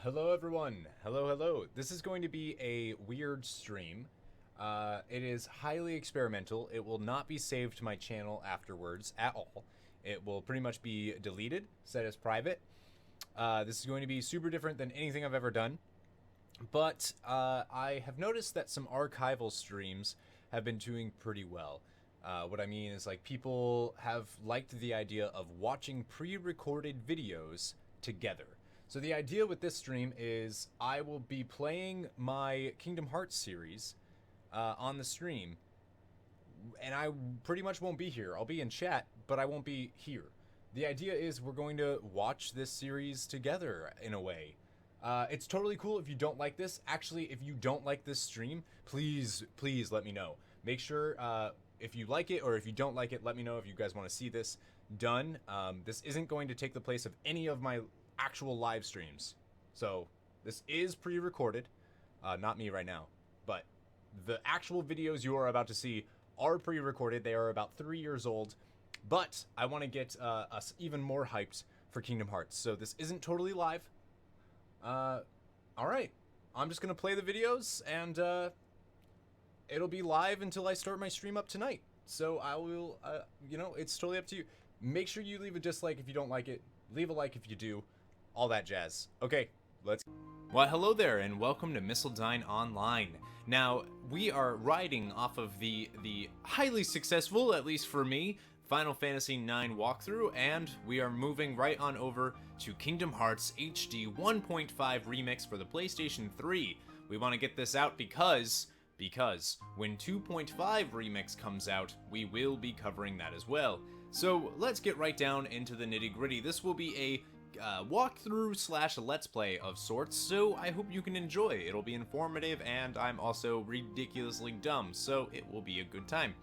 Hello everyone, hello. This is going to be a weird stream. It is highly experimental. It will not be saved to my channel afterwards at all. It will pretty much be deleted, set as private. This is going to be super different than anything I've ever done. But I have noticed that some archival streams have been doing pretty well. What I mean is, like, people have liked the idea of watching pre-recorded videos together. So the idea with this stream is I will be playing my Kingdom Hearts series on the stream, and I pretty much won't be here. I'll be in chat, but I won't be here. The idea is we're going to watch this series together in a way. It's totally cool if you don't like this. Actually, if you don't like this stream, please let me know. Make sure if you like it or if you don't like it, let me know if you guys want to see this done. This isn't going to take the place of any of my actual live streams. So this is pre-recorded, not me right now, but the actual videos you are about to see are pre-recorded. They are about 3 years old, but I want to get us even more hyped for Kingdom Hearts. So this isn't totally live. All right, I'm just gonna play the videos, and it'll be live until I start my stream up tonight. So I will, it's totally up to you. Make sure you leave a dislike if you don't like it. Leave a like if you do. All that jazz. Okay, let's... Well, hello there, and welcome to MissildineOnline. Now, we are riding off of the highly successful, at least for me, Final Fantasy IX walkthrough, and we are moving right on over to Kingdom Hearts HD 1.5 Remix for the PlayStation 3. We want to get this out because when 2.5 Remix comes out, we will be covering that as well. So let's get right down into the nitty-gritty. This will be a walkthrough slash let's play of sorts, so I hope you can enjoy. It'll be informative, and I'm also ridiculously dumb, so it will be a good time.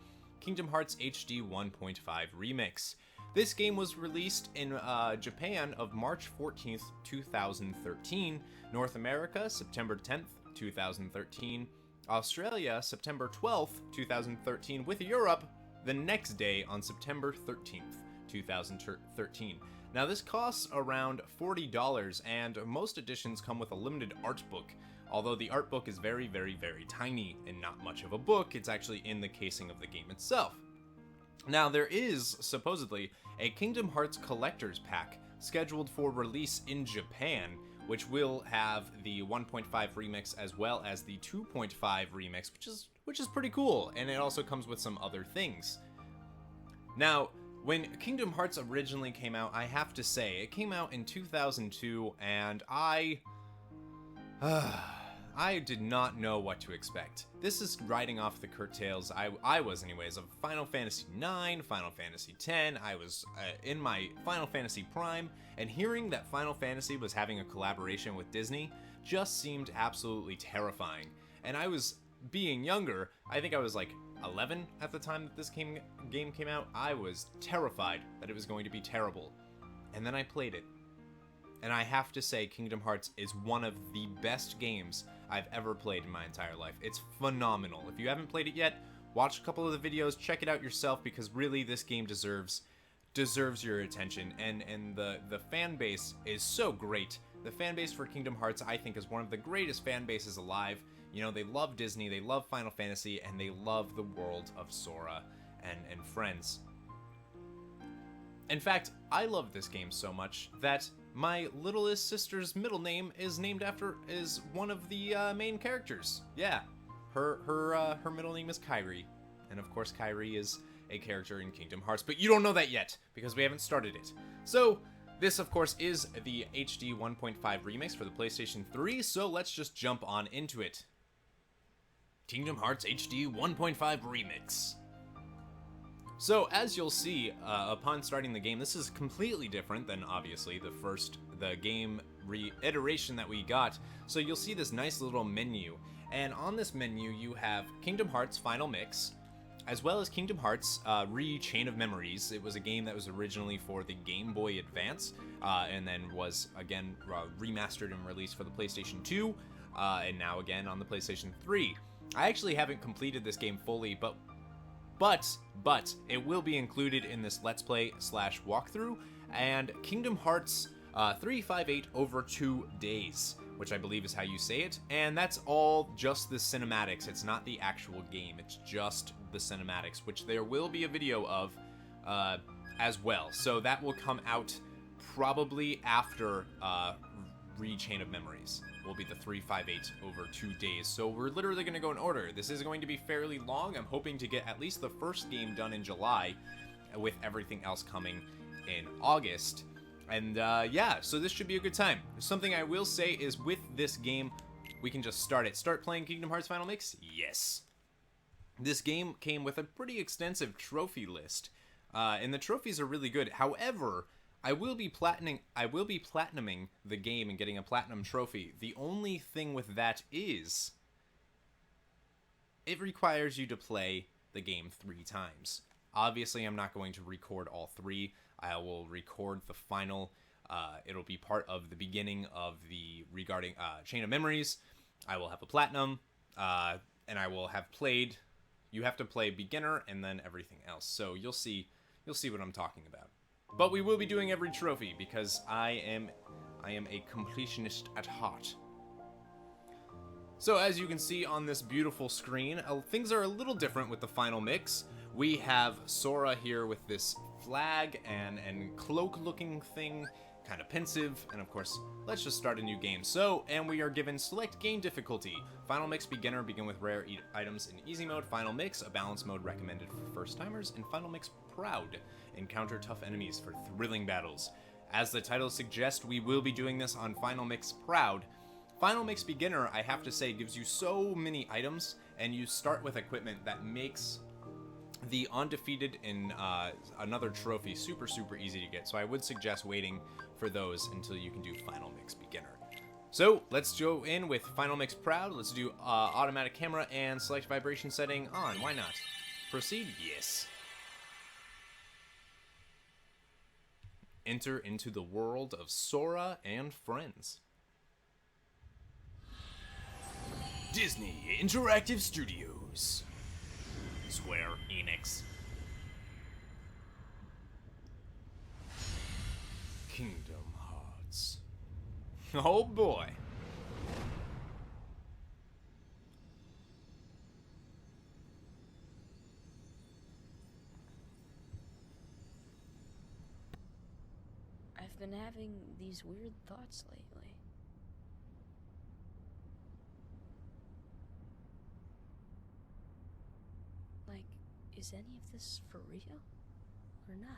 Kingdom Hearts HD 1.5 Remix. This game was released in Japan of March 14th, 2013, North America, September 10th, 2013, Australia, September 12th, 2013, with Europe the next day on September 13th, 2013. Now this costs around $40, and most editions come with a limited art book. Although the art book is very tiny and not much of a book, it's actually in the casing of the game itself. Now there is, supposedly, a Kingdom Hearts Collector's Pack scheduled for release in Japan, which will have the 1.5 remix as well as the 2.5 remix, which is pretty cool, and it also comes with some other things. Now, when Kingdom Hearts originally came out, I have to say, it came out in 2002, and I did not know what to expect. This is riding off the curtails, I was anyways, of Final Fantasy IX, Final Fantasy X. I was in my Final Fantasy prime, and hearing that Final Fantasy was having a collaboration with Disney just seemed absolutely terrifying. And I was being younger, I think I was like 11 at the time that this game came out. I was terrified that it was going to be terrible. And then I played it. And I have to say, Kingdom Hearts is one of the best games I've ever played in my entire life. It's phenomenal. If you haven't played it yet, watch a couple of the videos, check it out yourself, because really this game deserves your attention. And the fan base is so great. The fan base for Kingdom Hearts, I think, is one of the greatest fan bases alive. You know, they love Disney, they love Final Fantasy, and they love the world of Sora and friends. In fact, I love this game so much that my littlest sister's middle name is one of the main characters. Yeah, her middle name is Kairi, and of course Kairi is a character in Kingdom Hearts, but you don't know that yet because we haven't started it. So this, of course, is the HD 1.5 remix for the PlayStation 3, so let's just jump on into it. Kingdom Hearts HD 1.5 Remix. So, as you'll see, upon starting the game, this is completely different than, obviously, the game reiteration that we got. So you'll see this nice little menu, and on this menu you have Kingdom Hearts Final Mix, as well as Kingdom Hearts Chain of Memories. It was a game that was originally for the Game Boy Advance, and then was, again, remastered and released for the PlayStation 2, and now again on the PlayStation 3. I actually haven't completed this game fully, but it will be included in this Let's Play / walkthrough, and Kingdom Hearts 358 over 2 days, which I believe is how you say it, and that's all just the cinematics. It's not the actual game, it's just the cinematics, which there will be a video of as well. So that will come out probably after Chain of Memories. Will be the 358 over 2 days. So we're literally going to go in order. This is going to be fairly long. I'm hoping to get at least the first game done in July, with everything else coming in August. And yeah, so this should be a good time. Something I will say is with this game, we can just start it. Start playing Kingdom Hearts Final Mix? Yes. This game came with a pretty extensive trophy list, and the trophies are really good. However, I will be platinuming the game and getting a platinum trophy. The only thing with that is it requires you to play the game 3 times. Obviously, I'm not going to record all 3. I will record the final. It'll be part of the beginning of the regarding Chain of Memories. I will have a platinum, and I will have played. You have to play beginner and then everything else. So you'll see what I'm talking about. But we will be doing every trophy because I am a completionist at heart. So as you can see on this beautiful screen, things are a little different with the final mix. We have Sora here with this flag and cloak-looking thing, kind of pensive, and of course, let's just start a new game. So, and we are given select game difficulty. Final Mix Beginner, begin with rare items in easy mode. Final Mix, a balance mode recommended for first-timers. And Final Mix Proud, encounter tough enemies for thrilling battles. As the title suggests, we will be doing this on Final Mix Proud. Final Mix Beginner, I have to say, gives you so many items, and you start with equipment that makes the undefeated in another trophy super easy to get. So I would suggest waiting for those until you can do Final Mix Beginner. So let's go in with Final Mix Proud. Let's do automatic camera and select vibration setting on. Why not? Proceed? Yes. Enter into the world of Sora and friends. Disney Interactive Studios. Square Enix. Kingdom Hearts. Oh boy. I've been having these weird thoughts lately. Like, is any of this for real or not?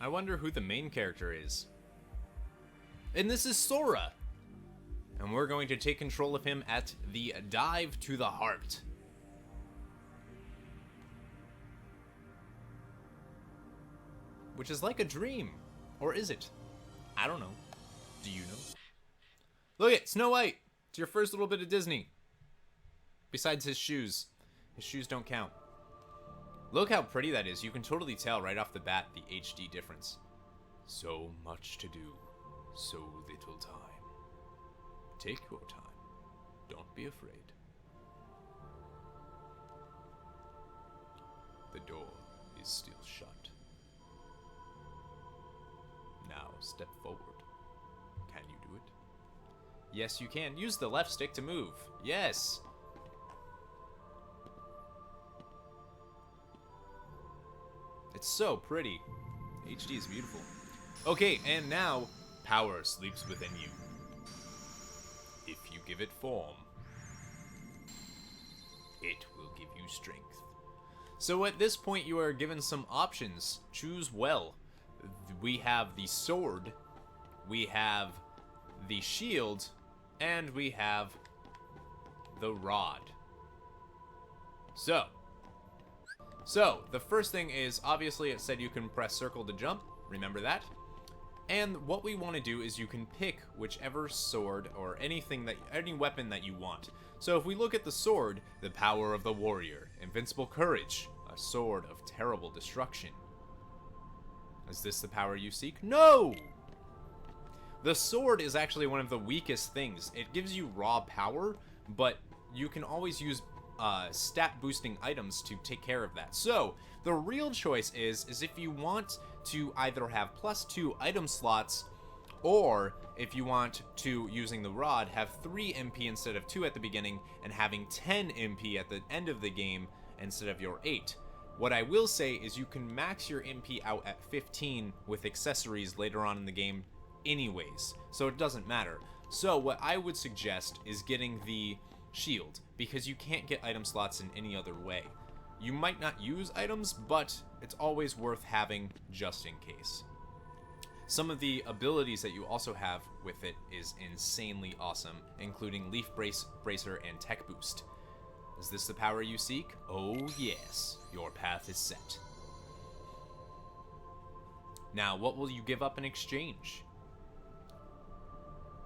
I wonder who the main character is. And this is Sora! And we're going to take control of him at the Dive to the Heart. Which is like a dream. Or is it? I don't know. Do you know? Look at Snow White! It's your first little bit of Disney. Besides his shoes. His shoes don't count. Look how pretty that is. You can totally tell right off the bat the HD difference. So much to do. So little time. Take your time. Don't be afraid. The door is still shut. Now step forward. Can you do it? Yes, you can. Use the left stick to move. Yes! It's so pretty. HD is beautiful. Okay, and now, power sleeps within you. If you give it form, it will give you strength. So at this point, you are given some options. Choose well. We have the sword, we have the shield, and we have the rod. So, the first thing is, obviously it said you can press circle to jump, remember that. And what we want to do is you can pick whichever sword or any weapon that you want. So if we look at the sword, the power of the warrior, invincible courage, a sword of terrible destruction. Is this the power you seek? No! The sword is actually one of the weakest things. It gives you raw power, but you can always use stat boosting items to take care of that. So the real choice is if you want to either have +2 item slots, or if you want to, using the rod, have 3 MP instead of 2 at the beginning, and having 10 MP at the end of the game instead of your 8. What I will say is you can max your MP out at 15 with accessories later on in the game anyways, so it doesn't matter. So what I would suggest is getting the shield, because you can't get item slots in any other way. You might not use items, but it's always worth having just in case. Some of the abilities that you also have with it is insanely awesome, including Leaf Bracer and Tech Boost. Is this the power you seek? Oh yes, your path is set. Now, what will you give up in exchange?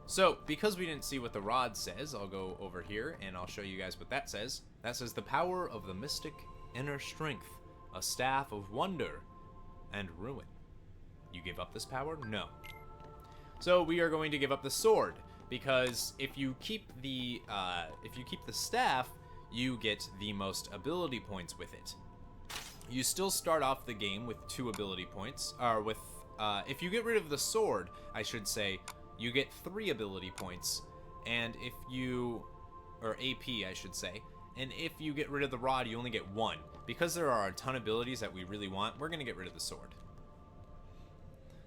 So, because we didn't see what the rod says, I'll go over here and I'll show you guys what that says. That says the power of the mystic inner strength, a staff of wonder and ruin. You give up this power? No. So we are going to give up the sword, because if you keep the staff, you get the most ability points with it. You still start off the game with 2 ability points, or with if you get rid of the sword, I should say, you get 3 ability points, and if you, or AP I should say, and if you get rid of the rod, you only get 1. Because there are a ton of abilities that we really want, we're going to get rid of the sword.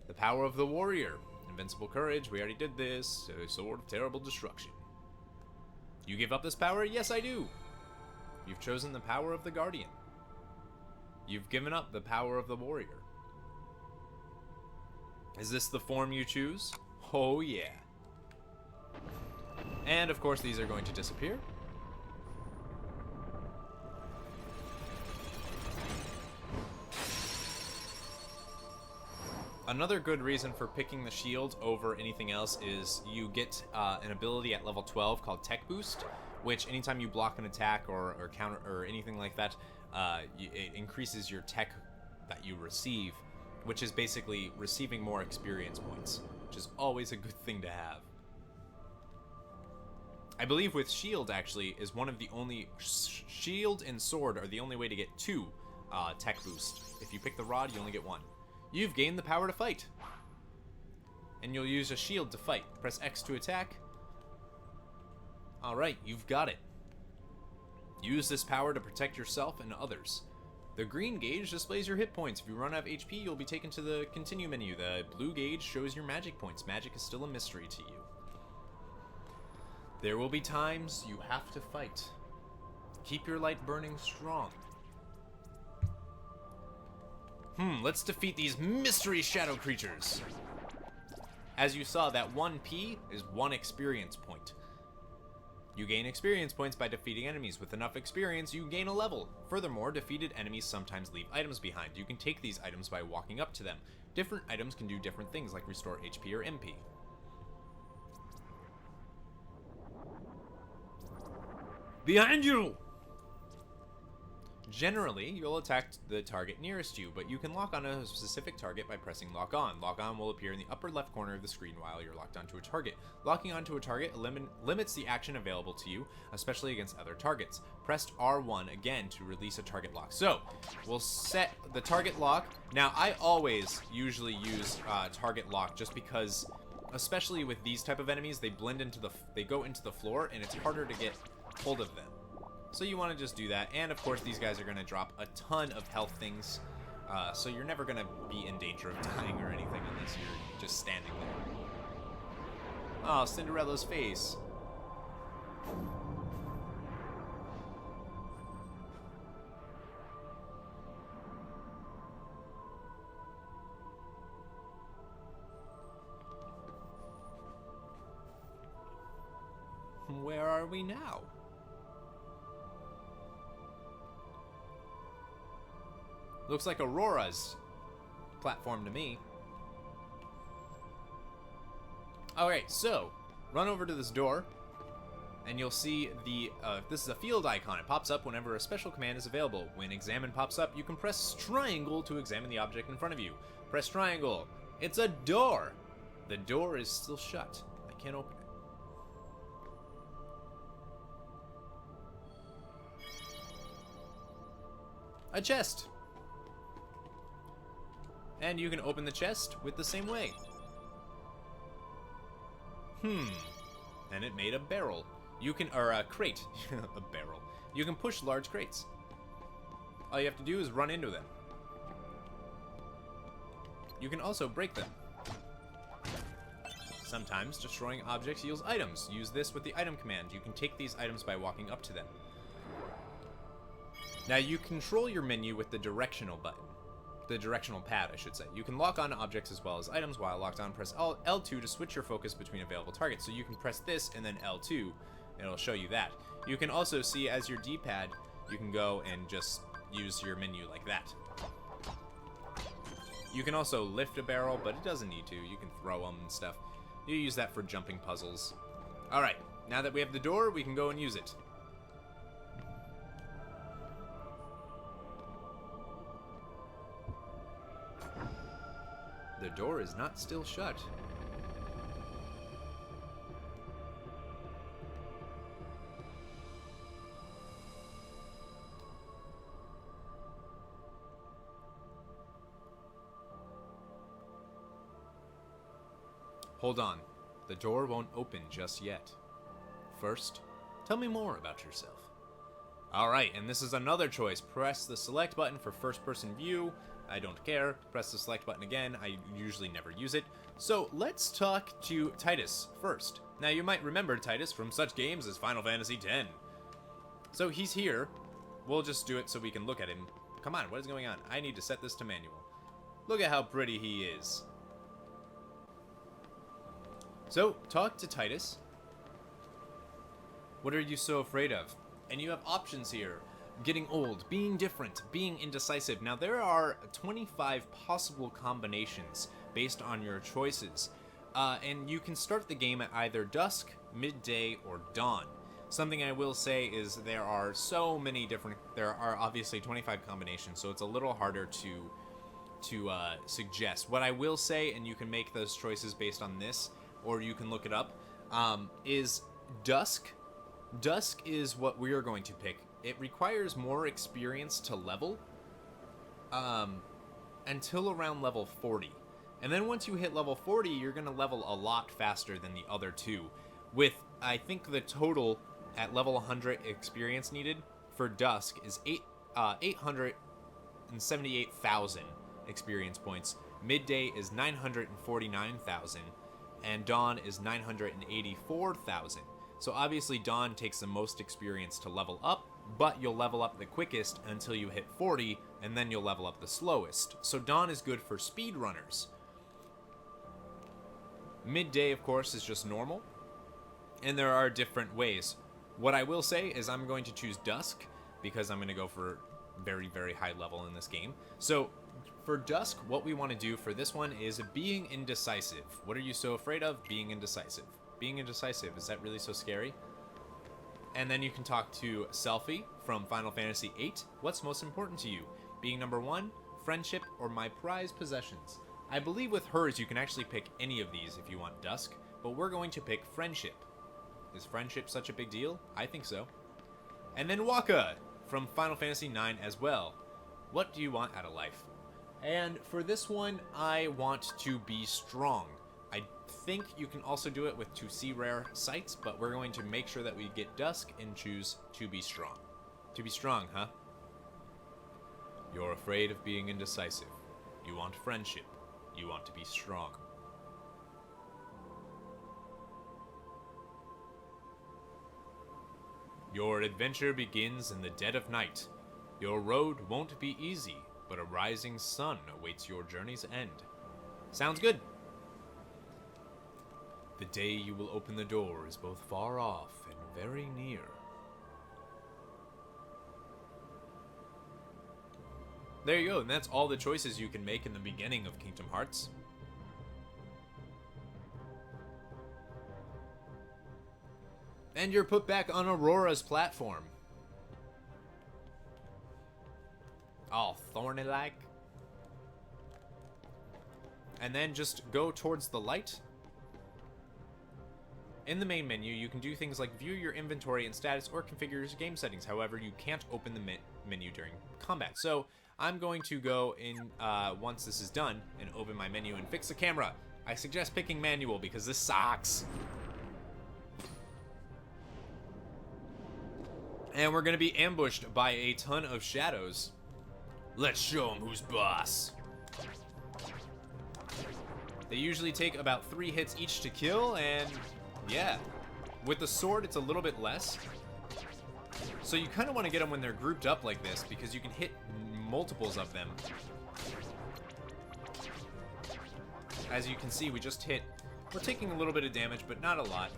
The power of the warrior. Invincible courage, we already did this. A sword of terrible destruction. You give up this power? Yes, I do. You've chosen the power of the guardian. You've given up the power of the warrior. Is this the form you choose? Oh yeah. And of course these are going to disappear. Another good reason for picking the shield over anything else is you get an ability at level 12 called Tech Boost, which anytime you block an attack or counter or anything like that, it increases your tech that you receive, which is basically receiving more experience points, which is always a good thing to have. I believe with shield actually is one of the only, shield and sword are the only way to get 2 tech boost. If you pick the rod, you only get 1. You've gained the power to fight. And you'll use a shield to fight. Press X to attack. Alright, you've got it. Use this power to protect yourself and others. The green gauge displays your hit points. If you run out of HP, you'll be taken to the continue menu. The blue gauge shows your magic points. Magic is still a mystery to you. There will be times you have to fight. Keep your light burning strong. Let's defeat these mystery shadow creatures. As you saw, that 1p is 1 experience point. You gain experience points by defeating enemies. With enough experience, you gain a level. Furthermore, defeated enemies sometimes leave items behind. You can take these items by walking up to them. Different items can do different things, like restore HP or MP. Behind you! Generally, you'll attack the target nearest you, but you can lock on a specific target by pressing lock on. Lock on will appear in the upper left corner of the screen while you're locked onto a target. Locking onto a target limits the action available to you, especially against other targets. Press R1 again to release a target lock. So, we'll set the target lock. Now, I always usually use target lock just because, especially with these type of enemies, they blend into they go into the floor, and it's harder to get hold of them. So you want to just do that, and of course these guys are going to drop a ton of health things, so you're never going to be in danger of dying or anything unless you're just standing there. Oh, Cinderella's face. Where are we now? Looks like Aurora's platform to me. Alright, so, run over to this door, and you'll see this is a field icon. It pops up whenever a special command is available. When examine pops up, you can press triangle to examine the object in front of you. Press triangle. It's a door! The door is still shut. I can't open it. A chest! And you can open the chest with the same way. And it made a barrel. You can, or a crate. A barrel. You can push large crates. All you have to do is run into them. You can also break them. Sometimes destroying objects yields items. Use this with the item command. You can take these items by walking up to them. Now you control your menu with the directional button. The directional pad, I should say. You can lock on objects as well as items. While locked on, press L2 to switch your focus between available targets. So you can press this and then L2, and it'll show you that. You can also see as your D-pad, you can go and just use your menu like that. You can also lift a barrel, but it doesn't need to. You can throw them and stuff. You use that for jumping puzzles. Alright, now that we have the door, we can go and use it. The door is not still shut. Hold on. The door won't open just yet. First, tell me more about yourself. Alright, and this is another choice. Press the select button for first-person view. I don't care. Press the select button again. I usually never use it. So let's talk to Titus first. Now you might remember Titus from such games as Final Fantasy X. So he's here. We'll just do it so we can look at him. Come on, what is going on? I need to set this to manual. Look at how pretty he is. So, talk to Titus. What are you so afraid of? And you have options here. Getting old, being different, being indecisive. Now there are 25 possible combinations based on your choices. And you can start the game at either dusk, midday, or dawn. Something I will say is there are so many different, there are obviously 25 combinations, so it's a little harder to suggest. What I will say, and you can make those choices based on this, or you can look it up, is dusk. Dusk is what we are going to pick. It requires more experience to level until around level 40. And then once you hit level 40, you're going to level a lot faster than the other two. With, I think the total at level 100 experience needed for Dusk is 878,000 experience points. Midday is 949,000. And Dawn is 984,000. So obviously Dawn takes the most experience to level up. but you'll level up the quickest until you hit 40, and then you'll level up the slowest. So dawn is good for speedrunners. Midday, of course, is just normal, and there are different ways. What I will say is I'm going to choose dusk, because I'm going to go for very, very high level in this game. So for dusk, what we want to do for this one is being indecisive. What are you so afraid of? Being indecisive. Being indecisive, is that really so scary? And then you can talk to Selfie from Final Fantasy VIII. What's most important to you? Being number 1, friendship, or my prized possessions? I believe with hers you can actually pick any of these if you want dusk, but we're going to pick friendship. Is friendship such a big deal? I think so. And then Waka from Final Fantasy IX as well. What do you want out of life? And for this one, I want to be strong. I think you can also do it with 2C rare sites, but we're going to make sure that we get dusk and choose to be strong. To be strong, huh? You're afraid of being indecisive. You want friendship. You want to be strong. Your adventure begins in the dead of night. Your road won't be easy, but a rising sun awaits your journey's end. Sounds good. The day you will open the door is both far off and very near. There you go, and that's all the choices you can make in the beginning of Kingdom Hearts. And you're put back on Aurora's platform. All thorny-like. And then just go towards the light. In the main menu, you can do things like view your inventory and status or configure your game settings. However, you can't open the menu during combat. So I'm going to go in once this is done and open my menu and fix the camera. I suggest picking manual because this sucks. And we're going to be ambushed by a ton of shadows. Let's show them who's boss. They usually take about 3 hits each to kill, and yeah. With the sword, it's a little bit less. So you kind of want to get them when they're grouped up like this, because you can hit multiples of them. As you can see, we're taking a little bit of damage, but not a lot.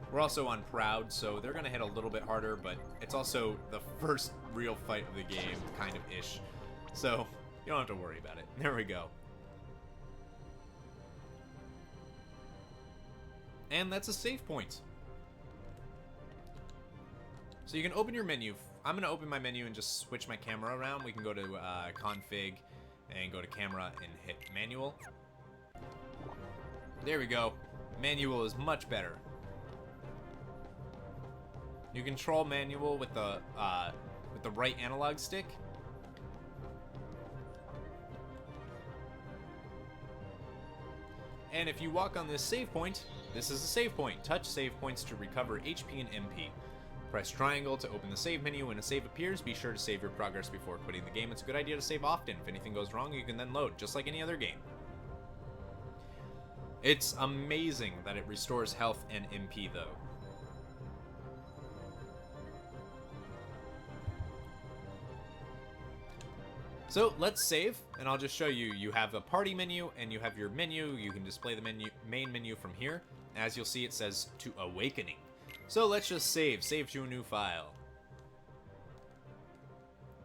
We're also on Proud, so they're going to hit a little bit harder, but it's also the first real fight of the game, kind of ish. So you don't have to worry about it. There we go. And that's a save point. So you can open your menu. I'm going to open my menu and just switch my camera around. We can go to config and go to camera and hit manual. There we go. Manual is much better. You control manual with the right analog stick. And if you walk on this save point, this is a save point. Touch save points to recover HP and MP. Press triangle to open the save menu. When a save appears, be sure to save your progress before quitting the game. It's a good idea to save often. If anything goes wrong, you can then load, just like any other game. It's amazing that it restores health and MP, though. So let's save, and I'll just show you. You have a party menu, and you have your menu. You can display the main menu from here. As you'll see, it says to Awakening. So let's just save to a new file.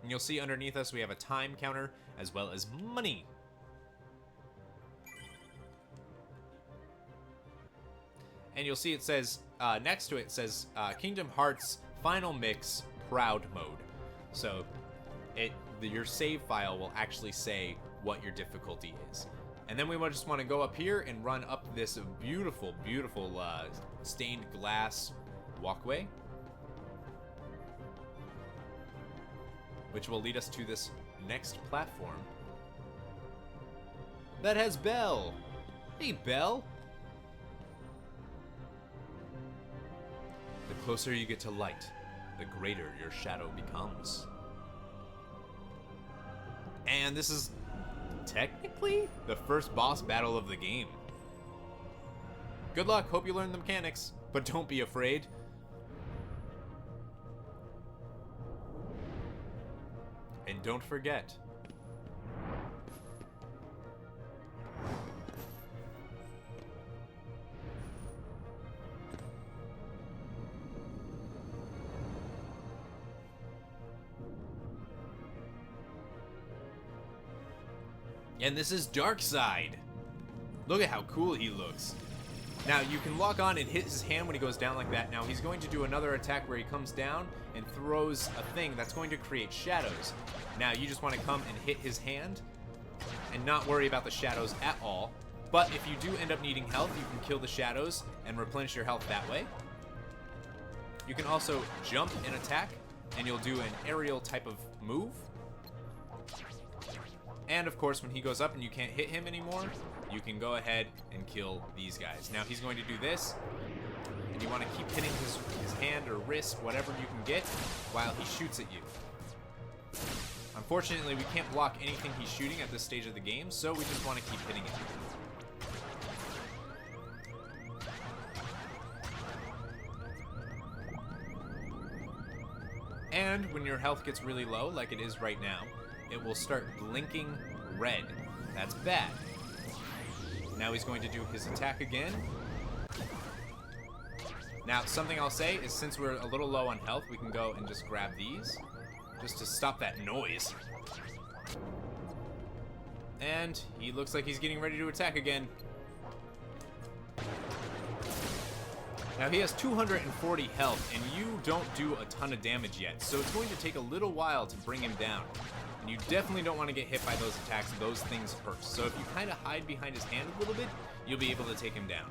And you'll see underneath us we have a time counter as well as money. And you'll see it says, next to it says Kingdom Hearts Final Mix Proud Mode. So your save file will actually say what your difficulty is. And then we just want to go up here and run up this beautiful, beautiful stained glass walkway, which will lead us to this next platform that has Belle. Hey, Belle. The closer you get to light, the greater your shadow becomes. And this is technically the first boss battle of the game. Good luck, hope you learn the mechanics, but don't be afraid. And don't forget, and this is Darkside. Look at how cool he looks. Now, you can lock on and hit his hand when he goes down like that. Now, he's going to do another attack where he comes down and throws a thing that's going to create shadows. Now, you just want to come and hit his hand and not worry about the shadows at all. But if you do end up needing health, you can kill the shadows and replenish your health that way. You can also jump and attack, and you'll do an aerial type of move. And of course, when he goes up and you can't hit him anymore, you can go ahead and kill these guys. Now he's going to do this, and you want to keep hitting his hand or wrist, whatever you can get, while he shoots at you. Unfortunately, we can't block anything he's shooting at this stage of the game, so we just want to keep hitting it. And when your health gets really low, like it is right now, it will start blinking red. That's bad. Now he's going to do his attack again. Now, something I'll say is since we're a little low on health, we can go and just grab these, just to stop that noise. And he looks like he's getting ready to attack again. Now he has 240 health, and you don't do a ton of damage yet, so it's going to take a little while to bring him down. And you definitely don't want to get hit by those attacks. Those things hurt. So if you kind of hide behind his hand a little bit, you'll be able to take him down.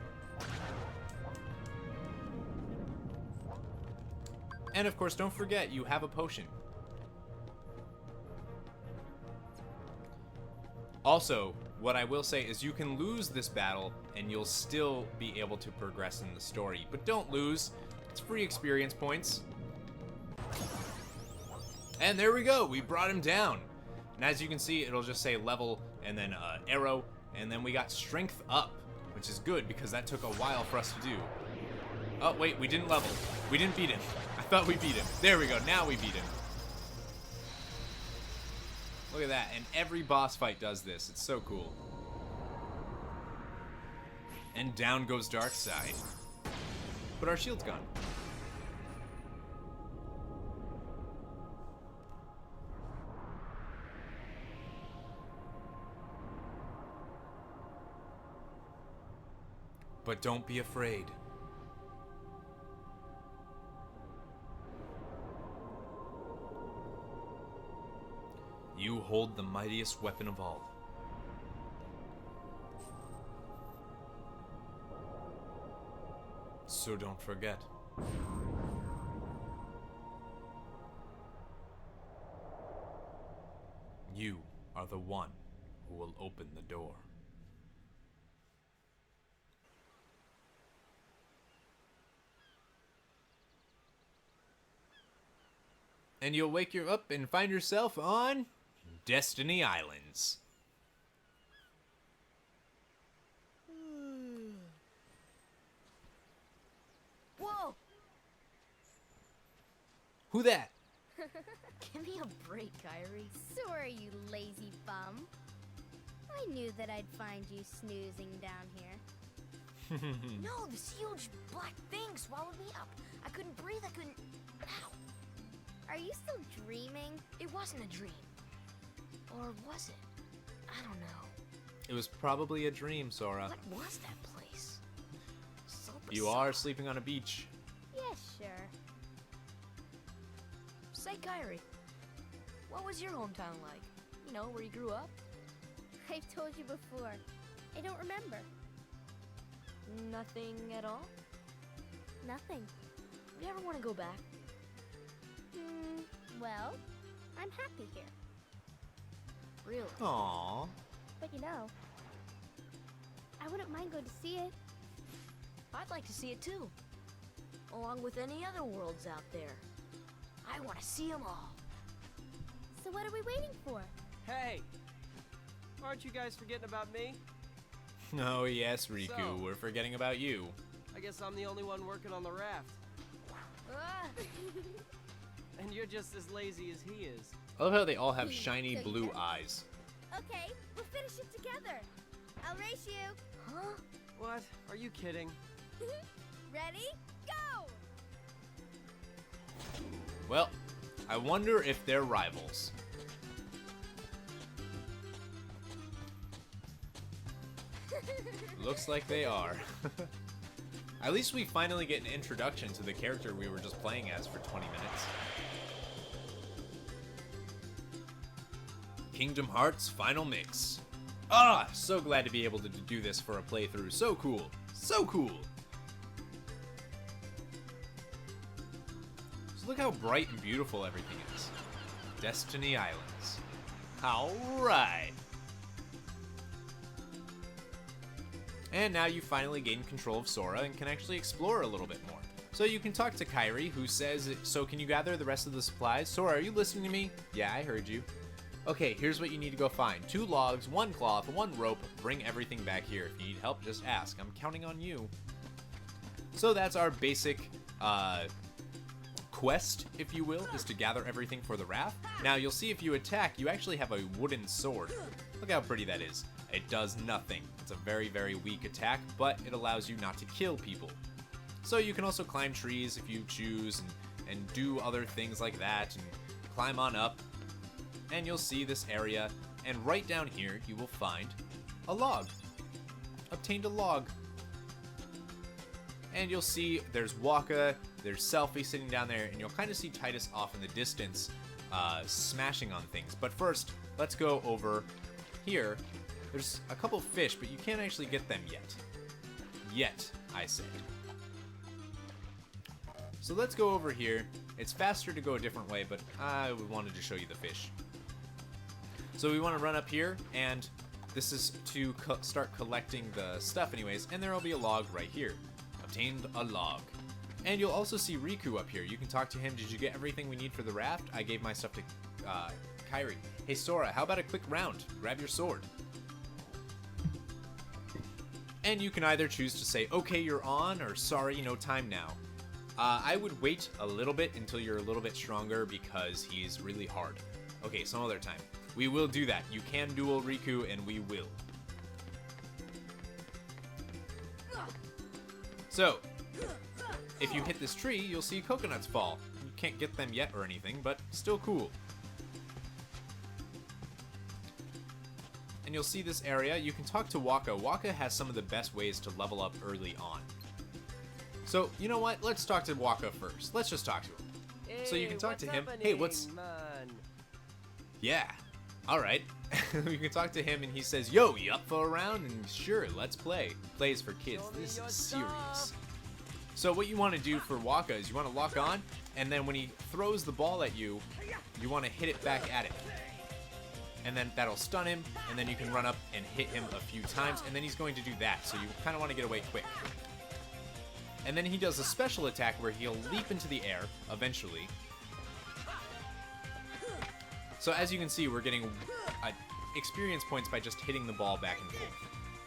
And of course, don't forget, you have a potion. Also, what I will say is you can lose this battle and you'll still be able to progress in the story. But don't lose. It's free experience points. And there we go, we brought him down. And as you can see, it'll just say level and then arrow, and then we got strength up, which is good because that took a while for us to do. Oh wait, we didn't level. We didn't beat him. I thought we beat him. There we go, now we beat him. Look at that, and every boss fight does this. It's so cool. And down goes Darkside. But our shield's gone. But don't be afraid. You hold the mightiest weapon of all. So don't forget. You are the one who will open the door. And you'll wake you up and find yourself on Destiny Islands. Whoa! Who that? Give me a break, Kyrie. Sorry, you lazy bum. I knew that I'd find you snoozing down here. No, this huge black thing swallowed me up. I couldn't breathe, I couldn't... Ow! Are you still dreaming? It wasn't a dream. Or was it? I don't know. It was probably a dream, Sora. What was that place? So You bizarre. are sleeping on a beach. Yeah, sure. Say, Kyrie, what was your hometown like? You know, where you grew up? I've told you before. I don't remember. Nothing at all? Nothing. You ever want to go back? Well, I'm happy here. Really? Aww. But you know, I wouldn't mind going to see it. I'd like to see it too. Along with any other worlds out there. I want to see them all. So what are we waiting for? Hey! Aren't you guys forgetting about me? Oh yes, Riku, So- we're forgetting about you. I guess I'm the only one working on the raft. And you're just as lazy as he is. I love how they all have shiny blue eyes. Okay, we'll finish it together. I'll race you. Huh? What? Are you kidding? Ready? Go! Well, I wonder if they're rivals. Looks like they are. At least we finally get an introduction to the character we were just playing as for 20 minutes. Kingdom Hearts Final Mix. Ah, so glad to be able to do this for a playthrough. So cool. So cool. So look how bright and beautiful everything is. Destiny Islands. Alright. And now you finally gain control of Sora and can actually explore a little bit more. So you can talk to Kairi, who says, so can you gather the rest of the supplies? Sora, are you listening to me? Yeah, I heard you. Okay, here's what you need to go find. 2 logs, 1 cloth, 1 rope. Bring everything back here. If you need help, just ask. I'm counting on you. So that's our basic quest, if you will, is to gather everything for the raft. Now you'll see if you attack, you actually have a wooden sword. Look how pretty that is. It does nothing. It's a very, very weak attack, but it allows you not to kill people. So you can also climb trees if you choose and do other things like that and climb on up. And you'll see this area, and right down here you will find a log. Obtained a log. And you'll see there's Waka, there's Selfie sitting down there, and you'll kind of see Titus off in the distance smashing on things. But first, let's go over here. There's a couple fish, but you can't actually get them yet. Yet, I said. So let's go over here. It's faster to go a different way, but I wanted to show you the fish. So we want to run up here, and this is to start collecting the stuff anyways, and there will be a log right here. Obtained a log. And you'll also see Riku up here. You can talk to him. Did you get everything we need for the raft? I gave my stuff to Kairi. Hey Sora, how about a quick round? Grab your sword. And you can either choose to say, okay, you're on, or sorry, no time now. I would wait a little bit until you're a little bit stronger because he's really hard. Okay, some other time. We will do that. You can duel Riku, and we will. So, if you hit this tree, you'll see coconuts fall. You can't get them yet or anything, but still cool. And you'll see this area. You can talk to Waka. Waka has some of the best ways to level up early on. So, you know what? Let's talk to Waka first. Let's just talk to him. Hey, So you can talk to him. happening, Hey, what's... man? Yeah. Alright. You can talk to him and he says, yo, you up for a round? And sure, let's play. Plays for kids. Show me This your is serious. stuff. So what you want to do for Waka is you want to lock on, and then when he throws the ball at you, you want to hit it back at him. And then that'll stun him, and then you can run up and hit him a few times, and then he's going to do that, so you kind of want to get away quick. And then he does a special attack where he'll leap into the air, eventually. So as you can see, we're getting experience points by just hitting the ball back and forth.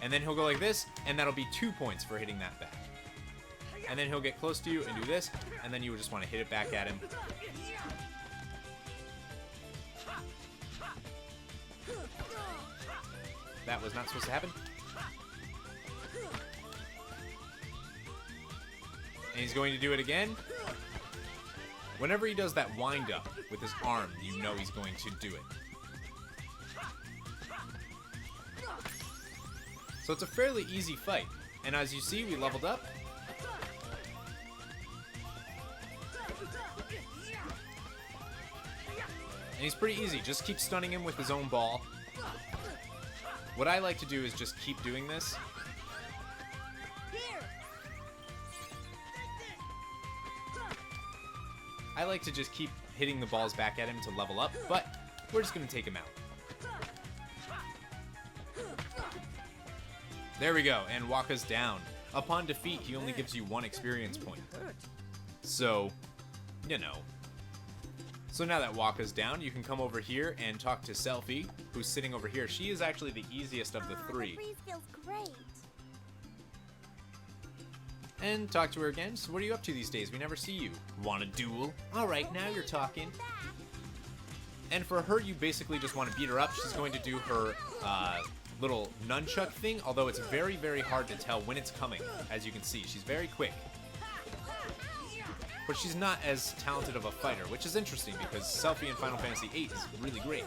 And then he'll go like this, and that'll be 2 points for hitting that back. And then he'll get close to you and do this, and then you would just want to hit it back at him. That was not supposed to happen. And he's going to do it again. Whenever he does that wind up with his arm, you know he's going to do it. So it's a fairly easy fight. And as you see, we leveled up. And he's pretty easy. Just keep stunning him with his own ball. What I like to do is just keep doing this. I like to just keep hitting the balls back at him to level up, but we're just going to take him out. There we go, and Waka's down. Upon defeat, he only gives you 1 experience point. So, you know. So now that Waka's down, you can come over here and talk to Selfie, who's sitting over here. She is actually the easiest of the 3. The breeze feels great. and talk to her again. So what are you up to these days? We never see you. Want a duel? All right, now you're talking. And for her, you basically just want to beat her up. She's going to do her little nunchuck thing, although it's very, very hard to tell when it's coming. As you can see, she's very quick. But she's not as talented of a fighter, which is interesting because Selphie in Final Fantasy VIII is really great.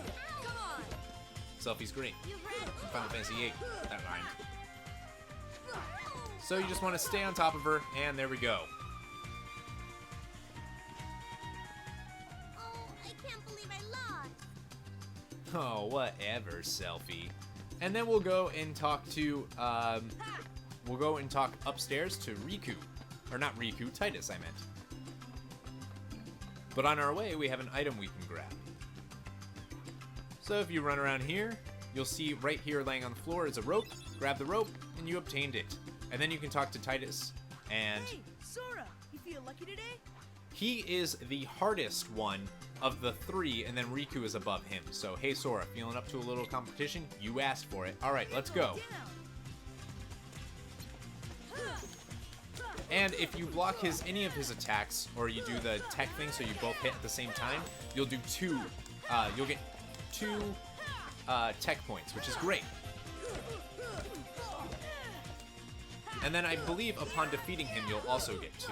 Selphie's great in Final Fantasy VIII. That rhymed. So you just want to stay on top of her, and there we go. Oh, I can't believe I lost. Oh, whatever, Selphie. And then we'll go and talk to, we'll go and talk upstairs to Riku. Or not Riku, Titus, I meant. But on our way, we have an item we can grab. So if you run around here, you'll see right here laying on the floor is a rope. Grab the rope, and you obtained it. And then you can talk to Titus, and... Hey, Sora, you feel lucky today? He is the hardest one of the three, and then Riku is above him. So, hey Sora, feeling up to a little competition? You asked for it. Alright, let's go. And if you block any of his attacks, or you do the tech thing so you both hit at the same time, you'll do you'll get two tech points, which is great. And then I believe upon defeating him, you'll also get 2.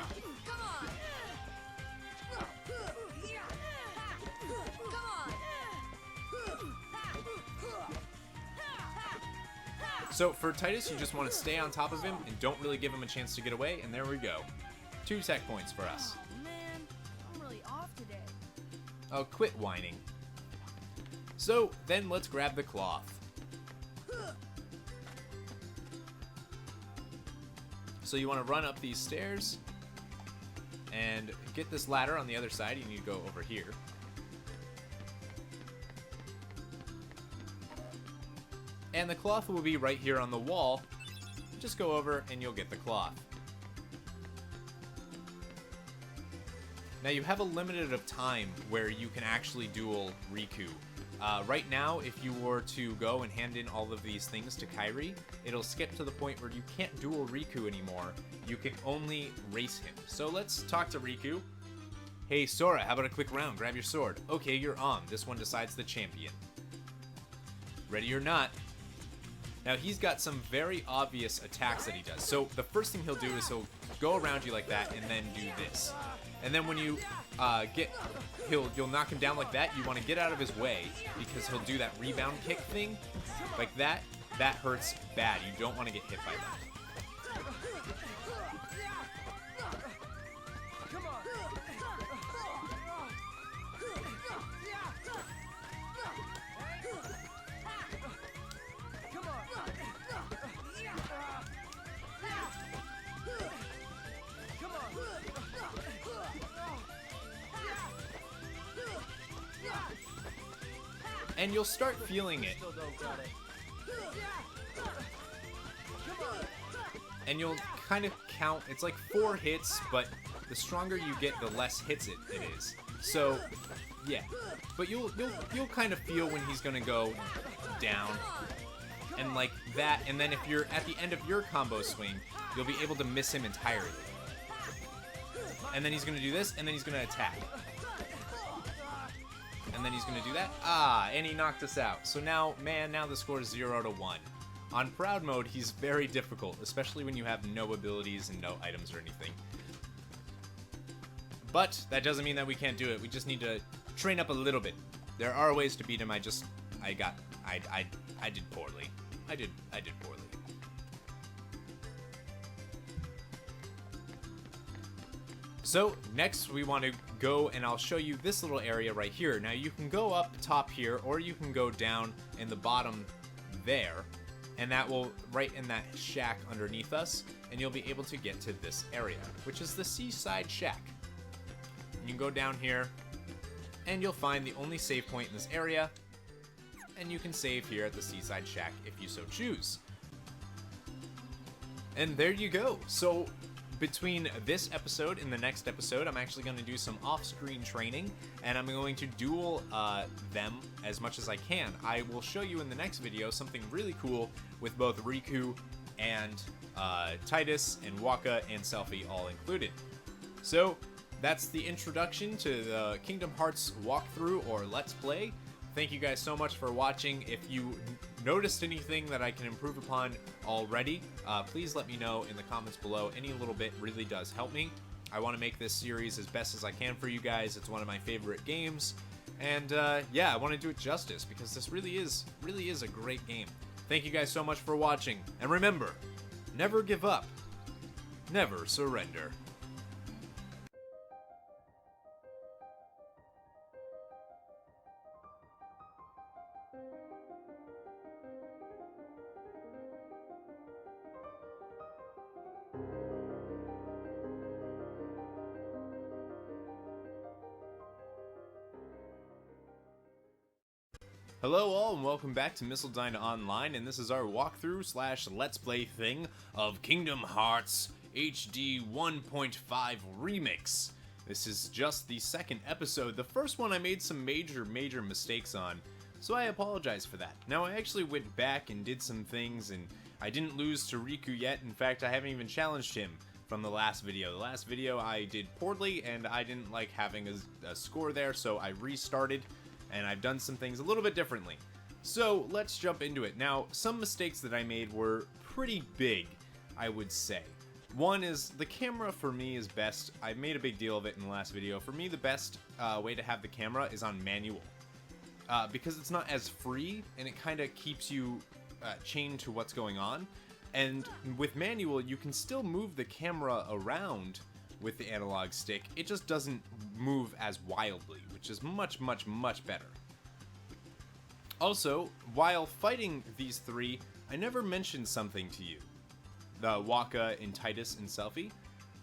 So for Titus, you just want to stay on top of him and don't really give him a chance to get away, and there we go. 2 tech points for us. Oh, man, I'm really off today. Oh, quit whining. So then let's grab the cloth. So you want to run up these stairs and get this ladder on the other side. You need to go over here. And the cloth will be right here on the wall. Just go over and you'll get the cloth. Now you have a limited of time where you can actually duel Riku. Right now, if you were to go and hand in all of these things to Kairi, it'll skip to the point where you can't duel Riku anymore. You can only race him. So let's talk to Riku. Hey Sora, how about a quick round? Grab your sword. Okay, you're on. This one decides the champion. Ready or not. Now he's got some very obvious attacks that he does. So the first thing he'll do is he'll go around you like that and then do this. And then when you you'll knock him down like that. You want to get out of his way because he'll do that rebound kick thing. Like that. That hurts bad. You don't want to get hit by that. And you'll start feeling it. And you'll kind of count, it's like 4 hits, but the stronger you get, the less hits it is. So, yeah. But you'll kind of feel when he's gonna go down. And like that, and then if you're at the end of your combo swing, you'll be able to miss him entirely. And then he's gonna do this, and then he's gonna attack. And then he's going to do that. And he knocked us out. So now, man, now the score is 0-1. On Proud Mode, he's very difficult, especially when you have no abilities and no items or anything. But that doesn't mean that we can't do it. We just need to train up a little bit. There are ways to beat him. I did poorly. I did poorly. So next we want to go and I'll show you this little area right here. Now you can go up top here or you can go down in the bottom there, and that will right in that shack underneath us, and you'll be able to get to this area, which is the Seaside Shack. And you can go down here and you'll find the only save point in this area, and you can save here at the Seaside Shack if you so choose. And there you go. So between this episode and the next episode, I'm actually going to do some off-screen training, and I'm going to duel them as much as I can. I will show you in the next video something really cool with both Riku and Titus and Waka and Selfie all included. So that's the introduction to the Kingdom Hearts walkthrough or Let's Play. Thank you guys so much for watching. If you noticed anything that I can improve upon already, please let me know in the comments below. Any little bit really does help me. I want to make this series as best as I can for you guys. It's one of my favorite games. And yeah, I want to do it justice because this really is a great game. Thank you guys so much for watching. And remember, never give up. Never surrender. Hello all and welcome back to MissildineOnline, and this is our walkthrough slash let's play thing of Kingdom Hearts HD 1.5 Remix. This is just the second episode. The first one I made some major mistakes on, so I apologize for that. Now I actually went back and did some things, and I didn't lose to Riku yet. In fact, I haven't even challenged him from the last video. The last video I did poorly and I didn't like having a score there, so I restarted. And I've done some things a little bit differently. So let's jump into it. Now, some mistakes that I made were pretty big, I would say. One is the camera for me is best. I made a big deal of it in the last video. For me, the best way to have the camera is on manual. Because it's not as free and it kind of keeps you chained to what's going on. And with manual, you can still move the camera around with the analog stick. It just doesn't move as wildly, which is much better. Also, while fighting these three, I never mentioned something to you. The Waka and Titus and Selfie.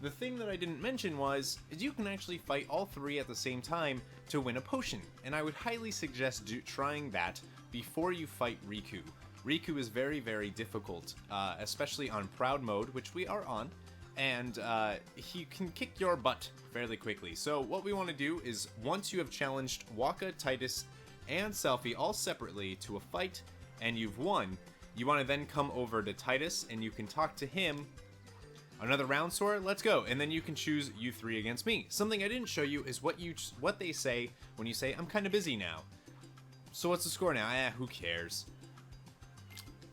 The thing that I didn't mention is you can actually fight all three at the same time to win a potion, and I would highly suggest trying that before you fight Riku. Riku is very difficult, especially on Proud Mode, which we are on. And he can kick your butt fairly quickly. So what we want to do is, once you have challenged Waka, Titus, and Selfie all separately to a fight, and you've won, you want to then come over to Titus, and you can talk to him. Another round, Sora? Let's go. And then you can choose you three against me. Something I didn't show you is what they say when you say, I'm kind of busy now. So what's the score now? Who cares?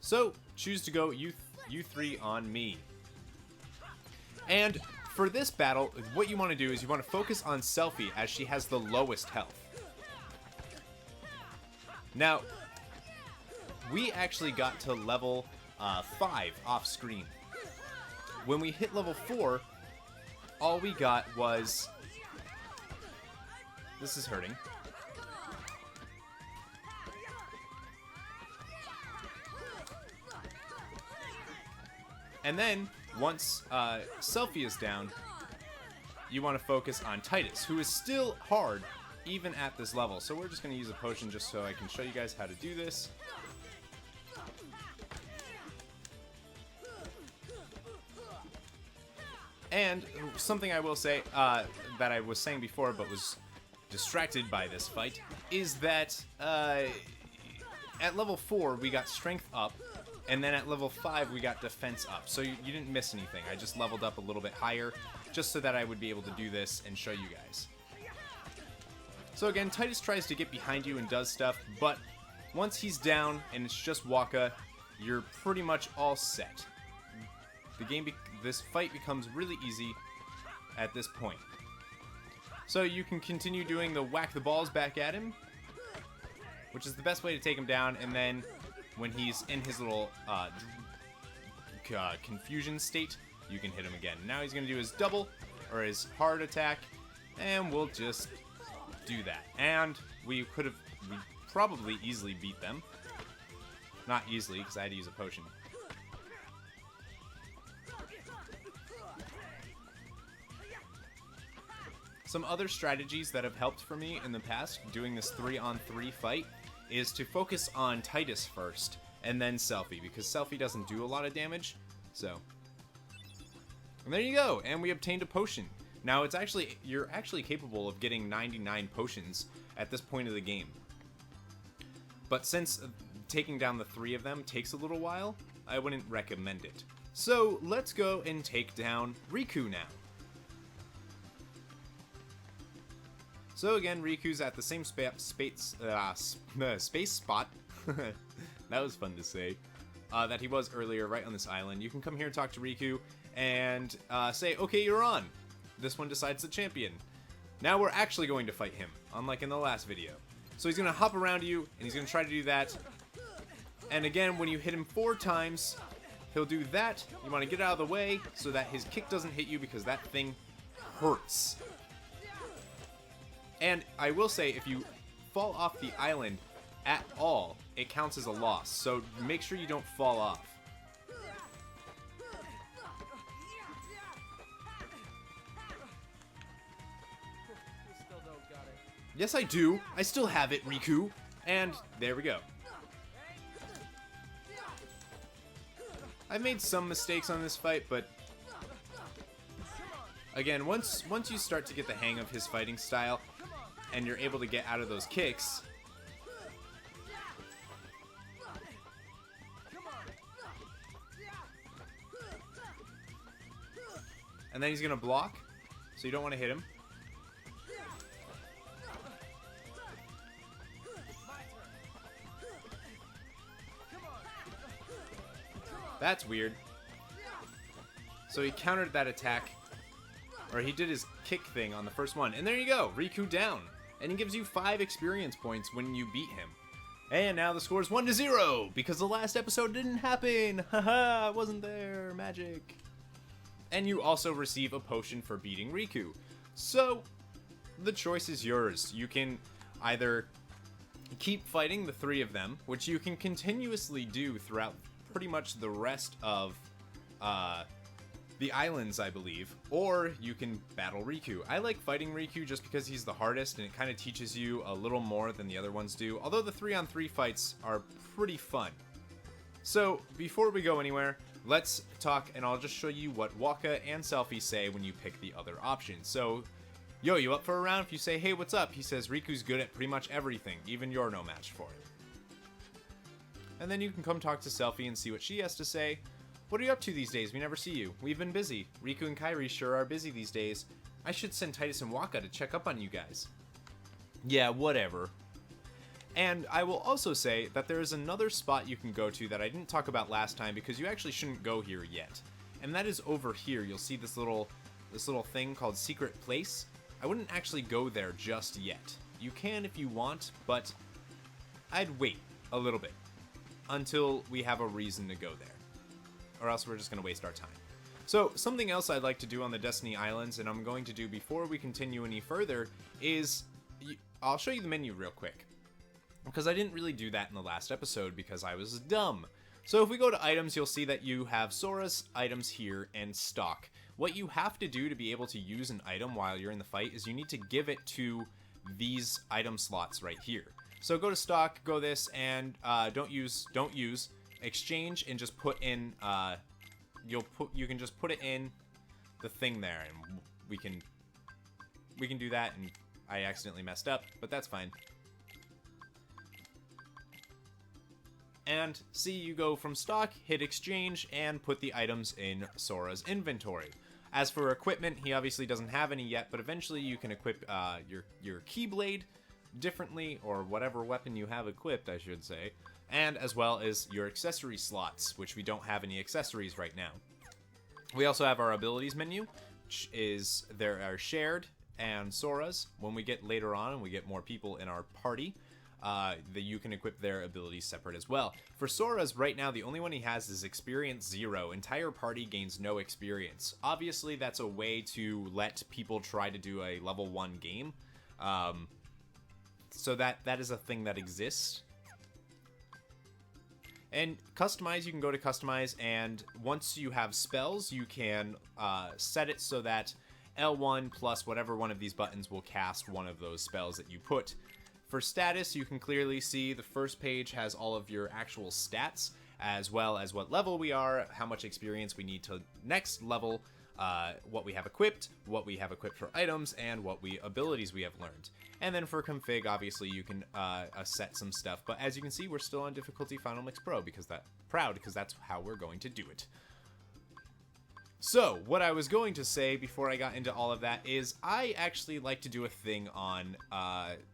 So, choose to go you three on me. And for this battle, what you want to do is you want to focus on Selfie as she has the lowest health. Now, we actually got to level 5 off screen. When we hit level 4, all we got was... This is hurting. And then, once Selfie is down, you want to focus on Titus, who is still hard even at this level. So we're just going to use a potion just so I can show you guys how to do this. And something I will say that I was saying before but was distracted by this fight is that at level 4 we got strength up. And then at level 5, we got defense up. So you didn't miss anything. I just leveled up a little bit higher, just so that I would be able to do this and show you guys. So again, Titus tries to get behind you and does stuff, but once he's down and it's just Waka, you're pretty much all set. This fight becomes really easy at this point. So you can continue doing the whack the balls back at him, which is the best way to take him down, and then when he's in his little confusion state, you can hit him again. Now he's going to do his double, or his hard attack, and we'll just do that. And we probably easily beat them. Not easily, because I had to use a potion. Some other strategies that have helped for me in the past, doing this 3-on-3 fight, is to focus on Titus first, and then Selfie, because Selfie doesn't do a lot of damage, so. And there you go, and we obtained a potion. Now, you're actually capable of getting 99 potions at this point of the game. But since taking down the 3 of them takes a little while, I wouldn't recommend it. So let's go and take down Riku now. So again, Riku's at the same space spot. That was fun to say. That he was earlier, right on this island. You can come here and talk to Riku and say, okay, you're on. This one decides the champion. Now we're actually going to fight him, unlike in the last video. So he's going to hop around you, and he's going to try to do that. And again, when you hit him 4 times, he'll do that. You want to get out of the way so that his kick doesn't hit you, because that thing hurts. And I will say, if you fall off the island at all, it counts as a loss. So make sure you don't fall off. Yes, I do. I still have it, Riku. And there we go. I've made some mistakes on this fight, but again, once you start to get the hang of his fighting style and you're able to get out of those kicks, and then he's gonna block, so you don't want to hit him. That's weird. So he countered that attack, or he did his kick thing on the first one. And there you go, Riku down. And he gives you 5 experience points when you beat him. And now the score is 1-0, because the last episode didn't happen. Haha, I wasn't there, magic. And you also receive a potion for beating Riku. So, the choice is yours. You can either keep fighting the 3 of them, which you can continuously do throughout pretty much the rest of the islands, I believe, or you can battle Riku. I like fighting Riku just because he's the hardest, and it kind of teaches you a little more than the other ones do, although the 3-on-3 fights are pretty fun. So, before we go anywhere, let's talk, and I'll just show you what Waka and Selfie say when you pick the other option. So, yo, you up for a round? If you say, hey, what's up? He says, Riku's good at pretty much everything, even you're no match for it. And then you can come talk to Selfie and see what she has to say. What are you up to these days? We never see you. We've been busy. Riku and Kairi sure are busy these days. I should send Titus and Waka to check up on you guys. Yeah, whatever. And I will also say that there is another spot you can go to that I didn't talk about last time, because you actually shouldn't go here yet. And that is over here. You'll see this little thing called Secret Place. I wouldn't actually go there just yet. You can if you want, but I'd wait a little bit until we have a reason to go there, or else we're just going to waste our time. So something else I'd like to do on the Destiny Islands, and I'm going to do before we continue any further, is I'll show you the menu real quick, because I didn't really do that in the last episode because I was dumb. So if we go to items, you'll see that you have Sora's items here and stock. What you have to do to be able to use an item while you're in the fight is you need to give it to these item slots right here. So go to stock, go this, and don't use exchange, and just put in you can just put it in the thing there, and we can do that. And I accidentally messed up, but that's fine. And see, you go from stock, hit exchange, and put the items in Sora's inventory. As for equipment, he obviously doesn't have any yet, but eventually you can equip your Keyblade differently, or whatever weapon you have equipped, I should say, and as well as your accessory slots, which we don't have any accessories right now. We also have our abilities menu, which is there are shared and Sora's. When we get later on and we get more people in our party, that you can equip their abilities separate as well. For Sora's, right now, the only one he has is Experience 0. Entire party gains no experience. Obviously, that's a way to let people try to do a level 1 game. So that is a thing that exists. And customize, you can go to customize, and once you have spells, you can set it so that L1 plus whatever one of these buttons will cast one of those spells that you put. For status, you can clearly see the first page has all of your actual stats, as well as what level we are, how much experience we need to next level, what we have equipped for items, and what abilities we have learned. And then for config, obviously you can set some stuff. But as you can see, we're still on difficulty Final Mix Pro because that's how we're going to do it. So, what I was going to say before I got into all of that is I actually like to do a thing on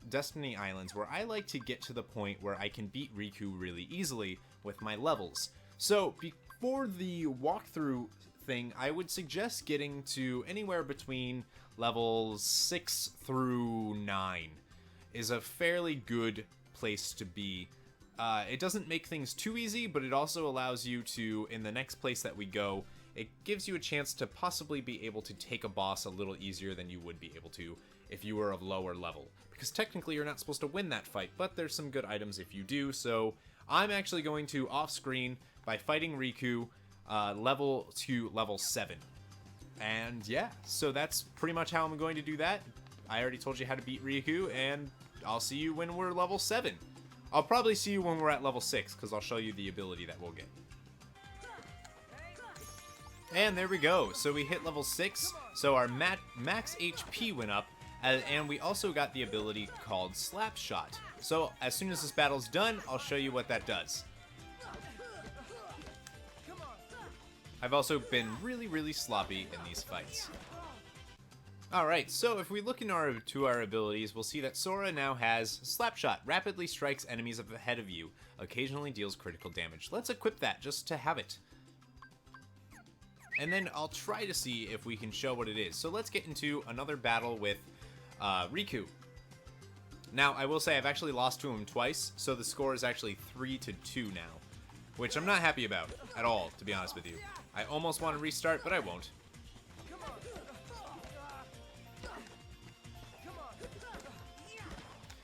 Destiny Islands where I like to get to the point where I can beat Riku really easily with my levels. So, before the walkthrough thing, I would suggest getting to anywhere between levels 6 through 9 is a fairly good place to be. It doesn't make things too easy, but it also allows you to, in the next place that we go, it gives you a chance to possibly be able to take a boss a little easier than you would be able to if you were of lower level. Because technically you're not supposed to win that fight, but there's some good items if you do, so I'm actually going to off-screen by fighting Riku level to level 7. And yeah, so that's pretty much how I'm going to do that. I already told you how to beat Riku, and I'll see you when we're level 7. I'll probably see you when we're at level 6, because I'll show you the ability that we'll get. And there we go. So we hit level 6, so our max HP went up, and we also got the ability called Slap Shot. So as soon as this battle's done, I'll show you what that does. I've also been really sloppy in these fights. Alright, so if we look to our abilities, we'll see that Sora now has Slapshot, rapidly strikes enemies ahead of you, occasionally deals critical damage. Let's equip that just to have it. And then I'll try to see if we can show what it is. So let's get into another battle with Riku. Now, I will say I've actually lost to him twice, so the score is actually 3-2 now, which I'm not happy about at all, to be honest with you. I almost want to restart, but I won't.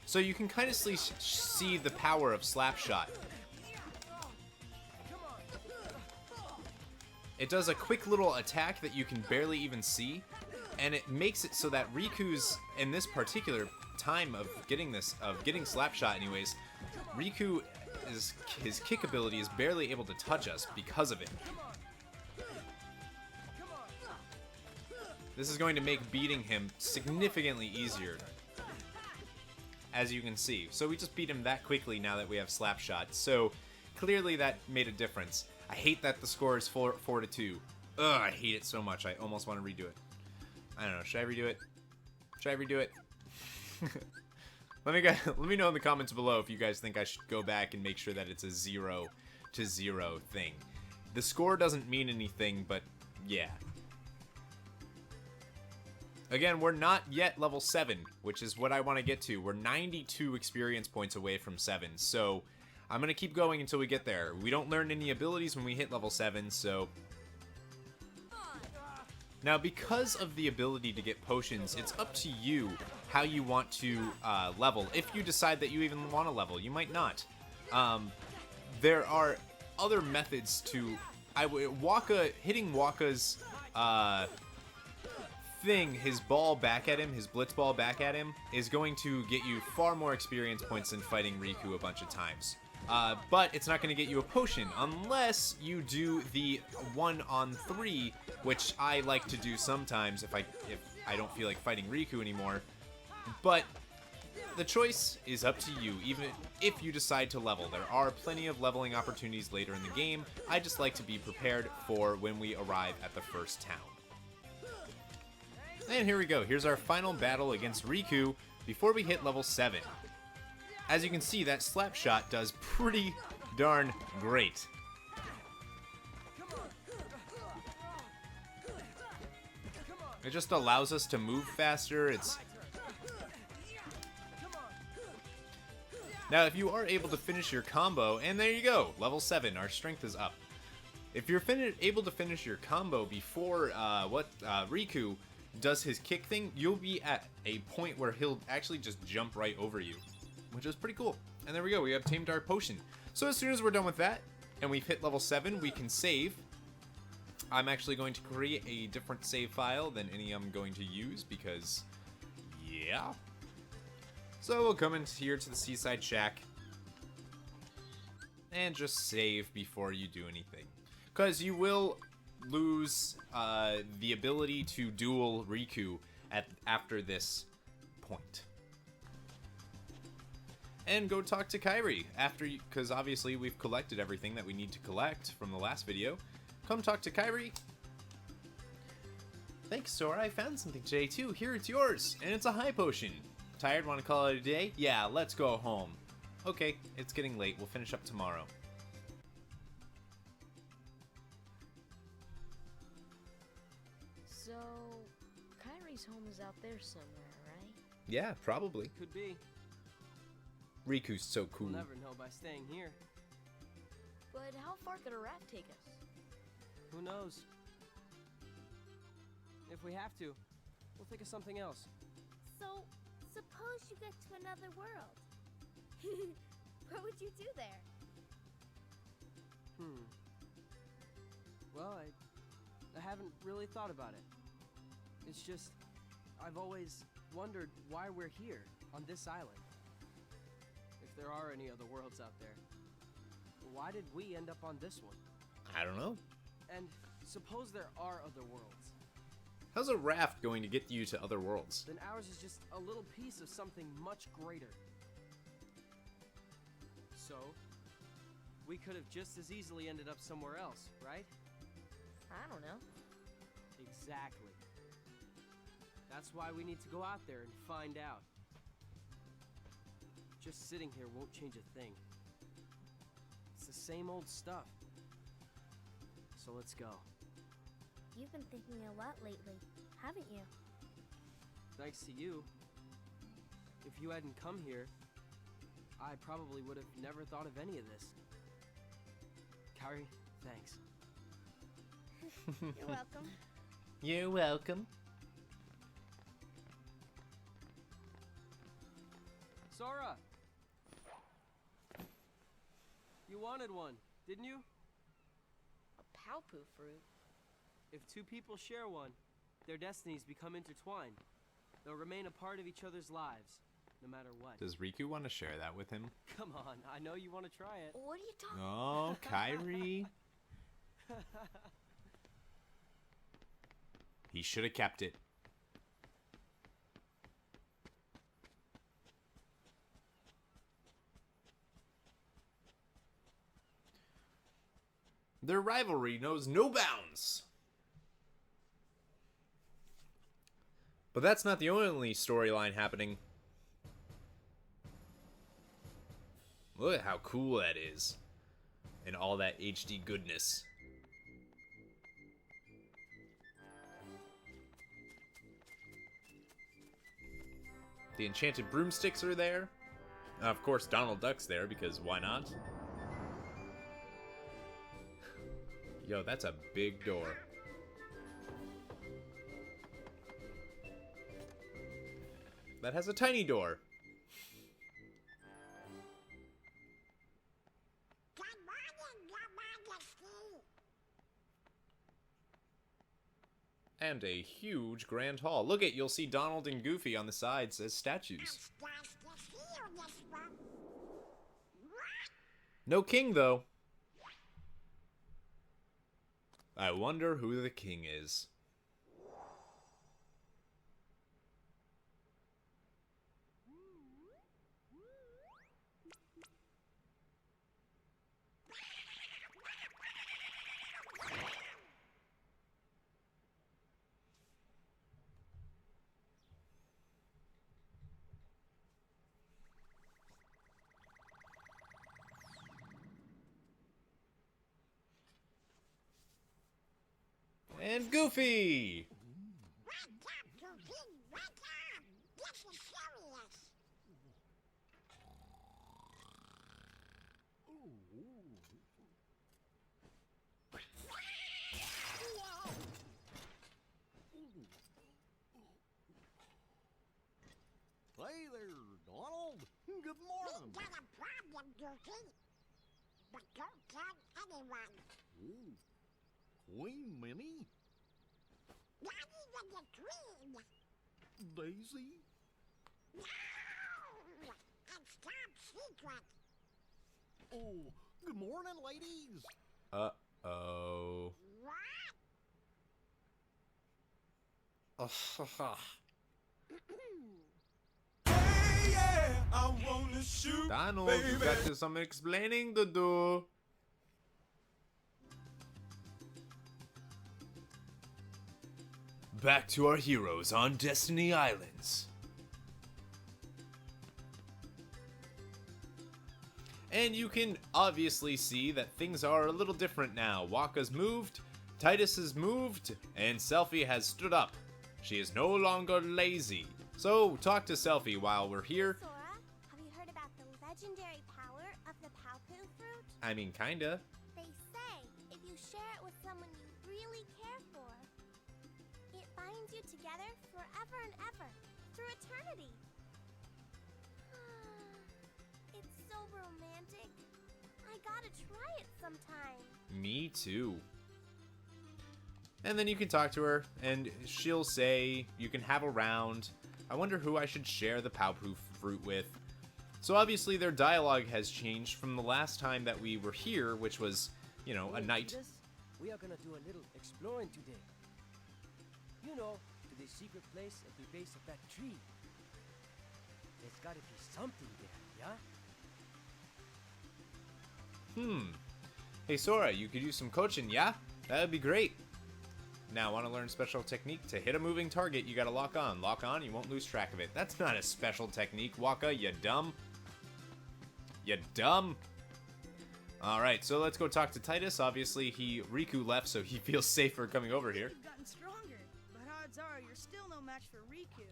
So you can kind of see the power of Slapshot. It does a quick little attack that you can barely even see, and it makes it so that Riku's, in this particular time of getting Slapshot anyways, Riku, his kick ability is barely able to touch us because of it. This is going to make beating him significantly easier, as you can see. So we just beat him that quickly now that we have Slapshot. So clearly that made a difference. I hate that the score is 4-2. Ugh, I hate it so much. I almost want to redo it. I don't know. Should I redo it? Should I redo it? Let me know in the comments below if you guys think I should go back and make sure that it's a 0-0 thing. The score doesn't mean anything, but yeah. Again, we're not yet level 7, which is what I want to get to. We're 92 experience points away from 7, so I'm going to keep going until we get there. We don't learn any abilities when we hit level 7, so... Now, because of the ability to get potions, it's up to you how you want to level. If you decide that you even want to level, you might not. There are other methods to... hitting Waka's... his ball back at him, his blitz ball back at him, is going to get you far more experience points than fighting Riku a bunch of times. But it's not going to get you a potion unless you do the 1-on-3, which I like to do sometimes if I don't feel like fighting Riku anymore. But the choice is up to you, even if you decide to level. There are plenty of leveling opportunities later in the game. I just like to be prepared for when we arrive at the first town. And here we go. Here's our final battle against Riku before we hit level 7. As you can see, that Slapshot does pretty darn great. It just allows us to move faster. Now, if you are able to finish your combo, and there you go, level 7, our strength is up. If you're able to finish your combo before Riku does his kick thing, you'll be at a point where he'll actually just jump right over you, which is pretty cool. And there we go, we have tamed our potion. So as soon as we're done with that, and we've hit level 7, we can save. I'm actually going to create a different save file than any I'm going to use, because, yeah. So we'll come in here to the Seaside Shack, and just save before you do anything. Because you will lose the ability to duel Riku after this point. And go talk to Kairi after, because obviously we've collected everything that we need to collect from the last video. Come talk to Kairi. Thanks, Sora. I found something today too. Here, it's yours, and it's a high potion. Tired? Want to call it a day? Yeah, let's go home. Okay, it's getting late. We'll finish up tomorrow. So, Kairi's home is out there somewhere, right? Yeah, probably. Could be. Riku's so cool. We'll never know by staying here. But how far could a raft take us? Who knows? If we have to, we'll think of something else. So, suppose you get to another world. What would you do there? Well, I haven't really thought about it. It's just, I've always wondered why we're here, on this island. If there are any other worlds out there, why did we end up on this one? I don't know. And suppose there are other worlds. How's a raft going to get you to other worlds? Then ours is just a little piece of something much greater. So, we could have just as easily ended up somewhere else, right? I don't know. Exactly. That's why we need to go out there and find out. Just sitting here won't change a thing. It's the same old stuff. So let's go. You've been thinking a lot lately, haven't you? Thanks to you. If you hadn't come here, I probably would have never thought of any of this. Kairi, thanks. You're welcome. You're welcome. Sora! You wanted one, didn't you? A Palpu fruit? If two people share one, their destinies become intertwined. They'll remain a part of each other's lives, no matter what. Does Riku want to share that with him? Come on, I know you want to try it. What are you talking Oh, Kairi. He should have kept it. Their rivalry knows no bounds. But that's not the only storyline happening. Look at how cool that is. And all that HD goodness. The enchanted broomsticks are there. Of course, Donald Duck's there, because why not? Yo, that's a big door. That has a tiny door. And a huge grand hall. Look at, you'll see Donald and Goofy on the sides as statues. No king, though. I wonder who the king is. And Goofy! Hey there, Donald. Good morning. We got a problem, Goofy. But don't tell anyone. Ooh, Queen Minnie? Not even the Queen. Daisy? No! It's top secret. Oh, good morning, ladies. Uh-oh. What? Donald, you got some explaining to do. Back to our heroes on Destiny Islands. And you can obviously see that things are a little different now. Waka's moved, Titus has moved, and Selfie has stood up. She is no longer lazy. So talk to Selfie while we're here. Sora, have you heard about the legendary power of the Paacreek fruit? I mean, kinda. They say if you share it with someone you really care for, it binds you together forever and ever, through eternity. It's so romantic. I gotta try it sometime. Me too. And then you can talk to her, and she'll say you can have a round. I wonder who I should share the Paacreek fruit with. So obviously their dialogue has changed from the last time that we were here, which was, you know, a night. We are gonna do a little exploring today. You know, to the secret place at the base of that tree. There's gotta be something there, yeah? Hey Sora, you could use some coaching, yeah? That would be great. Now, want to learn special technique? To hit a moving target, you gotta lock on. Lock on, you won't lose track of it. That's not a special technique, Waka, you dumb. You dumb. Alright, so let's go talk to Titus. Obviously, Riku left, so he feels safer coming over here. You've gotten stronger, but odds are you're still no match for Riku.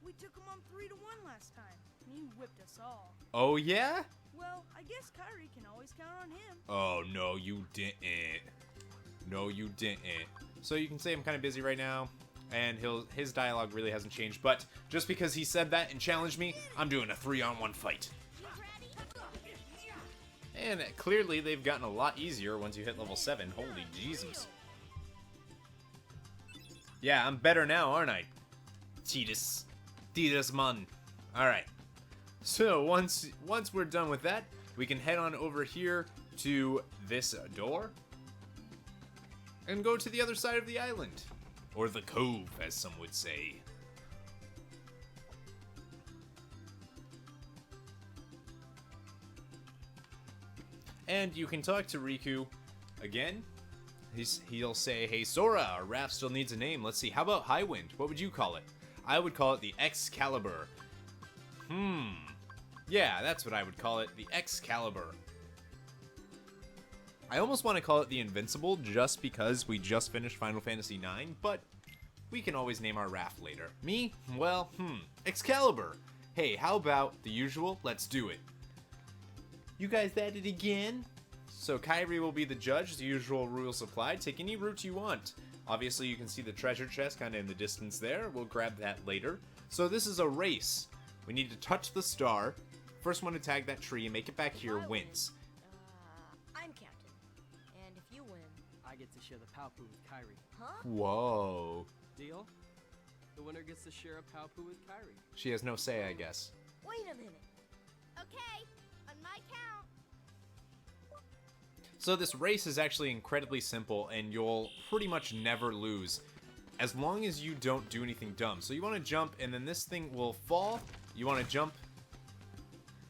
We took him on 3-1 last time, and he whipped us all. Oh, yeah? Well, I guess Kairi can always count on him. Oh, no, you didn't. No, you didn't. So you can say I'm kind of busy right now, and his dialogue really hasn't changed, but just because he said that and challenged me, I'm doing a 3-on-1 fight. And clearly they've gotten a lot easier once you hit level 7. Holy Jesus. Yeah, I'm better now, aren't I? Titus man. Alright. So once we're done with that, we can head on over here to this door and go to the other side of the island. Or the cove, as some would say. And you can talk to Riku again. He'll say, hey Sora, our raft still needs a name. Let's see, how about Highwind? What would you call it? I would call it the Excalibur. Yeah, that's what I would call it, the Excalibur. I almost want to call it the Invincible just because we just finished Final Fantasy IX, but we can always name our raft later. Me? Well, Excalibur. Hey, how about the usual? Let's do it. You guys at it again? So Kairi will be the judge, the usual rules apply. Take any route you want. Obviously you can see the treasure chest kind of in the distance there. We'll grab that later. So this is a race. We need to touch the star. First one to tag that tree and make it back here wins. I'm captain. And if you win... I get to share the Paacreek with Kairi. Huh? Whoa. Deal? The winner gets to share a Paacreek with Kairi. She has no say, I guess. Wait a minute. Okay, on my count. So this race is actually incredibly simple, and you'll pretty much never lose, as long as you don't do anything dumb. So you want to jump, and then this thing will fall. You want to jump.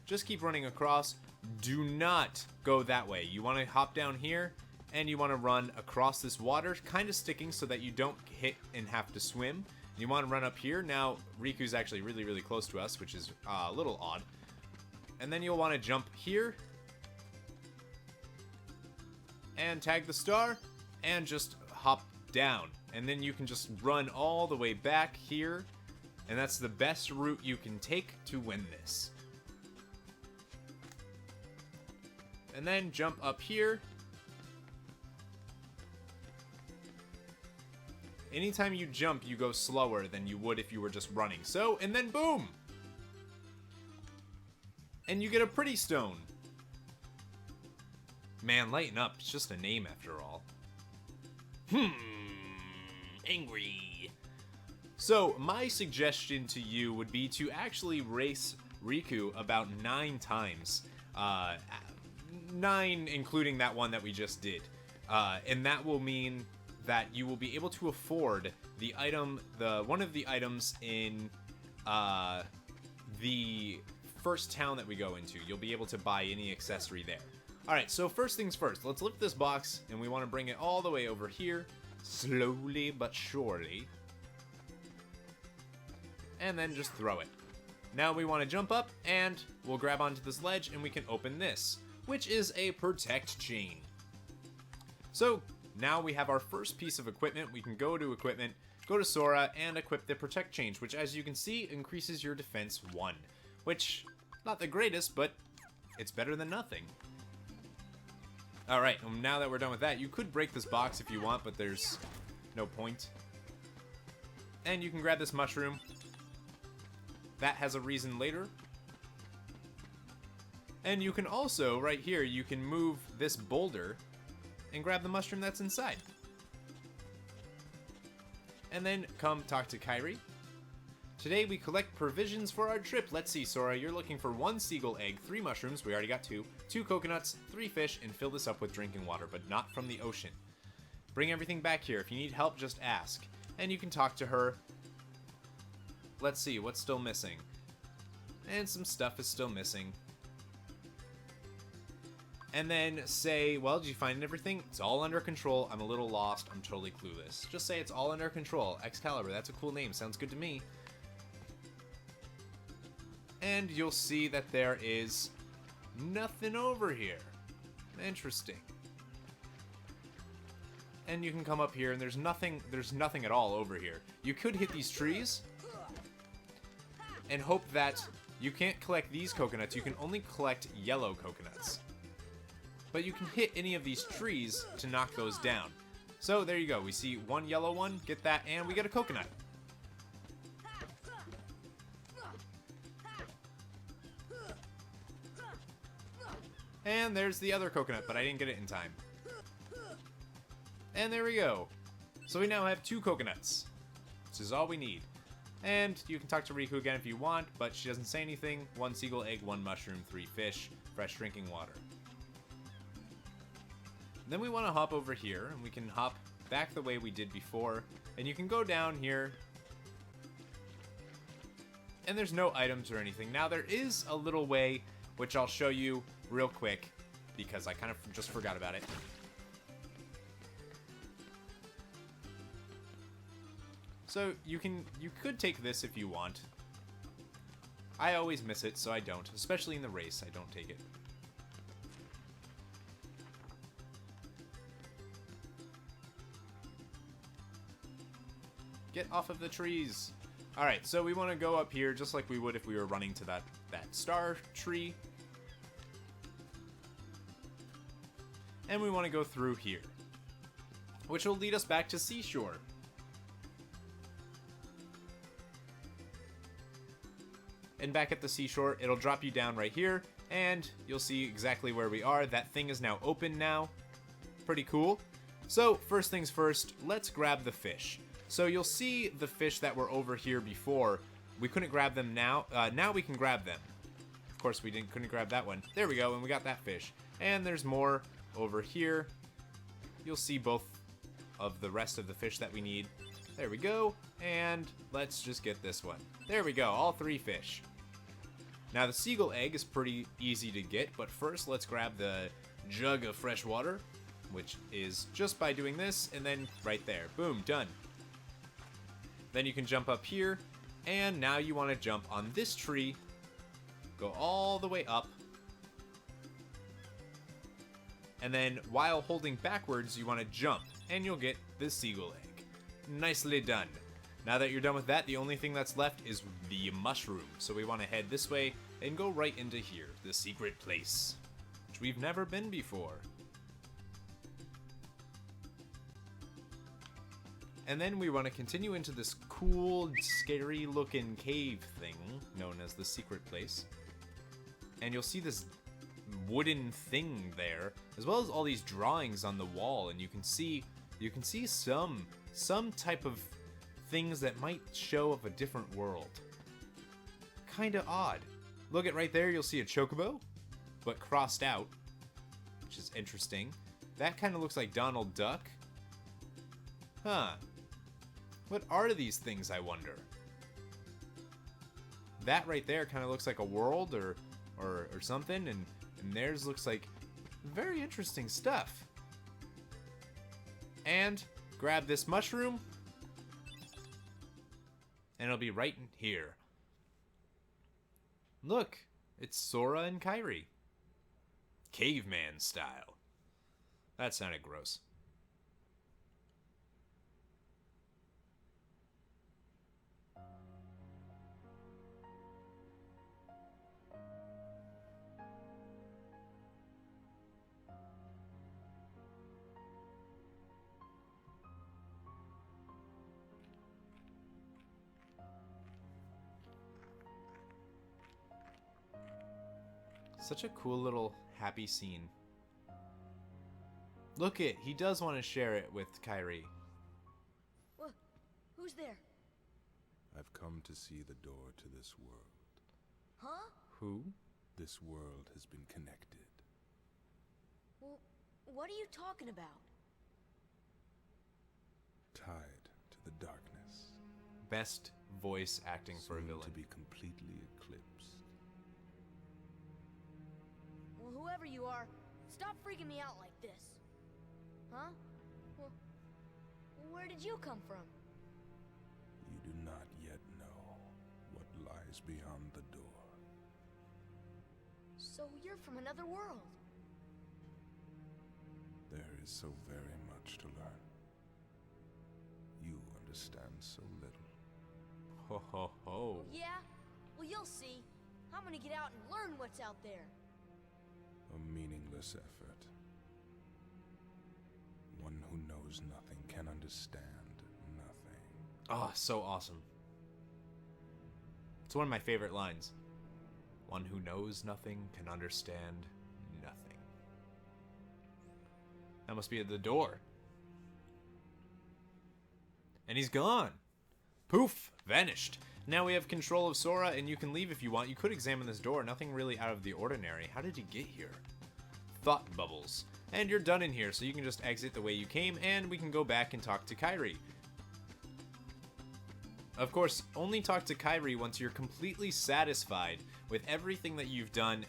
Just keep running across. Do not go that way. You want to hop down here, and you want to run across this water, kind of sticking so that you don't hit and have to swim. You want to run up here. Now, Riku's actually really, really close to us, which is a little odd. And then you'll want to jump here, and tag the star, and just hop down. And then you can just run all the way back here, and that's the best route you can take to win this. And then jump up here. Anytime you jump, you go slower than you would if you were just running. So, and then boom! And you get a pretty stone. Man, lighten up. It's just a name after all. Angry. So, my suggestion to you would be to actually race Riku about 9 times. 9 including that one that we just did. And that will mean that you will be able to afford the item, one of the items in the first town that we go into. You'll be able to buy any accessory there. Alright, so first things first, let's lift this box, and we want to bring it all the way over here, slowly but surely. And then just throw it. Now we want to jump up, and we'll grab onto this ledge, and we can open this, which is a protect chain. So, now we have our first piece of equipment. We can go to equipment, go to Sora, and equip the protect chain, which, as you can see, increases your defense 1. Which, not the greatest, but it's better than nothing. Alright, now that we're done with that, you could break this box if you want, but there's no point. And you can grab this mushroom. That has a reason later. And you can also, right here, you can move this boulder and grab the mushroom that's inside. And then come talk to Kathryne. Today we collect provisions for our trip. Let's see, Sora, you're looking for 1 seagull egg, 3 mushrooms, we already got 2, 2 coconuts, 3 fish, and fill this up with drinking water, but not from the ocean. Bring everything back here. If you need help, just ask. And you can talk to her. Let's see, what's still missing? And some stuff is still missing. And then say, well, did you find everything? It's all under control. I'm a little lost. I'm totally clueless. Just say it's all under control. Excalibur, that's a cool name. Sounds good to me. And you'll see that there is nothing over here. Interesting. And you can come up here and there's nothing at all over here. You could hit these trees and hope that you can't collect these coconuts. You can only collect yellow coconuts. But you can hit any of these trees to knock those down. So there you go. We see 1 yellow one, get that, and we get a coconut. And there's the other coconut, but I didn't get it in time. And there we go. So we now have 2 coconuts. This is all we need. And you can talk to Riku again if you want, but she doesn't say anything. 1 seagull egg, 1 mushroom, 3 fish, fresh drinking water. Then we want to hop over here, and we can hop back the way we did before. And you can go down here. And there's no items or anything. Now there is a little way, which I'll show you real quick, because I kind of just forgot about it. So you could take this if you want. I always miss it, so I don't. Especially in the race, I don't take it. Get off of the trees. Alright, so we want to go up here just like we would if we were running to that star tree. And we want to go through here, which will lead us back to Seashore. And back at the seashore, it'll drop you down right here, and you'll see exactly where we are. That thing is now open now. Pretty cool. So, first things first, let's grab the fish. So you'll see the fish that were over here before. We couldn't grab them now. Now we can grab them. Of course, we couldn't grab that one. There we go, and we got that fish. And there's more over here. You'll see both of the rest of the fish that we need. There we go. And let's just get this one. There we go, all 3 fish. Now the seagull egg is pretty easy to get, but first let's grab the jug of fresh water, which is just by doing this, and then right there. Boom, done. Then you can jump up here, and now you want to jump on this tree, go all the way up, and then while holding backwards, you want to jump, and you'll get the seagull egg. Nicely done. Now that you're done with that, the only thing that's left is the mushroom. So we want to head this way and go right into here, the secret place, which we've never been before. And then we want to continue into this cool, scary looking cave thing known as the secret place. And you'll see this wooden thing there, as well as all these drawings on the wall, and you can see some type of things that might show of a different world. Kinda odd. Look at right there, you'll see a chocobo, but crossed out, which is interesting. That kind of looks like Donald Duck. Huh. What are these things, I wonder? That right there kind of looks like a world or something, and theirs looks like very interesting stuff. And grab this mushroom, and it'll be right in here. Look, it's Sora and Kairi. Caveman style. That sounded gross. Such a cool little happy scene. Look it, he does want to share it with Kairi. What? Who's there? I've come to see the door to this world. Huh? Who? This world has been connected. Well, what are you talking about? Tied to the darkness. Best voice acting for a Soon villain. to be completely eclipsed. Well, whoever you are, stop freaking me out like this. Huh? Well, where did you come from? You do not yet know what lies beyond the door. So you're from another world. There is so very much to learn. You understand so little. Ho ho ho. Yeah? Well, you'll see. I'm gonna get out and learn what's out there. A meaningless effort. One who knows nothing can understand nothing. Oh, so awesome. It's one of my favorite lines. One who knows nothing can understand nothing. That must be at the door. And he's gone. Poof, vanished. Now we have control of Sora, and you can leave if you want. You could examine this door. Nothing really out of the ordinary. How did he get here? Thought bubbles. And you're done in here, so you can just exit the way you came, and we can go back and talk to Kairi. Of course, only talk to Kairi once you're completely satisfied with everything that you've done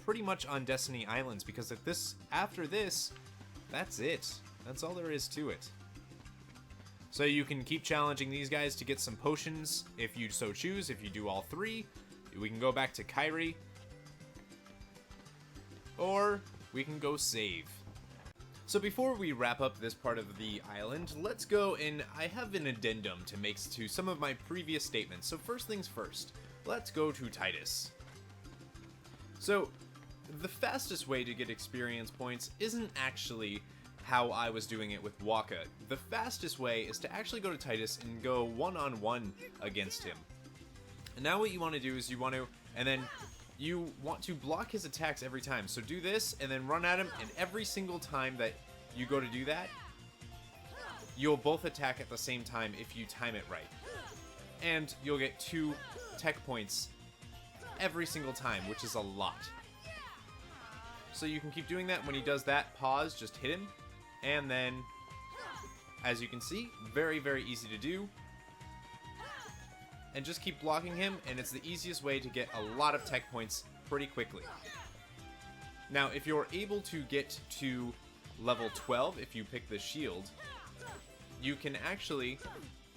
pretty much on Destiny Islands, because after this, that's it. That's all there is to it. So you can keep challenging these guys to get some potions if you so choose. If you do all three, we can go back to Kairi. Or we can go save. So before we wrap up this part of the island, let's go, and I have an addendum to make to some of my previous statements. So first things first, let's go to Titus. So the fastest way to get experience points isn't actually how I was doing it with Waka. The fastest way is to actually go to Titus and go one-on-one against him. And now what you want to do is you want to block his attacks every time. So do this and then run at him, and every single time that you go to do that, you'll both attack at the same time if you time it right. And you'll get 2 tech points every single time, which is a lot. So you can keep doing that. When he does that, pause, just hit him. And then, as you can see, very, very easy to do. And just keep blocking him, and it's the easiest way to get a lot of tech points pretty quickly. Now, if you're able to get to level 12, if you pick the shield, you can actually...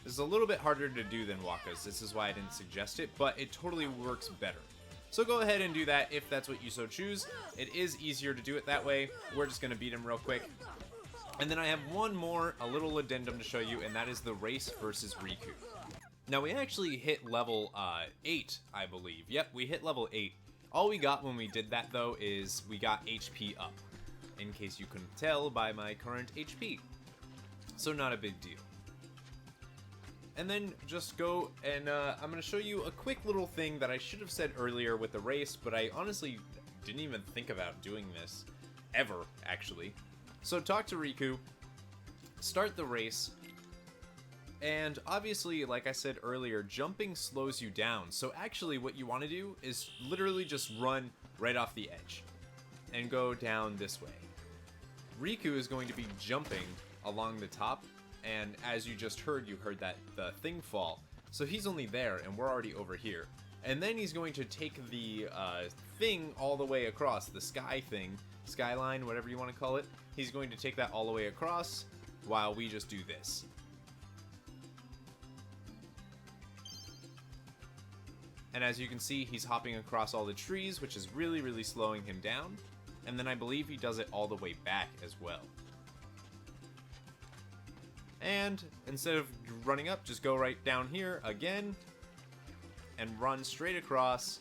This is a little bit harder to do than Waka's. This is why I didn't suggest it, but it totally works better. So go ahead and do that if that's what you so choose. It is easier to do it that way. We're just going to beat him real quick. And then I have one more, a little addendum to show you, and that is the race versus Riku. Now, we actually hit level 8, I believe. Yep, we hit level 8. All we got when we did that, though, is we got HP up, in case you couldn't tell by my current HP. So not a big deal. And then just go, and I'm going to show you a quick little thing that I should have said earlier with the race, but I honestly didn't even think about doing this, ever, actually. So talk to Riku, start the race, and obviously, like I said earlier, jumping slows you down. So actually what you want to do is literally just run right off the edge and go down this way. Riku is going to be jumping along the top, and as you just heard, you heard that the thing fall. So he's only there, and we're already over here. And then he's going to take the thing all the way across, the sky thing, skyline, whatever you want to call it. He's going to take that all the way across while we just do this. And as you can see, he's hopping across all the trees, which is really, really slowing him down. And then I believe he does it all the way back as well. And instead of running up, just go right down here again and run straight across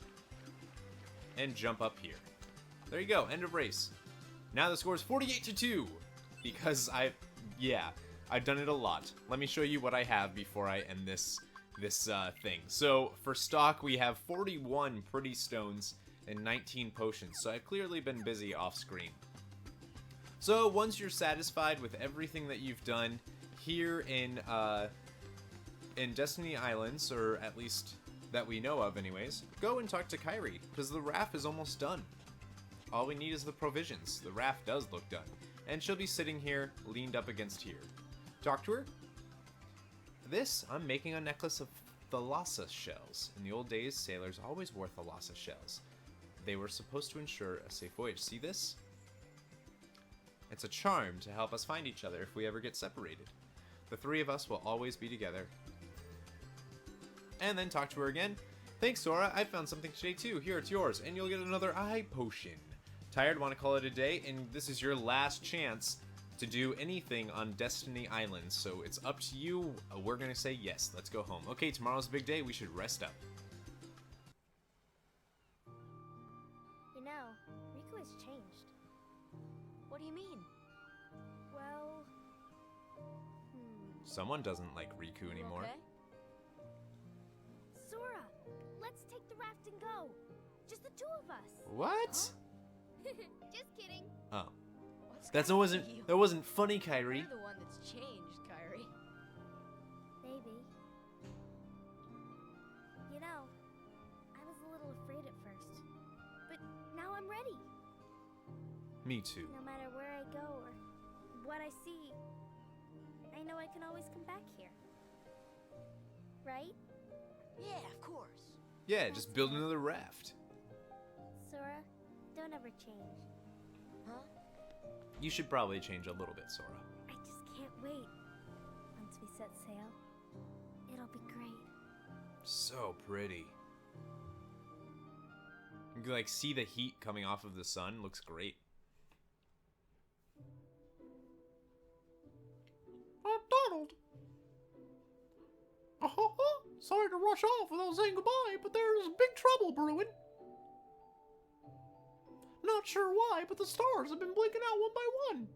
and jump up here. There you go, end of race. Now the score is 48-2 because I've done it a lot. Let me show you what I have before I end this thing. So for stock, we have 41 pretty stones and 19 potions. So I've clearly been busy off screen. So once you're satisfied with everything that you've done here in Destiny Islands, or at least that we know of anyways, go and talk to Kathryne, because the raft is almost done. All we need is the provisions. The raft does look done. And she'll be sitting here, leaned up against here. Talk to her. This, I'm making a necklace of thalassa shells. In the old days, sailors always wore thalassa shells. They were supposed to ensure a safe voyage. See this? It's a charm to help us find each other if we ever get separated. The three of us will always be together. And then talk to her again. Thanks, Sora. I found something today too. Here, it's yours. And you'll get another eye potion. Tired? Want to call it a day? And this is your last chance to do anything on Destiny Islands. So it's up to you. We're going to say yes. Let's go home. Okay, tomorrow's a big day. We should rest up. You know, Riku has changed. What do you mean? Well... Someone doesn't like Riku anymore. Okay. Sora, let's take the raft and go. Just the two of us. What? Just kidding. Oh. What's That wasn't funny, Kathryne. You're the one that's changed, Kathryne. Maybe. You know, I was a little afraid at first, but now I'm ready. Me too. No matter where I go or what I see, I know I can always come back here. Right? Yeah, of course. Yeah, just build another raft. Sora, don't ever change. Huh? You should probably change a little bit, Sora. I just can't wait. Once we set sail, it'll be great. So pretty. You can like see the heat coming off of the sun. Looks great. Donald! Sorry to rush off without saying goodbye, but there's big trouble brewing. Not sure why, but the stars have been blinking out one by one.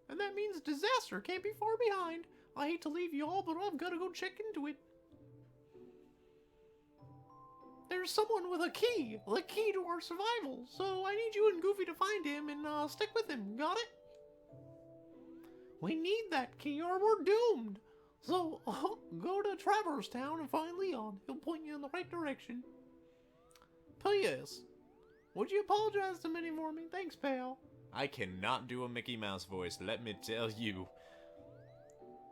And that means disaster can't be far behind. I hate to leave you all, but I've got to go check into it. There's someone with a key to our survival, so I need you and Goofy to find him and stick with him, got it? We need that key or we're doomed. So, go to Traverse Town and find Leon. He'll point you in the right direction. P.S. Would you apologize to Minnie for me? Thanks, pal. I cannot do a Mickey Mouse voice, let me tell you.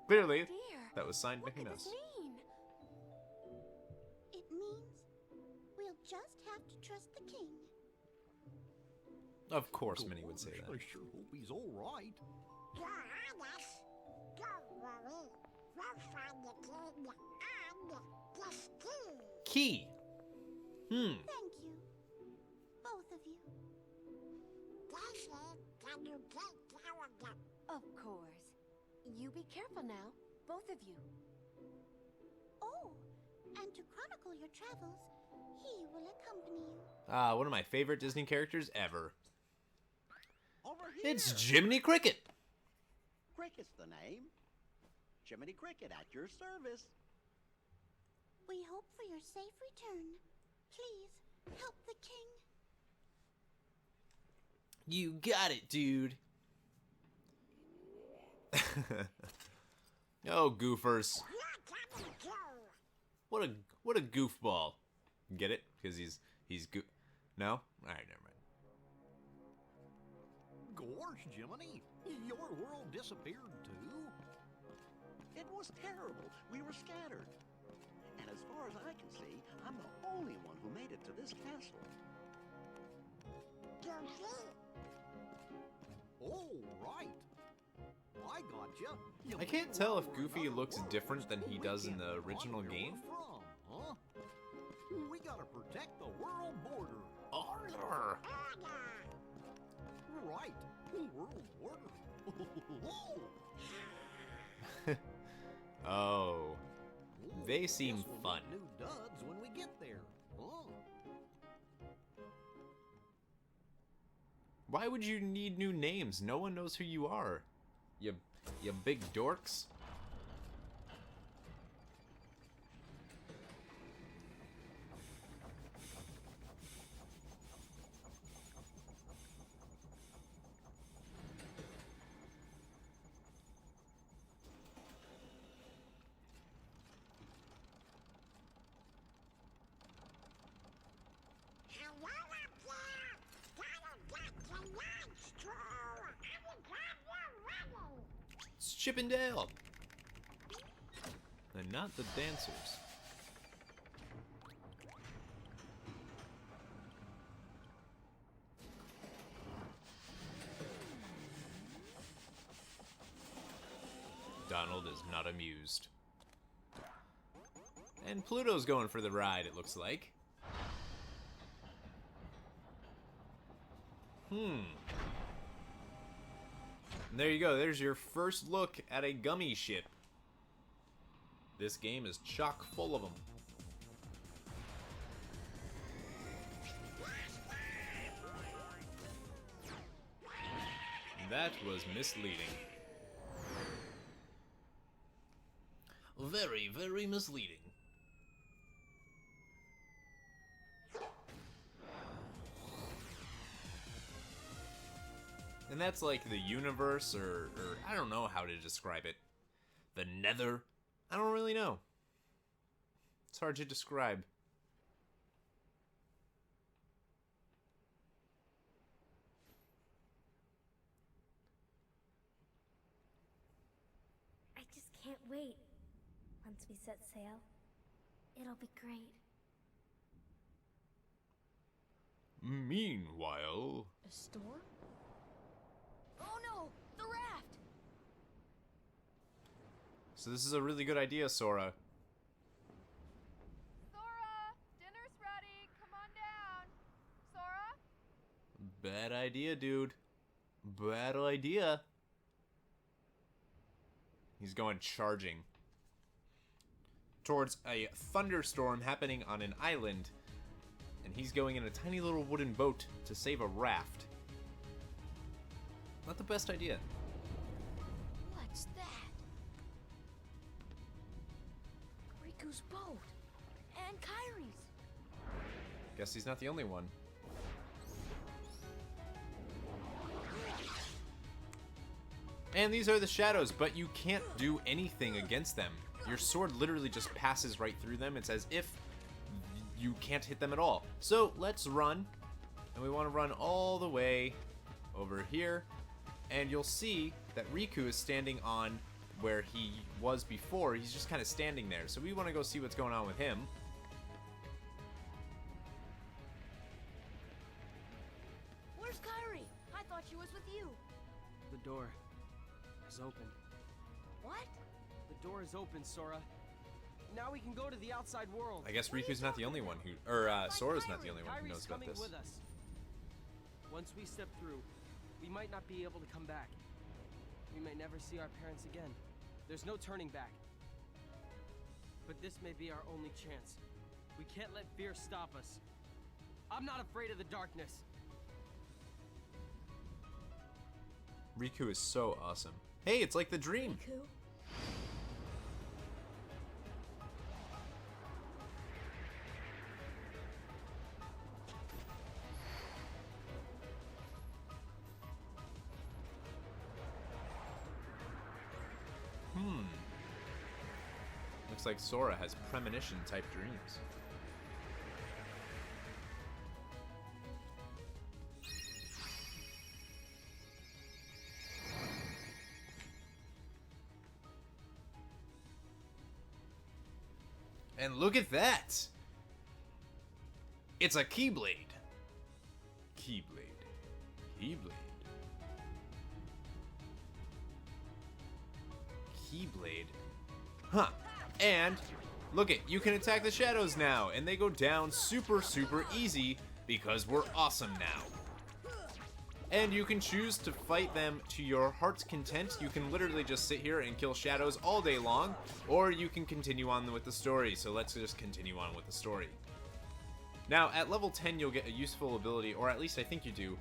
Clearly, that was signed Mickey Mouse. Mean? It means we'll just have to trust the king. Of course Minnie would say that. I sure hope he's all right. Go on us. Don't worry. We'll find the king and this key. Key. Thank you. Both of you. Daisy, can you take care of them? Of course. You be careful now, both of you. Oh, and to chronicle your travels, he will accompany you. Ah, one of my favorite Disney characters ever. Over here. It's Jiminy Cricket. Cricket's the name. Jiminy Cricket at your service. We hope for your safe return. Please, help the king. You got it, dude. Oh, goofers. What a goofball. Get it? Because he's goof. No? All right, never mind. Gosh, Jiminy, your world disappeared too? It was terrible. We were scattered. And as far as I can see, I'm the only one who made it to this castle. Oh, right. I gotcha. I can't tell if Goofy looks different than he does in the original game. Huh? We gotta protect the world border. Order! Right. World border. Oh. They seem Guess we'll fun. get new duds when we get there. Huh? Why would you need new names? No one knows who you are. You big dorks. It's Chip and Dale. And not the dancers. Donald is not amused. And Pluto's going for the ride, it looks like. And there you go, there's your first look at a gummy ship. This game is chock full of them. That was misleading. Very, very misleading. And that's like the universe, or I don't know how to describe it. The Nether? I don't really know. It's hard to describe. I just can't wait. Once we set sail, it'll be great. Meanwhile... A storm? Oh no! The raft! So this is a really good idea, Sora. Sora! Dinner's ready! Come on down! Sora? Bad idea, dude. Bad idea. He's going charging towards a thunderstorm happening on an island, and he's going in a tiny little wooden boat to save a raft. Not the best idea. What's that? Riku's boat. And Kyrie's. Guess he's not the only one. And these are the shadows, but you can't do anything against them. Your sword literally just passes right through them. It's as if you can't hit them at all. So let's run. And we want to run all the way over here. And you'll see that Riku is standing on where he was before. He's just kind of standing there. So we want to go see what's going on with him. Where's Kyrie? I thought she was with you. The door is open. What? The door is open, Sora. Now we can go to the outside world. I guess Riku's not the only one who... Sora's not the only one who knows about this. With us. Once we step through, we might not be able to come back. We may never see our parents again. There's no turning back. But this may be our only chance. We can't let fear stop us. I'm not afraid of the darkness. Riku is so awesome. Hey, it's like the dream. Riku? Looks like Sora has premonition-type dreams. And look at that! It's a Keyblade. Keyblade. Keyblade. Keyblade. Huh. And look it, you can attack the shadows now, and they go down super, super easy because we're awesome now. And you can choose to fight them to your heart's content. You can literally just sit here and kill shadows all day long, or you can continue on with the story. So let's just continue on with the story. Now, at level 10, you'll get a useful ability, or at least I think you do,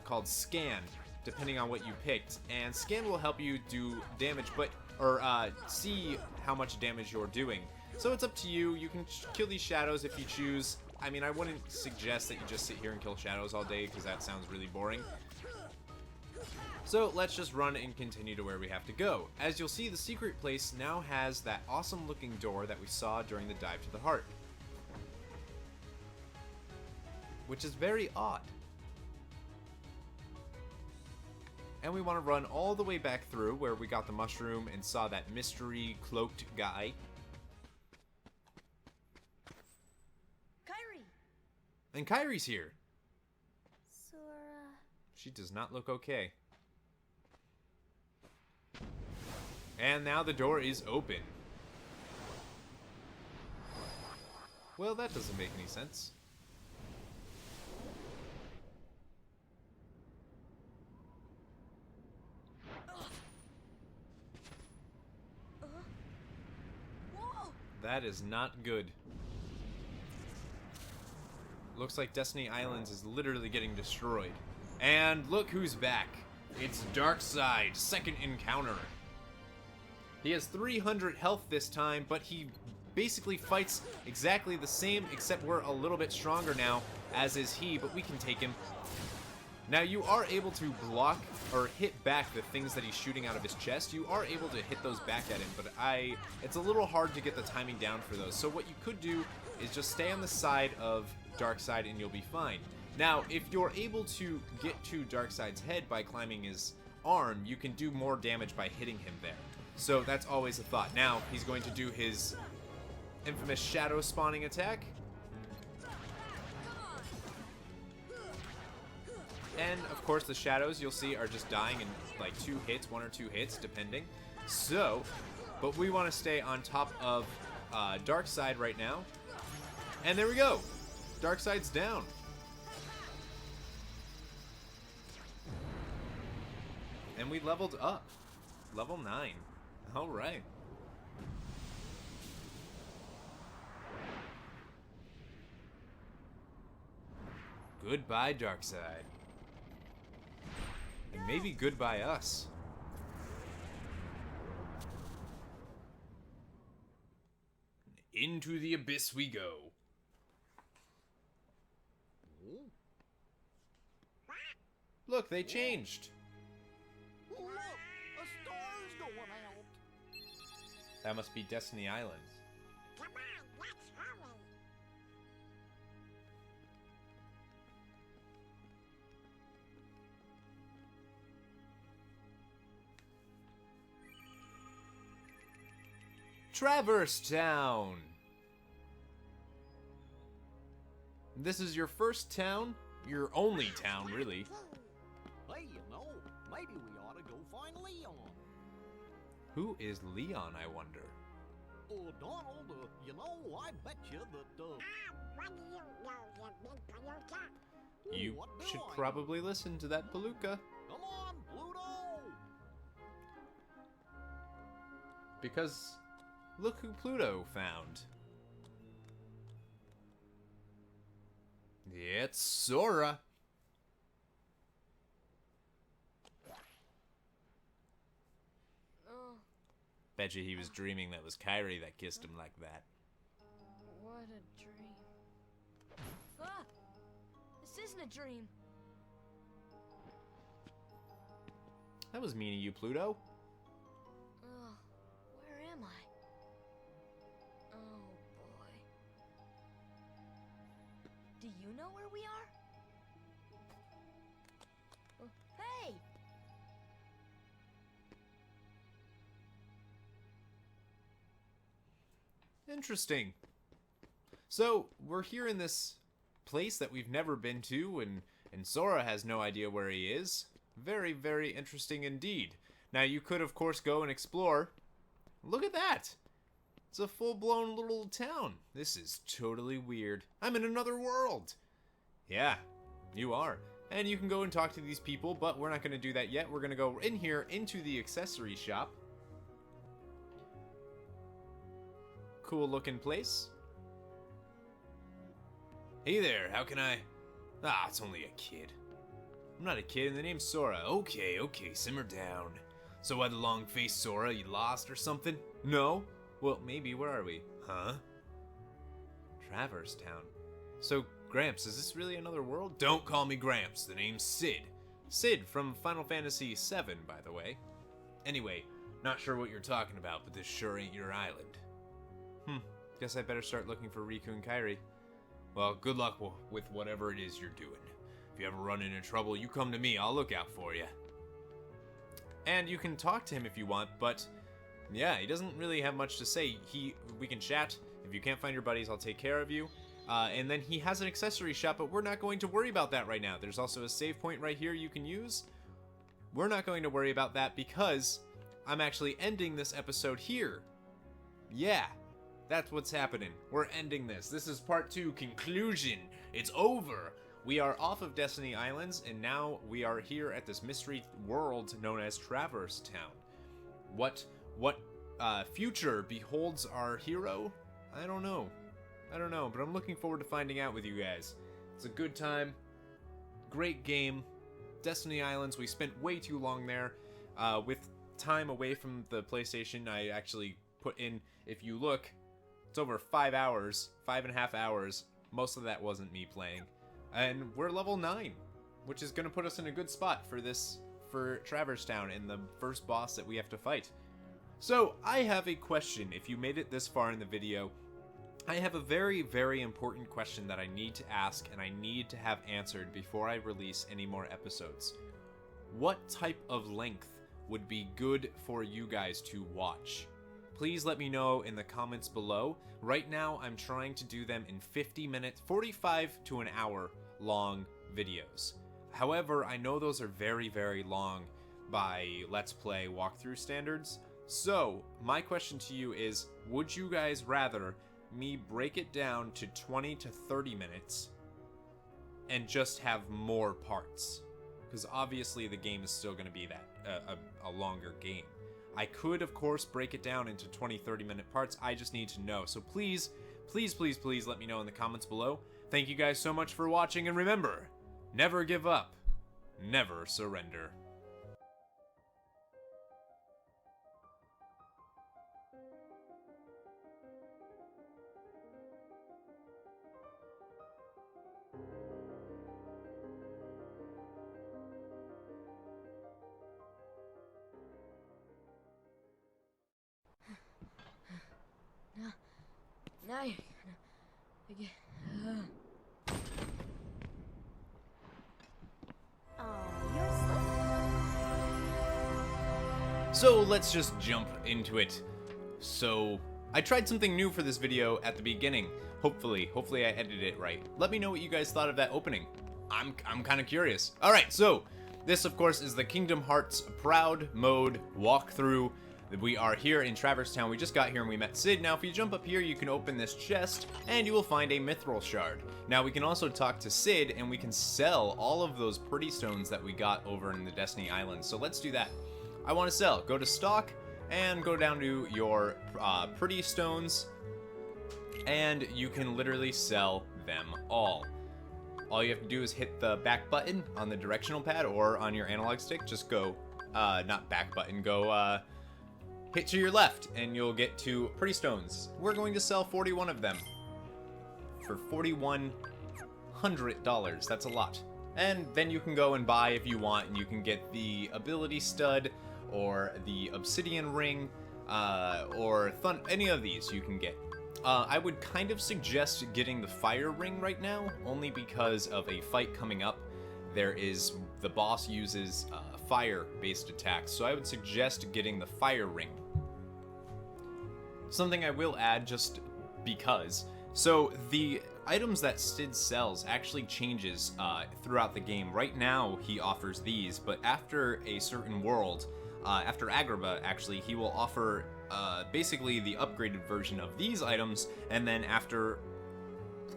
called Scan, depending on what you picked. And Scan will help you do damage, or see how much damage you're doing. So it's up to you. You can kill these shadows if you choose. I mean, I wouldn't suggest that you just sit here and kill shadows all day, because that sounds really boring. So let's just run and continue to where we have to go. As you'll see, the secret place now has that awesome looking door that we saw during the dive to the heart, which is very odd. And we want to run all the way back through where we got the mushroom and saw that mystery cloaked guy. Kairi! And Kairi's here. Sora. She does not look okay. And now the door is open. Well, that doesn't make any sense. That is not good. Looks like Destiny Islands is literally getting destroyed. And look who's back. It's Darkseid, second encounter. He has 300 health this time, but he basically fights exactly the same, except we're a little bit stronger now, as is he, but we can take him. Now, you are able to block or hit back the things that he's shooting out of his chest. You are able to hit those back at him, but it's a little hard to get the timing down for those. So what you could do is just stay on the side of Darkseid and you'll be fine. Now, if you're able to get to Darkseid's head by climbing his arm, you can do more damage by hitting him there. So that's always a thought. Now, he's going to do his infamous shadow spawning attack. And, of course, the shadows, you'll see, are just dying in, like, 2 hits, 1 or 2 hits, depending. So, but we want to stay on top of Darkseid right now. And there we go. Darkseid's down. And we leveled up. Level 9. Alright. Goodbye, Darkseid. And maybe goodbye us. Into the abyss we go. Look, they changed. Look, a star's going out. That must be Destiny Islands. Come on, let's hurry. Traverse Town. This is your first town, your only town, really. Hey, you know, maybe we ought to go find Leon. Who is Leon, I wonder? Donald, you know, I bet you that, What do you know, you big palooka? You what do should I probably listen to that palooka. Come on, Pluto! Because look who Pluto found. It's Sora. Oh, Bet you he was dreaming that was Kairi that kissed him like that. what a dream. Ah! This isn't a dream. That was mean of you, Pluto. Ugh, where am I? Oh, boy. Do you know where we are? Hey! Interesting. So, we're here in this place that we've never been to, and Sora has no idea where he is. Very, very interesting indeed. Now, you could, of course, go and explore. Look at that! It's a full-blown little town. This is totally weird. I'm in another world! Yeah, you are. And you can go and talk to these people, but we're not going to do that yet. We're going to go in here into the accessory shop. Cool looking place. Hey there, how can I... Ah, it's only a kid. I'm not a kid, and the name's Sora. Okay, simmer down. So why the long face, Sora? You lost or something? No? Well, maybe. Where are we? Huh? Traverse Town. So, Gramps, is this really another world? Don't call me Gramps. The name's Sid. Sid from Final Fantasy VII, by the way. Anyway, not sure what you're talking about, but this sure ain't your island. Guess I better start looking for Riku and Kairi. Well, good luck with whatever it is you're doing. If you ever run into trouble, you come to me. I'll look out for you. And you can talk to him if you want, but yeah, he doesn't really have much to say. We can chat. If you can't find your buddies, I'll take care of you. And then he has an accessory shop, but we're not going to worry about that right now. There's also a save point right here you can use. We're not going to worry about that because I'm actually ending this episode here. Yeah, that's what's happening. We're ending this. This is part 2, conclusion. It's over. We are off of Destiny Islands, and now we are here at this mystery world known as Traverse Town. What future beholds our hero? I don't know, but I'm looking forward to finding out with you guys. It's a good time, great game. Destiny Islands, we spent way too long there. With time away from the PlayStation, I actually put in, if you look, it's over 5 hours, 5.5 hours. Most of that wasn't me playing. And we're level 9, which is going to put us in a good spot for Traverse Town and the first boss that we have to fight. So, I have a question. If you made it this far in the video, I have a very, very important question that I need to ask and I need to have answered before I release any more episodes. What type of length would be good for you guys to watch? Please let me know in the comments below. Right now, I'm trying to do them in 50 minutes, 45 to an hour long videos. However, I know those are very, very long by Let's Play walkthrough standards. So, my question to you is, would you guys rather me break it down to 20 to 30 minutes and just have more parts? Because obviously the game is still going to be that, a longer game. I could, of course, break it down into 20-30 minute parts. I just need to know. So please, please, please, please let me know in the comments below. Thank you guys so much for watching, and remember, never give up, never surrender. Now you're gonna get. Oh, you're slipping. So let's just jump into it. So I tried something new for this video at the beginning. Hopefully I edited it right. Let me know what you guys thought of that opening. I'm kind of curious. All right, so this of course is the Kingdom Hearts Proud Mode walkthrough. We are here in Traverse Town. We just got here and we met Sid. Now, if you jump up here, you can open this chest and you will find a mithril shard. Now, we can also talk to Sid and we can sell all of those pretty stones that we got over in the Destiny Islands. So let's do that. I want to sell. Go to stock and go down to your pretty stones and you can literally sell them all. All you have to do is hit the back button on the directional pad or on your analog stick. Just go, not back button, go, hit to your left and you'll get to pretty stones. We're going to sell 41 of them for $4,100. That's a lot. And then you can go and buy if you want, and you can get the ability stud or the obsidian ring or any of these you can get. I would kind of suggest getting the fire ring right now, only because of a fight coming up. The boss uses fire-based attacks, so I would suggest getting the fire ring. Something I will add, just because, So the items that Sid sells actually changes throughout the game. Right now he offers these, but after a certain world, after Agrabah actually, he will offer basically the upgraded version of these items, and then after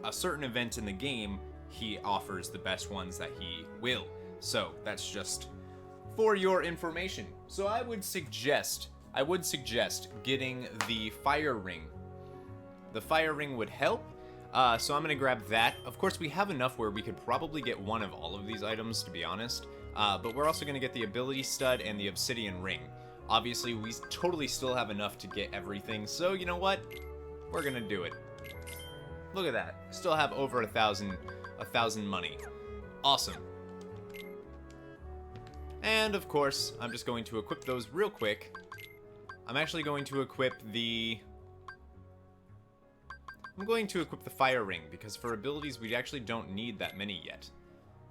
a certain event in the game, he offers the best ones that he will. So that's just for your information. So I would suggest getting the fire ring. The fire ring would help. So I'm gonna grab that. Of course, we have enough where we could probably get one of all of these items, to be honest. But we're also gonna get the ability stud and the obsidian ring. Obviously, we totally still have enough to get everything. So you know what? We're gonna do it. Look at that. Still have over 1,000 money. Awesome. And of course, I'm just going to equip those real quick. I'm actually going to equip the... I'm going to equip the fire ring, because for abilities, we actually don't need that many yet.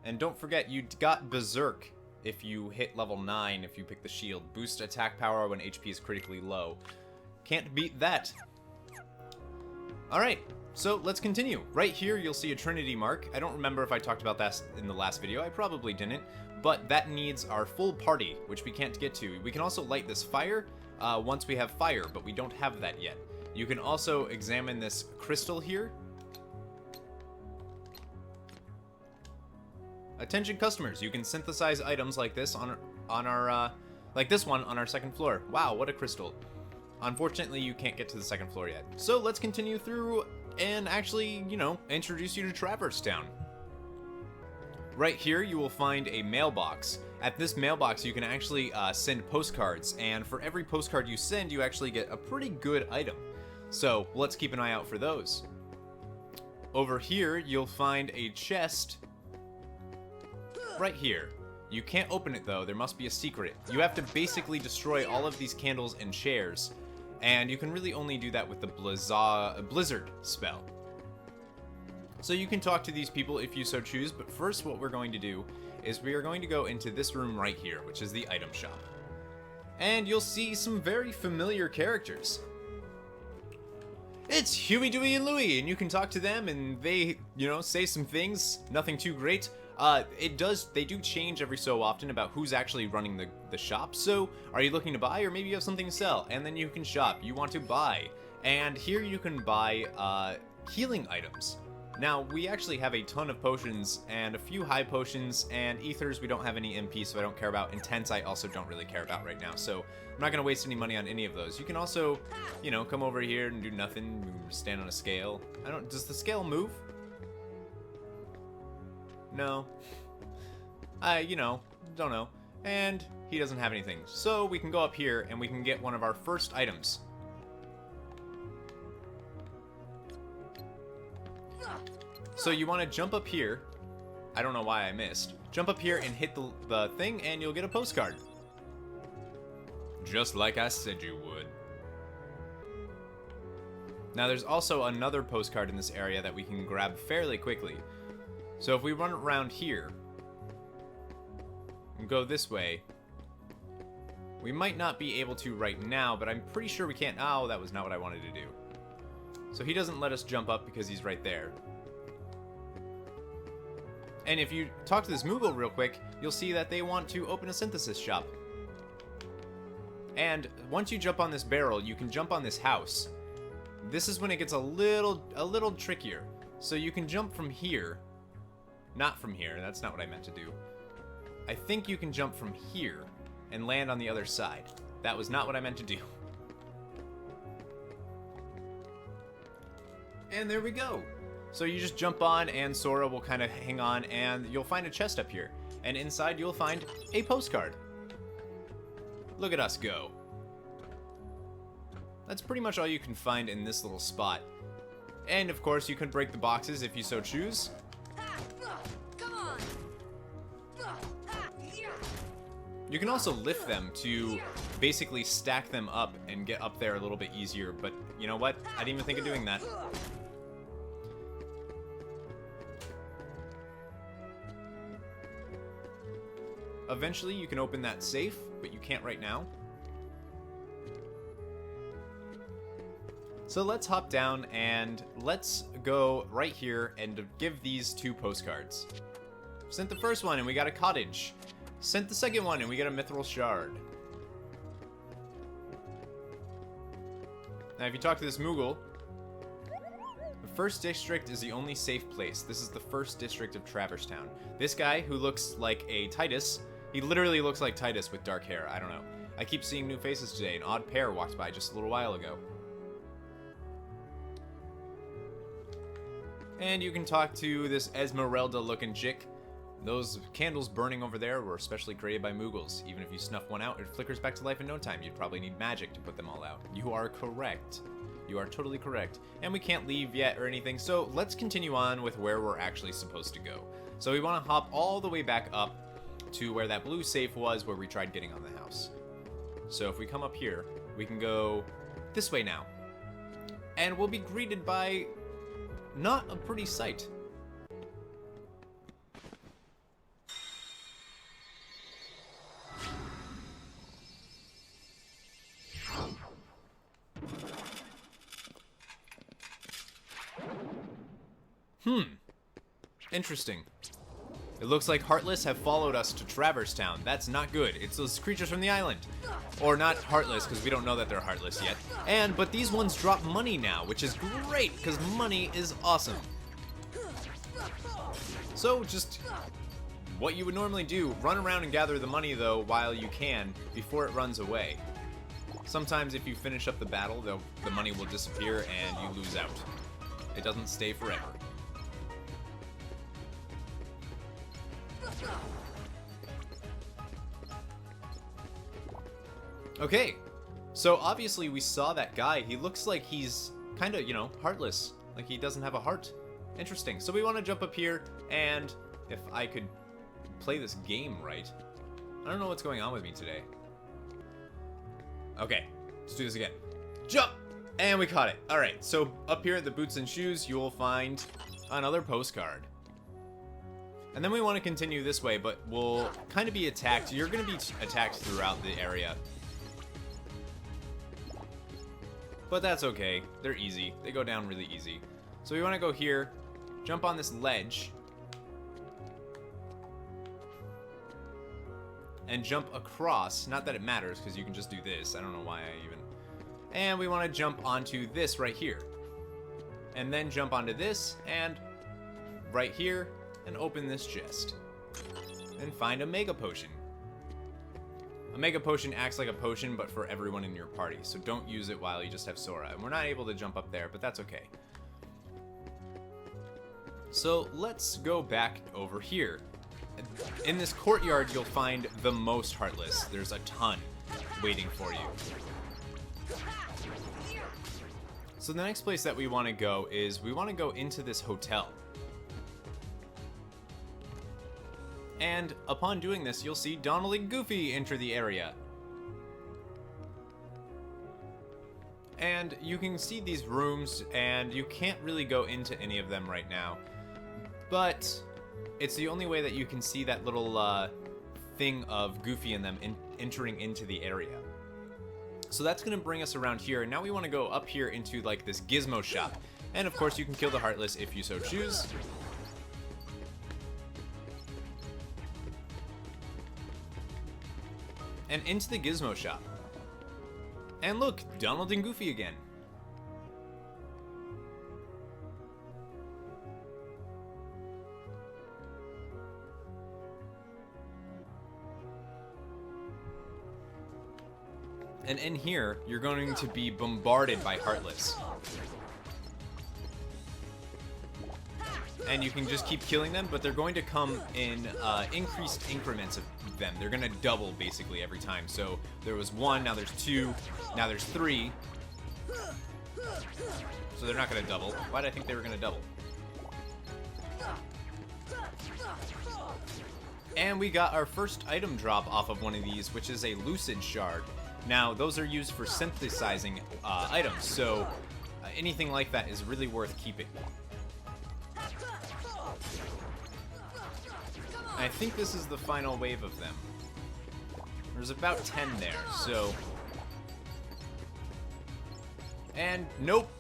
And don't forget, you got Berserk if you hit level 9, if you pick the shield. Boost attack power when HP is critically low. Can't beat that. Alright, so let's continue. Right here, you'll see a Trinity mark. I don't remember if I talked about that in the last video. I probably didn't. But that needs our full party, which we can't get to. We can also light this fire once we have fire, but we don't have that yet. You can also examine this crystal here. Attention customers, you can synthesize items like this on our like this one on our second floor. Wow, what a crystal. Unfortunately, you can't get to the second floor yet. So let's continue through and actually, you know, introduce you to Traverse Town. Right here, you will find a mailbox. At this mailbox, you can actually send postcards, and for every postcard you send, you actually get a pretty good item. So let's keep an eye out for those. Over here, you'll find a chest right here. You can't open it though, there must be a secret. You have to basically destroy all of these candles and chairs, and you can really only do that with the Blizzard spell. So you can talk to these people if you so choose, but first what we're going to do is we are going to go into this room right here, which is the item shop. And you'll see some very familiar characters. It's Huey, Dewey, and Louie, and you can talk to them and they, you know, say some things, nothing too great. They do change every so often about who's actually running the shop. So, are you looking to buy, or maybe you have something to sell? And then you can shop, you want to buy. And here you can buy healing items. Now, we actually have a ton of potions and a few high potions, and ethers we don't have any MP, so I don't care about. Intense I also don't really care about right now, so I'm not going to waste any money on any of those. You can also, you know, come over here and do nothing, stand on a scale. Does the scale move? No. You know, don't know. And he doesn't have anything. So we can go up here and we can get one of our first items. So you want to jump up here. I don't know why I missed. Jump up here and hit the thing and you'll get a postcard. Just like I said you would. Now there's also another postcard in this area that we can grab fairly quickly. So if we run around here and go this way, we might not be able to right now, but I'm pretty sure we can't. Oh, that was not what I wanted to do. So he doesn't let us jump up because he's right there. And if you talk to this Moogle real quick, you'll see that they want to open a synthesis shop. And once you jump on this barrel, you can jump on this house. This is when it gets a little trickier. So you can jump from here. Not from here, that's not what I meant to do. I think you can jump from here and land on the other side. That was not what I meant to do. And there we go. So you just jump on and Sora will kind of hang on and you'll find a chest up here. And inside you'll find a postcard. Look at us go. That's pretty much all you can find in this little spot. And of course you can break the boxes if you so choose. You can also lift them to basically stack them up and get up there a little bit easier, but you know what? I didn't even think of doing that. Eventually you can open that safe, but you can't right now. So let's hop down and let's go right here and give these 2 postcards. Sent the first one and we got a cottage. Sent the second one and we got a mithril shard. Now if you talk to this Moogle, the 1st district is the only safe place. This is the 1st district of Traverse Town. This guy who looks like a Titus, he literally looks like Titus with dark hair. I don't know. I keep seeing new faces today. An odd pair walked by just a little while ago. And you can talk to this Esmeralda-looking chick. Those candles burning over there were especially created by Moogles. Even if you snuff one out, it flickers back to life in no time. You'd probably need magic to put them all out. You are correct. You are totally correct. And we can't leave yet or anything, so let's continue on with where we're actually supposed to go. So we want to hop all the way back up to where that blue safe was, where we tried getting on the house. So if we come up here, we can go this way now. And we'll be greeted by not a pretty sight. Interesting. It looks like Heartless have followed us to Traverse Town. That's not good. It's those creatures from the island. Or not Heartless, because we don't know that they're Heartless yet. But these ones drop money now, which is great, because money is awesome. So just what you would normally do, run around and gather the money though while you can before it runs away. Sometimes if you finish up the battle, the money will disappear and you lose out. It doesn't stay forever. Okay, so obviously we saw that guy. He looks like he's kind of, you know, heartless. Like he doesn't have a heart. Interesting. So we want to jump up here, and if I could play this game right. I don't know what's going on with me today. Okay, let's do this again. Jump! And we caught it. Alright, so up here at the boots and shoes, you will find another postcard. And then we want to continue this way, but we'll kind of be attacked. You're going to be attacked throughout the area. But that's okay. They're easy. They go down really easy. So we want to go here, jump on this ledge, and jump across. Not that it matters, because you can just do this. I don't know why I even... And we want to jump onto this right here. And then jump onto this, and right here, and open this chest. And find a Mega Potion. A Mega Potion acts like a potion, but for everyone in your party. So don't use it while you just have Sora. And we're not able to jump up there, but that's okay. So let's go back over here. In this courtyard, you'll find the most Heartless. There's a ton waiting for you. So the next place that we want to go is we want to go into this hotel. And upon doing this, you'll see Donald and Goofy enter the area. And you can see these rooms, and you can't really go into any of them right now. But it's the only way that you can see that little thing of Goofy and them entering into the area. So that's going to bring us around here, and now we want to go up here into like this gizmo shop. And of course you can kill the Heartless if you so choose. And into the gizmo shop. And look, Donald and Goofy again. And in here, you're going to be bombarded by Heartless. And you can just keep killing them, but they're going to come in increased increments of them. They're going to double basically every time. So there was 1, now there's 2, now there's 3. So they're not going to double. Why did I think they were going to double? And we got our first item drop off of one of these, which is a Lucid Shard. Now, those are used for synthesizing items, so anything like that is really worth keeping. I think this is the final wave of them. There's about 10 there, so And nope.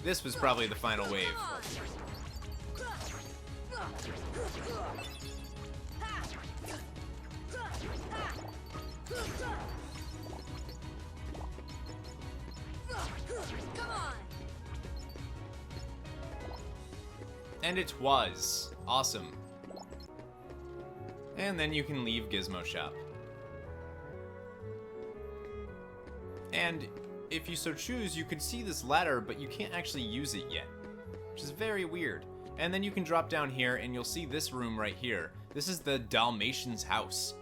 This was probably the final wave. And it was. Awesome. And then you can leave Gizmo Shop. And if you so choose, you could see this ladder, but you can't actually use it yet, which is very weird. And then you can drop down here and you'll see this room right here. This is the Dalmatian's house.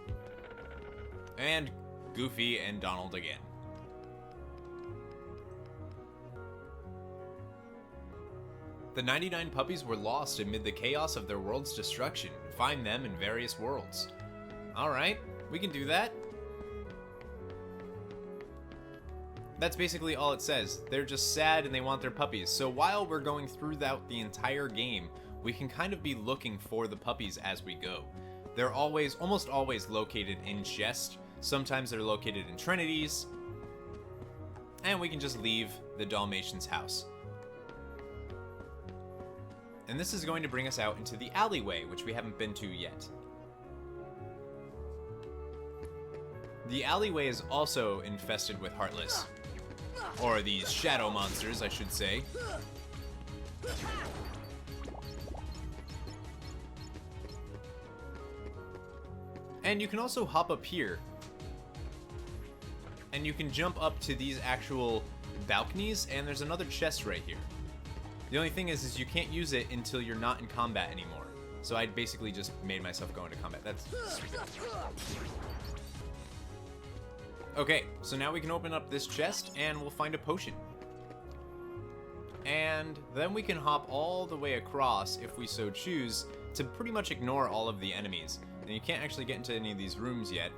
And Goofy and Donald again. The 99 puppies were lost amid the chaos of their world's destruction. Find them in various worlds. Alright, we can do that. That's basically all it says. They're just sad and they want their puppies. So while we're going throughout the entire game, we can kind of be looking for the puppies as we go. They're almost always located in chests. Sometimes they're located in trinities. And we can just leave the Dalmatian's house. And this is going to bring us out into the alleyway, which we haven't been to yet. The alleyway is also infested with Heartless. Or these shadow monsters, I should say. And you can also hop up here. And you can jump up to these actual balconies, and there's another chest right here. The only thing is you can't use it until you're not in combat anymore. So I basically just made myself go into combat. That's stupid. Okay, so now we can open up this chest and we'll find a potion. And then we can hop all the way across, if we so choose, to pretty much ignore all of the enemies. And you can't actually get into any of these rooms yet.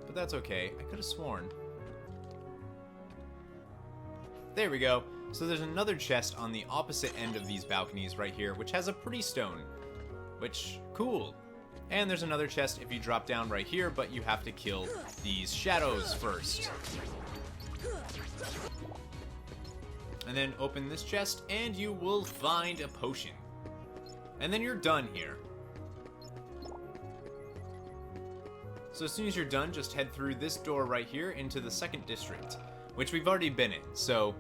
But that's okay. I could have sworn. There we go. So there's another chest on the opposite end of these balconies right here, which has a pretty stone. Which, cool. And there's another chest if you drop down right here, but you have to kill these shadows first. And then open this chest, and you will find a potion. And then you're done here. So as soon as you're done, just head through this door right here into the second district, which we've already been in, so...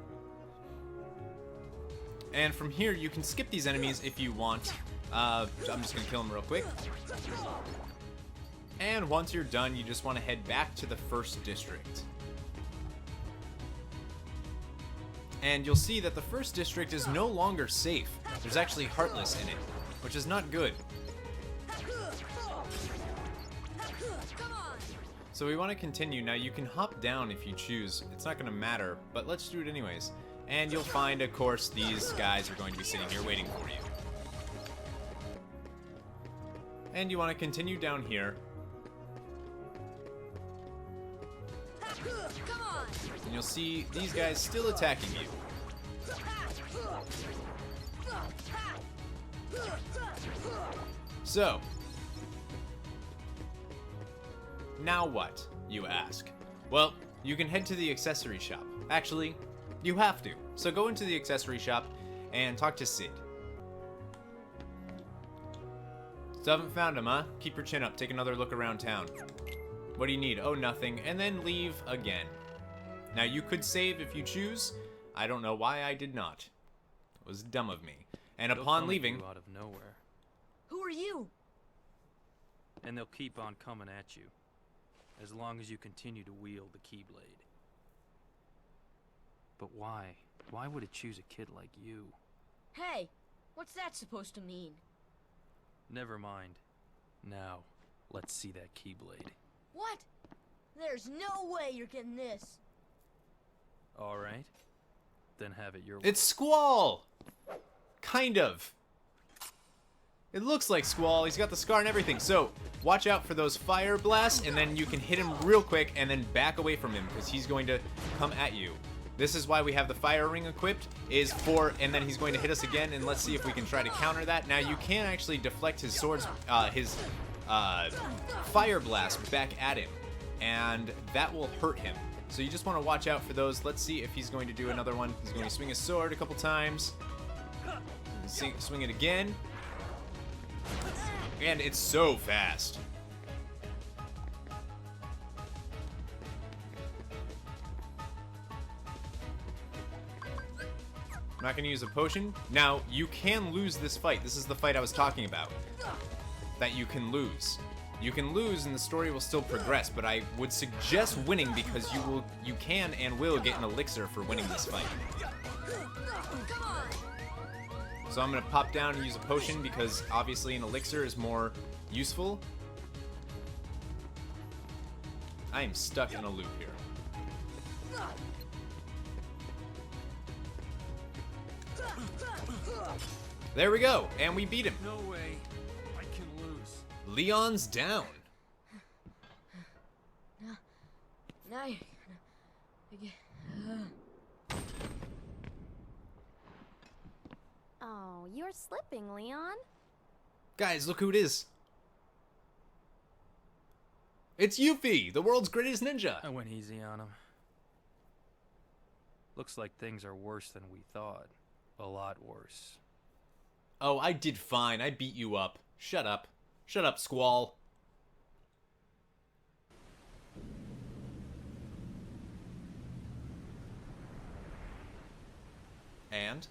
And from here, you can skip these enemies if you want. I'm just gonna kill them real quick. And once you're done, you just want to head back to the first district. And you'll see that the first district is no longer safe. There's actually Heartless in it, which is not good. So we want to continue. Now you can hop down if you choose. It's not going to matter, but let's do it anyways. And you'll find, of course, these guys are going to be sitting here waiting for you. And you want to continue down here. And you'll see these guys still attacking you. So, now what, you ask? Well, you can head to the accessory shop. Actually, you have to. So go into the accessory shop and talk to Sid. Still haven't found him, huh? Keep your chin up. Take another look around town. What do you need? Oh, nothing. And then leave again. Now, you could save if you choose. I don't know why I did not. It was dumb of me. And upon leaving... out of nowhere. Who are you? And they'll keep on coming at you. As long as you continue to wield the Keyblade. But why? Why would it choose a kid like you? Hey, what's that supposed to mean? Never mind. Now, let's see that Keyblade. What? There's no way you're getting this. Alright. Then have it your way. It's Squall! Kind of. It looks like Squall. He's got the scar and everything. So, watch out for those fire blasts, and then you can hit him real quick and then back away from him, because he's going to come at you. This is why we have the fire ring equipped, and then he's going to hit us again, and let's see if we can try to counter that. Now, you can actually deflect his fire blast back at him, and that will hurt him. So you just want to watch out for those. Let's see if he's going to do another one. He's going to swing his sword a couple times. Swing it again. And it's so fast. I'm not going to use a potion. Now, you can lose this fight. This is the fight I was talking about. That you can lose. You can lose and the story will still progress, but I would suggest winning because you can and will get an elixir for winning this fight. So I'm going to pop down and use a potion because obviously an elixir is more useful. I am stuck in a loop here. There we go, and we beat him. No way I can lose. Leon's down. Now you're gonna Oh, you're slipping, Leon. Guys, look who it is. It's Yuffie, the world's greatest ninja. I went easy on him. Looks like things are worse than we thought. A lot worse. Oh, I did fine. I beat you up. Shut up. Shut up, Squall. And?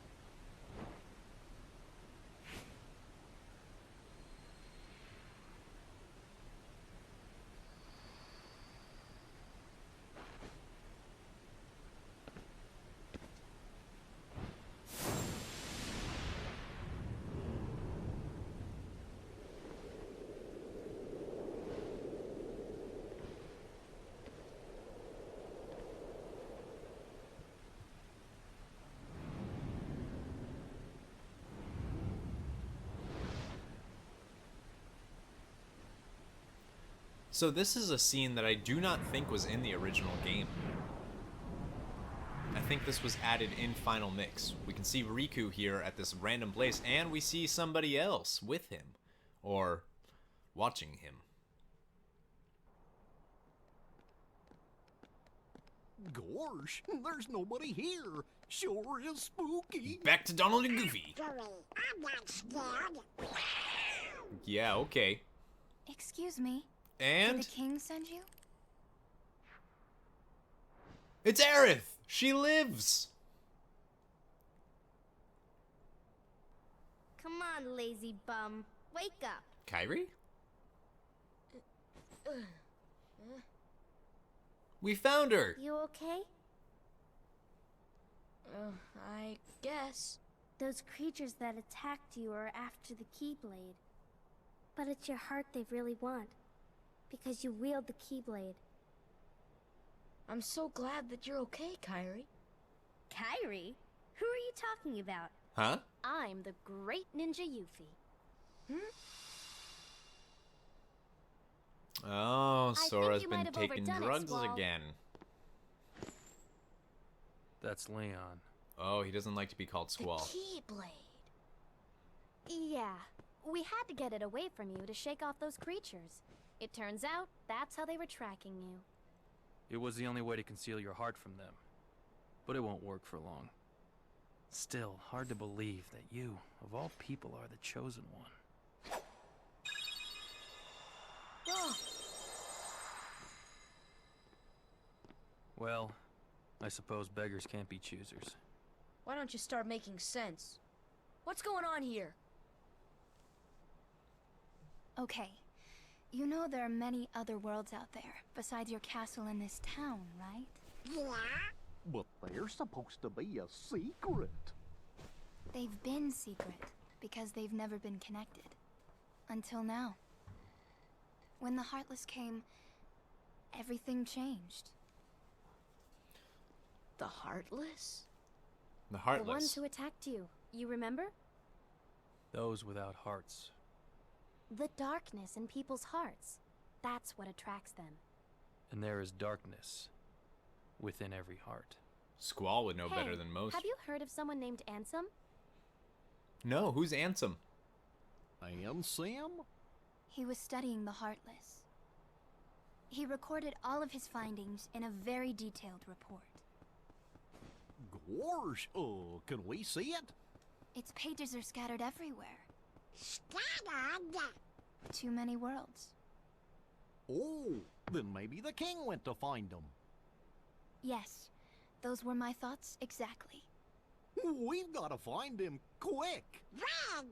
So this is a scene that I do not think was in the original game. I think this was added in Final Mix. We can see Riku here at this random place, and we see somebody else with him, or watching him. Gosh, there's nobody here. Sure is spooky. Back to Donald and Goofy. I'm not scared. Yeah, okay. Excuse me. And? Did the king send you? It's Aerith! She lives! Come on, lazy bum. Wake up. Kairi? We found her! You okay? I guess. Those creatures that attacked you are after the Keyblade. But it's your heart they really want. Because you wield the Keyblade. I'm so glad that you're okay, Kairi. Kairi? Who are you talking about? Huh? I'm the great ninja Yuffie. Oh, I Sora's think you been might have taking overdone it, drugs Squall. again. That's Leon. Oh, he doesn't like to be called Squall. Keyblade. Yeah, we had to get it away from you to shake off those creatures. It turns out that's how they were tracking you. It was the only way to conceal your heart from them. But it won't work for long. Still, hard to believe that you, of all people, are the chosen one. Well, I suppose beggars can't be choosers. Why don't you start making sense? What's going on here? Okay. You know there are many other worlds out there, besides your castle in this town, right? Yeah? But they're supposed to be a secret. They've been secret, because they've never been connected. Until now. When the Heartless came, everything changed. The Heartless? The The Heartless. ones who attacked you, you remember? Those without hearts. The darkness in people's hearts. That's what attracts them. And there is darkness within every heart. Squall would know Hey, better than most. Have you heard of someone named Ansem? No, who's Ansem? And Sam? He was studying the Heartless. He recorded all of his findings in a very detailed report. Gosh, can we see it? Its pages are scattered everywhere. Scattered? Too many worlds. Oh, then maybe the king went to find them. Yes, those were my thoughts exactly. We've got to find him quick. Right!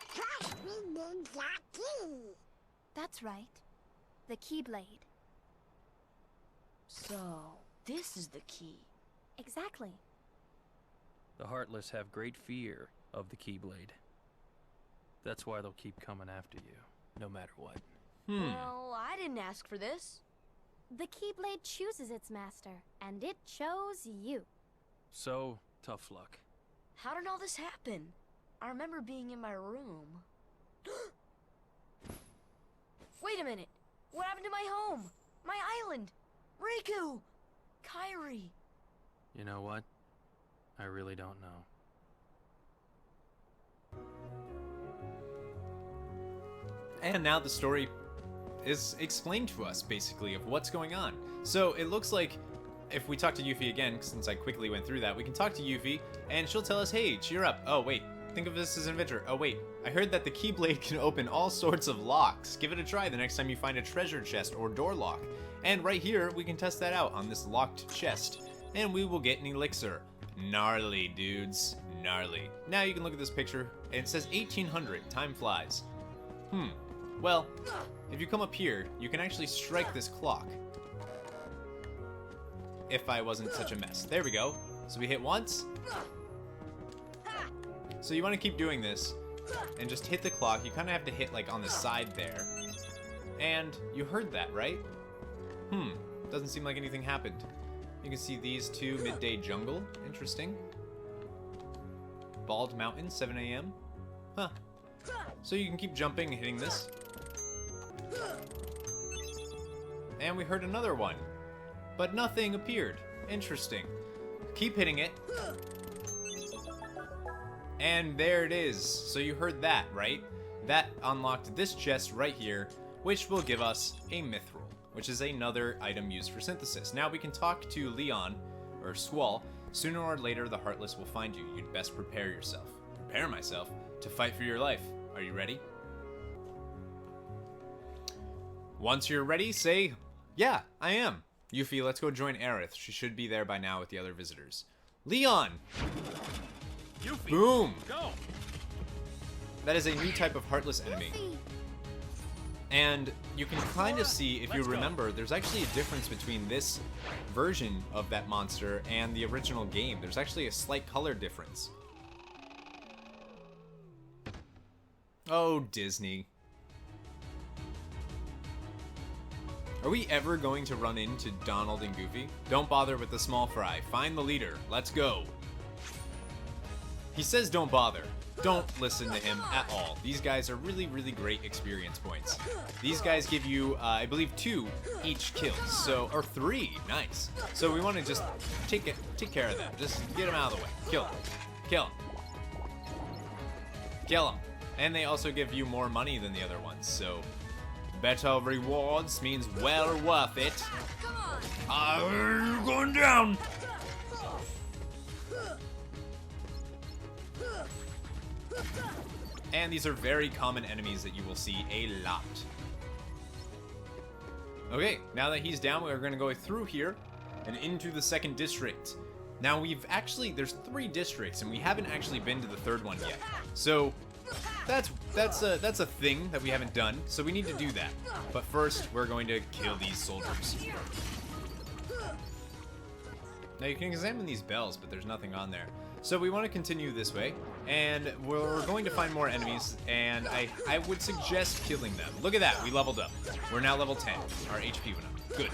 First we need the key. That's right. The Keyblade. So, this is the key. Exactly. The Heartless have great fear of the Keyblade. That's why they'll keep coming after you, no matter what. Well, I didn't ask for this. The Keyblade chooses its master, and it chose you. So, tough luck. How did all this happen? I remember being in my room. Wait a minute. What happened to my home? My island? Riku! Kairi! You know what? I really don't know. And now the story is explained to us, basically, of what's going on. So it looks like if we talk to Yuffie again, since I quickly went through that, we can talk to Yuffie, and she'll tell us, hey, cheer up. Oh, wait. Think of this as an adventure. Oh, wait. I heard that the Keyblade can open all sorts of locks. Give it a try the next time you find a treasure chest or door lock. And right here, we can test that out on this locked chest. And we will get an elixir. Gnarly, dudes. Gnarly. Now you can look at this picture, and it says 1800. Time flies. Well, if you come up here, you can actually strike this clock. If I wasn't such a mess. There we go. So we hit once. So you want to keep doing this and just hit the clock. You kind of have to hit like on the side there. And you heard that, right? Doesn't seem like anything happened. You can see these two, Midday Jungle. Interesting. Bald Mountain, 7 a.m. Huh. So you can keep jumping and hitting this. And we heard another one. But nothing appeared. Interesting. Keep hitting it. And there it is. So you heard that, right? That unlocked this chest right here, which will give us a mithril, which is another item used for synthesis. Now we can talk to Leon, or Squall. Sooner or later, the Heartless will find you. You'd best prepare yourself. Prepare myself to fight for your life. Are you ready? Once you're ready, say, yeah, I am. Yuffie, let's go join Aerith. She should be there by now with the other visitors. Leon! Yuffie, boom! Go! That is a new type of Heartless enemy. And you can kind of see, if you remember, there's actually a difference between this version of that monster and the original game. There's actually a slight color difference. Oh, Disney. Are we ever going to run into Donald and Goofy? Don't bother with the small fry. Find the leader. Let's go. He says don't bother. Don't listen to him at all. These guys are really, really great experience points. These guys give you, I believe, 2 each kills. So, or 3. Nice. So we want to just take care of them. Just get them out of the way. Kill them. Kill them. Kill them. And they also give you more money than the other ones. So, better rewards means well worth it. You're going down. And these are very common enemies that you will see a lot. Okay, now that he's down, we're going to go through here and into the second district. Now there's 3 districts, and we haven't actually been to the third one yet. So that's a thing that we haven't done. So we need to do that. But first, we're going to kill these soldiers. Now you can examine these bells, but there's nothing on there. So we want to continue this way, and we're going to find more enemies, and I would suggest killing them. Look at that, we leveled up. We're now level 10. Our HP went up. Good.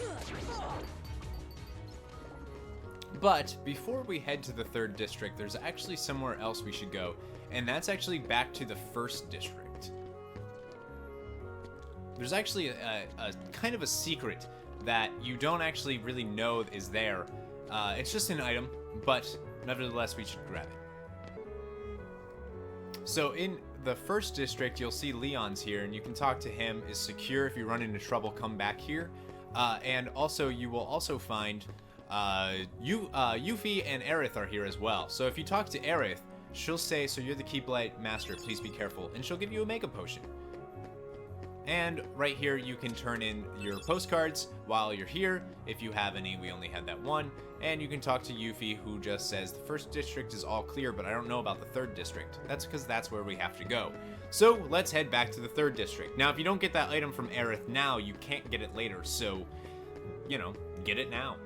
But before we head to the third district, there's actually somewhere else we should go, and that's actually back to the first district. There's actually a kind of a secret that you don't actually really know is there. It's just an item, but nevertheless, we should grab it. So the first district, you'll see Leon's here, and you can talk to him. Is secure. If you run into trouble, come back here. And also, you will also find Yuffie and Aerith are here as well. So if you talk to Aerith, she'll say, "So you're the Keyblade Master, please be careful," and she'll give you a Mega Potion. And right here, you can turn in your postcards while you're here. If you have any, we only had that one. And you can talk to Yuffie, who just says, "The first district is all clear, but I don't know about the third district." That's because that's where we have to go. So let's head back to the third district. Now, if you don't get that item from Aerith now, you can't get it later. So, you know, get it now.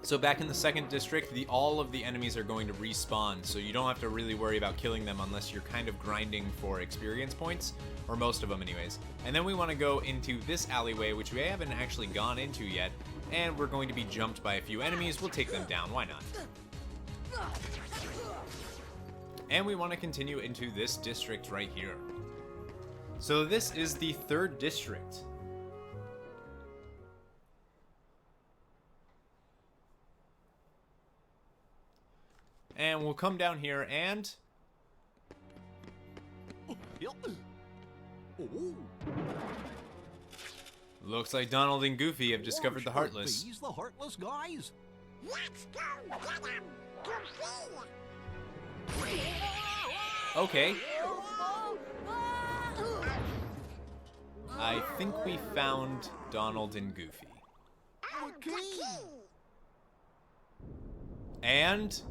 So back in the second district, all of the enemies are going to respawn, so you don't have to really worry about killing them unless you're kind of grinding for experience points, or most of them anyways. And then we want to go into this alleyway, which we haven't actually gone into yet, and we're going to be jumped by a few enemies. We'll take them down, why not? And we want to continue into this district right here. So this is the third district. And we'll come down here and... Looks like Donald and Goofy have discovered the Heartless. These the Heartless guys? Let's go get him, Goofy! Okay. I think we found Donald and Goofy. And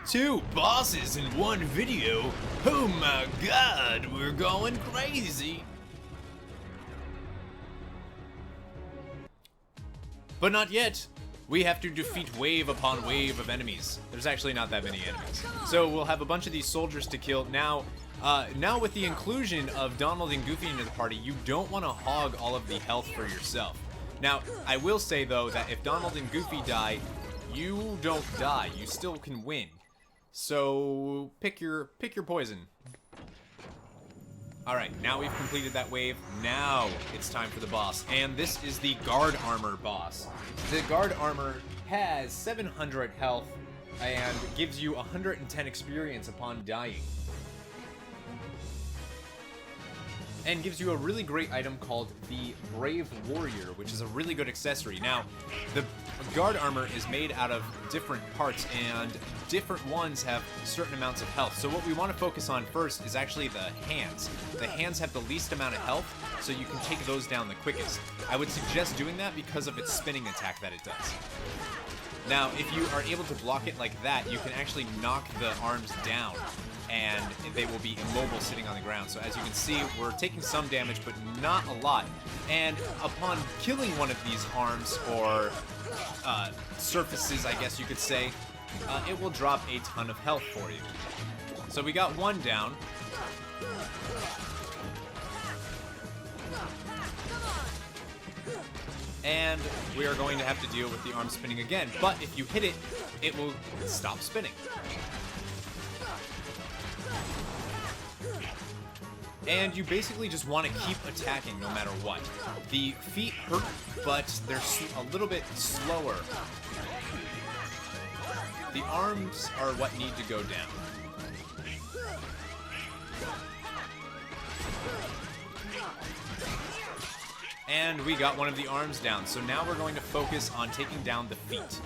2 bosses in one video. Oh my god, we're going crazy. But not yet. We have to defeat wave upon wave of enemies. There's actually not that many enemies. So we'll have a bunch of these soldiers to kill. Now with the inclusion of Donald and Goofy into the party, you don't want to hog all of the health for yourself. Now, I will say though that if Donald and Goofy die, you don't die. You still can win. So pick your poison. All right, now we've completed that wave. Now it's time for the boss, and this is the guard armor boss. The guard armor has 700 health and gives you 110 experience upon dying. And gives you a really great item called the Brave Warrior, which is a really good accessory. Now, the guard armor is made out of different parts, and different ones have certain amounts of health. So what we want to focus on first is actually the hands. The hands have the least amount of health, so you can take those down the quickest. I would suggest doing that because of its spinning attack that it does. Now, if you are able to block it like that, you can actually knock the arms down, and they will be immobile sitting on the ground. So as you can see, we're taking some damage, but not a lot. And upon killing one of these arms, or surfaces, I guess you could say, it will drop a ton of health for you. So we got one down. And we are going to have to deal with the arm spinning again. But if you hit it, it will stop spinning. And you basically just want to keep attacking no matter what. The feet hurt, but they're a little bit slower. The arms are what need to go down. And we got one of the arms down, so now we're going to focus on taking down the feet.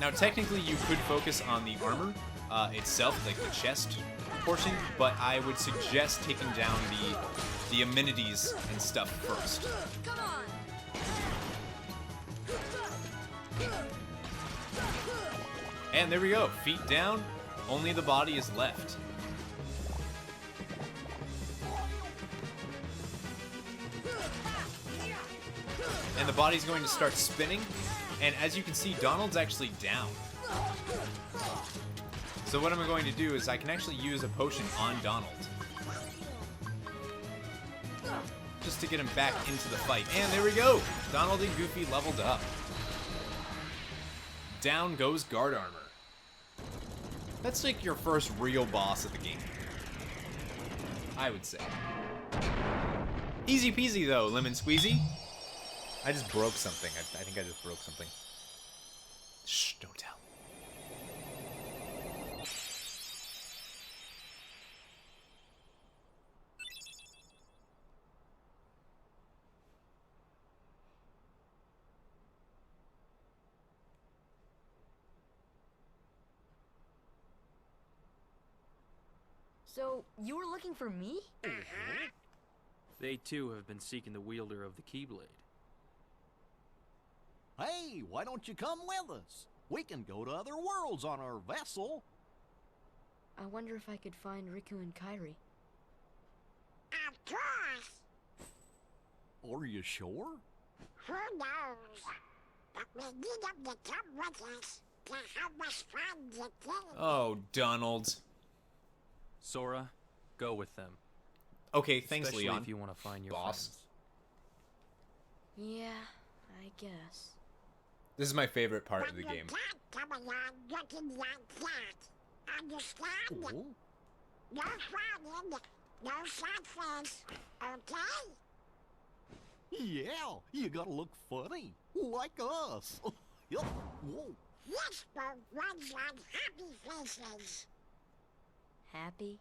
Now technically you could focus on the armor itself, like the chest portion, but I would suggest taking down the amenities and stuff first. And there we go, feet down, only the body is left. And the body's going to start spinning, and as you can see, Donald's actually down. So what I'm going to do is I can actually use a potion on Donald, just to get him back into the fight. And there we go! Donald and Goofy leveled up. Down goes guard armor. That's like your first real boss of the game, I would say. Easy peasy though, lemon squeezy. I just broke something. I think I just broke something. Shh, don't tell. So, you were looking for me? They too have been seeking the wielder of the Keyblade. Hey, why don't you come with us? We can go to other worlds on our vessel. I wonder if I could find Riku and Kairi. Of course. Are you sure? Who knows? But we need them to come with us to help us find the thing. Oh, Donald. Sora, go with them. Okay, thanks, Especially Leon. if you want to find your Boss. friends. Yeah, I guess. This is my favorite part of the But you game. can't come along looking like that. Understand? Oh. No frowning, no sad face, okay? Yeah, you gotta look funny, like us. Yup. Whoa. This boat runs on happy faces. Happy?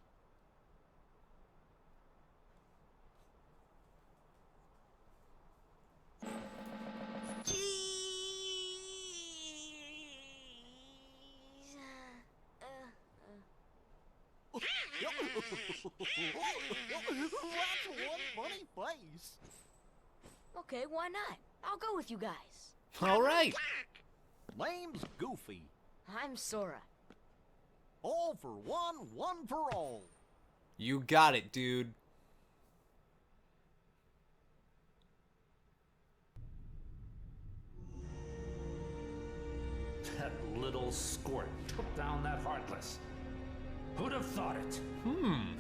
That's one funny face. Okay, why not? I'll go with you guys. All right. Name's Goofy. I'm Sora. All for one, one for all. You got it, dude. That little squirt took down that Heartless. Who'd have thought it?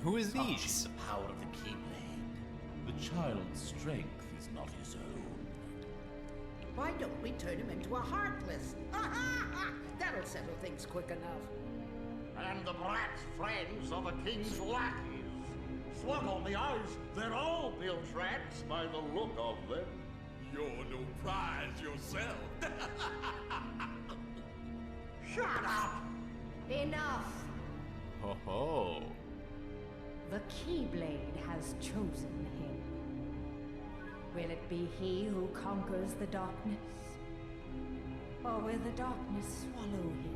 Who is these? The power of the Keyblade. The child's strength is not his own. Why don't we turn him into a Heartless? That'll settle things quick enough. And the brats friends of a king's lackeys. Slug on the eyes, they're all built rats by the look of them. You're no prize yourself. Shut up! Enough! Ho ho. The Keyblade has chosen him. Will it be he who conquers the darkness? Or will the darkness swallow him?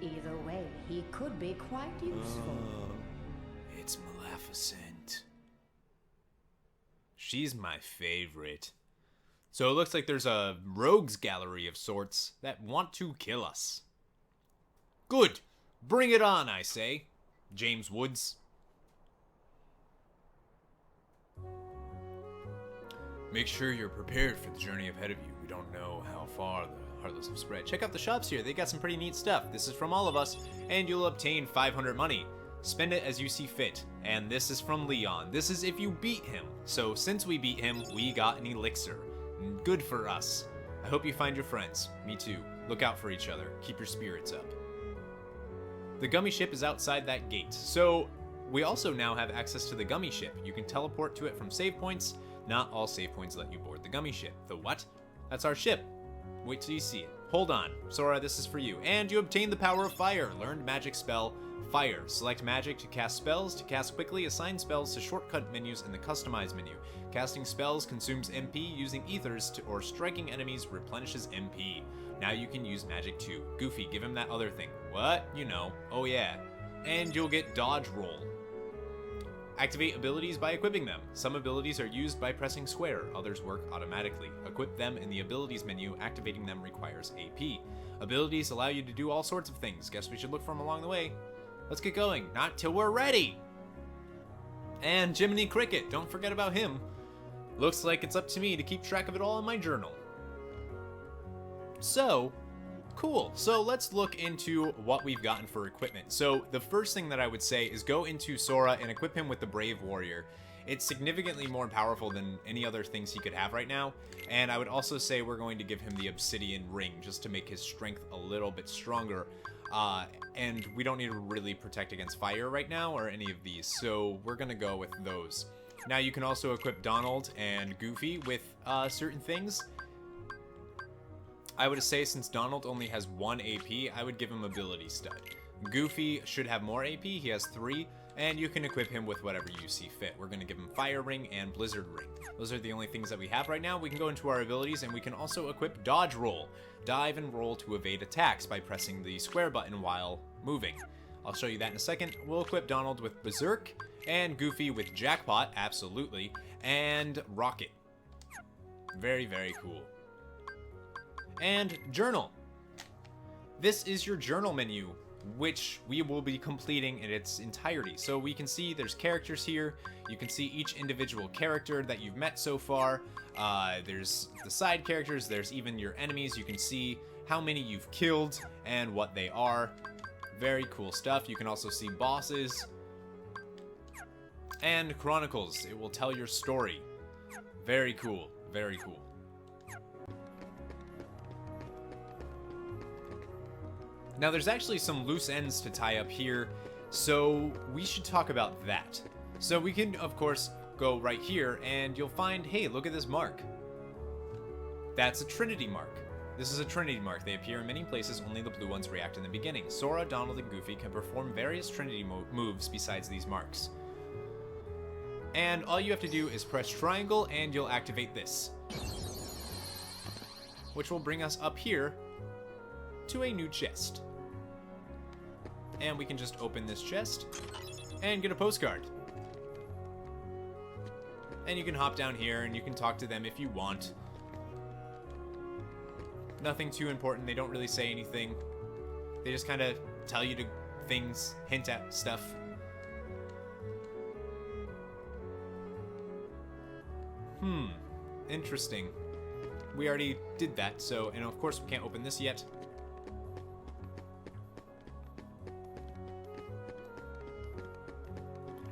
Either way, he could be quite useful. It's Maleficent. She's my favorite. So it looks like there's a rogues gallery of sorts that want to kill us. Good. Bring it on, I say. James Woods. Make sure you're prepared for the journey ahead of you. We don't know how far the Heartless have spread. Check out the shops here. They got some pretty neat stuff. This is from all of us, and you'll obtain 500 money. Spend it as you see fit. And this is from Leon. This is if you beat him. So since we beat him, we got an elixir. Good for us. I hope you find your friends. Me too. Look out for each other. Keep your spirits up. The gummy ship is outside that gate. So we also now have access to the gummy ship. You can teleport to it from save points. Not all save points let you board the gummy ship. The what? That's our ship. Wait till you see it. Hold on. Sora, this is for you. And you obtain the power of fire. Learned magic spell, fire. Select magic to cast spells. To cast quickly, assign spells to shortcut menus in the customize menu. Casting spells consumes MP. Using ethers or striking enemies replenishes MP. Now you can use magic too. Goofy, give him that other thing. What? You know. Oh yeah. And you'll get dodge roll. Activate abilities by equipping them. Some abilities are used by pressing square, others work automatically. Equip them in the abilities menu. Activating them requires AP. Abilities allow you to do all sorts of things. Guess we should look for them along the way. Let's get going. Not till we're ready. And Jiminy Cricket, don't forget about him. Looks like it's up to me to keep track of it all in my journal. So, cool. So let's look into what we've gotten for equipment. So the first thing that I would say is go into Sora and equip him with the Brave Warrior. It's significantly more powerful than any other things he could have right now. And I would also say we're going to give him the Obsidian Ring just to make his strength a little bit stronger. And we don't need to really protect against fire right now or any of these. So we're going to go with those. Now you can also equip Donald and Goofy with certain things. I would say since Donald only has 1 AP, I would give him Ability Stud. Goofy should have more AP, he has 3, and you can equip him with whatever you see fit. We're going to give him Fire Ring and Blizzard Ring. Those are the only things that we have right now. We can go into our abilities and we can also equip Dodge Roll. Dive and roll to evade attacks by pressing the square button while moving. I'll show you that in a second. We'll equip Donald with Berserk, and Goofy with Jackpot, absolutely, and Rocket. Very, very cool. And Journal. This is your journal menu, which we will be completing in its entirety. So we can see there's characters here. You can see each individual character that you've met so far. There's the side characters. There's even your enemies. You can see how many you've killed and what they are. Very cool stuff. You can also see bosses. And Chronicles. It will tell your story. Very cool. Very cool. Now there's actually some loose ends to tie up here, so we should talk about that. So we can, of course, go right here and you'll find, hey, look at this mark. That's a Trinity mark. This is a Trinity mark. They appear in many places, only the blue ones react in the beginning. Sora, Donald, and Goofy can perform various Trinity moves besides these marks. And all you have to do is press triangle and you'll activate this, which will bring us up here to a new chest. And we can just open this chest and get a postcard. And you can hop down here and you can talk to them if you want. Nothing too important. They don't really say anything. They just kind of tell you to things, hint at stuff. Interesting. We already did that, so, and of course we can't open this yet.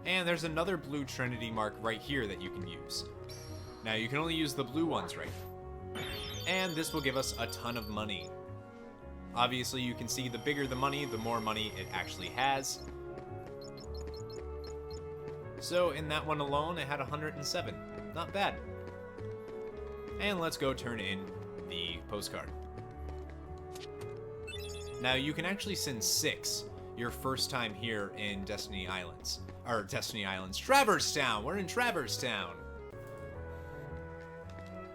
And there's another blue Trinity mark right here that you can use. Now you can only use the blue ones right now. And this will give us a ton of money. Obviously you can see the bigger the money, the more money it actually has. So in that one alone, it had 107. Not bad. And let's go turn in the postcard. Now you can actually send 6 your first time here in Destiny Islands. Or Destiny Islands, Traverse Town! We're in Traverse Town!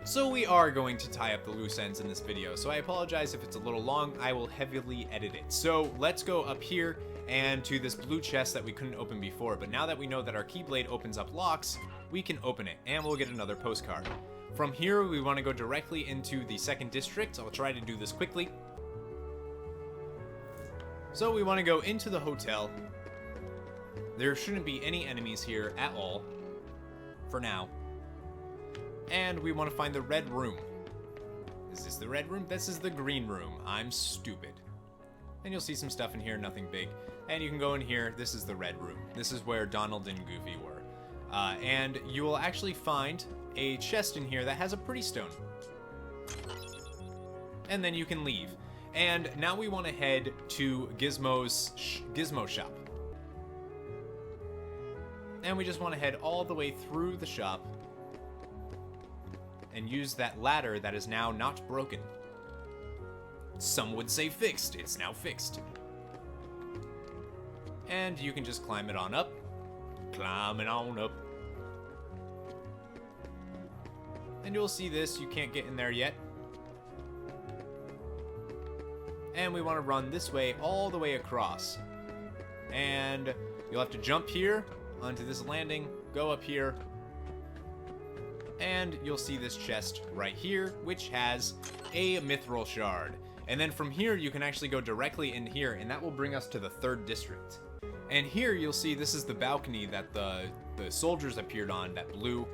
So we are going to tie up the loose ends in this video, so I apologize if it's a little long. I will heavily edit it. So let's go up here and to this blue chest that we couldn't open before, but now that we know that our Keyblade opens up locks, we can open it, and we'll get another postcard. From here, we want to go directly into the second district. I'll try to do this quickly. So we want to go into the hotel. There shouldn't be any enemies here at all, for now. And we want to find the red room. Is this the red room? This is the green room. I'm stupid. And you'll see some stuff in here, nothing big. And you can go in here. This is the red room. This is where Donald and Goofy were. And you will actually find a chest in here that has a pretty stone. And then you can leave. And now we want to head to Gizmo's Gizmo shop. And we just want to head all the way through the shop and use that ladder that is now not broken. Some would say fixed. It's now fixed. And you can just climb it on up. Climb it on up. And you'll see this. You can't get in there yet. And we want to run this way all the way across. And you'll have to jump here onto this landing, go up here, and you'll see this chest right here, which has a mithril shard. And then from here, you can actually go directly in here, and that will bring us to the 3rd district. And here you'll see this is the balcony that the soldiers appeared on that blew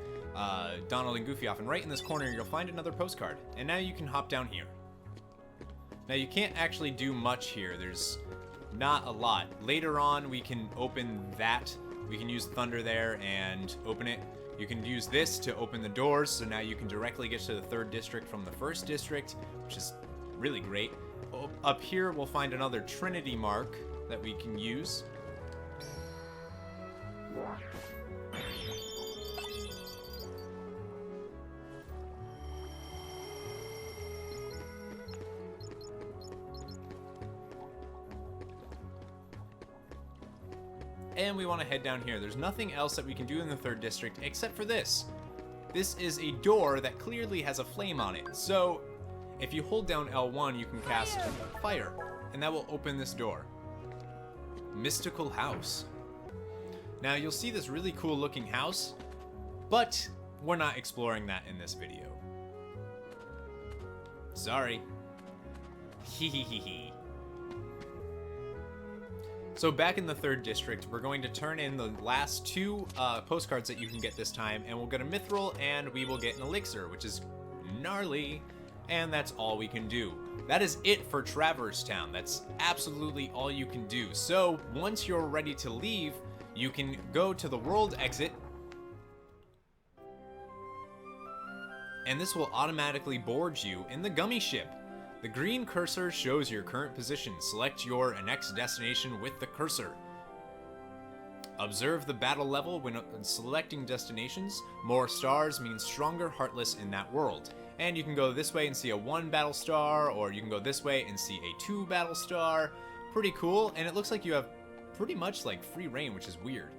Donald and Goofy off. And right in this corner, you'll find another postcard. And now you can hop down here. Now you can't actually do much here. There's not a lot. Later on, we can open that. We can use Thunder there and open it. You can use this to open the doors, so now you can directly get to the 3rd district from the 1st district, which is really great. Up here, we'll find another Trinity mark that we can use. And we want to head down here. There's nothing else that we can do in the 3rd district except for this. This is a door that clearly has a flame on it. So if you hold down L1, you can cast fire, and that will open this door. mystical house. Now you'll see this really cool looking house, but we're not exploring that in this video. Sorry. Hehehehe. So back in the 3rd district, we're going to turn in the last 2 postcards that you can get this time, and we'll get a mithril and we will get an elixir, which is gnarly, and that's all we can do. That is it for Traverse Town. That's absolutely all you can do. So once you're ready to leave, you can go to the world exit, and this will automatically board you in the gummy ship. The green cursor shows your current position. Select your next destination with the cursor. Observe the battle level when selecting destinations. More stars means stronger Heartless in that world. And you can go this way and see a 1 battle star, or you can go this way and see a 2 battle star. Pretty cool, and it looks like you have pretty much like free reign, which is weird.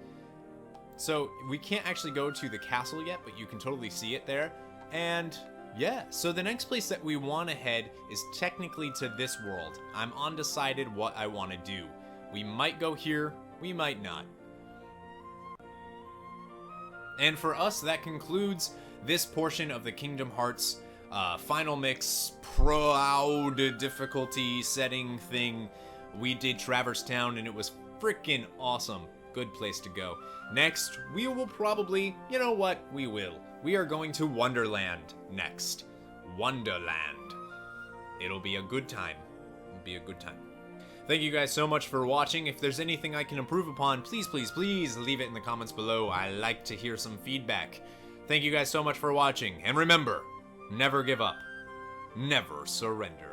So we can't actually go to the castle yet, but you can totally see it there. And yeah, so the next place that we want to head is technically to this world. I'm undecided what I want to do. We might go here, we might not. And for us, that concludes this portion of the Kingdom Hearts Final Mix proud difficulty setting thing. We did Traverse Town and it was freaking awesome. Good place to go. Next, we will probably, you know what, we will. We are going to Wonderland next. Wonderland. It'll be a good time. It'll be a good time. Thank you guys so much for watching. If there's anything I can improve upon, please, please, please leave it in the comments below. I like to hear some feedback. Thank you guys so much for watching. And remember, never give up. Never surrender.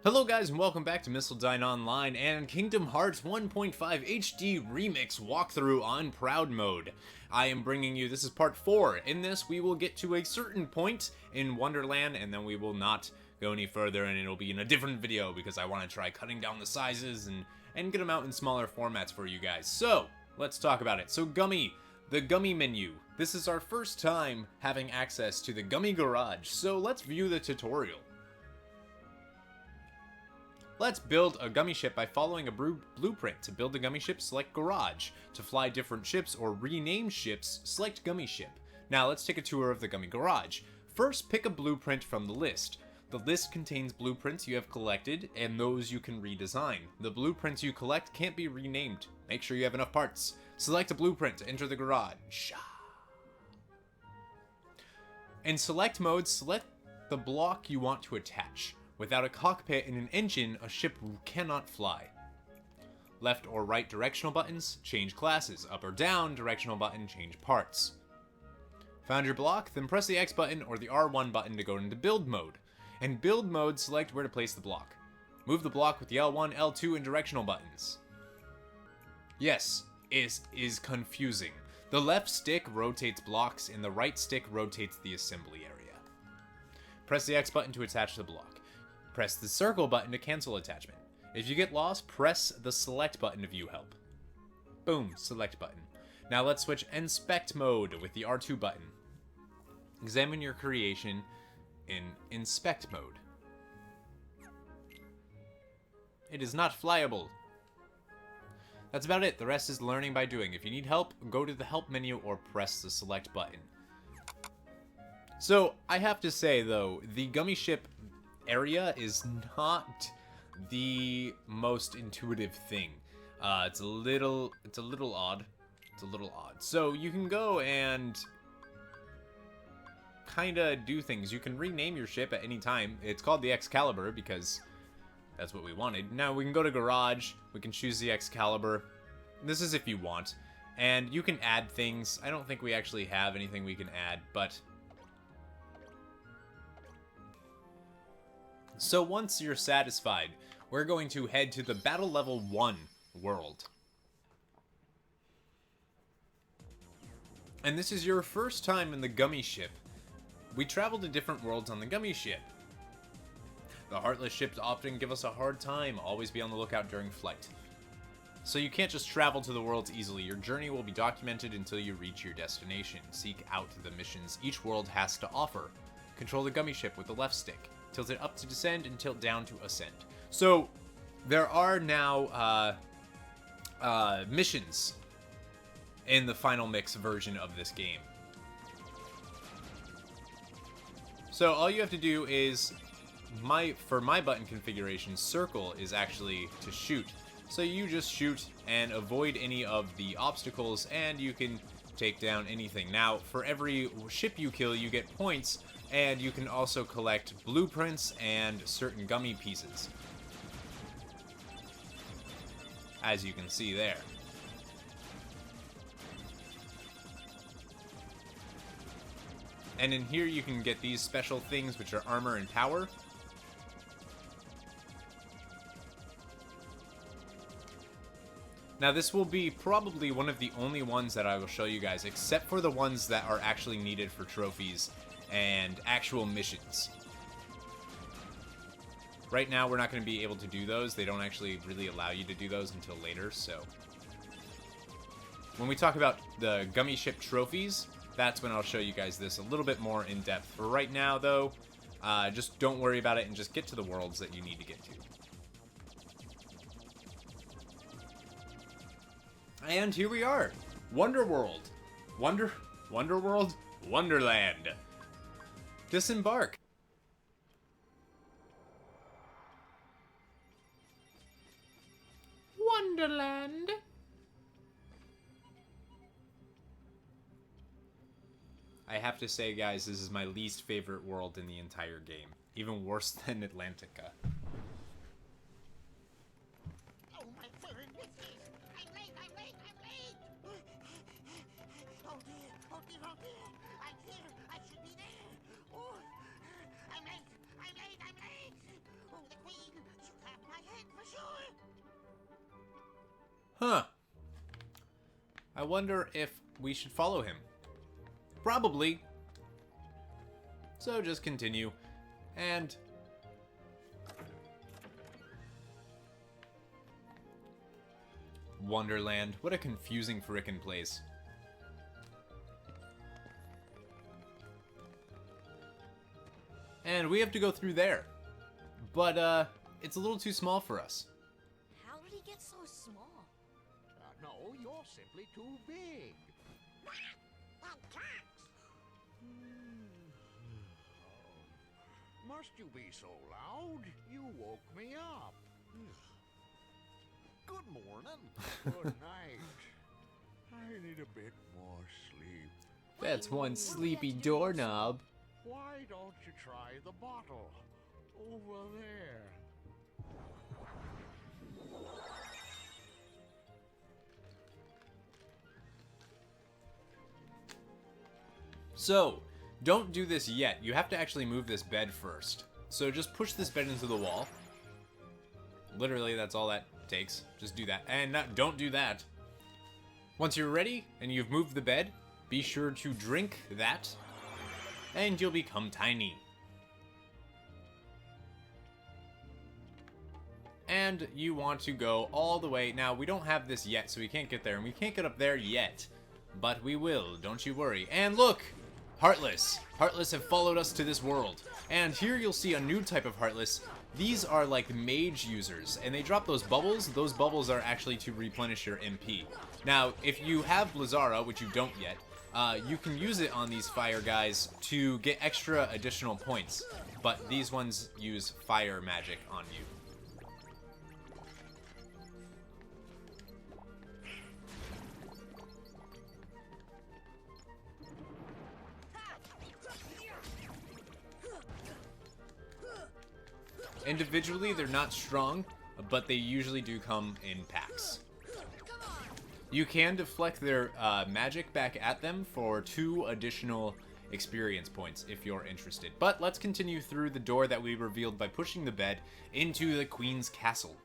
Hello guys and welcome back to Missildine Online and Kingdom Hearts 1.5 HD Remix walkthrough on Proud Mode. I am bringing you, this is part 4. In this we will get to a certain point in Wonderland and then we will not go any further, and it'll be in a different video because I want to try cutting down the sizes and get them out in smaller formats for you guys. So, let's talk about it. So the Gummy menu. This is our first time having access to the Gummy Garage, so let's view the tutorial. Let's build a gummy ship by following a blueprint. To build a gummy ship, select Garage. To fly different ships or rename ships, select Gummy Ship. Now let's take a tour of the Gummy Garage. First, pick a blueprint from the list. The list contains blueprints you have collected and those you can redesign. The blueprints you collect can't be renamed. Make sure you have enough parts. Select a blueprint to enter the garage. In select mode, select the block you want to attach. Without a cockpit and an engine, a ship cannot fly. Left or right directional buttons, change classes. Up or down directional button, change parts. Found your block? Then press the X button or the R1 button to go into build mode. In build mode, select where to place the block. Move the block with the L1, L2, and directional buttons. Yes, is confusing. The left stick rotates blocks and the right stick rotates the assembly area. Press the X button to attach the block. Press the circle button to cancel attachment. If you get lost, press the select button to view help. Boom, select button. Now let's switch inspect mode with the R2 button. Examine your creation in inspect mode. It is not flyable. That's about it. The rest is learning by doing. If you need help, go to the help menu or press the select button. So, I have to say though, the gummy ship area is not the most intuitive thing. It's a little odd. It's a little odd. So you can go and kind of do things. You can rename your ship at any time. It's called the Excalibur because that's what we wanted. Now we can go to Garage. We can choose the Excalibur. This is if you want. And you can add things. I don't think we actually have anything we can add, but so once you're satisfied, we're going to head to the Battle Level 1 world. And this is your first time in the gummy ship. we travel to different worlds on the Gummy ship. The Heartless ships often give us a hard time, always be on the lookout during flight. So you can't just travel to the worlds easily, your journey will be documented until you reach your destination. Seek out the missions each world has to offer. Control the Gummy ship with the left stick. Tilt it up to descend and tilt down to ascend. So, there are now missions in the Final Mix version of this game. So all you have to do is, for my button configuration, circle is actually to shoot. So you just shoot and avoid any of the obstacles, and you can take down anything. Now, for every ship you kill, you get points, and you can also collect blueprints and certain gummy pieces, as you can see there. And in here you can get these special things, which are armor and power. Now this will be probably one of the only ones that I will show you guys, except for the ones that are actually needed for trophies and actual missions. Right now we're not going to be able to do those. They don't actually really allow you to do those until later, so. When we talk about the Gummy Ship trophies, that's when I'll show you guys this a little bit more in depth. For right now though, just don't worry about it and just get to the worlds that you need to get to. And here we are, Wonderworld, Wonderworld, Wonderland. Disembark. Wonderland. I have to say, guys, this is my least favorite world in the entire game. Even worse than Atlantica. Oh, my fur and whiskers! I'm late! Oh dear, oh dear! I'm here! I should be there! Oh, I'm late! Oh, the queen! She'll clap my head for sure! Huh. I wonder if we should follow him. Probably. So just continue. And Wonderland. What a confusing frickin' place. And we have to go through there. But, it's a little too small for us. How did he get so small? No, you're simply too big. Must you be so loud? You woke me up. Good morning. Good night. I need a bit more sleep. That's one sleepy doorknob. Why don't you try the bottle? Over there. So, don't do this yet. You have to actually move this bed first. So just push this bed into the wall. Literally, that's all that takes. Just do that. And don't do that. Once you're ready and you've moved the bed, be sure to drink that, and you'll become tiny. And you want to go all the way. Now, we don't have this yet, so we can't get there, and we can't get up there yet. But we will, don't you worry. And look! Heartless. Heartless have followed us to this world. And here you'll see a new type of Heartless. These are like mage users, and they drop those bubbles. Those bubbles are actually to replenish your MP. Now, if you have Blizzara, which you don't yet, you can use it on these fire guys to get extra additional points. But these ones use fire magic on you. Individually, they're not strong, but they usually do come in packs. You can deflect their magic back at them for 2 additional experience points if you're interested. But let's continue through the door that we revealed by pushing the bed into the Queen's Castle.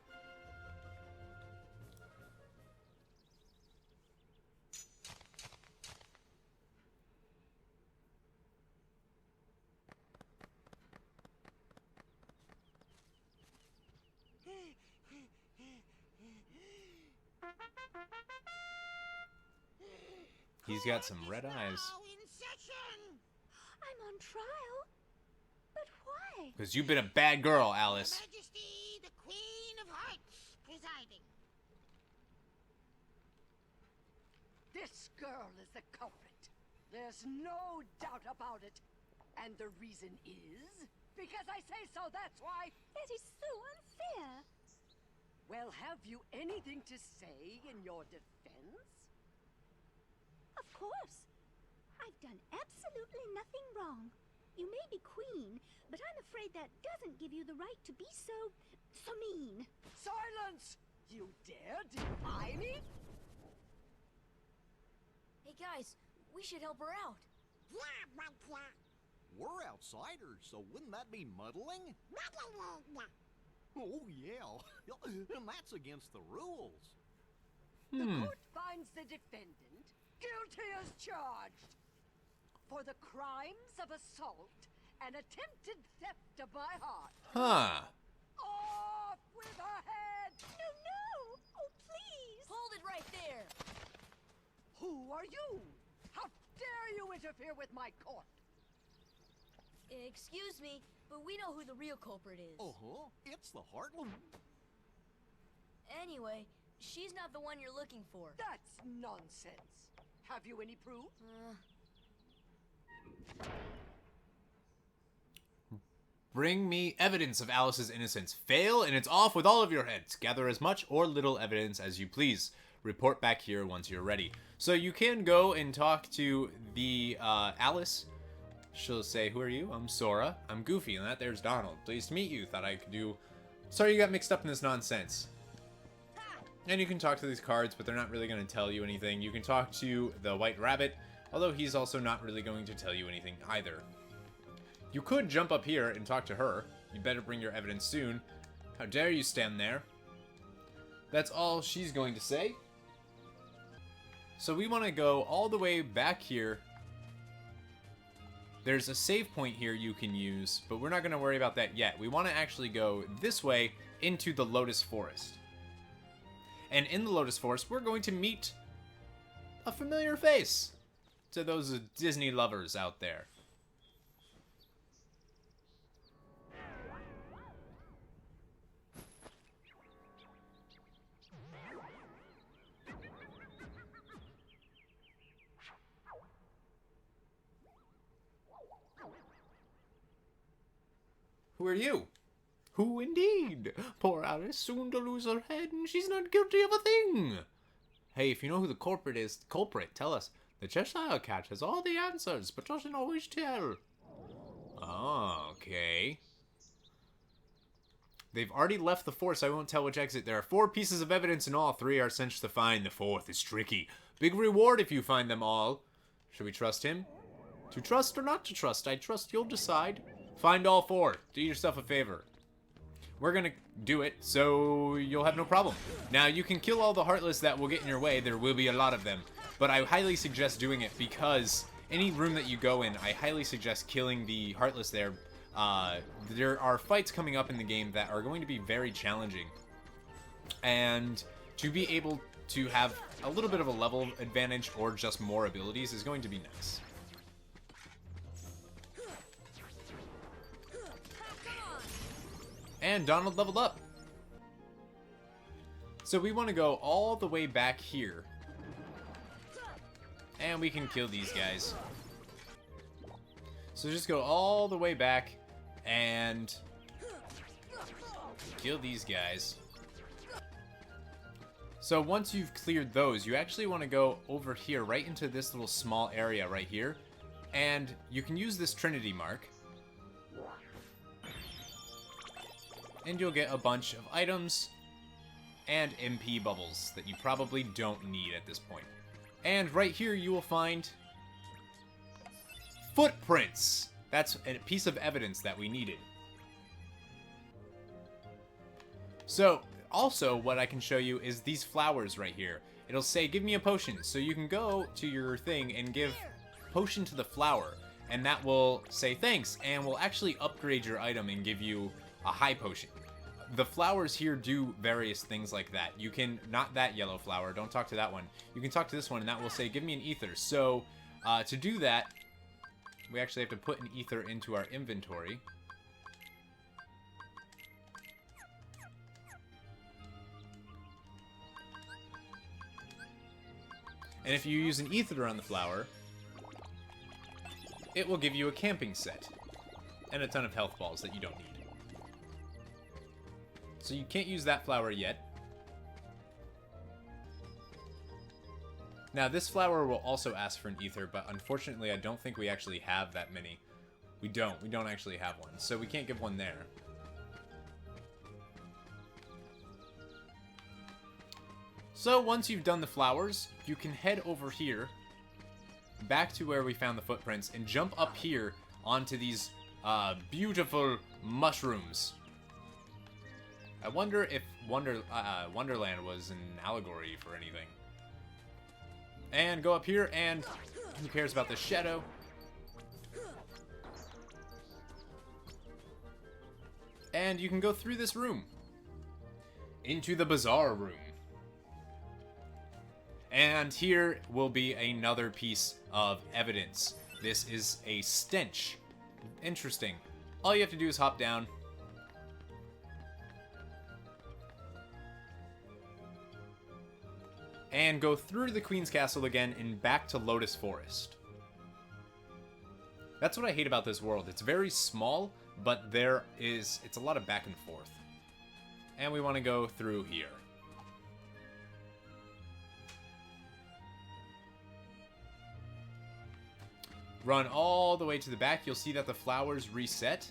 He's got some red eyes. I'm on trial. But why? Because you've been a bad girl, Alice. Her Majesty, the Queen of Hearts, presiding. This girl is the culprit. There's no doubt about it. And the reason is because I say so, that's why. That is so unfair. Well, have you anything to say in your defense? Of course. I've done absolutely nothing wrong. You may be queen, but I'm afraid that doesn't give you the right to be so mean. Silence! You dare defy me? Hey guys, we should help her out. We're outsiders, so wouldn't that be muddling? Oh, yeah. And that's against the rules. The court finds the defendant guilty as charged for the crimes of assault and attempted theft of my heart. Huh. Off with her head! No! Oh, please! Hold it right there! Who are you? How dare you interfere with my court? Excuse me, but we know who the real culprit is. Uh-huh. It's the Heartland. Anyway, she's not the one you're looking for. That's nonsense. Have you any proof? Bring me evidence of Alice's innocence. Fail, and it's off with all of your heads. Gather as much or little evidence as you please. Report back here once you're ready. So you can go and talk to the Alice. She'll say, who are you? I'm Sora. I'm Goofy, and that there's Donald. Pleased to meet you. Thought I could do... Sorry you got mixed up in this nonsense. And you can talk to these cards, but they're not really going to tell you anything. You can talk to the White Rabbit, although he's also not really going to tell you anything either. You could jump up here and talk to her. You better bring your evidence soon. How dare you stand there? That's all she's going to say. So we want to go all the way back here. There's a save point here you can use, but we're not going to worry about that yet. We want to actually go this way into the Lotus Forest. And in the Lotus Forest, we're going to meet a familiar face to those Disney lovers out there. Who are you? Who indeed? Poor Alice, soon to lose her head, and she's not guilty of a thing. Hey, if you know who the culprit, tell us. The Cheshire Cat has all the answers, but doesn't always tell. Oh, okay. They've already left the forest, I won't tell which exit. There are 4 pieces of evidence in all. 3 are cinch to find. The 4th is tricky. Big reward if you find them all. Should we trust him? To trust or not to trust? I trust you'll decide. Find all 4. Do yourself a favor. We're gonna do it, so you'll have no problem. Now, you can kill all the Heartless that will get in your way. There will be a lot of them. But I highly suggest doing it because any room that you go in, I highly suggest killing the Heartless there. There are fights coming up in the game that are going to be very challenging. And to be able to have a little bit of a level advantage or just more abilities is going to be nice. And Donald leveled up. So we want to go all the way back here. And we can kill these guys. So just go all the way back and kill these guys. So once you've cleared those, you actually want to go over here, right into this little small area right here. And you can use this Trinity mark. And you'll get a bunch of items and MP bubbles that you probably don't need at this point. And right here you will find footprints. That's a piece of evidence that we needed. So, also what I can show you is these flowers right here. It'll say, give me a potion. So you can go to your thing and give potion to the flower. And that will say thanks, and will actually upgrade your item and give you a high potion. the flowers here do various things like that. You can, not that yellow flower, don't talk to that one. You can talk to this one, and that will say, give me an ether. So, to do that, we actually have to put an ether into our inventory. And if you use an ether on the flower, it will give you a camping set. And a ton of health balls that you don't need. So you can't use that flower yet. Now this flower will also ask for an ether, but unfortunately I don't think we actually have that many. We don't actually have one, so we can't give one there. So once you've done the flowers, you can head over here, back to where we found the footprints, and jump up here onto these beautiful mushrooms. I wonder if Wonderland was an allegory for anything. And go up here, and who cares about the shadow? And you can go through this room into the bazaar room. And here will be another piece of evidence. This is a stench. Interesting. All you have to do is hop down. And go through the Queen's Castle again and back to Lotus Forest. That's what I hate about this world. It's very small, but it's a lot of back and forth. And we want to go through here. Run all the way to the back. You'll see that the flowers reset.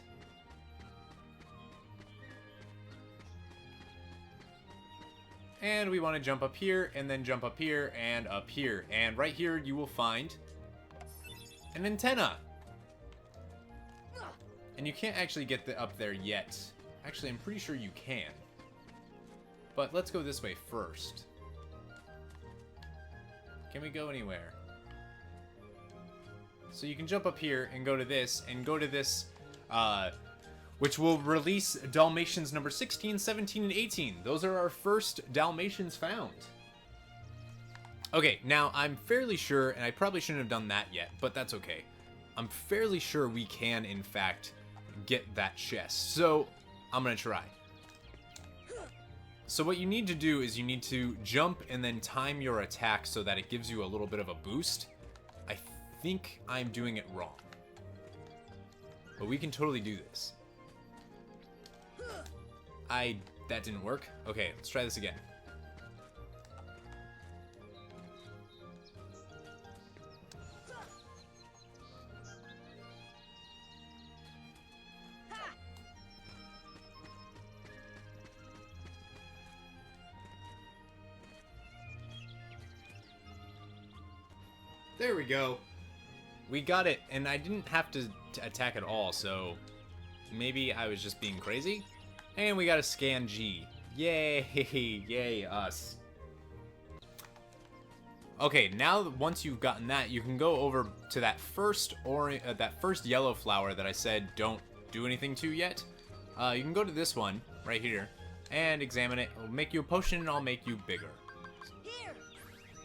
And we want to jump up here, and then jump up here, and up here. And right here, you will find an antenna. And you can't actually get up there yet. Actually, I'm pretty sure you can. But let's go this way first. Can we go anywhere? So you can jump up here and go to this, which will release Dalmatians number 16, 17, and 18. Those are our first Dalmatians found. Okay, now I'm fairly sure, and I probably shouldn't have done that yet, but that's okay. I'm fairly sure we can, in fact, get that chest. So, I'm gonna try. So what you need to do is you need to jump and then time your attack so that it gives you a little bit of a boost. I think I'm doing it wrong. But we can totally do this. That didn't work. Okay, let's try this again. There we go. We got it, and I didn't have to attack at all, so maybe I was just being crazy. And we got a scan G. Yay, yay us. Okay, now once you've gotten that, you can go over to that first yellow flower that I said don't do anything to yet. You can go to this one right here and examine it. It'll make you a potion, and I'll make you bigger.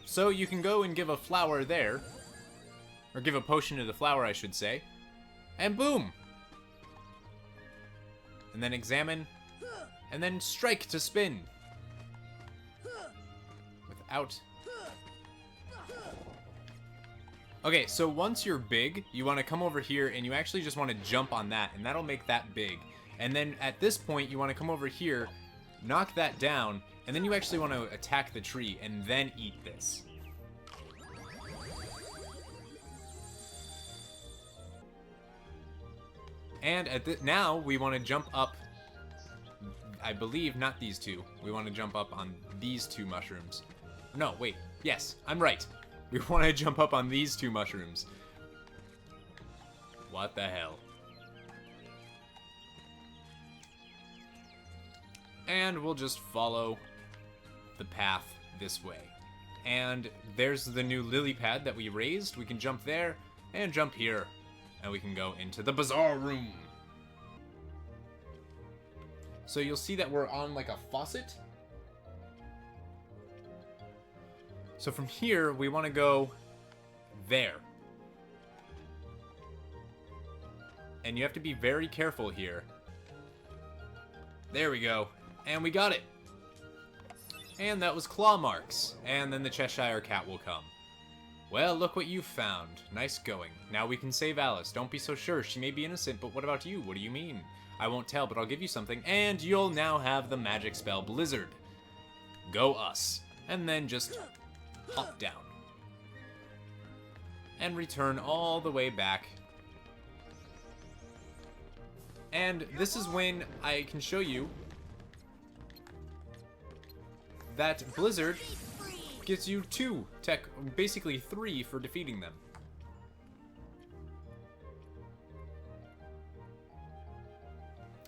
So you can go and give a flower there, or give a potion to the flower, I should say, and boom! And then examine, and then strike to spin. Without... Okay, so once you're big, you want to come over here, and you actually just want to jump on that, and that'll make that big. And then at this point, you want to come over here, knock that down, and then you actually want to attack the tree, and then eat this. And now we want to jump up, I believe, not these two. We want to jump up on these two mushrooms. No, wait. Yes, I'm right. We want to jump up on these two mushrooms. What the hell? And we'll just follow the path this way. And there's the new lily pad that we raised. We can jump there and jump here. And we can go into the bazaar room. So you'll see that we're on like a faucet. So from here, we want to go there. And you have to be very careful here. There we go. And we got it. And that was claw marks. And then the Cheshire Cat will come. Well, look what you found. Nice going. Now we can save Alice. Don't be so sure. She may be innocent, but what about you? What do you mean? I won't tell, but I'll give you something. And you'll now have the magic spell Blizzard. Go us. And then just hop down. And return all the way back. And this is when I can show you that Blizzard gets you 2 tech, basically 3 for defeating them.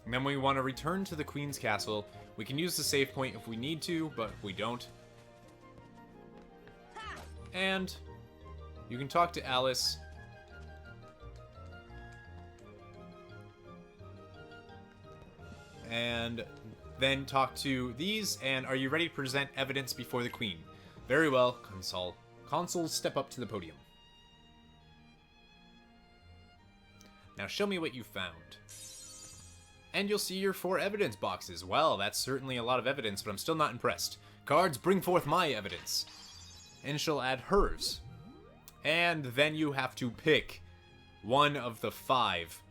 And then we want to return to the Queen's Castle. We can use the save point if we need to, but we don't. And you can talk to Alice. And then talk to these, and are you ready to present evidence before the Queen? Very well, Consuls, step up to the podium. Now show me what you found. And you'll see your 4 evidence boxes. Well, that's certainly a lot of evidence, but I'm still not impressed. Cards, bring forth my evidence. And she'll add hers. And then you have to pick one of the 5.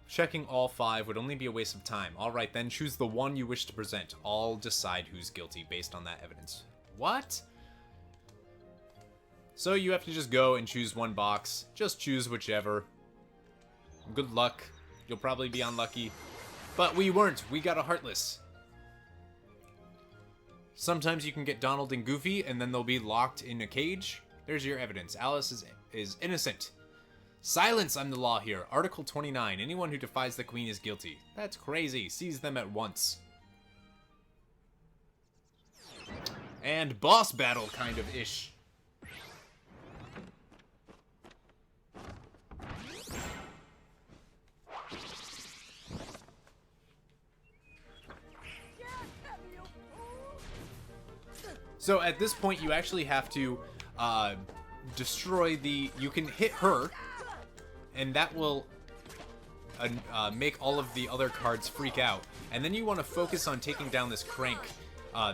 Checking all 5 would only be a waste of time. Alright then, choose the one you wish to present. I'll decide who's guilty based on that evidence. What? So you have to just go and choose one box. Just choose whichever. Good luck. You'll probably be unlucky. But we weren't. We got a Heartless. Sometimes you can get Donald and Goofy, and then they'll be locked in a cage. There's your evidence. Alice is innocent. Silence, I'm the law here. Article 29. Anyone who defies the Queen is guilty. That's crazy. Seize them at once. And boss battle kind of ish. So at this point you actually have to destroy the... You can hit her, and that will make all of the other cards freak out. And then you want to focus on taking down this crank,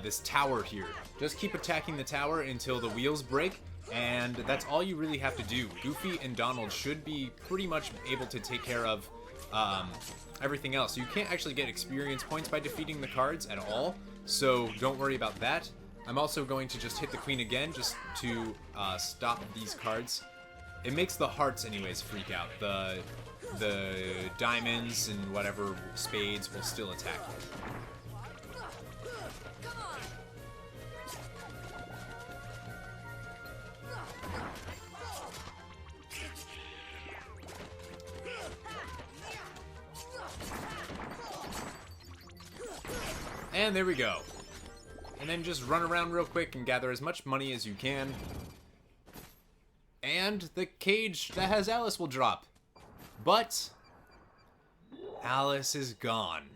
this tower here. Just keep attacking the tower until the wheels break, and that's all you really have to do. Goofy and Donald should be pretty much able to take care of everything else. You can't actually get experience points by defeating the cards at all, so don't worry about that. I'm also going to just hit the Queen again, just to stop these cards. It makes the hearts anyways freak out. The diamonds and whatever spades will still attack you. And there we go. And then just run around real quick and gather as much money as you can. And the cage that has Alice will drop. But Alice is gone.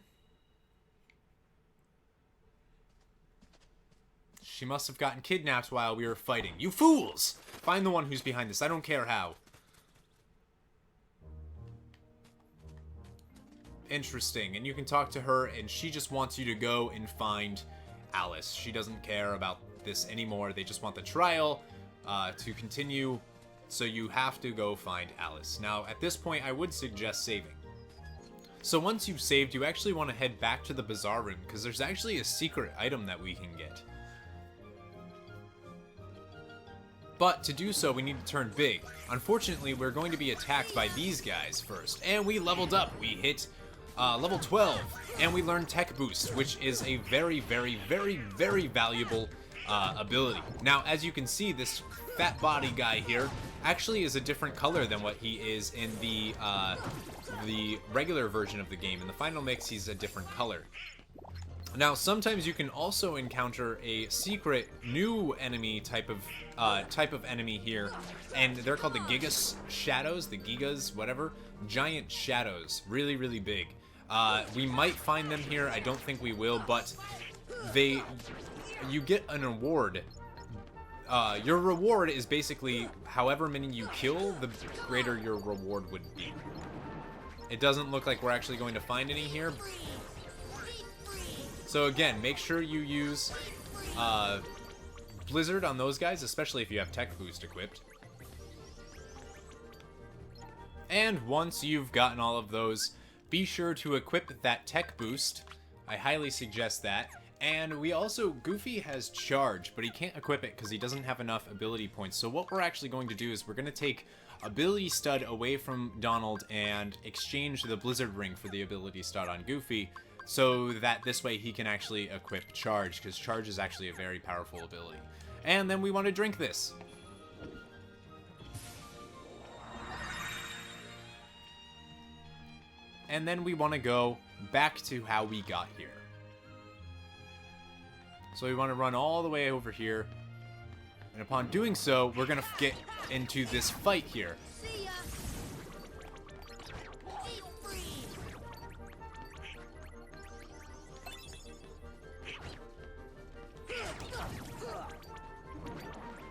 She must have gotten kidnapped while we were fighting. You fools! Find the one who's behind this. I don't care how. Interesting. And you can talk to her, and she just wants you to go and find Alice. She doesn't care about this anymore. They just want the trial to continue, so you have to go find Alice. Now, at this point, I would suggest saving. So once you've saved, you actually want to head back to the bazaar room, because there's actually a secret item that we can get. But to do so, we need to turn big. Unfortunately, we're going to be attacked by these guys first, and we leveled up. We hit level 12, and we learned Tech Boost, which is a very, very, very, very valuable ability. Now, as you can see, this fat body guy here actually is a different color than what he is in the regular version of the game. In the final mix, he's a different color. Now, sometimes you can also encounter a secret new enemy type of enemy here, and they're called the Gigas Shadows, the Gigas, whatever. Giant shadows, really, really big. We might find them here. I don't think we will, but you get an award. Your reward is basically however many you kill, the greater your reward would be. It doesn't look like we're actually going to find any here. So again, make sure you use Blizzard on those guys, especially if you have Tech Boost equipped. And once you've gotten all of those, be sure to equip that Tech Boost. I highly suggest that. And we also, Goofy has Charge, but he can't equip it because he doesn't have enough ability points. So what we're actually going to do is we're going to take Ability Stud away from Donald and exchange the Blizzard Ring for the Ability Stud on Goofy, so that this way he can actually equip Charge, because Charge is actually a very powerful ability. And then we want to drink this. And then we want to go back to how we got here. So we want to run all the way over here. And upon doing so, we're going to get into this fight here.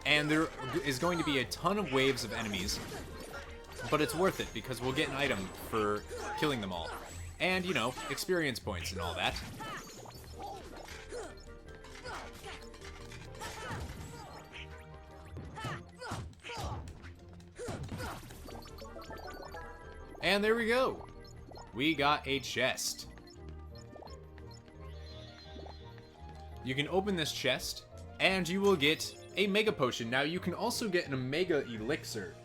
And there is going to be a ton of waves of enemies, but it's worth it because we'll get an item for killing them all. And, you know, experience points and all that. And there we go. We got a chest. You can open this chest, and you will get a Mega Potion. Now, you can also get an Omega Elixir.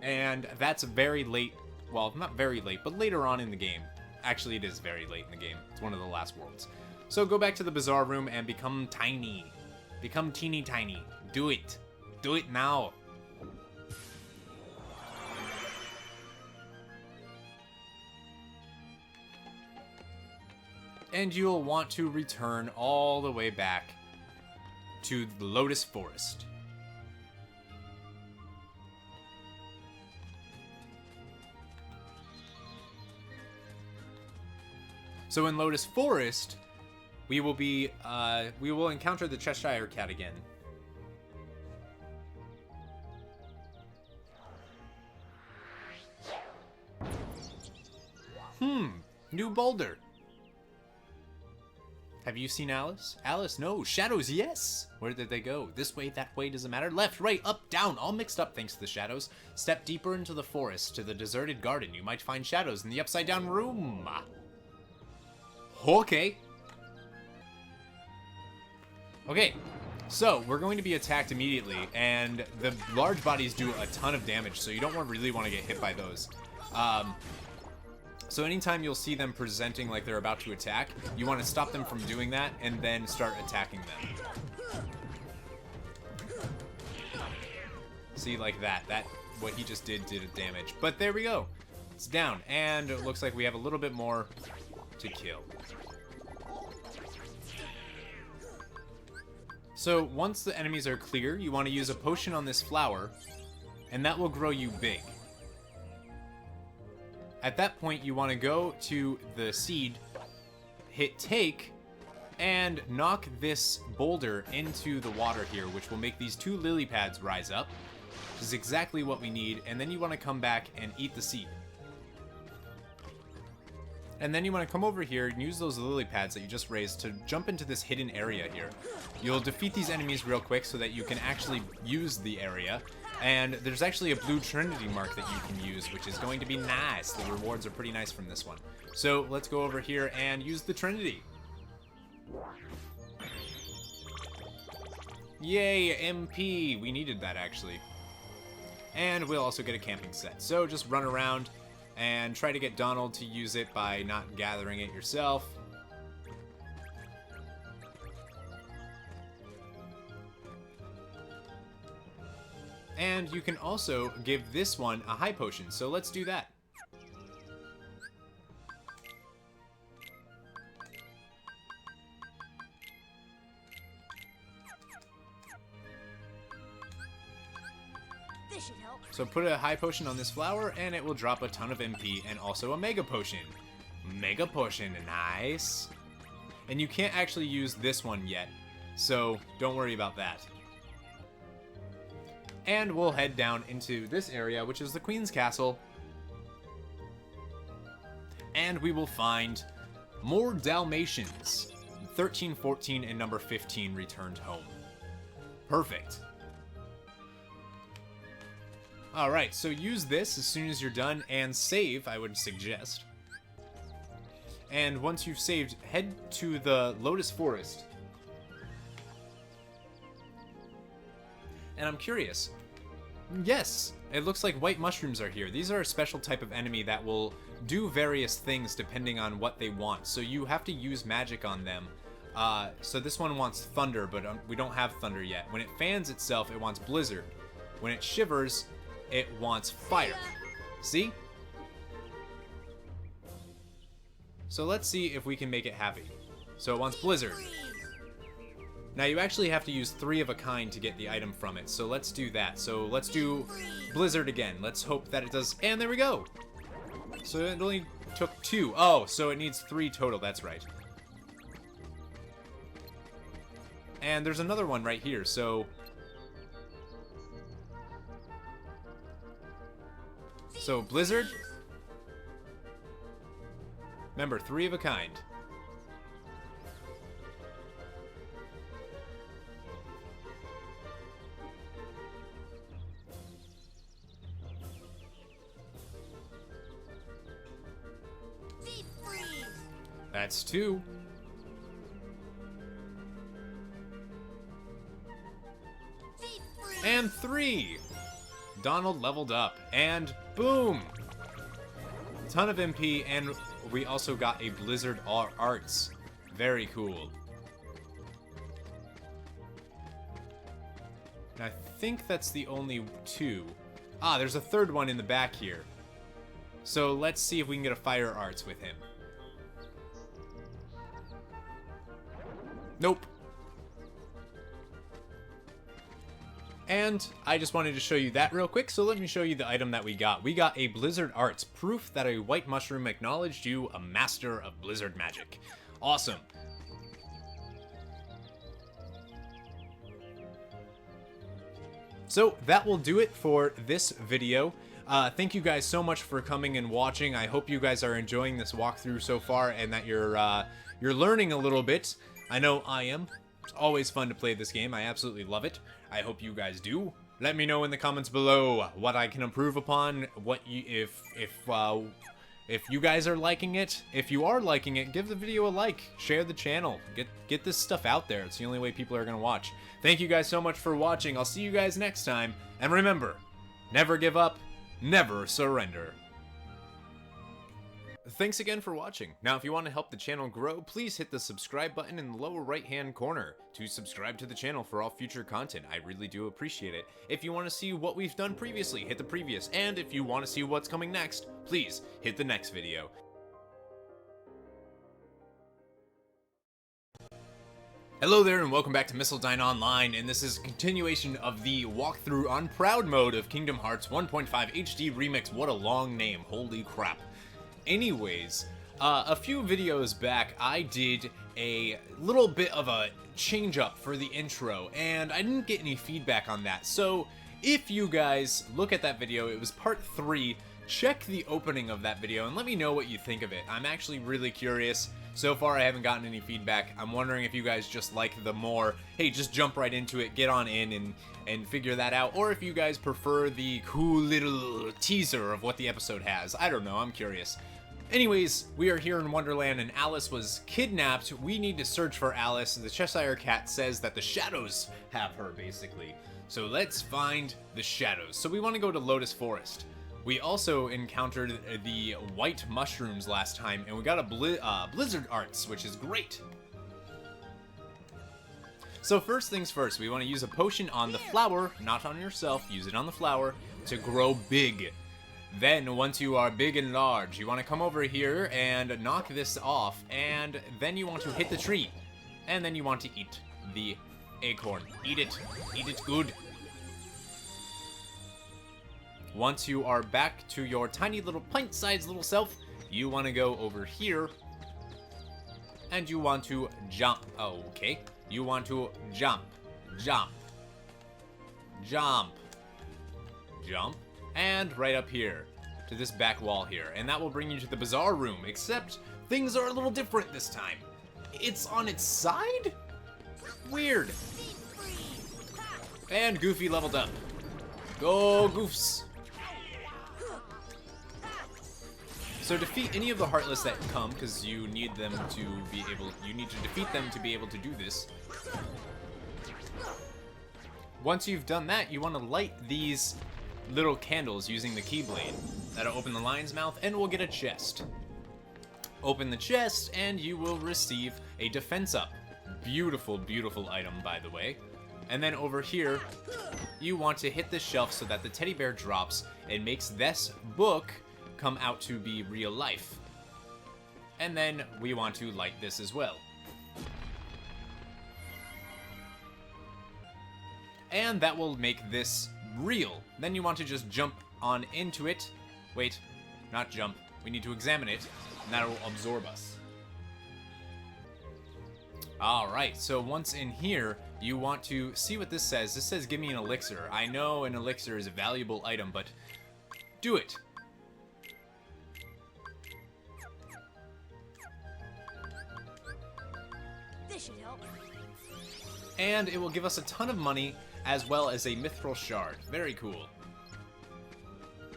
And that's very late. Well, not very late, but later on in the game. Actually, it is very late in the game. It's one of the last worlds. So go back to the Bazaar Room and become tiny. Become teeny tiny. Do it. Do it now. And you'll want to return all the way back to the Lotus Forest. So in Lotus Forest, we will encounter the Cheshire Cat again. New boulder. Have you seen Alice? Alice, no. Shadows, yes. Where did they go? This way, that way, doesn't matter. Left, right, up, down, all mixed up thanks to the shadows. Step deeper into the forest, to the deserted garden. You might find shadows in the upside down room. Okay. Okay, so we're going to be attacked immediately, and the large bodies do a ton of damage, so you don't really want to get hit by those. So anytime you'll see them presenting like they're about to attack, you want to stop them from doing that and then start attacking them. See, like that. What he just did damage. But there we go. It's down, and it looks like we have a little bit more to kill. So once the enemies are clear, you want to use a potion on this flower, and that will grow you big. At that point, you want to go to the seed, hit take, and knock this boulder into the water here, which will make these 2 lily pads rise up, which is exactly what we need, and then you want to come back and eat the seed. And then you want to come over here and use those lily pads that you just raised to jump into this hidden area here. You'll defeat these enemies real quick so that you can actually use the area. And there's actually a blue Trinity mark that you can use, which is going to be nice. The rewards are pretty nice from this one. So let's go over here and use the Trinity. Yay, MP! We needed that, actually. And we'll also get a camping set. So just run around and try to get Donald to use it by not gathering it yourself. And you can also give this one a high potion, so let's do that. This should help. So put a high potion on this flower, and it will drop a ton of MP and also a mega potion. Mega Potion, nice. And you can't actually use this one yet, so don't worry about that. And we'll head down into this area, which is the Queen's Castle. And we will find more Dalmatians. 13, 14, and number 15 returned home. Perfect. Alright, so use this as soon as you're done, and save, I would suggest. And once you've saved, head to the Lotus Forest. And I'm curious. Yes, it looks like white mushrooms are here. These are a special type of enemy that will do various things depending on what they want. So you have to use magic on them. So this one wants thunder, but we don't have thunder yet. When it fans itself, it wants blizzard. When it shivers, it wants fire. See? So let's see if we can make it happy. So it wants blizzard. Now you actually have to use 3 of a kind to get the item from it, so let's do that. So let's do blizzard again. Let's hope that it does, and there we go! So it only took 2. Oh, so it needs 3 total, that's right. And there's another one right here, so... So blizzard. Remember, 3 of a kind. That's 2. And 3. Donald leveled up, and boom! Ton of MP, and we also got a Blizzard Arts. Very cool. And I think that's the only 2. Ah, there's a third one in the back here. So let's see if we can get a Fire Arts with him. Nope. And I just wanted to show you that real quick, so let me show you the item that we got. We got a Blizzard Arts, proof that a white mushroom acknowledged you, a master of blizzard magic. Awesome. So that will do it for this video. Thank you guys so much for coming and watching. I hope you guys are enjoying this walkthrough so far and that you're learning a little bit. I know I am. It's always fun to play this game. I absolutely love it. I hope you guys do. Let me know in the comments below what I can improve upon. What you, if you guys are liking it. If you are liking it, give the video a like. Share the channel. Get this stuff out there. It's the only way people are gonna watch. Thank you guys so much for watching. I'll see you guys next time. And remember, never give up, never surrender. Thanks again for watching. Now, if you want to help the channel grow, please hit the subscribe button in the lower right-hand corner to subscribe to the channel for all future content. I really do appreciate it. If you want to see what we've done previously, hit the previous. And if you want to see what's coming next, please hit the next video. Hello there and welcome back to MissildineOnline, and this is a continuation of the walkthrough on Proud Mode of Kingdom Hearts 1.5 HD Remix. What a long name, holy crap. Anyways, a few videos back, I did a little bit of a change up for the intro, and I didn't get any feedback on that. So, if you guys look at that video, it was part 3, check the opening of that video and let me know what you think of it. I'm actually really curious. So far, I haven't gotten any feedback. I'm wondering if you guys just like the more, hey, just jump right into it, get on in and figure that out, or if you guys prefer the cool little teaser of what the episode has. I don't know, I'm curious. Anyways, we are here in Wonderland and Alice was kidnapped. We need to search for Alice. The Cheshire Cat says that the shadows have her, basically. So let's find the shadows. So we want to go to Lotus Forest. We also encountered the white mushrooms last time, and we got a Blizzard Arts, which is great. So first things first, we want to use a potion on the flower, not on yourself, use it on the flower, to grow big. Then, once you are big and large, you want to come over here and knock this off, and then you want to hit the tree. And then you want to eat the acorn. Eat it good. Once you are back to your tiny little pint-sized little self, you want to go over here, and you want to jump. Oh, okay. You want to jump, jump, jump, jump, and right up here to this back wall here. And that will bring you to the Bazaar room, except things are a little different this time. It's on its side? Weird. And Goofy leveled up. Go Goofs. So defeat any of the Heartless that come, because you need them to be able, you need to defeat them to be able to do this. Once you've done that, you want to light these little candles using the Keyblade. That'll open the lion's mouth and we'll get a chest. Open the chest and you will receive a defense up. Beautiful, beautiful item, by the way. And then over here, you want to hit this shelf so that the teddy bear drops and makes this book come out to be real life. And then we want to light this as well. And that will make this real. Then you want to just jump on into it. Wait, not jump. We need to examine it, and that will absorb us. Alright, so once in here, you want to see what this says. This says, give me an elixir. I know an elixir is a valuable item, but do it. This should help. And it will give us a ton of money, as well as a mithril shard. Very cool.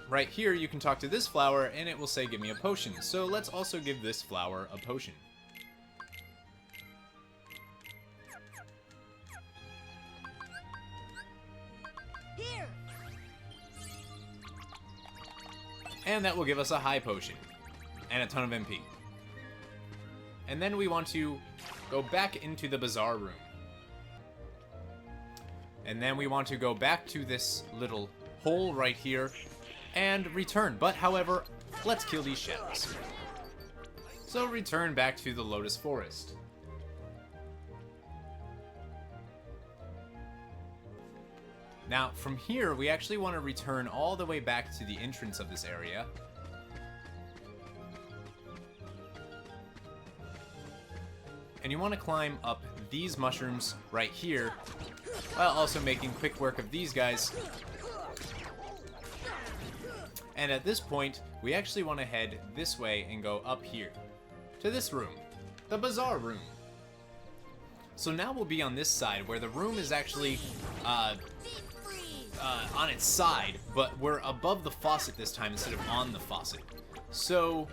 Right here, you can talk to this flower, and it will say, give me a potion. So let's also give this flower a potion. Here. And that will give us a high potion. And a ton of MP. And then we want to go back into the Bazaar room. And then we want to go back to this little hole right here and return. But, however, let's kill these shadows. So return back to the Lotus Forest. Now, from here, we actually want to return all the way back to the entrance of this area. And you want to climb up these mushrooms right here, while also making quick work of these guys. And at this point, we actually want to head this way and go up here, to this room, the Bazaar room. So now we'll be on this side, where the room is actually on its side, but we're above the faucet this time instead of on the faucet. So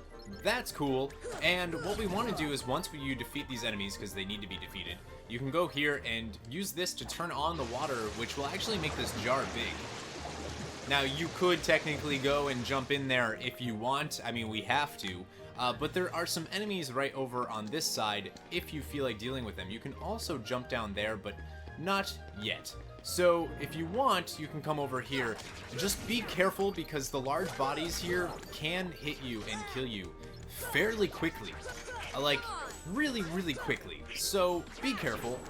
that's cool, and what we want to do is once you defeat these enemies, because they need to be defeated, you can go here and use this to turn on the water, which will actually make this jar big. Now, you could technically go and jump in there if you want. I mean, we have to. But there are some enemies right over on this side if you feel like dealing with them. You can also jump down there, but not yet. So, if you want, you can come over here. Just be careful because the large bodies here can hit you and kill you fairly quickly. Like, really, really quickly. So, be careful.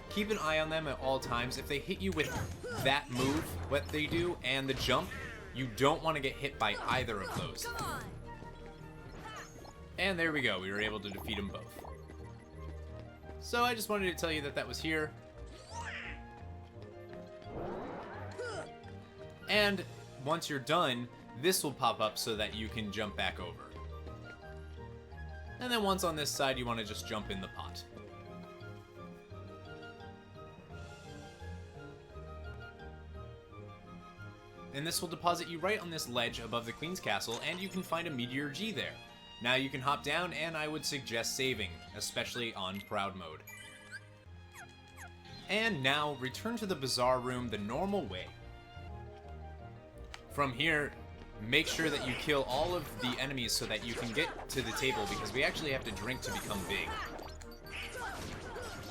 Keep an eye on them at all times. If they hit you with that move, what they do, and the jump, you don't want to get hit by either of those. And there we go. We were able to defeat them both. So I just wanted to tell you that that was here. And once you're done, this will pop up so that you can jump back over. And then once on this side, you want to just jump in the pot. And this will deposit you right on this ledge above the Queen's Castle, and you can find a Meteor G there. Now you can hop down, and I would suggest saving, especially on Proud Mode. And now, return to the Bazaar room the normal way. From here, make sure that you kill all of the enemies so that you can get to the table, because we actually have to drink to become big.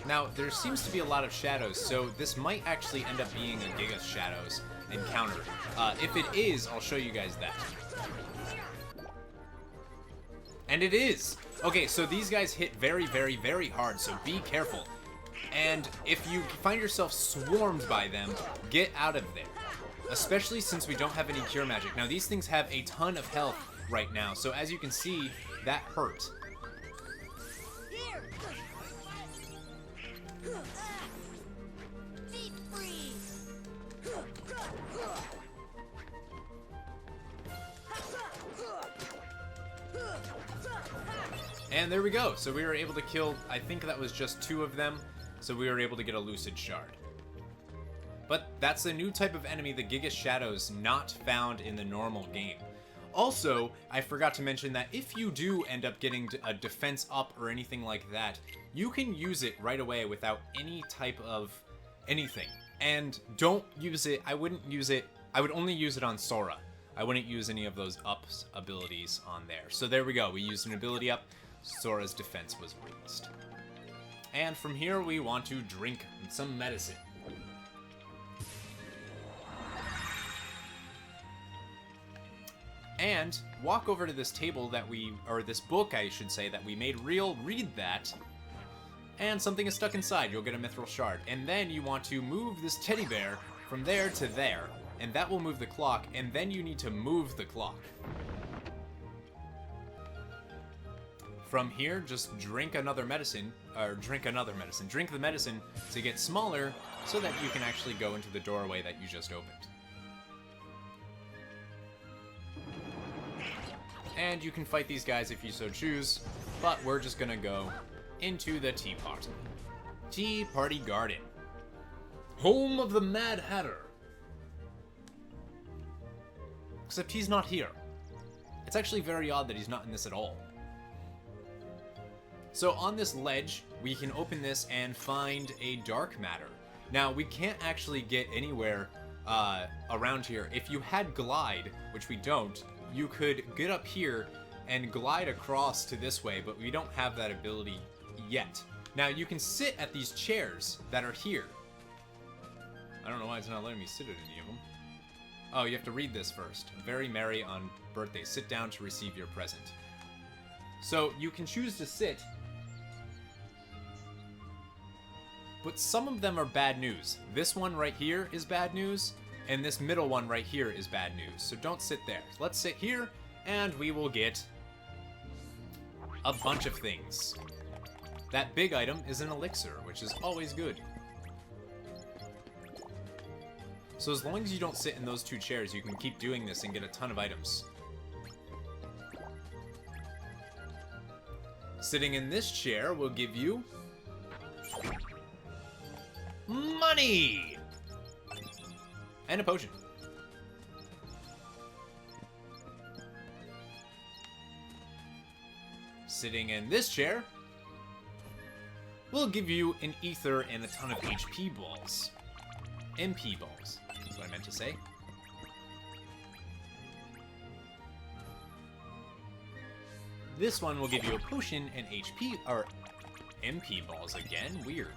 Now, there seems to be a lot of shadows, so this might actually end up being a Giga Shadows encounter. If it is, I'll show you guys that. And it is! Okay, so these guys hit very, very, very hard, so be careful. And if you find yourself swarmed by them, get out of there. Especially since we don't have any cure magic. Now, these things have a ton of health right now, so as you can see, that hurt. And there we go. So we were able to kill, I think that was just 2 of them. So we were able to get a Lucid Shard. But that's a new type of enemy, the Giga Shadows, not found in the normal game. Also, I forgot to mention that if you do end up getting a defense up or anything like that, you can use it right away without any type of anything. And don't use it, I wouldn't use it, I would only use it on Sora. I wouldn't use any of those ups abilities on there. So there we go, we used an ability up, Sora's defense was raised. And from here we want to drink some medicine. And walk over to this table that or this book I should say, that we made real, read that, and something is stuck inside, you'll get a Mithril Shard. And then you want to move this teddy bear from there to there, and that will move the clock, and then you need to move the clock. From here, just drink another medicine, drink the medicine to get smaller so that you can actually go into the doorway that you just opened. And you can fight these guys if you so choose, but we're just gonna go into the Tea Party. Tea Party Garden. Home of the Mad Hatter. Except he's not here. It's actually very odd that he's not in this at all. So on this ledge, we can open this and find a dark matter. Now, we can't actually get anywhere around here. If you had glide, which we don't, you could get up here and glide across to this way, but we don't have that ability yet. Now, you can sit at these chairs that are here. I don't know why it's not letting me sit at any of them. Oh, you have to read this first. Very merry on birthday. Sit down to receive your present. So, you can choose to sit, but some of them are bad news. This one right here is bad news, and this middle one right here is bad news. So don't sit there. Let's sit here, and we will get a bunch of things. That big item is an elixir, which is always good. So as long as you don't sit in those 2 chairs, you can keep doing this and get a ton of items. Sitting in this chair will give you money! And a potion. Sitting in this chair will give you an ether and a ton of HP balls. MP balls, is what I meant to say. This one will give you a potion and HP, or MP balls again, weird.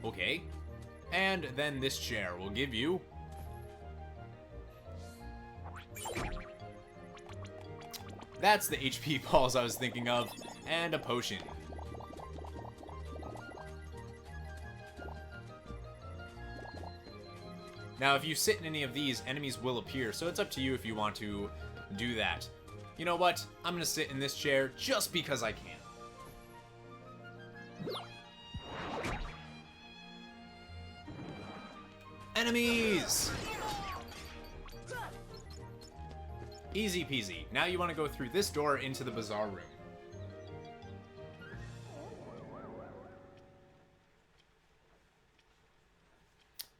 Okay. And then this chair will give you that's the HP balls I was thinking of, and a potion. Now, if you sit in any of these, enemies will appear, so it's up to you if you want to do that. You know what? I'm gonna sit in this chair just because I can. Enemies! Easy peasy. Now you want to go through this door into the bazaar room.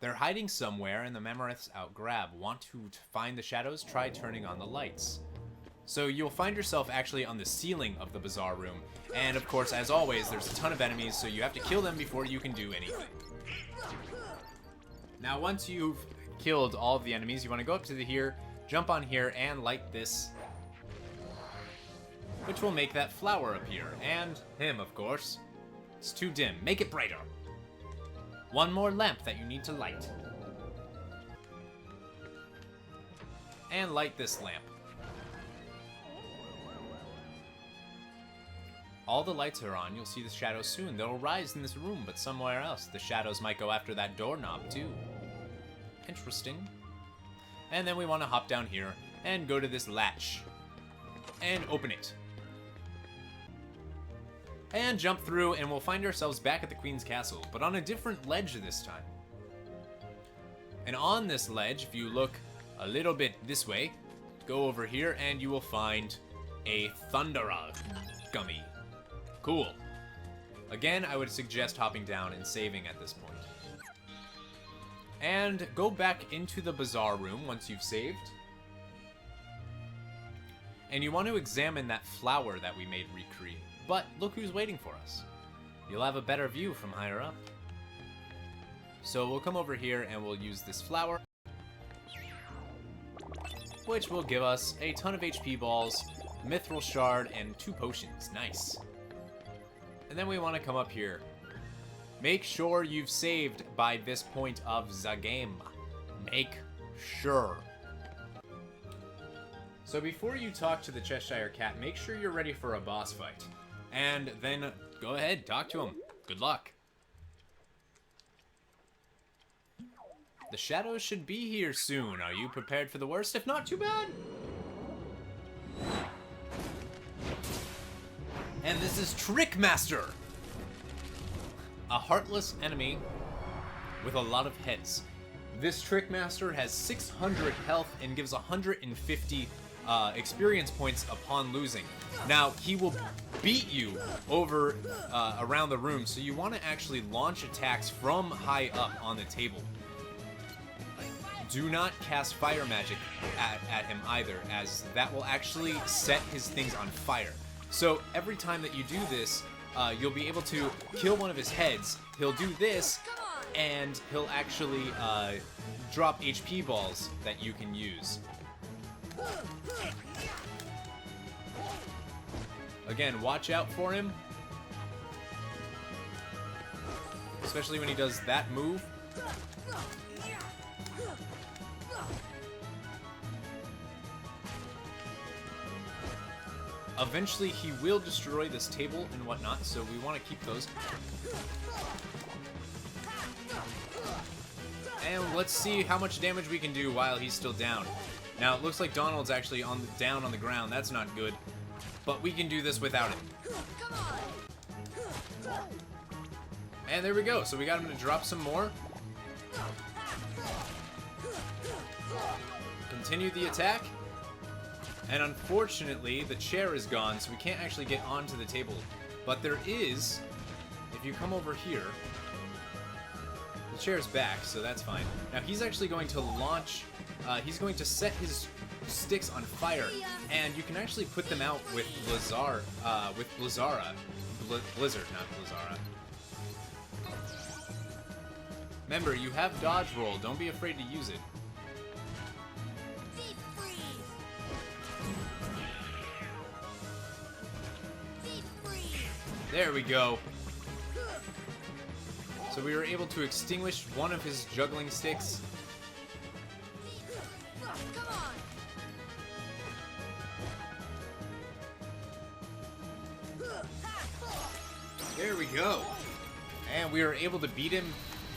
They're hiding somewhere and the Mammoths outgrab. Want to find the shadows? Try turning on the lights. So you'll find yourself actually on the ceiling of the bazaar room. And of course, as always, there's a ton of enemies, so you have to kill them before you can do anything. Now, once you've killed all of the enemies, you want to go up to here, jump on here, and light this, which will make that flower appear. And him, of course. It's too dim. Make it brighter. One more lamp that you need to light. And light this lamp. all the lights are on, you'll see the shadows soon. They'll rise in this room, but somewhere else. The shadows might go after that doorknob, too. Interesting. And then we want to hop down here and go to this latch. And open it. And jump through, and we'll find ourselves back at the Queen's Castle, but on a different ledge this time. And on this ledge, if you look a little bit this way, go over here, and you will find a Thundera gummy. Cool. Again, I would suggest hopping down and saving at this point. And go back into the bazaar room once you've saved. And you want to examine that flower that we made recreate. But look who's waiting for us. You'll have a better view from higher up. So we'll come over here and we'll use this flower, which will give us a ton of HP balls, mithril shard, and 2 potions. Nice. And then we want to come up here. Make sure you've saved by this point of the game. Make sure. So before you talk to the Cheshire Cat, make sure you're ready for a boss fight. And then go ahead, talk to him. Good luck. The shadows should be here soon. Are you prepared for the worst? If not, too bad. And this is Trickmaster. A heartless enemy with a lot of heads. This Trickmaster has 600 health and gives 150 experience points upon losing. Now, he will beat you over around the room, so you want to actually launch attacks from high up on the table. Do not cast fire magic at him either, as that will actually set his things on fire. So every time that you do this, you'll be able to kill one of his heads. He'll do this, and he'll actually drop HP balls that you can use. Again, watch out for him. Especially when he does that move. Eventually, he will destroy this table and whatnot, so we want to keep those. And let's see how much damage we can do while he's still down. Now, it looks like Donald's actually down on the ground. That's not good. But we can do this without him. And there we go. So we got him to drop some more. Continue the attack. And unfortunately, the chair is gone, so we can't actually get onto the table. But there is, if you come over here, the chair's back, so that's fine. Now he's actually going to launch, he's going to set his sticks on fire, and you can actually put them out with Blizzara. Blizzard, not Blizzara. Remember, you have dodge roll, don't be afraid to use it. There we go. So we were able to extinguish one of his juggling sticks. There we go. And we were able to beat him.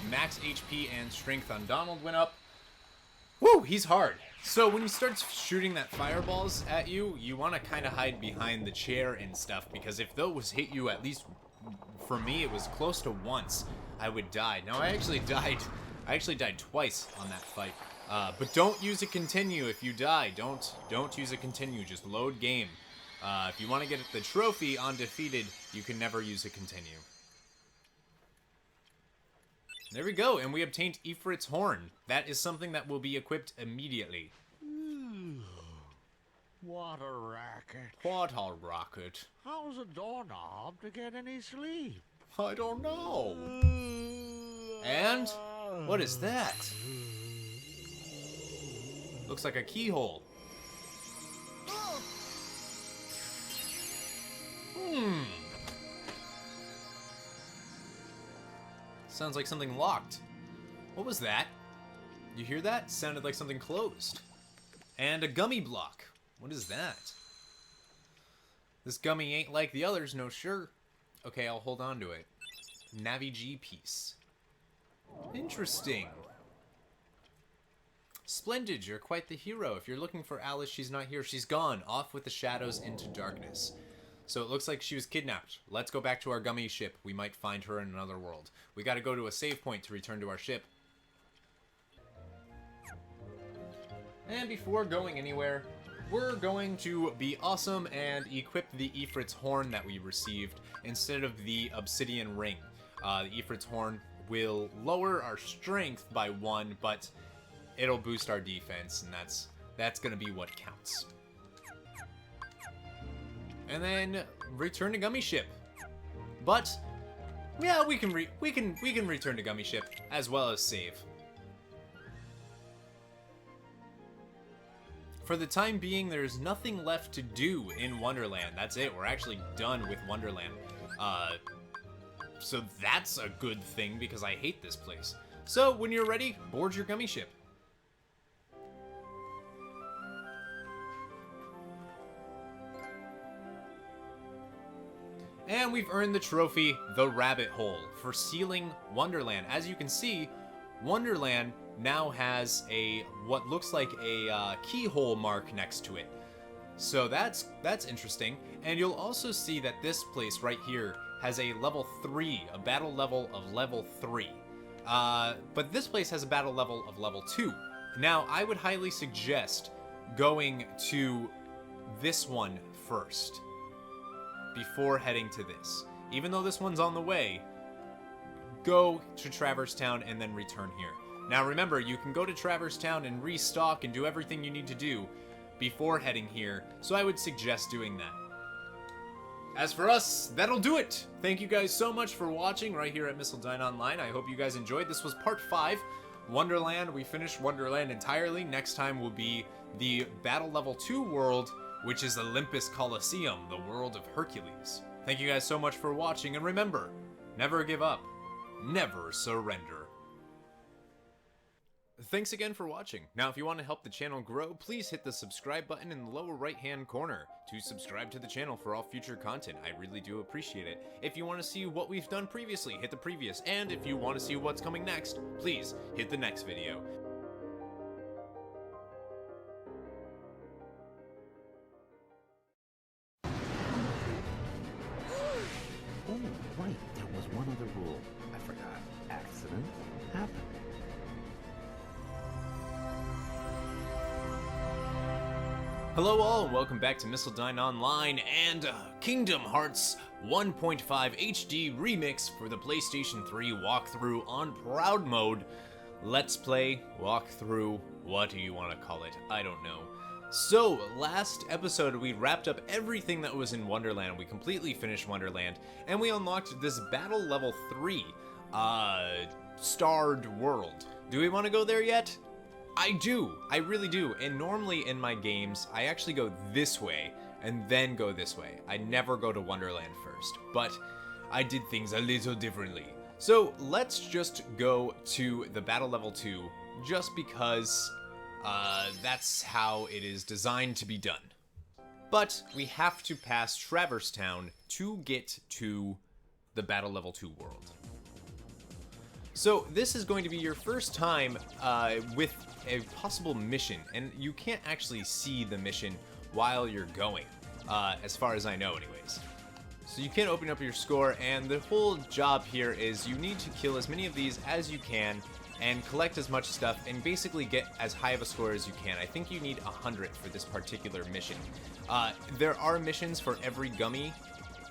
Max HP and strength on Donald went up. Woo, he's hard. So when he starts shooting that fireballs at you, you want to kind of hide behind the chair and stuff, because if those hit you, at least for me, it was close to once, I would die. Now I actually died twice on that fight. But don't use a continue if you die. Don't use a continue. Just load game. If you want to get the trophy undefeated, you can never use a continue. There we go, and we obtained Ifrit's Horn. That is something that will be equipped immediately. What a racket. What a racket. How's a doorknob to get any sleep? I don't know. And? What is that? Looks like a keyhole. Sounds like something locked. What was that? You hear that? Sounded like something closed. And a gummy block. What is that? This gummy ain't like the others, no sure. Okay, I'll hold on to it. Navi G piece. Interesting. Splendid, you're quite the hero. If you're looking for Alice, she's not here. She's gone, off with the shadows into darkness. So it looks like she was kidnapped. Let's go back to our gummy ship. We might find her in another world. We gotta go to a save point to return to our ship. And before going anywhere, we're going to be awesome and equip the Ifrit's Horn that we received instead of the Obsidian Ring. The Ifrit's Horn will lower our strength by 1, but it'll boost our defense, and that's gonna be what counts. And then return to Gummy Ship. But yeah, we can return to Gummy Ship as well as save. For the time being, there's nothing left to do in Wonderland. That's it. We're actually done with Wonderland. So that's a good thing because I hate this place. So when you're ready, board your Gummy Ship. And we've earned the trophy, the Rabbit Hole, for sealing Wonderland. As you can see, Wonderland now has what looks like a keyhole mark next to it. So that's interesting. And you'll also see that this place right here has a level 3, a battle level of level 3. But this place has a battle level of level 2. Now, I would highly suggest going to this one first before heading to this. Even though this one's on the way, go to Traverse Town and then return here. Now remember, you can go to Traverse Town and restock and do everything you need to do before heading here, so I would suggest doing that. As for us, that'll do it! Thank you guys so much for watching right here at MissildineOnline. I hope you guys enjoyed. This was part 5, Wonderland. We finished Wonderland entirely. Next time will be the Battle Level 2 world, which is Olympus Coliseum, the world of Hercules. Thank you guys so much for watching, and remember, never give up, never surrender. Thanks again for watching. Now, if you want to help the channel grow, please hit the subscribe button in the lower right-hand corner to subscribe to the channel for all future content. I really do appreciate it. If you want to see what we've done previously, hit the previous, and if you want to see what's coming next, please hit the next video. Oh, right, there was one other rule. I forgot. Accident happened. Hello all, and welcome back to MissildineOnline and Kingdom Hearts 1.5 HD Remix for the PlayStation 3 walkthrough on Proud Mode. Let's play, walkthrough, what do you want to call it? I don't know. So, last episode we wrapped up everything that was in Wonderland. We completely finished Wonderland, and we unlocked this Battle Level 3, Starred World. Do we want to go there yet? I do, I really do, and normally in my games, I actually go this way, and then go this way. I never go to Wonderland first, but I did things a little differently. So, let's just go to the Battle Level 2, just because that's how it is designed to be done. But we have to pass Traverse Town to get to the Battle Level 2 world. So this is going to be your first time with a possible mission, and you can't actually see the mission while you're going, as far as I know anyways. So you can open up your score, and the whole job here is you need to kill as many of these as you can and collect as much stuff and basically get as high of a score as you can. I think you need 100 for this particular mission. There are missions for every gummy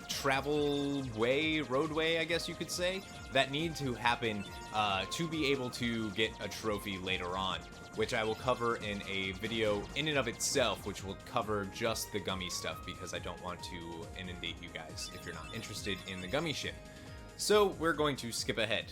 travel way, roadway, I guess you could say, that need to happen to be able to get a trophy later on, which I will cover in a video in and of itself, which will cover just the gummy stuff because I don't want to inundate you guys if you're not interested in the gummy ship. So we're going to skip ahead.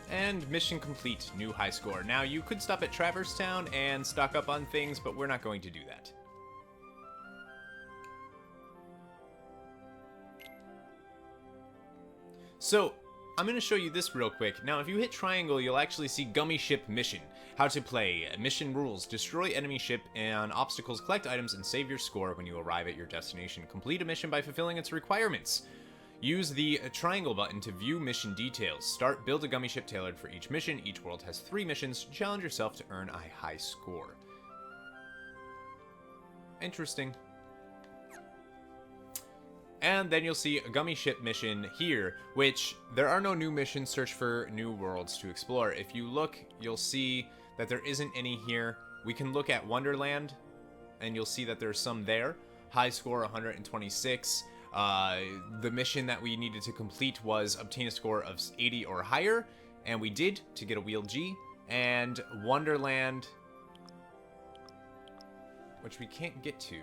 And mission complete, new high score. Now you could stop at Traverse Town and stock up on things, but we're not going to do that. So, I'm going to show you this real quick. Now, if you hit triangle, you'll actually see Gummy Ship Mission. How to play. Mission rules. Destroy enemy ship and obstacles, collect items, and save your score when you arrive at your destination. Complete a mission by fulfilling its requirements. Use the triangle button to view mission details. Start, build a gummy ship tailored for each mission. Each world has 3 missions. Challenge yourself to earn a high score. Interesting. And then you'll see a gummy ship mission here, which there are no new missions. Search for new worlds to explore. If you look, you'll see that there isn't any here. We can look at Wonderland, and you'll see that there's some there. High score 126. The mission that we needed to complete was obtain a score of 80 or higher, and we did to get a wheel G. And Wonderland, which we can't get to.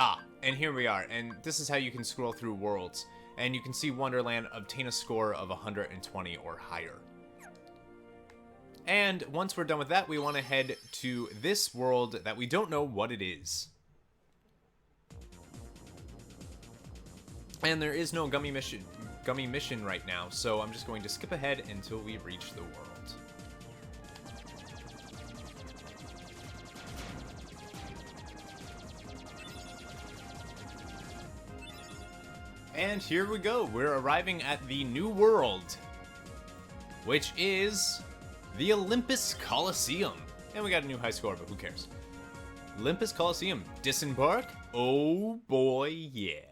Ah, and here we are, and this is how you can scroll through worlds. And you can see Wonderland obtain a score of 120 or higher. And once we're done with that, we want to head to this world that we don't know what it is. And there is no gummy mission right now, so I'm just going to skip ahead until we reach the world. And here we go. We're arriving at the new world, which is the Olympus Coliseum. And we got a new high score, but who cares? Olympus Coliseum. Disembark? Oh boy, yeah.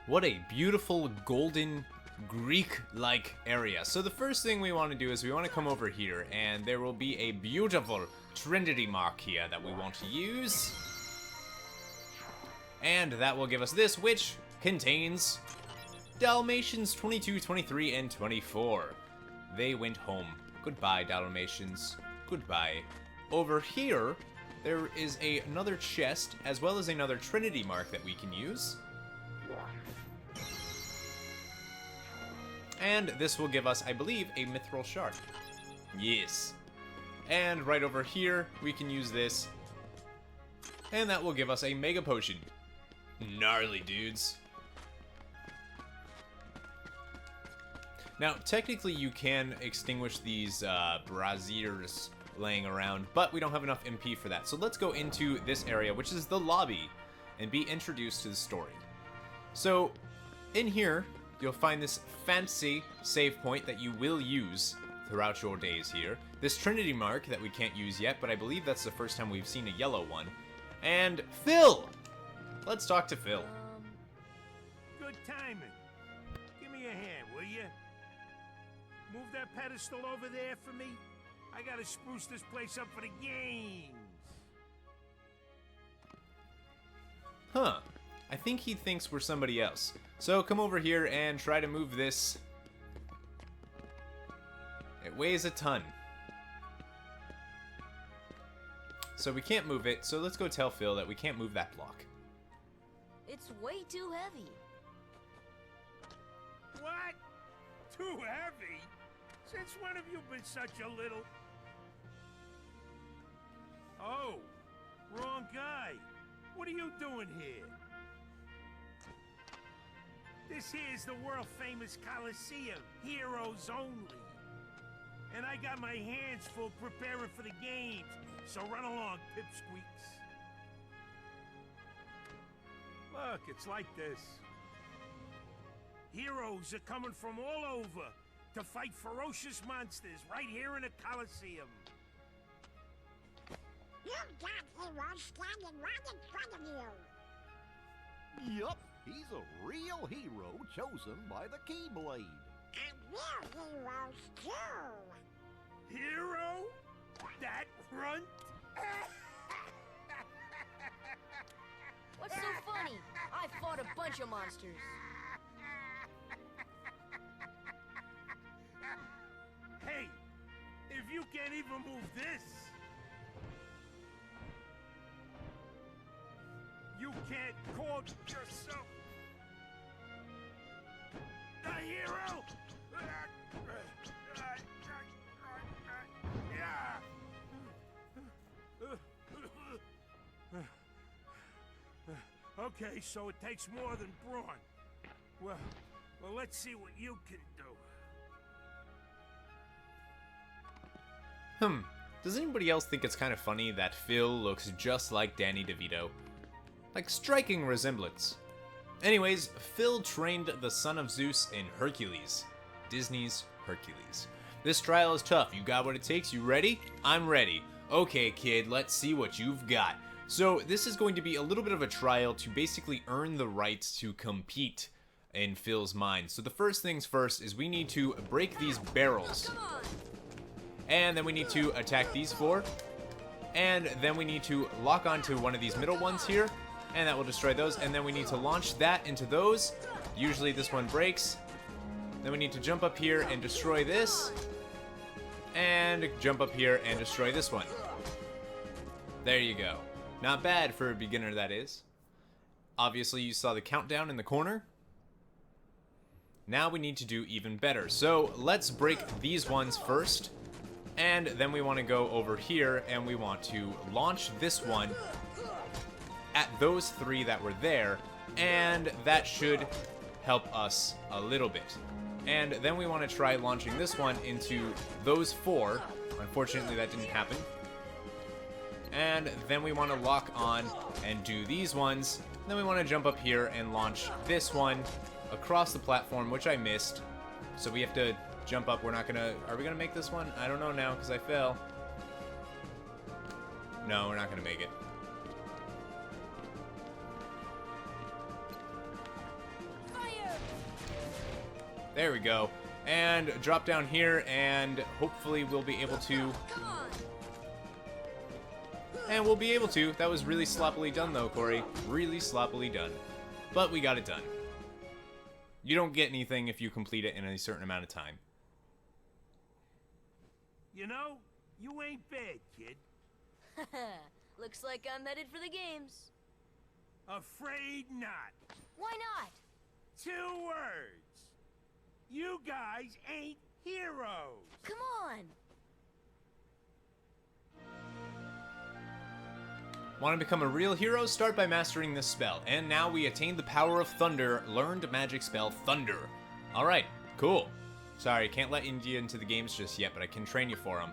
What a beautiful golden Greek-like area. So the first thing we want to do is we want to come over here, and there will be a beautiful Trinity mark here that we want to use. And that will give us this, which contains Dalmatians 22, 23, and 24. They went home. Goodbye, Dalmatians. Goodbye. Over here, there is another chest, as well as another Trinity mark that we can use. And this will give us, I believe, a mithril shard. Yes. And right over here, we can use this. And that will give us a mega potion. Gnarly, dudes. Now, technically, you can extinguish these braziers laying around, but we don't have enough MP for that. So let's go into this area, which is the lobby, and be introduced to the story. So, in here, you'll find this fancy save point that you will use throughout your days here. This Trinity mark that we can't use yet, but I believe that's the first time we've seen a yellow one. And Phil! Let's talk to Phil. Good timing. Give me a hand, will you? Move that pedestal over there for me. I gotta spruce this place up for the games. Huh. I think he thinks we're somebody else. So come over here and try to move this. It weighs a ton. So we can't move it, so let's go tell Phil that we can't move that block. It's way too heavy. What? Too heavy? Since when have you been such a little... Oh, wrong guy. What are you doing here? This here's the world-famous Coliseum, heroes only. And I got my hands full preparing for the games, so run along, pipsqueaks. Look, it's like this. Heroes are coming from all over to fight ferocious monsters right here in the Coliseum. You've got heroes standing right in front of you. Yup, he's a real hero chosen by the Keyblade. And we're heroes too. Hero? That runt? What's so funny? I fought a bunch of monsters. Hey, if you can't even move this, you can't call yourself a hero? Okay, so it takes more than brawn. Well, let's see what you can do. Does anybody else think it's kind of funny that Phil looks just like Danny DeVito? Like, striking resemblance. Anyways, Phil trained the son of Zeus in Hercules. Disney's Hercules. This trial is tough. You got what it takes? You ready? I'm ready. Okay, kid, let's see what you've got. So this is going to be a little bit of a trial to basically earn the right to compete in Phil's mind. So the first things first is we need to break these barrels. And then we need to attack these 4. And then we need to lock onto one of these middle ones here. And that will destroy those. And then we need to launch that into those. Usually this one breaks. Then we need to jump up here and destroy this. And jump up here and destroy this one. There you go. Not bad for a beginner, that is. Obviously, you saw the countdown in the corner. Now we need to do even better. So let's break these ones first. And then we want to go over here and we want to launch this one at those 3 that were there. And that should help us a little bit. And then we want to try launching this one into those 4. Unfortunately, that didn't happen. And then we want to lock on and do these ones. Then we want to jump up here and launch this one across the platform, which I missed. So we have to jump up. We're not gonna... Are we gonna make this one? I don't know now, because I fell. No, we're not gonna make it. Fire! There we go. And drop down here, and hopefully we'll be able to... Come on! And we'll be able to. That was really sloppily done, though, Corey. Really sloppily done. But we got it done. You don't get anything if you complete it in a certain amount of time. You know, you ain't bad, kid. Looks like I'm headed for the games. Afraid not. Why not? 2 words. You guys ain't heroes. Come on! Want to become a real hero? Start by mastering this spell. And now we attain the power of Thunder. Learned magic spell Thunder. Alright, cool. Sorry, can't let India into the games just yet, but I can train you for them.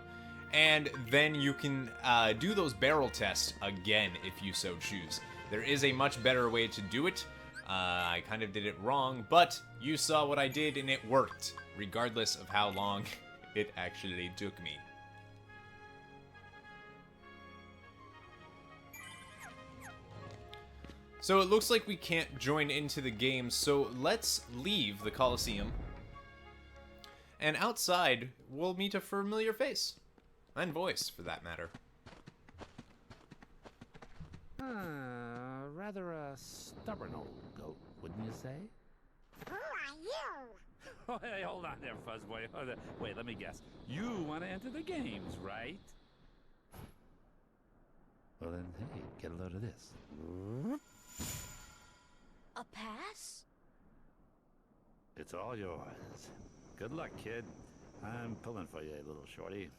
And then you can do those barrel tests again if you so choose. There is a much better way to do it. I kind of did it wrong, but you saw what I did and it worked, regardless of how long it actually took me. So it looks like we can't join into the game, so let's leave the Colosseum. And outside, we'll meet a familiar face. And voice, for that matter. Rather a stubborn old goat, wouldn't you say? Who are you? Oh, hey, hold on there, Fuzzboy. Wait, let me guess. You want to enter the games, right? Well then, hey, get a load of this. A pass? It's all yours. Good luck, kid. I'm pulling for you, little shorty.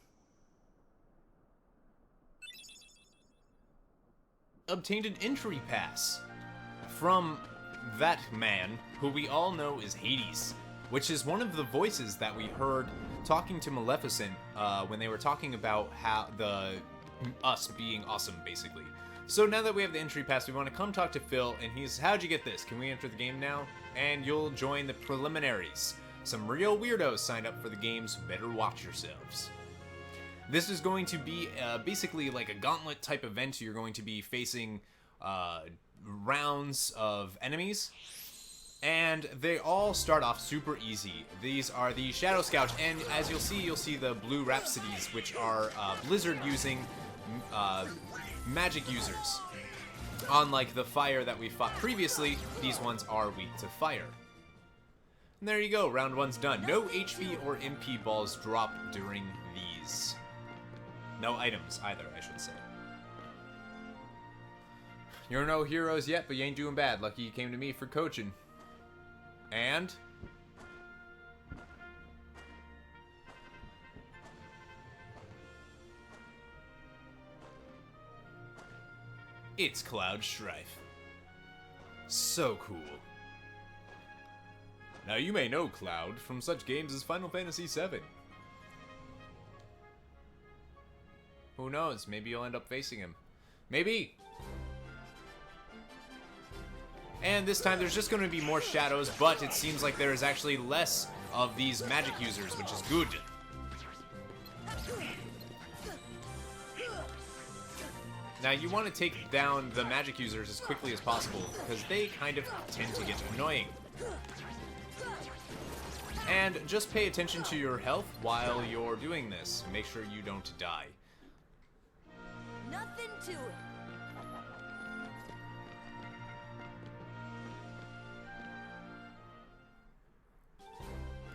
Obtained an entry pass from that man who we all know is Hades, which is one of the voices that we heard talking to Maleficent when they were talking about how us being awesome, basically. So now that we have the entry pass, we want to come talk to Phil, and he's, how'd you get this? Can we enter the game now? And you'll join the preliminaries. Some real weirdos signed up for the games, better watch yourselves. This is going to be basically like a gauntlet type event. You're going to be facing rounds of enemies, and they all start off super easy. These are the Shadow Scouts, and as you'll see the Blue Rhapsodies, which are Blizzard using magic users. Unlike the fire that we fought previously, these ones are weak to fire. And there you go, round 1's done. No HP or MP balls drop during these. No items either, I should say. You're no heroes yet, but you ain't doing bad. Lucky you came to me for coaching. And... it's Cloud Strife. So cool. Now you may know Cloud from such games as Final Fantasy VII. Who knows, maybe you'll end up facing him. Maybe! And this time there's just going to be more shadows, but it seems like there is actually less of these magic users, which is good. Now you want to take down the magic users as quickly as possible, because they kind of tend to get annoying. And just pay attention to your health while you're doing this. Make sure you don't die. Nothing to it.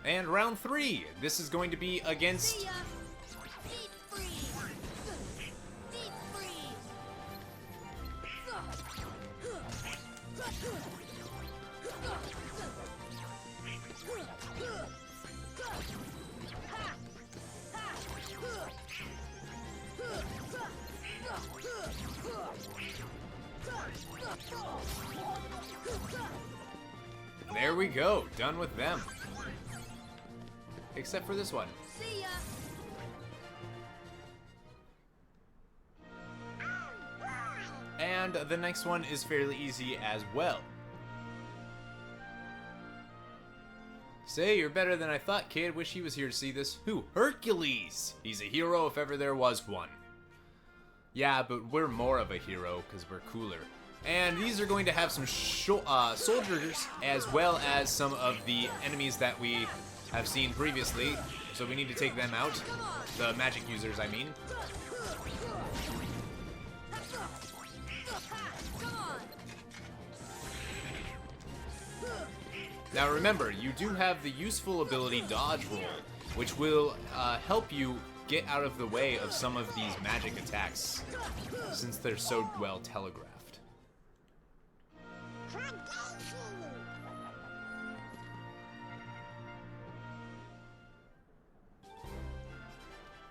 And round 3. This is going to be against... See ya. Deep freeze. Deep freeze. There we go. Done with them. Except for this one. See ya. And the next one is fairly easy as well. Say, you're better than I thought, kid. Wish he was here to see this. Who? Hercules! He's a hero if ever there was one. Yeah, but we're more of a hero because we're cooler. And these are going to have some soldiers as well as some of the enemies that we have seen previously. So we need to take them out. The magic users, I mean. Now remember, you do have the useful ability Dodge Roll, which will help you get out of the way of some of these magic attacks, since they're so well telegraphed.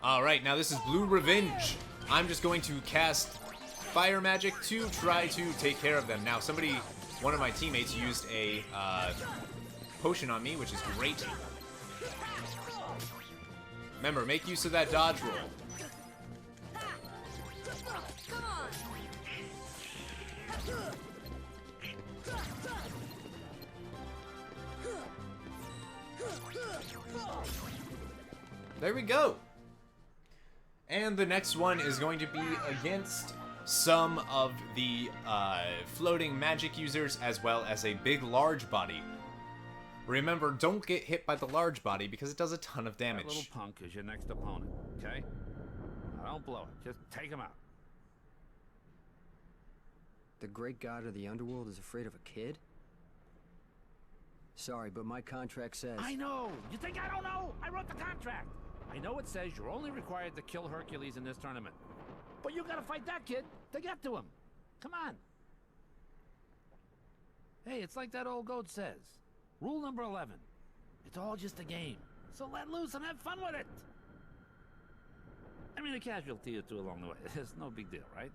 Alright, now this is Blue Revenge. I'm just going to cast Fire Magic to try to take care of them. Now one of my teammates used a potion on me, which is great. Remember, make use of that dodge roll. There we go. And the next one is going to be against some of the floating magic users as well as a big large body. Remember, don't get hit by the large body because it does a ton of damage. That little punk is your next opponent, okay? Now don't blow it. Just take him out. The great god of the underworld is afraid of a kid? Sorry, but my contract says... I know! You think I don't know? I wrote the contract! I know it says you're only required to kill Hercules in this tournament. But you gotta fight that kid to get to him. Come on. Hey, it's like that old goat says. Rule number 11. It's all just a game. So let loose and have fun with it. I mean, a casualty or two along the way. It's no big deal, right?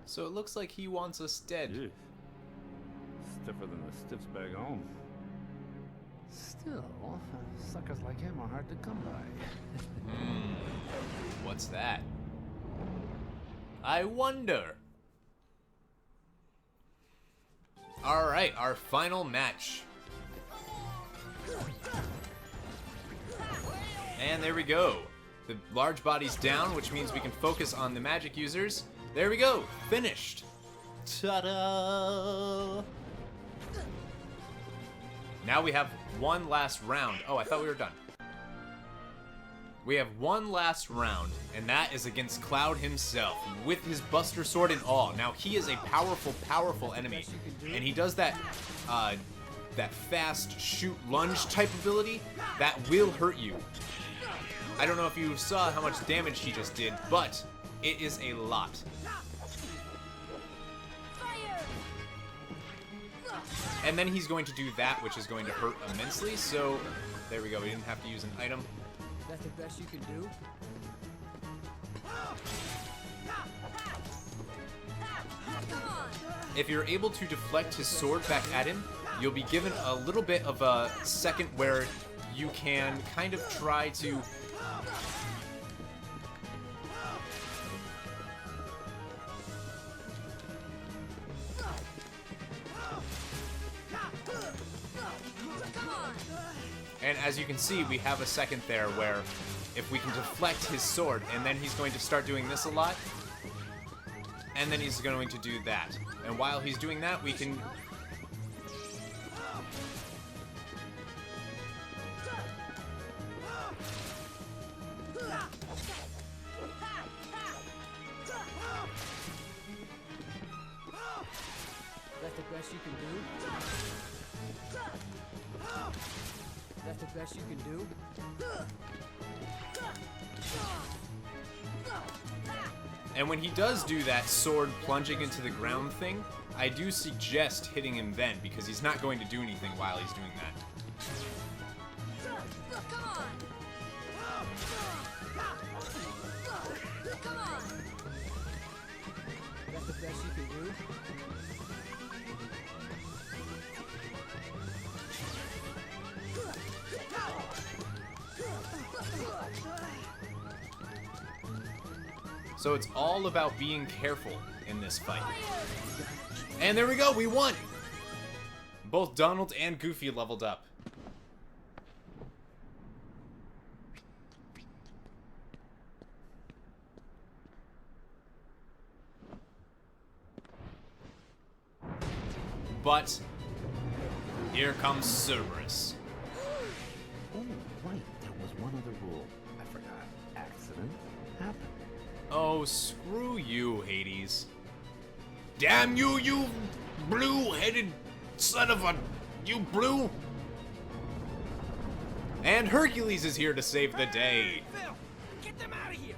So it looks like he wants us dead. Ew. Stiffer than the stiffs back home. Still, suckers like him are hard to come by. What's that? I wonder. Alright, our final match. And there we go. The large body's down, which means we can focus on the magic users. There we go. Finished. Ta-da! Now we have one last round. Oh, I thought we were done. We have one last round, and that is against Cloud himself, with his Buster Sword and all. Now, he is a powerful, powerful enemy, and he does that, that fast shoot lunge type ability that will hurt you. I don't know if you saw how much damage he just did, but it is a lot. And then he's going to do that, which is going to hurt immensely, so there we go, we didn't have to use an item. That's the best you can do? If you're able to deflect his sword back at him, you'll be given a little bit of a second where you can kind of try to... And as you can see, we have a second there where if we can deflect his sword, and then he's going to start doing this a lot, and then he's going to do that. And while he's doing that, we can... That's the best you can do? That's the best you can do? And when he does do that sword plunging into the ground thing, I do suggest hitting him then, because he's not going to do anything while he's doing that. That's the best you can do? So it's all about being careful in this fight. And there we go, we won! Both Donald and Goofy leveled up. But here comes Cerberus. Oh, right, there was one other rule. I forgot. Accident happened. Oh, screw you, Hades. Damn you, you blue-headed son of a... You blue... And Hercules is here to save the day. Phil, get them out of here.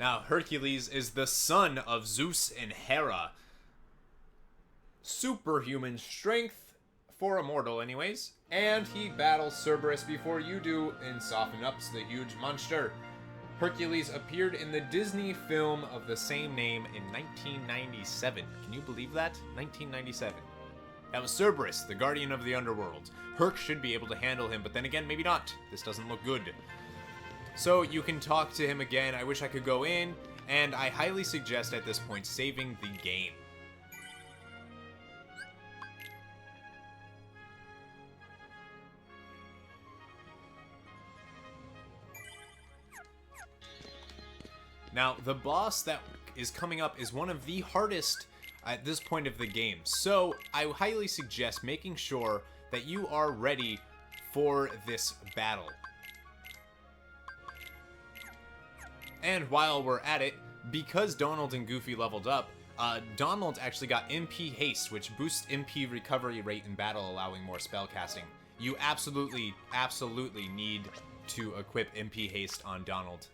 Now, Hercules is the son of Zeus and Hera. Superhuman strength, for a mortal anyways. And he battles Cerberus before you do and soften up the huge monster. Hercules appeared in the Disney film of the same name in 1997. Can you believe that? 1997. That was Cerberus, the guardian of the underworld. Herc should be able to handle him, but then again, maybe not. This doesn't look good. So you can talk to him again. I wish I could go in, and I highly suggest at this point saving the game. Now, the boss that is coming up is one of the hardest at this point of the game, so I highly suggest making sure that you are ready for this battle. And while we're at it, because Donald and Goofy leveled up, Donald actually got MP Haste, which boosts MP recovery rate in battle, allowing more spell casting. You absolutely need to equip MP Haste on Donald.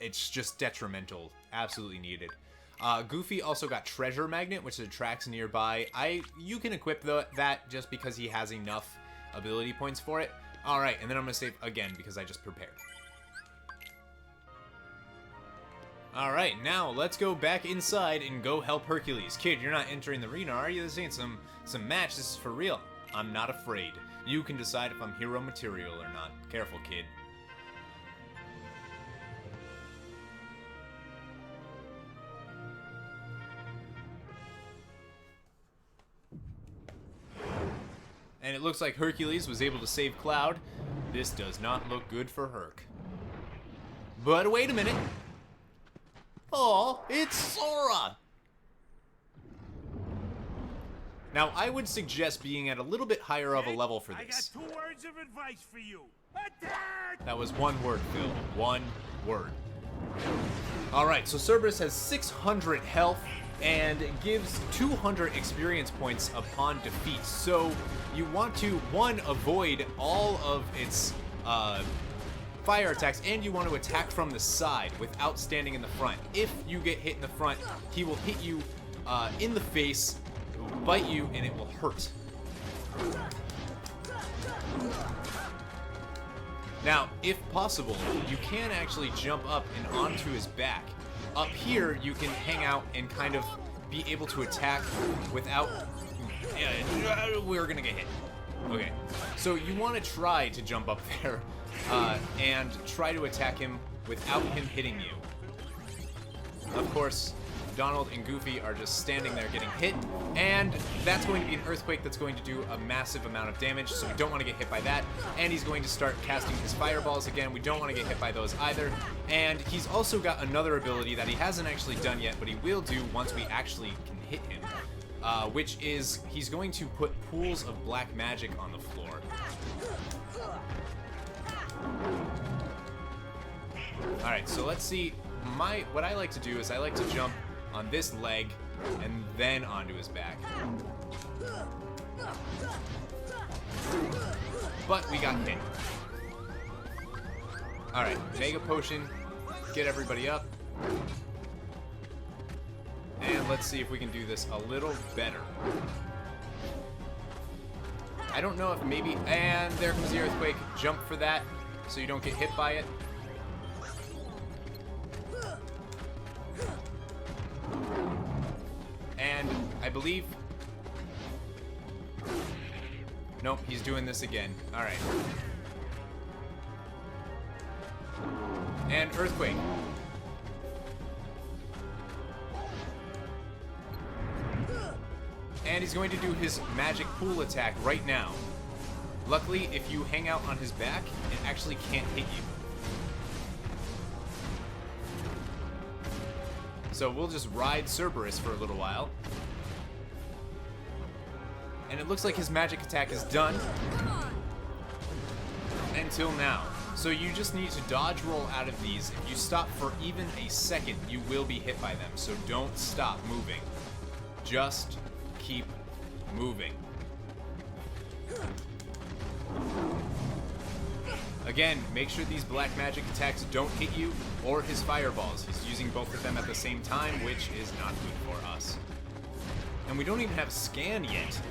It's just detrimental. Absolutely needed. Goofy also got Treasure Magnet, which attracts nearby. You can equip that just because he has enough ability points for it. Alright, and then I'm going to save again because I just prepared. Alright, now let's go back inside and go help Hercules. Kid, you're not entering the arena, are you? This ain't some match, this is for real. I'm not afraid. You can decide if I'm hero material or not. Careful, kid. And it looks like Hercules was able to save Cloud. This does not look good for Herc. But wait a minute. Oh, it's Sora! Now, I would suggest being at a little bit higher of a level for this. I got 2 words of advice for you. Attack! That was 1 word, Phil. 1 word. Alright, so Cerberus has 600 health and gives 200 experience points upon defeat. So you want to, 1, avoid all of its fire attacks, and you want to attack from the side without standing in the front. If you get hit in the front, he will hit you in the face, bite you, and it will hurt. Now, if possible, you can actually jump up and onto his back. Up here, you can hang out and kind of be able to attack without... we're gonna get hit. Okay, so you want to try to jump up there and try to attack him without him hitting you. Of course, Donald and Goofy are just standing there getting hit, and that's going to be an earthquake that's going to do a massive amount of damage, so we don't want to get hit by that. And he's going to start casting his fireballs again. We don't want to get hit by those either. And he's also got another ability that he hasn't actually done yet, but he will do once we actually can hit him, which is he's going to put pools of black magic on the floor. Alright, so let's see. What I like to do is I like to jump on this leg and then onto his back. But we got hit. Alright, Mega Potion, get everybody up. And let's see if we can do this a little better. I don't know if maybe, and there comes the earthquake. Jump for that so you don't get hit by it. And I believe... Nope, he's doing this again. Alright. And earthquake. And he's going to do his magic pool attack right now. Luckily, if you hang out on his back, it actually can't hit you. So we'll just ride Cerberus for a little while. And it looks like his magic attack is done. Until now. So you just need to dodge roll out of these. If you stop for even a second, you will be hit by them. So don't stop moving. Just keep moving. Again, make sure these black magic attacks don't hit you or his fireballs. He's using both of them at the same time, which is not good for us. And we don't even have scan yet.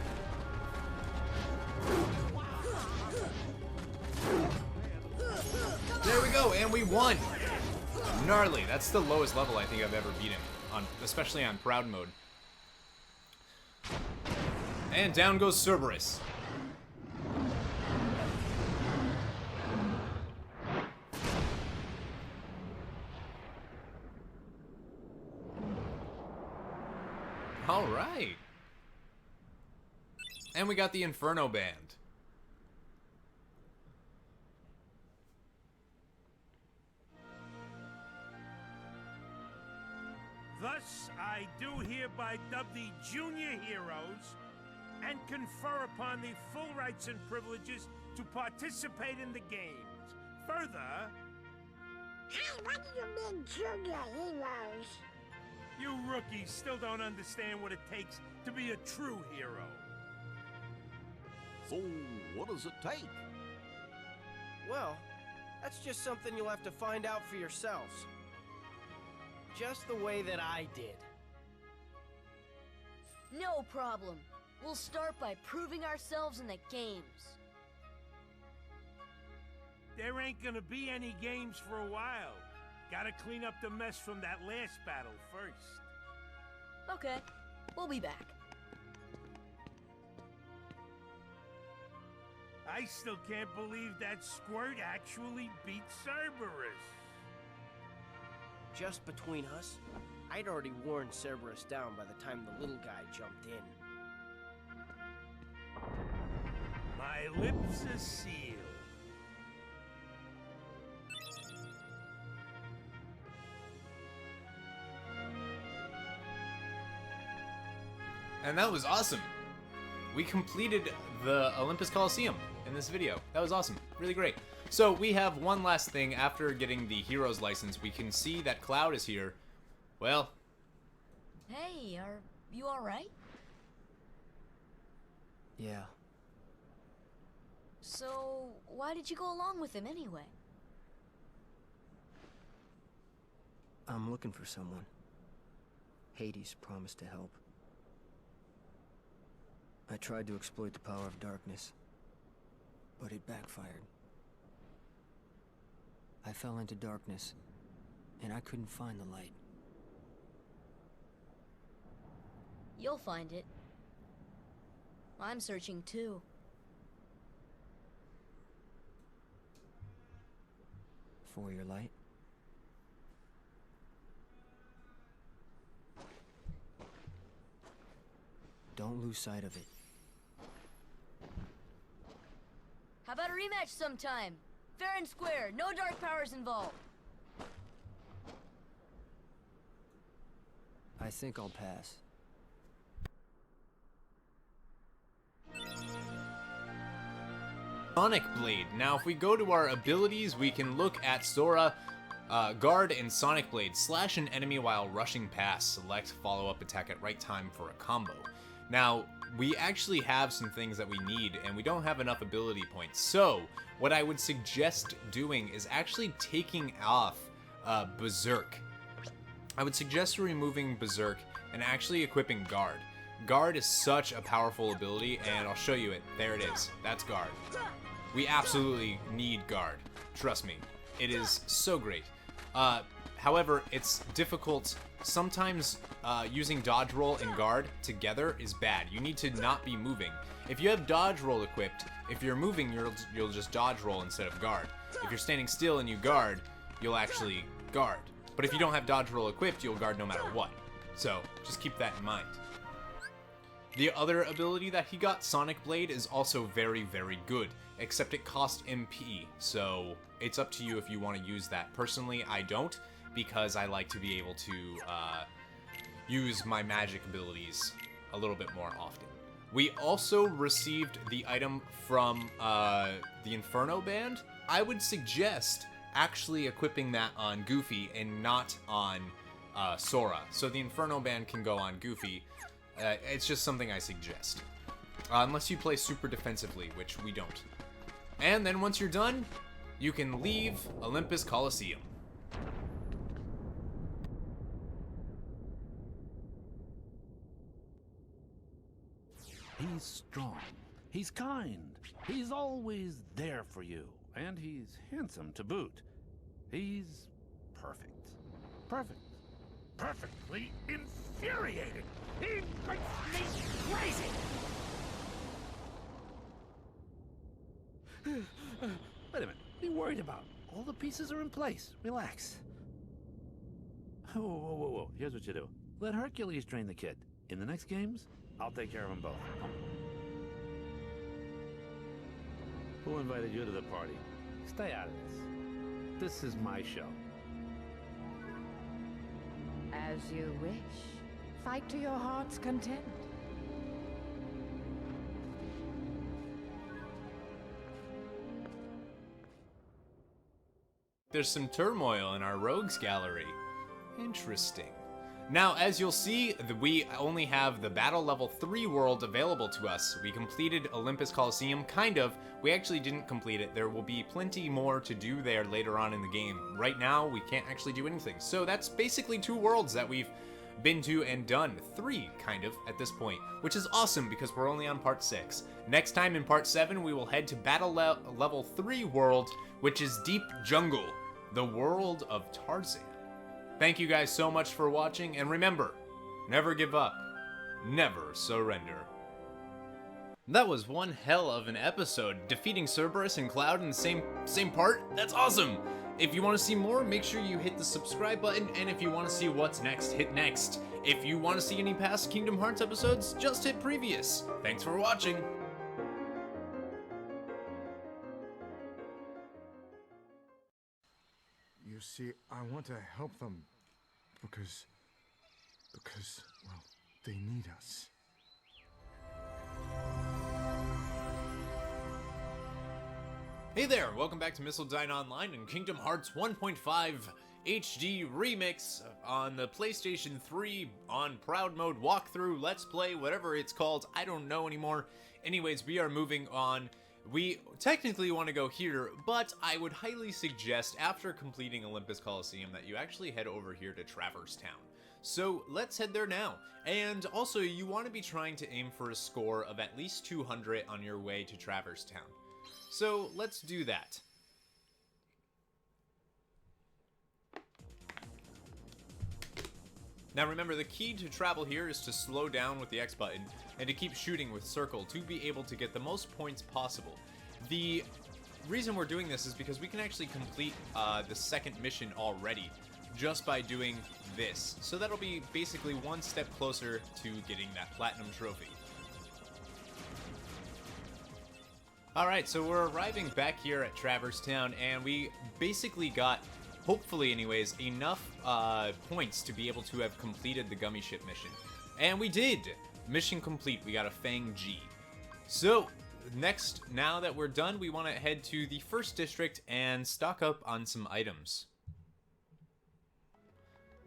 There we go, and we won! Gnarly. That's the lowest level I think I've ever beat him, especially on Proud mode. And down goes Cerberus. All right. And we got the Inferno Band. Thus, I do hereby dub the Junior Heroes and confer upon the full rights and privileges to participate in the games. Further... Hey, what do you mean, Junior Heroes? You rookies still don't understand what it takes to be a true hero. So, what does it take? Well, that's just something you'll have to find out for yourselves. Just the way that I did. No problem. We'll start by proving ourselves in the games. There ain't gonna be any games for a while. Gotta clean up the mess from that last battle first. Okay, we'll be back. I still can't believe that Squirt actually beat Cerberus. Just between us, I'd already worn Cerberus down by the time the little guy jumped in. My lips are sealed. And that was awesome. we completed the Olympus Coliseum in this video. That was awesome. Really great. So we have one last thing. After getting the hero's license, we can see that Cloud is here. Well... Hey, are you alright? Yeah. So, why did you go along with him anyway? I'm looking for someone. Hades promised to help. I tried to exploit the power of darkness, but it backfired. I fell into darkness, and I couldn't find the light. You'll find it. I'm searching too. For your light? Don't lose sight of it. How about a rematch sometime? Fair and square, no dark powers involved. I think I'll pass. Sonic Blade. Now, if we go to our abilities, we can look at Sora, Guard, and Sonic Blade. Slash an enemy while rushing past. Select follow-up attack at right time for a combo. Now, we actually have some things that we need, and we don't have enough ability points. So, what I would suggest doing is actually taking off Berserk. I would suggest removing Berserk and actually equipping Guard. Guard is such a powerful ability, and I'll show you it. There it is. That's Guard. We absolutely need Guard. Trust me. It is so great. However, it's difficult. Sometimes using Dodge Roll and Guard together is bad. You need to not be moving. If you have Dodge Roll equipped, if you're moving, you'll just Dodge Roll instead of Guard. If you're standing still and you Guard, you'll actually Guard. But if you don't have Dodge Roll equipped, you'll Guard no matter what. So, just keep that in mind. The other ability that he got, Sonic Blade, is also very, very good, except it costs MP, so it's up to you if you want to use that. Personally, I don't, because I like to be able to use my magic abilities a little bit more often. We also received the item from the Inferno Band. I would suggest actually equipping that on Goofy and not on Sora, so the Inferno Band can go on Goofy. It's just something I suggest. Unless you play super defensively, which we don't. And then once you're done, you can leave Olympus Coliseum. He's strong. He's kind. He's always there for you. And he's handsome to boot. He's perfect. Perfect. Perfectly infuriating. He makes me crazy! Wait a minute. What are you worried about? All the pieces are in place. Relax. Whoa, whoa, whoa, whoa. Here's what you do. Let Hercules train the kid. In the next games, I'll take care of them both. Who invited you to the party? Stay out of this. This is my show. As you wish. Fight to your heart's content. There's some turmoil in our rogues gallery. Interesting. Now, as you'll see, we only have the battle level 3 world available to us. We completed Olympus Coliseum, kind of. We actually didn't complete it. There will be plenty more to do there later on in the game. Right now, we can't actually do anything. So that's basically 2 worlds that we've been to and done. 3, kind of, at this point, which is awesome because we're only on part 6. Next time in part 7, we will head to battle level 3 world, which is Deep Jungle, the world of Tarzan. Thank you guys so much for watching, and remember, never give up, never surrender. That was one hell of an episode. Defeating Cerberus and Cloud in the same part? That's awesome! If you want to see more, make sure you hit the subscribe button, and if you want to see what's next, hit next. If you want to see any past Kingdom Hearts episodes, just hit previous. Thanks for watching! You see, I want to help them because, well, they need us. Hey there, welcome back to MissildineOnline and Kingdom Hearts 1.5 HD Remix on the PlayStation 3 on Proud Mode walkthrough, Let's Play, whatever it's called, I don't know anymore. Anyways, we are moving on. We technically want to go here, but I would highly suggest after completing Olympus Coliseum that you actually head over here to Traverse Town. So let's head there now. And also, you want to be trying to aim for a score of at least 200 on your way to Traverse Town. So let's do that. Now remember, the key to travel here is to slow down with the X button and to keep shooting with circle to be able to get the most points possible. The reason we're doing this is because we can actually complete the second mission already just by doing this. So that'll be basically one step closer to getting that platinum trophy. Alright, so we're arriving back here at Traverse Town, and we basically got, hopefully anyways, enough points to be able to have completed the Gummy Ship mission. And we did! Mission complete, we got a Fang G. So, next, now that we're done, we want to head to the first district and stock up on some items.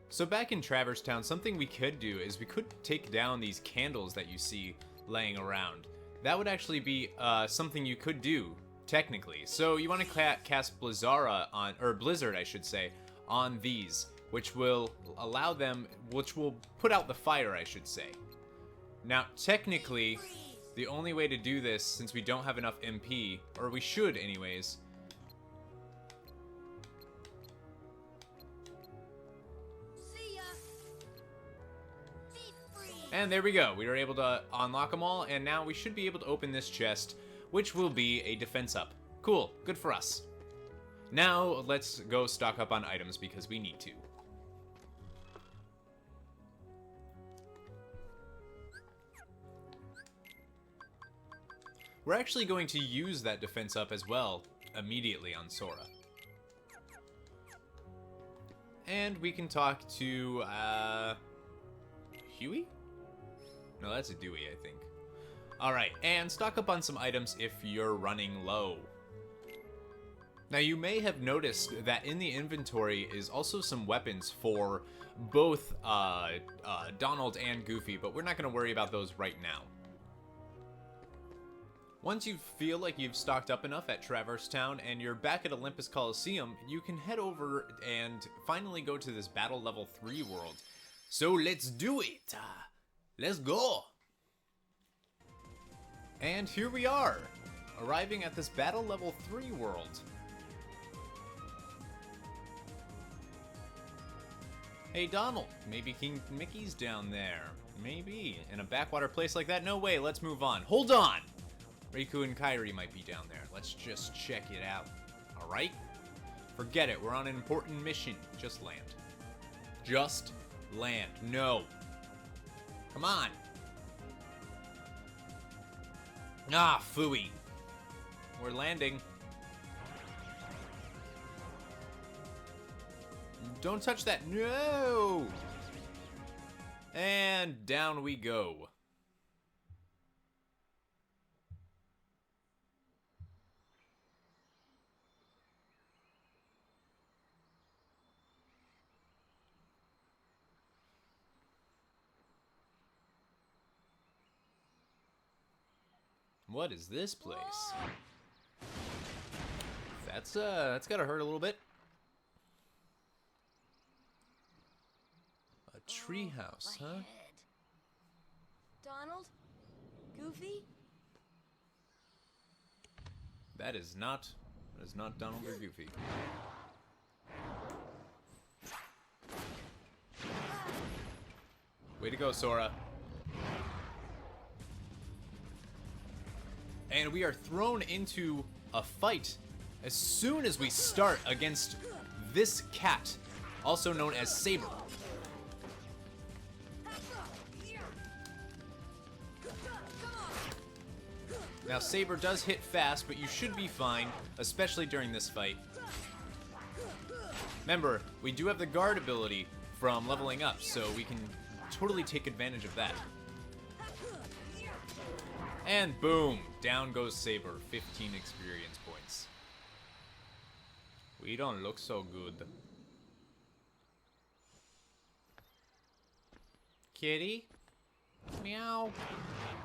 So back in Traverse Town, something we could do is we could take down these candles that you see laying around. That would actually be something you could do, technically. So you want to cast Blizzara on, or Blizzard, I should say, on these, which will allow them, which will put out the fire, I should say. Now, technically, the only way to do this, since we don't have enough MP, or we should anyways, and there we go. We were able to unlock them all, and now we should be able to open this chest, which will be a defense up. Cool. Good for us. Now, let's go stock up on items because we need to. We're actually going to use that defense up as well immediately on Sora. And we can talk to, Huey? No, that's a Dewey, I think. Alright, and stock up on some items if you're running low. Now, you may have noticed that in the inventory is also some weapons for both Donald and Goofy, but we're not going to worry about those right now. Once you feel like you've stocked up enough at Traverse Town and you're back at Olympus Coliseum, you can head over and finally go to this Battle Level 3 world. So let's do it! Let's go! And here we are, arriving at this Battle Level 3 world. Hey Donald, maybe King Mickey's down there. Maybe. In a backwater place like that? No way, let's move on. Hold on! Riku and Kairi might be down there. Let's just check it out. Alright? Forget it, we're on an important mission. Just land. Just land. No. Come on. Ah, phooey. We're landing. Don't touch that. No! And down we go. What is this place? That's gotta hurt a little bit. A treehouse, huh? Donald? Goofy? That is not Donald or Goofy. Way to go, Sora. And we are thrown into a fight as soon as we start against this cat, also known as Saber. Now, Saber does hit fast, but you should be fine, especially during this fight. Remember, we do have the guard ability from leveling up, so we can totally take advantage of that. And boom, down goes Saber, 15 experience points. We don't look so good. Kitty? Meow.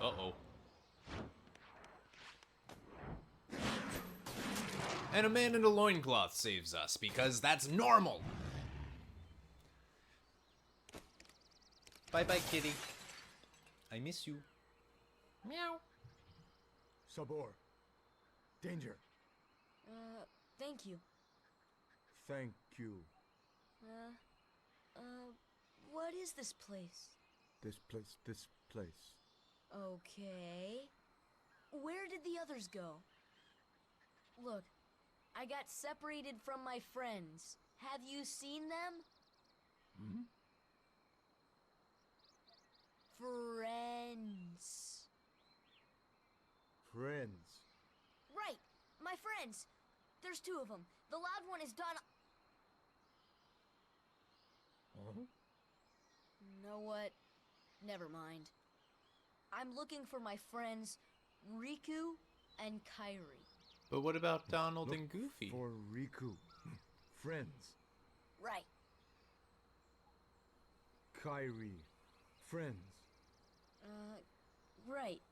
Uh-oh. And a man in a loincloth saves us, because that's normal! Bye-bye, kitty. I miss you. Meow. Sabor. Danger. Thank you. Thank you. What is this place? This place. Okay. Where did the others go? Look, I got separated from my friends. Have you seen them? Hmm? Friends. Friends. Right, my friends. There's two of them. The loud one is Don. Huh? Know what? Never mind. I'm looking for my friends Riku and Kairi. But what about Donald and Goofy? For Riku. Friends. Right. Kairi. Friends. Right.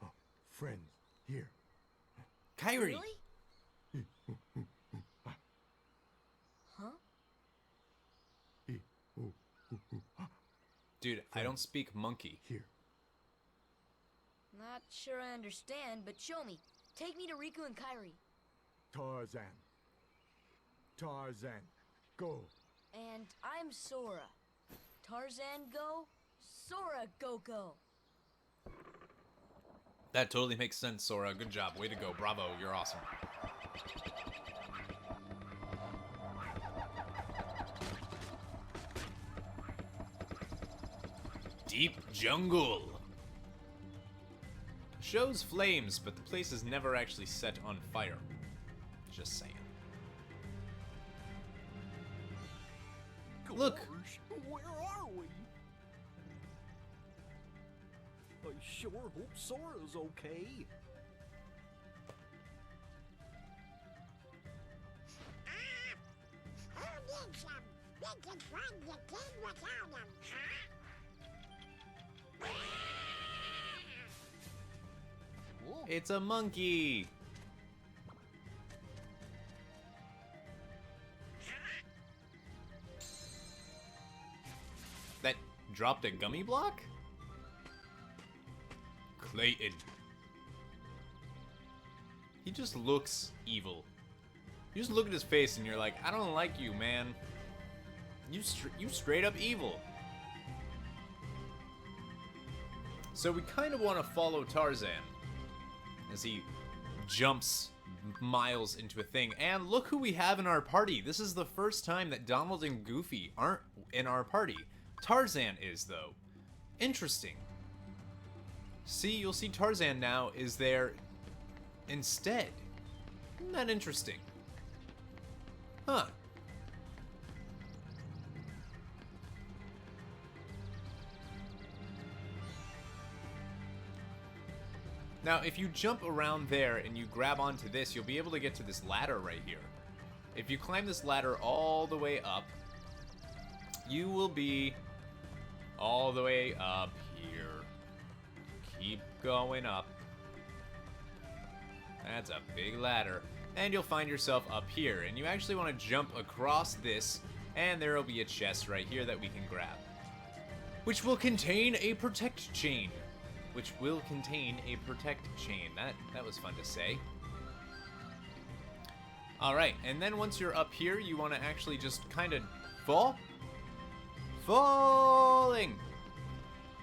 Oh, friends. Here. Kairi! Really? Huh? Dude, I don't speak monkey. Here. Not sure I understand, but show me. Take me to Riku and Kairi. Tarzan. Tarzan. Go. And I'm Sora. Tarzan go, Sora go. That totally makes sense, Sora. Good job. Way to go. Bravo. You're awesome. Deep jungle. Shows flames, but the place is never actually set on fire. Just saying. Look! Where are we? I sure hope Sora's okay. Who needs them? We can run the game without them, huh? It's a monkey! That dropped a gummy block? Clayton. He just looks evil. You just look at his face and you're like, I don't like you, man. You straight up evil. So we kind of want to follow Tarzan as he jumps miles into a thing. And look who we have in our party. This is the first time that Donald and Goofy aren't in our party. Tarzan is, though. Interesting. See, you'll see Tarzan now is there instead. Isn't that interesting? Huh. Now, if you jump around there and you grab onto this, you'll be able to get to this ladder right here. If you climb this ladder all the way up, you will be all the way up here. Keep going up. That's a big ladder. And you'll find yourself up here. And you actually want to jump across this, and there will be a chest right here that we can grab, which will contain a protect chain. That was fun to say. Alright, and then once you're up here, you want to actually just kind of falling!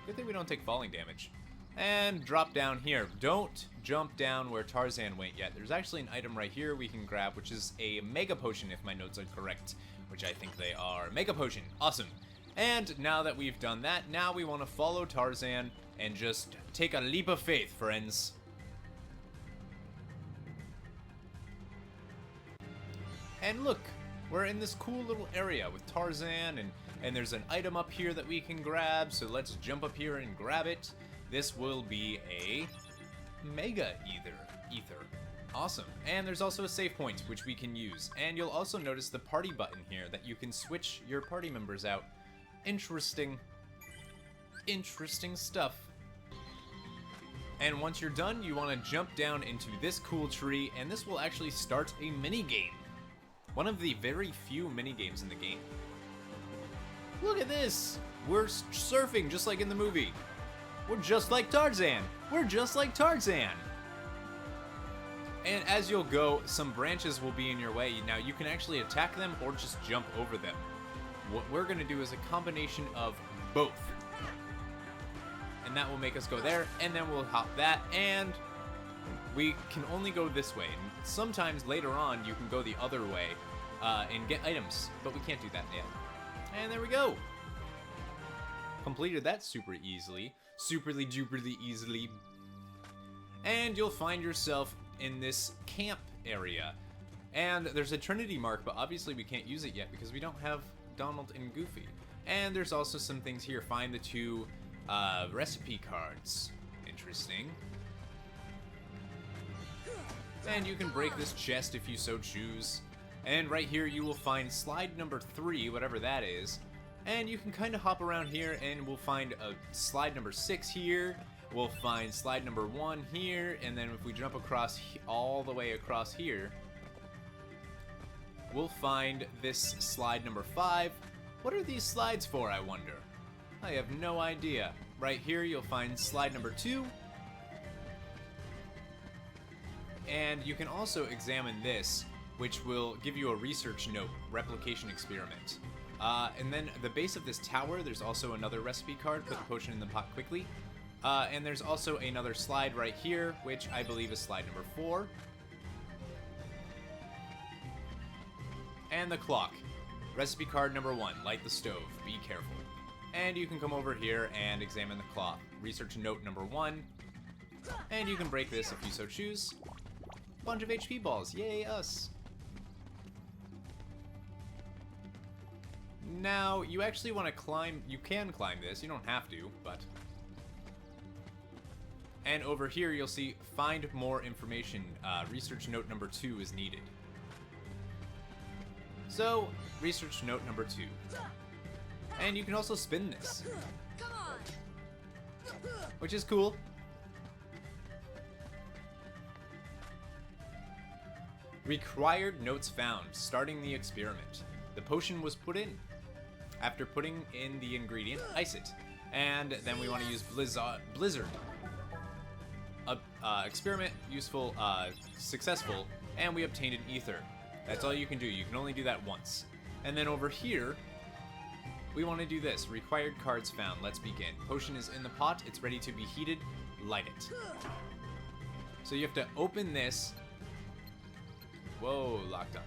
Good thing we don't take falling damage. And drop down here. Don't jump down where Tarzan went yet. There's actually an item right here we can grab, which is a Mega Potion, if my notes are correct, which I think they are. Mega Potion. Awesome. And now that we've done that, now we want to follow Tarzan and just take a leap of faith, friends. And look, we're in this cool little area with Tarzan, and there's an item up here that we can grab, so let's jump up here and grab it. This will be a Mega Ether. Awesome. And there's also a save point, which we can use. And you'll also notice the party button here that you can switch your party members out. Interesting. Interesting stuff. And once you're done, you want to jump down into this cool tree, and this will actually start a mini-game. One of the very few mini-games in the game. Look at this! We're surfing just like in the movie. We're just like Tarzan. We're just like Tarzan. And as you'll go, some branches will be in your way. Now, you can actually attack them or just jump over them. What we're going to do is a combination of both. And that will make us go there, and then we'll hop that, and we can only go this way. And sometimes later on, you can go the other way and get items, but we can't do that yet. And there we go. Completed that super easily. Superly duperly easily. And you'll find yourself in this camp area. And there's a Trinity mark, but obviously we can't use it yet because we don't have Donald and Goofy. And there's also some things here. Find the 2 recipe cards. Interesting. And you can break this chest if you so choose. And right here you will find slide number 3, whatever that is. And you can kind of hop around here and we'll find a slide number 6 here. We'll find slide number 1 here. And then if we jump across all the way across here, we'll find this slide number 5. What are these slides for, I wonder? I have no idea. Right here you'll find slide number 2. And you can also examine this, which will give you a research note, replication experiment. And then the base of this tower, there's also another recipe card, put the potion in the pot quickly. And there's also another slide right here, which I believe is slide number 4. And the clock. Recipe card number 1, light the stove, be careful. And you can come over here and examine the clock. Research note number 1. And you can break this if you so choose. Bunch of HP balls, yay us. Now, you actually want to climb, you can climb this, you don't have to, but... And over here you'll see, find more information. Research note number 2 is needed. So, research note number 2. And you can also spin this. Which is cool. Required notes found, starting the experiment. The potion was put in. After putting in the ingredient, ice it. And then we want to use Blizzard. Experiment, useful, successful, and we obtained an ether. That's all you can do. You can only do that once. And then over here, we want to do this. Required cards found. Let's begin. Potion is in the pot. It's ready to be heated. Light it. So you have to open this. Whoa, locked on.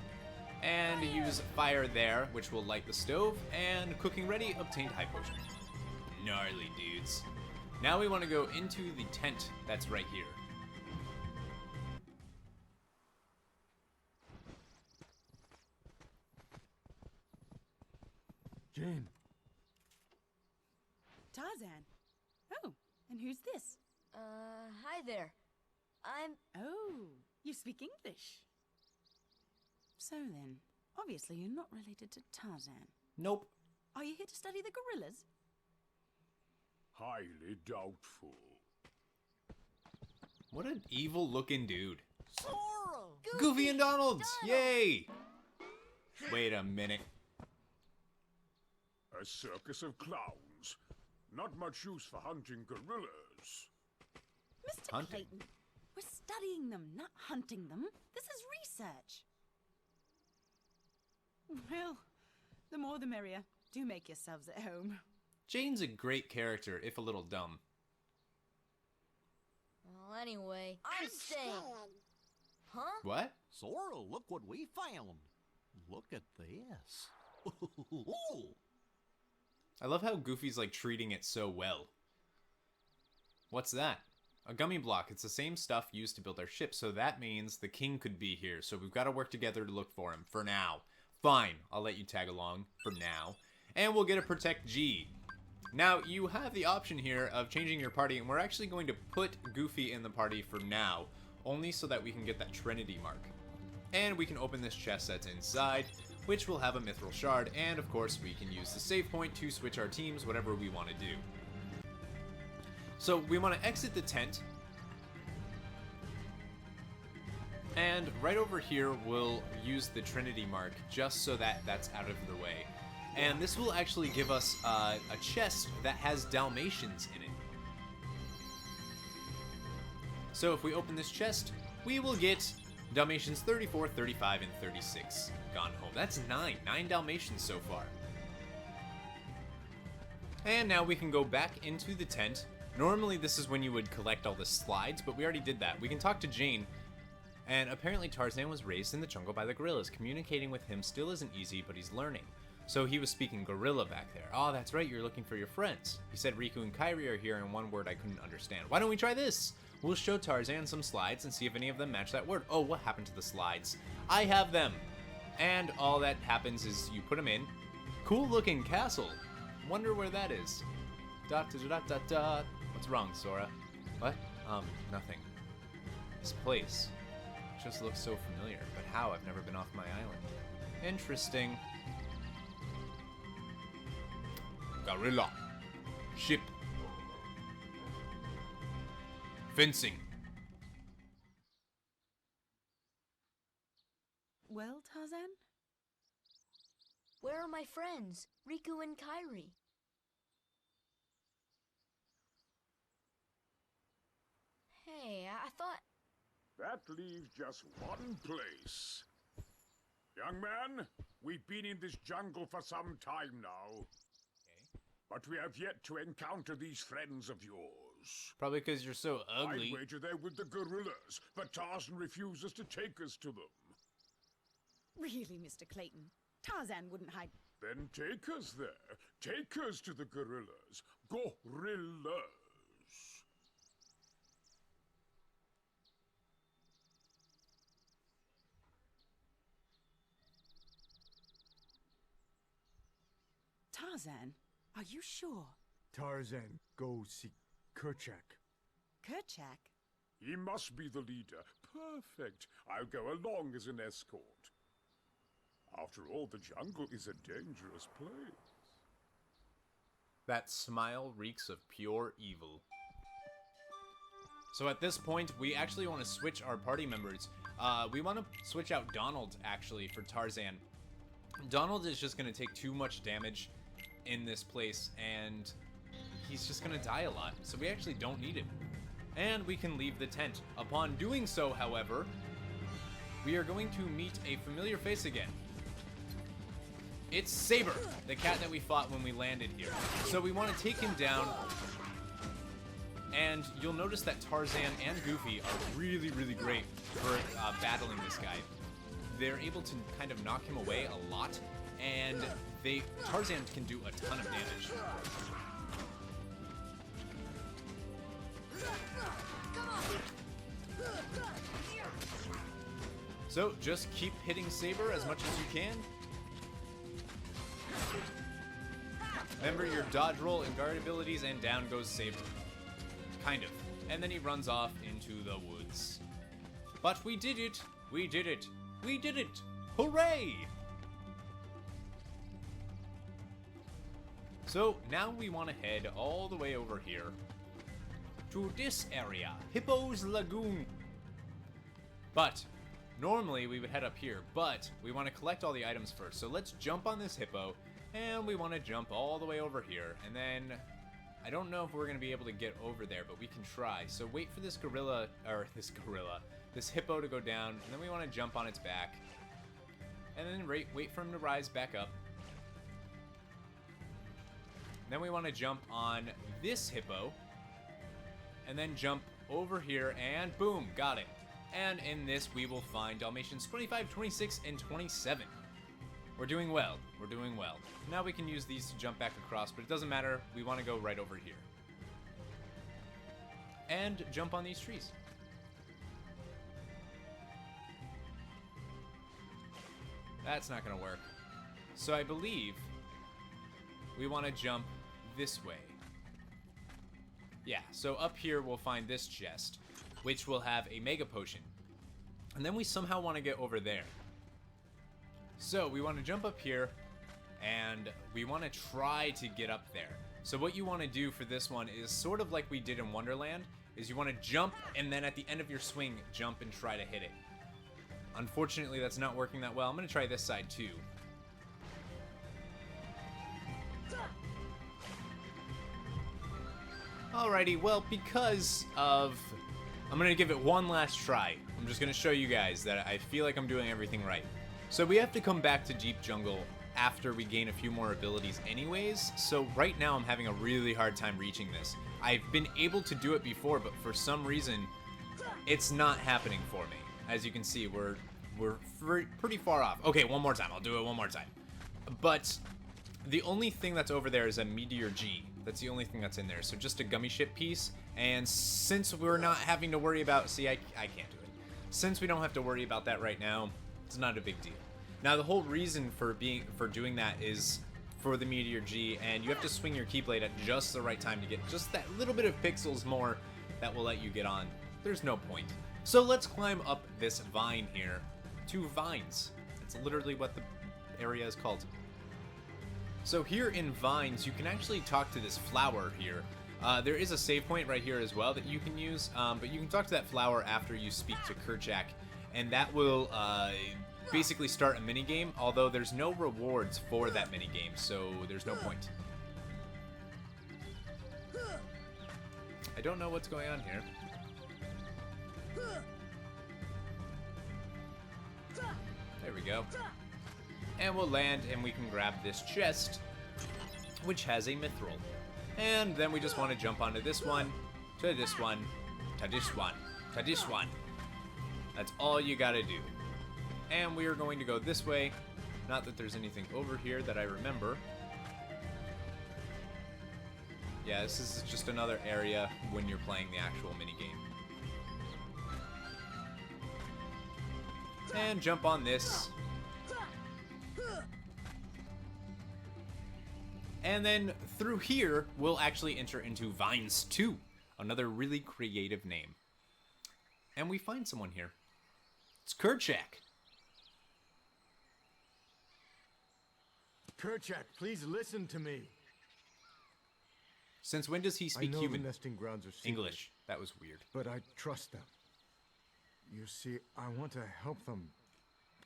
And use fire there, which will light the stove. And cooking ready, obtained high potion. Gnarly dudes. Now we want to go into the tent that's right here. Jane. Tarzan. Oh, and who's this? Hi there. Oh, you speak English. So then, obviously you're not related to Tarzan. Nope. Are you here to study the gorillas? Highly doubtful. What an evil looking dude. Sora! Goofy and Donald! Yay! Wait a minute. A circus of clowns. Not much use for hunting gorillas. Mr. Hunting? Clayton, we're studying them, not hunting them. This is research. Well, the more the merrier. Do make yourselves at home. Jane's a great character, if a little dumb. Well, anyway, I'm staying. Huh? What? Sora, look what we found. Look at this. I love how Goofy's like treating it so well. What's that? A gummy block. It's the same stuff used to build our ship, so that means the king could be here. So we've got to work together to look for him. For now. Fine, I'll let you tag along. For now. And we'll get a Protect G. Now, you have the option here of changing your party, and we're actually going to put Goofy in the party for now. only so that we can get that Trinity mark. And we can open this chest that's inside, which will have a mithril shard, and of course we can use the save point to switch our teams, whatever we want to do. So we want to exit the tent, and right over here we'll use the Trinity mark just so that that's out of the way. And this will actually give us a chest that has Dalmatians in it. So if we open this chest, we will get Dalmatians 34, 35, and 36 gone home. That's 9 Dalmatians so far. And now we can go back into the tent. Normally this is when you would collect all the slides, but we already did that. We can talk to Jane, and apparently Tarzan was raised in the jungle by the gorillas. Communicating with him still isn't easy, but he's learning. So he was speaking gorilla back there. Oh, that's right, you're looking for your friends. He said Riku and Kairi are here in one word I couldn't understand. Why don't we try this? We'll show Tarzan some slides and see if any of them match that word. Oh, what happened to the slides? I have them. And all that happens is you put them in. Cool looking castle. Wonder where that is. Dot dot dot dot dot. What's wrong, Sora? What? Nothing. This place just looks so familiar, but how? I've never been off my island. Interesting. Gorilla. Ship. Fencing. Well, Tarzan? Where are my friends, Riku and Kairi? Hey, I thought... That leaves just one place. Young man, we've been in this jungle for some time now. Okay. But we have yet to encounter these friends of yours. Probably because you're so ugly. I wager they're with the gorillas, but Tarzan refuses to take us to them. Really, Mr. Clayton? Tarzan wouldn't hide... Then take us there. Take us to the gorillas. Gorillas. Tarzan, are you sure? Tarzan, go see Kerchak. Kerchak? He must be the leader. Perfect. I'll go along as an escort. After all, the jungle is a dangerous place. That smile reeks of pure evil. So at this point, we actually want to switch our party members. We want to switch out Donald, actually, for Tarzan. Donald is just going to take too much damage in this place, and he's just going to die a lot. So we actually don't need him. And we can leave the tent. Upon doing so, however, we are going to meet a familiar face again. It's Saber, the cat that we fought when we landed here. So we want to take him down, and you'll notice that Tarzan and Goofy are really, really great for battling this guy. They're able to kind of knock him away a lot, and Tarzan can do a ton of damage. So just keep hitting Saber as much as you can. Remember your dodge roll and guard abilities, and down goes Saber. Kind of. And then he runs off into the woods. But we did it! We did it! We did it! Hooray! So now we want to head all the way over here to this area, Hippo's Lagoon. But normally we would head up here, but we want to collect all the items first. So let's jump on this hippo, and we want to jump all the way over here. And then I don't know if we're going to be able to get over there, but we can try. So wait for this hippo to go down, and then we want to jump on its back. And then wait for him to rise back up. Then we want to jump on this hippo, and then jump over here, and boom, got it. And in this, we will find Dalmatians 25, 26, and 27. We're doing well. We're doing well. Now we can use these to jump back across, but it doesn't matter. We want to go right over here. And jump on these trees. That's not going to work. So I believe we want to jump this way. Yeah, so up here we'll find this chest. which will have a Mega Potion. And then we somehow want to get over there. So we want to jump up here, and we want to try to get up there. So what you want to do for this one is sort of like we did in Wonderland, is you want to jump, and then at the end of your swing, jump and try to hit it. Unfortunately, that's not working that well. I'm going to try this side too. Alrighty, well, because of... I'm going to give it one last try. I'm just going to show you guys that I feel like I'm doing everything right. So we have to come back to Deep Jungle after we gain a few more abilities anyways, so right now I'm having a really hard time reaching this. I've been able to do it before, but for some reason, it's not happening for me. As you can see, we're pretty far off. Okay, one more time. I'll do it one more time. But the only thing that's over there is a Meteor G. That's the only thing that's in there. So just a gummy ship piece. And since we're not having to worry about... See, I can't do it. Since we don't have to worry about that right now, it's not a big deal. Now, the whole reason for doing that is for the Meteor G, and you have to swing your Keyblade at just the right time to get just that little bit of pixels more that will let you get on. There's no point. So let's climb up this vine here. 2 vines. It's literally what the area is called. So here in Vines, you can actually talk to this flower here. There is a save point right here as well that you can use, but you can talk to that flower after you speak to Kerchak, and that will basically start a minigame, although there's no rewards for that minigame, so there's no point. I don't know what's going on here. There we go. And we'll land, and we can grab this chest, which has a mithril. And then we just want to jump onto this one, to this one, to this one, to this one. That's all you gotta do. And we are going to go this way. Not that there's anything over here that I remember. Yeah, this is just another area when you're playing the actual minigame. And jump on this. And then through here, we'll actually enter into Vines 2. Another really creative name. And we find someone here. It's Kerchak. Kerchak, please listen to me. Since when does he speak I know human? The nesting grounds are secret, English. That was weird. But I trust them. You see, I want to help them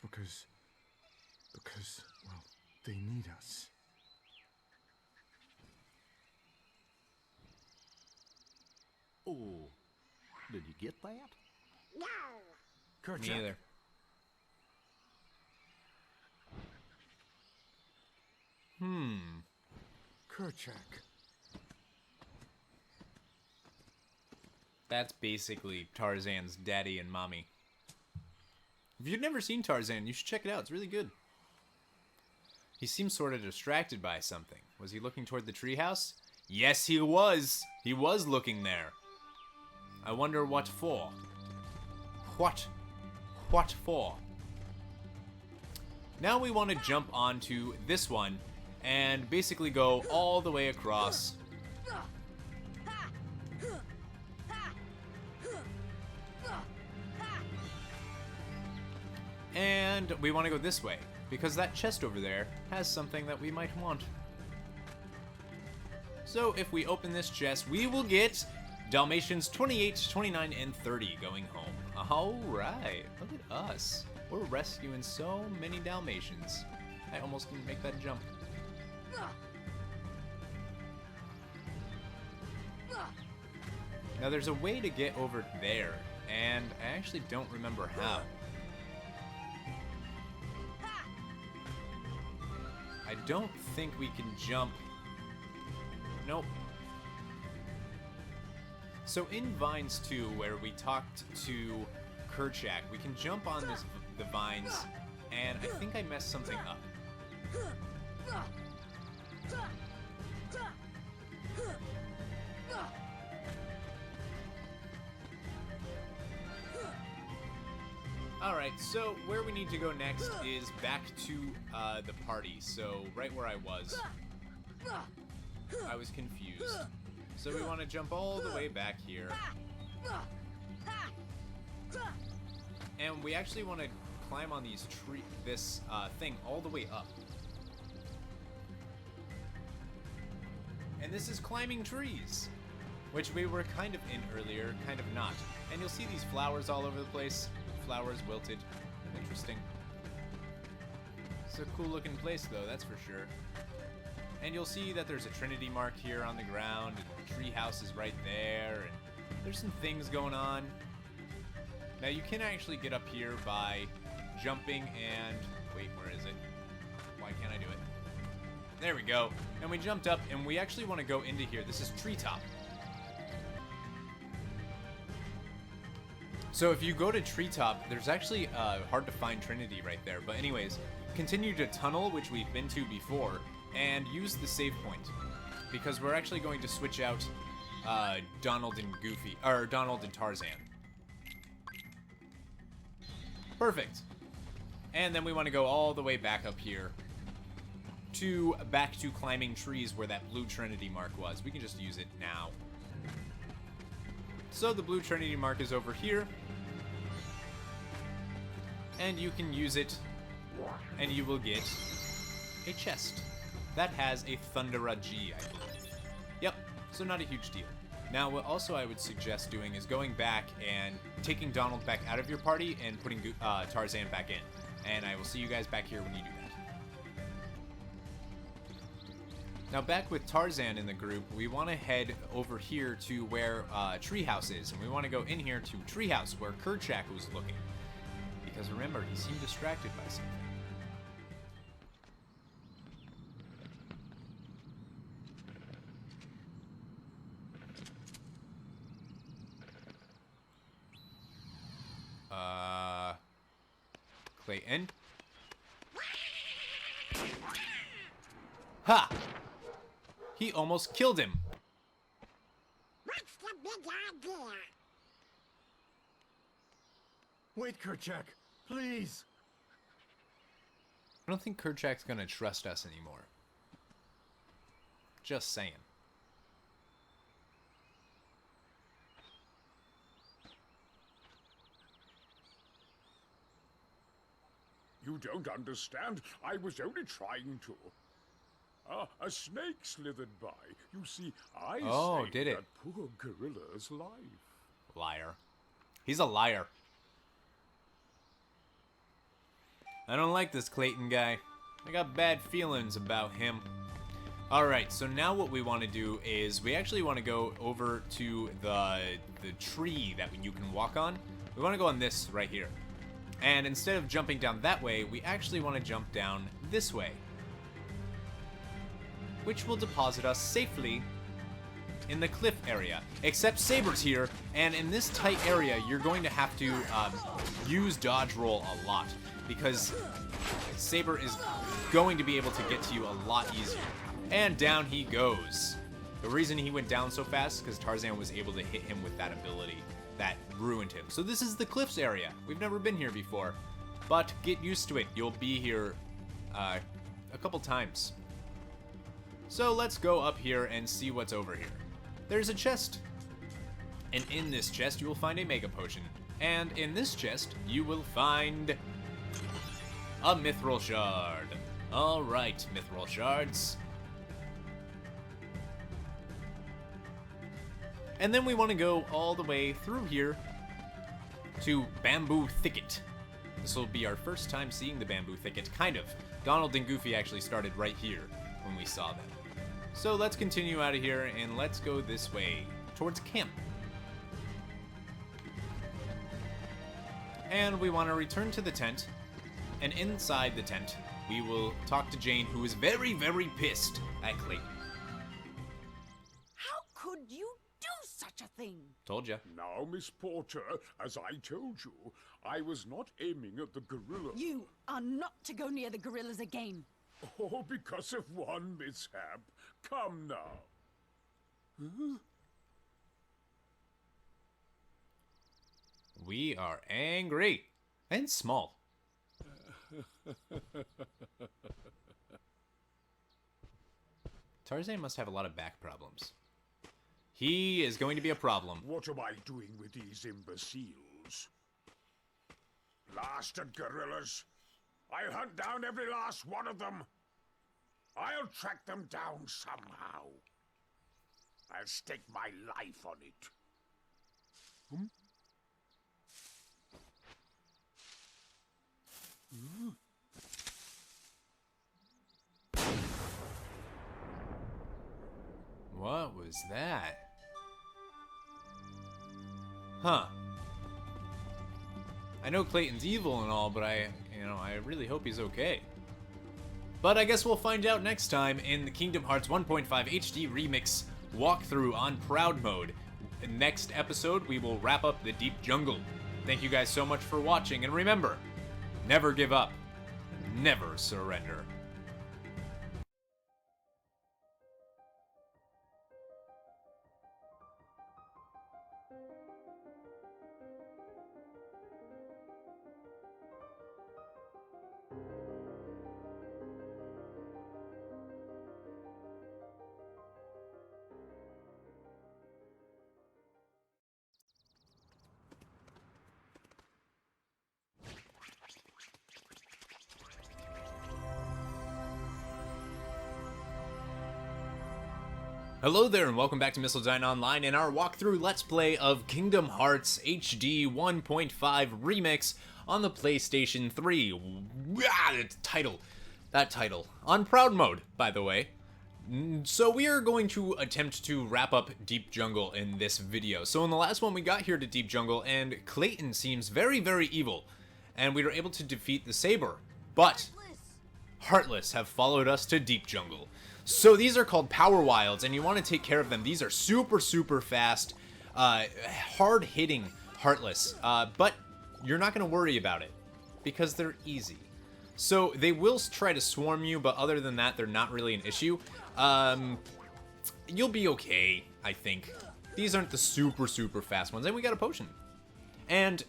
because, well, they need us. Oh, did you get that? No. Kerchak. Me either. Kerchak. That's basically Tarzan's daddy and mommy. If you've never seen Tarzan, you should check it out. It's really good. He seems sort of distracted by something. Was he looking toward the treehouse? Yes, he was. He was looking there. I wonder what for. What for? Now we want to jump onto this one and basically go all the way across. And we want to go this way, because that chest over there has something that we might want. So if we open this chest, we will get Dalmatians 28, 29, and 30 going home. Alright, look at us. We're rescuing so many Dalmatians. I almost didn't make that jump. Now there's a way to get over there, and I actually don't remember how. I don't think we can jump. Nope. So in Vines 2, where we talked to Kerchak, we can jump on the vines, and I think I messed something up. Alright, so where we need to go next is back to the party. So right where I was confused. So we want to jump all the way back here. And we actually want to climb on these this thing all the way up. And this is climbing trees, which we were kind of in earlier, kind of not. And you'll see these flowers all over the place. Flowers wilted. Interesting. It's a cool looking place though, that's for sure. And you'll see that there's a Trinity mark here on the ground, and the tree house is right there, and there's some things going on. Now you can actually get up here by jumping and... Wait, where is it? Why can't I do it? There we go. And we jumped up, and we actually want to go into here. This is Treetop. So if you go to Treetop, there's actually hard to find Trinity right there. But anyways, continue to tunnel, which we've been to before, and use the save point. Because we're actually going to switch out Donald and Goofy, or Donald and Tarzan. Perfect. And then we want to go all the way back up here back to climbing trees where that blue Trinity mark was. We can just use it now. So the blue Trinity mark is over here. And you can use it, and you will get a chest that has a Thundera G, I believe. Yep, so not a huge deal. Now, what also I would suggest doing is going back and taking Donald back out of your party and putting Tarzan back in. And I will see you guys back here when you do that. Now, back with Tarzan in the group, we want to head over here to where Treehouse is. And we want to go in here to Treehouse, where Kerchak was looking. Because remember, he seemed distracted by something. Clayton? Ha! He almost killed him. What's the big idea? Wait, Kerchak, please. I don't think Kerchak's gonna trust us anymore. Just saying. You don't understand. I was only trying to. A snake slithered by. You see, I saved that poor gorilla's life. Liar. He's a liar. I don't like this Clayton guy. I got bad feelings about him. Alright, so now what we want to do is we actually want to go over to the tree that you can walk on. We want to go on this right here. And instead of jumping down that way, we actually want to jump down this way. Which will deposit us safely in the cliff area. Except Saber's here, and in this tight area, you're going to have to use dodge roll a lot. Because Saber is going to be able to get to you a lot easier. And down he goes. The reason he went down so fast is because Tarzan was able to hit him with that ability that ruined him. So this is the cliffs area. We've never been here before, but get used to it. You'll be here a couple times. So let's go up here and see what's over here. There's a chest. And in this chest, you will find a Mega Potion. And in this chest, you will find a Mithril Shard. Alright, Mithril Shards. And then we want to go all the way through here to Bamboo Thicket. This will be our first time seeing the Bamboo Thicket, kind of. Donald and Goofy actually started right here when we saw them. So let's continue out of here and let's go this way, towards camp. And we want to return to the tent, and inside the tent, we will talk to Jane, who is very, very pissed at Clayton. How could you do such a thing? Told ya. Now, Miss Porter, as I told you, I was not aiming at the gorilla. You are not to go near the gorillas again. Oh, because of one mishap. Come now. Huh? We are angry and small. Tarzan must have a lot of back problems. He is going to be a problem. What am I doing with these imbeciles? Blasted gorillas. I'll hunt down every last one of them. I'll track them down somehow. I'll stake my life on it. Hmm? What was that? Huh. I know Clayton's evil and all, but I really hope he's okay. But I guess we'll find out next time in the Kingdom Hearts 1.5 HD Remix walkthrough on Proud Mode. Next episode, we will wrap up the Deep Jungle. Thank you guys so much for watching, and remember, never give up, never surrender. Hello there and welcome back to MissildineOnline and our walkthrough Let's Play of Kingdom Hearts HD 1.5 Remix on the PlayStation 3. That title. On Proud Mode, by the way. So we are going to attempt to wrap up Deep Jungle in this video. So in the last one we got here to Deep Jungle and Clayton seems very, very evil. And we were able to defeat the Saber. But Heartless have followed us to Deep Jungle. So these are called Power Wilds, and you want to take care of them. These are super, super fast, hard-hitting Heartless, but you're not going to worry about it, because they're easy. So they will try to swarm you, but other than that, they're not really an issue. You'll be okay, I think. These aren't the super, super fast ones, and we got a potion. And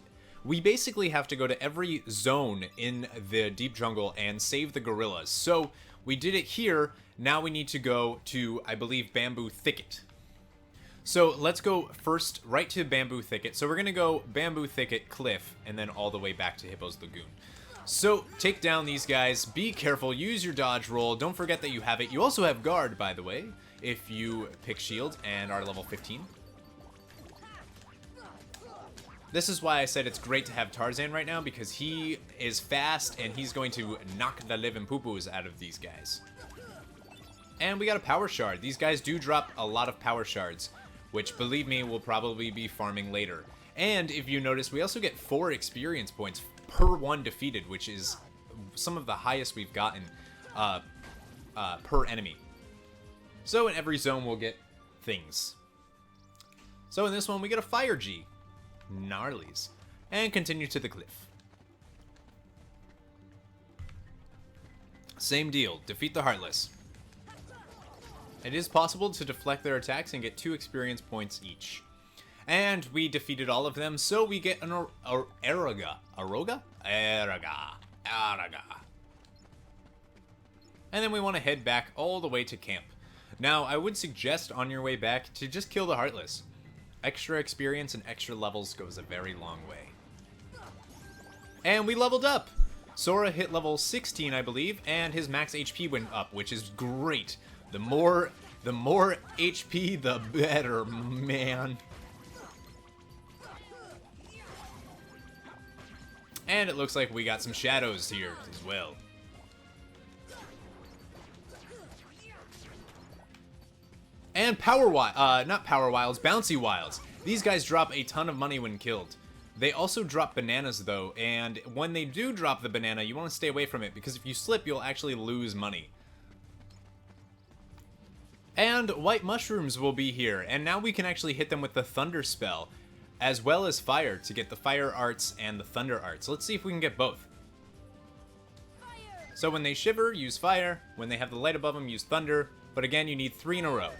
we basically have to go to every zone in the Deep Jungle and save the gorillas. So we did it here. Now we need to go to, I believe, Bamboo Thicket. So let's go first right to Bamboo Thicket. So we're going to go Bamboo Thicket, Cliff, and then all the way back to Hippo's Lagoon. So take down these guys. Be careful. Use your dodge roll. Don't forget that you have it. You also have guard, by the way, if you pick shield and are level 15. This is why I said it's great to have Tarzan right now, because he is fast and he's going to knock the living poo-poos out of these guys. And we got a power shard. These guys do drop a lot of power shards, which, believe me, we'll probably be farming later. And if you notice, we also get 4 experience points per one defeated, which is some of the highest we've gotten per enemy. So in every zone, we'll get things. So in this one, we get a Fire G. Gnarlies. And continue to the cliff. Same deal. Defeat the Heartless. It is possible to deflect their attacks and get 2 experience points each. And we defeated all of them, so we get an Araga. Araga? Araga. And then we want to head back all the way to camp. Now, I would suggest on your way back to just kill the Heartless. Extra experience and extra levels goes a very long way. And we leveled up! Sora hit level 16, I believe, and his max HP went up, which is great. The more HP, the better, man. And it looks like we got some shadows here as well. And Bouncy Wilds. These guys drop a ton of money when killed. They also drop bananas though, and when they do drop the banana, you want to stay away from it, because if you slip, you'll actually lose money. And white mushrooms will be here, and now we can actually hit them with the thunder spell, as well as fire, to get the fire arts and the thunder arts. Let's see if we can get both. So when they shiver, use fire. When they have the light above them, use thunder. But again, you need 3 in a row.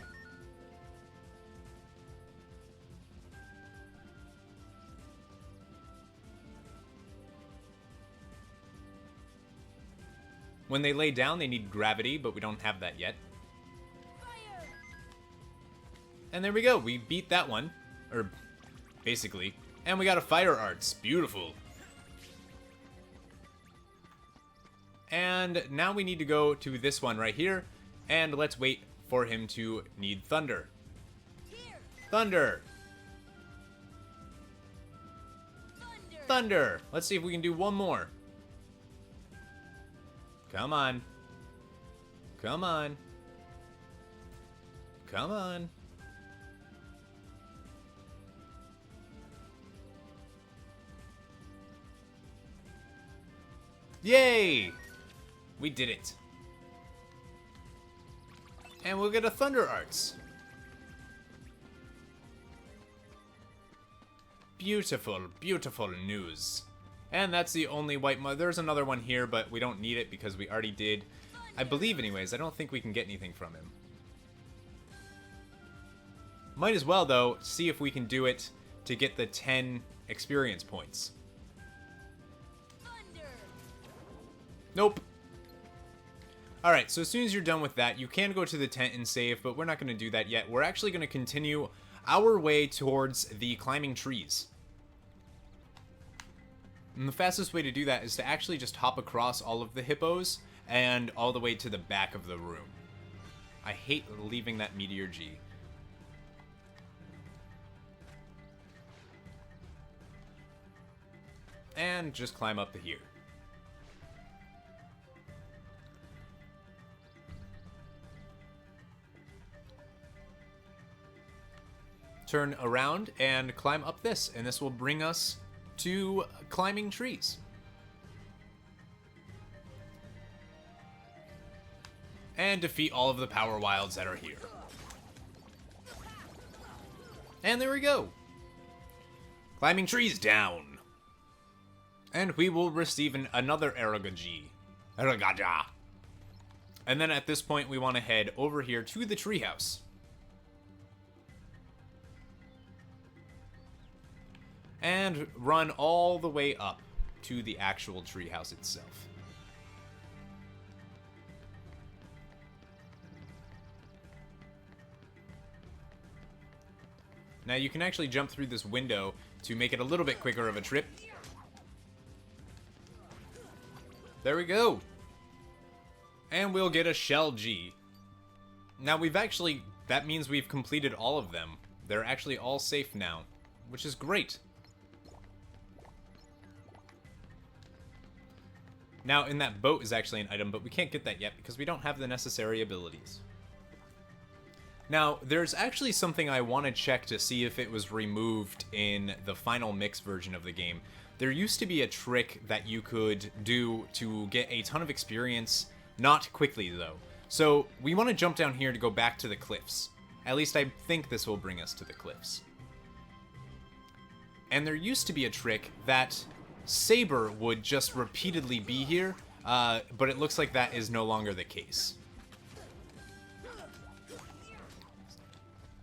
When they lay down, they need gravity, but we don't have that yet. And there we go. We beat that one. Or, basically. And we got a fire arts. Beautiful. And now we need to go to this one right here, and let's wait for him to need thunder. Thunder! Thunder! Let's see if we can do one more. Come on. Come on. Come on. Yay! We did it. And we'll get a Thunder Arts. Beautiful, beautiful news. And that's the only white there's another one here, but we don't need it because we already did. I believe anyways, I don't think we can get anything from him. Might as well, though, see if we can do it to get the 10 experience points. Nope. Alright, so as soon as you're done with that, you can go to the tent and save, but we're not going to do that yet. We're actually going to continue our way towards the climbing trees. And the fastest way to do that is to actually just hop across all of the hippos and all the way to the back of the room. I hate leaving that Meteor G. And just climb up to here. Turn around and climb up this, and this will bring us to climbing trees. And defeat all of the power wilds that are here. And there we go. Climbing trees down. And we will receive another Eragaji. Eragaja. And then at this point we want to head over here to the treehouse. And run all the way up to the actual treehouse itself. Now you can actually jump through this window to make it a little bit quicker of a trip. There we go. And we'll get a Shell G. Now that means we've completed all of them. They're actually all safe now, which is great. Now, in that boat is actually an item, but we can't get that yet because we don't have the necessary abilities. Now, there's actually something I want to check to see if it was removed in the final mix version of the game. There used to be a trick that you could do to get a ton of experience, not quickly though. So, we want to jump down here to go back to the cliffs. At least I think this will bring us to the cliffs. And there used to be a trick that Saber would just repeatedly be here, but it looks like that is no longer the case.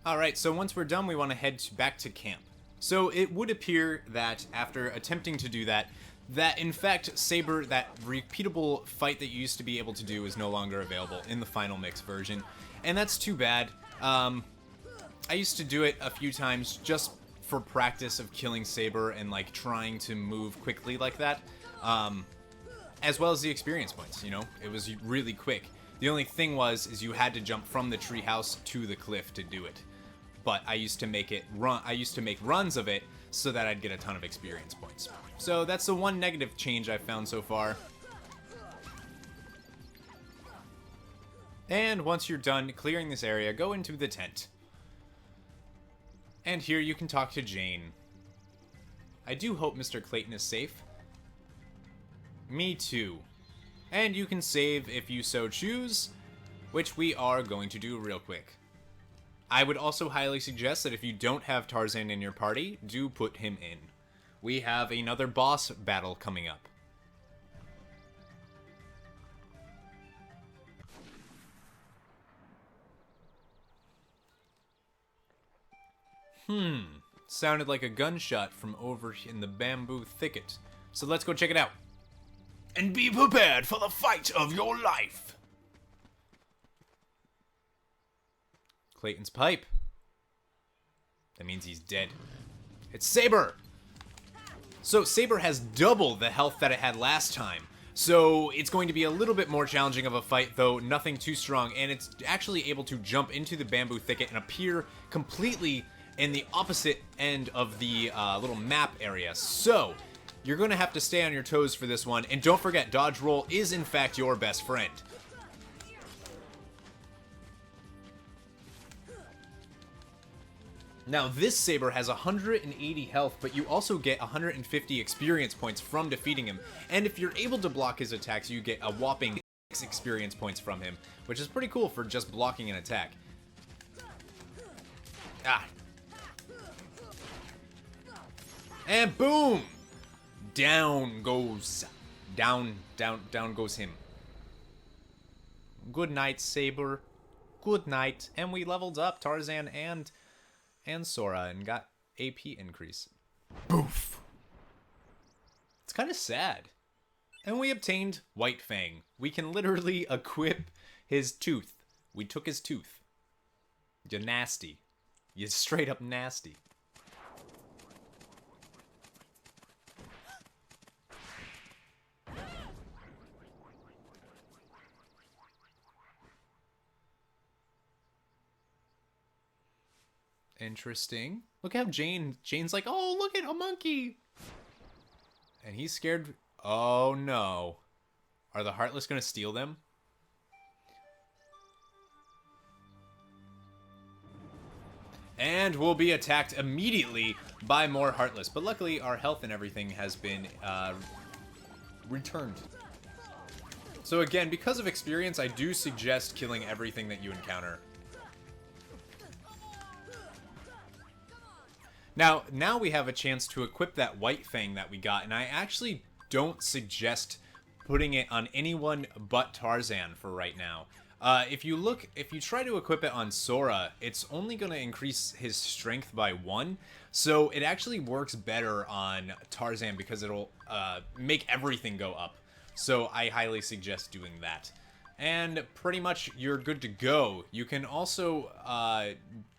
Alright, so once we're done, we want to head back to camp. So it would appear that after attempting to do that, in fact Saber, that repeatable fight that you used to be able to do, is no longer available in the final mix version. And that's too bad. I used to do it a few times just for practice of killing Saber and like trying to move quickly like that, as well as the experience points. You know, it was really quick. The only thing is you had to jump from the treehouse to the cliff to do it. But I used to make runs of it so that I'd get a ton of experience points. So that's the one negative change I've found so far. And once you're done clearing this area, go into the tent. And here you can talk to Jane. I do hope Mr. Clayton is safe. Me too. And you can save if you so choose, which we are going to do real quick. I would also highly suggest that if you don't have Tarzan in your party, do put him in. We have another boss battle coming up. Sounded like a gunshot from over in the bamboo thicket. So let's go check it out. And be prepared for the fight of your life. Clayton's pipe. That means he's dead. It's Saber! So Saber has double the health that it had last time. So it's going to be a little bit more challenging of a fight, though nothing too strong, and it's actually able to jump into the bamboo thicket and appear completely in the opposite end of the little map area. So you're going to have to stay on your toes for this one, and don't forget, dodge roll is in fact your best friend. Now, this Saber has 180 health, but you also get 150 experience points from defeating him. And if you're able to block his attacks, you get a whopping 6 experience points from him, which is pretty cool for just blocking an attack. Ah. And boom! Down goes him. Good night, Saber. Good night. And we leveled up Tarzan and Sora and got AP increase. Boof. It's kind of sad. And we obtained White Fang. We can literally equip his tooth. We took his tooth. You're nasty. You're straight up nasty. Interesting. Look how Jane's like, oh, look at a monkey. And he's scared. Oh, no. Are the Heartless going to steal them? And we'll be attacked immediately by more Heartless. But luckily, our health and everything has been returned. So again, because of experience, I do suggest killing everything that you encounter. Now we have a chance to equip that White Fang that we got, and I actually don't suggest putting it on anyone but Tarzan for right now. If you try to equip it on Sora, it's only going to increase his strength by 1, so it actually works better on Tarzan because it'll make everything go up. So I highly suggest doing that. And pretty much you're good to go. You can also,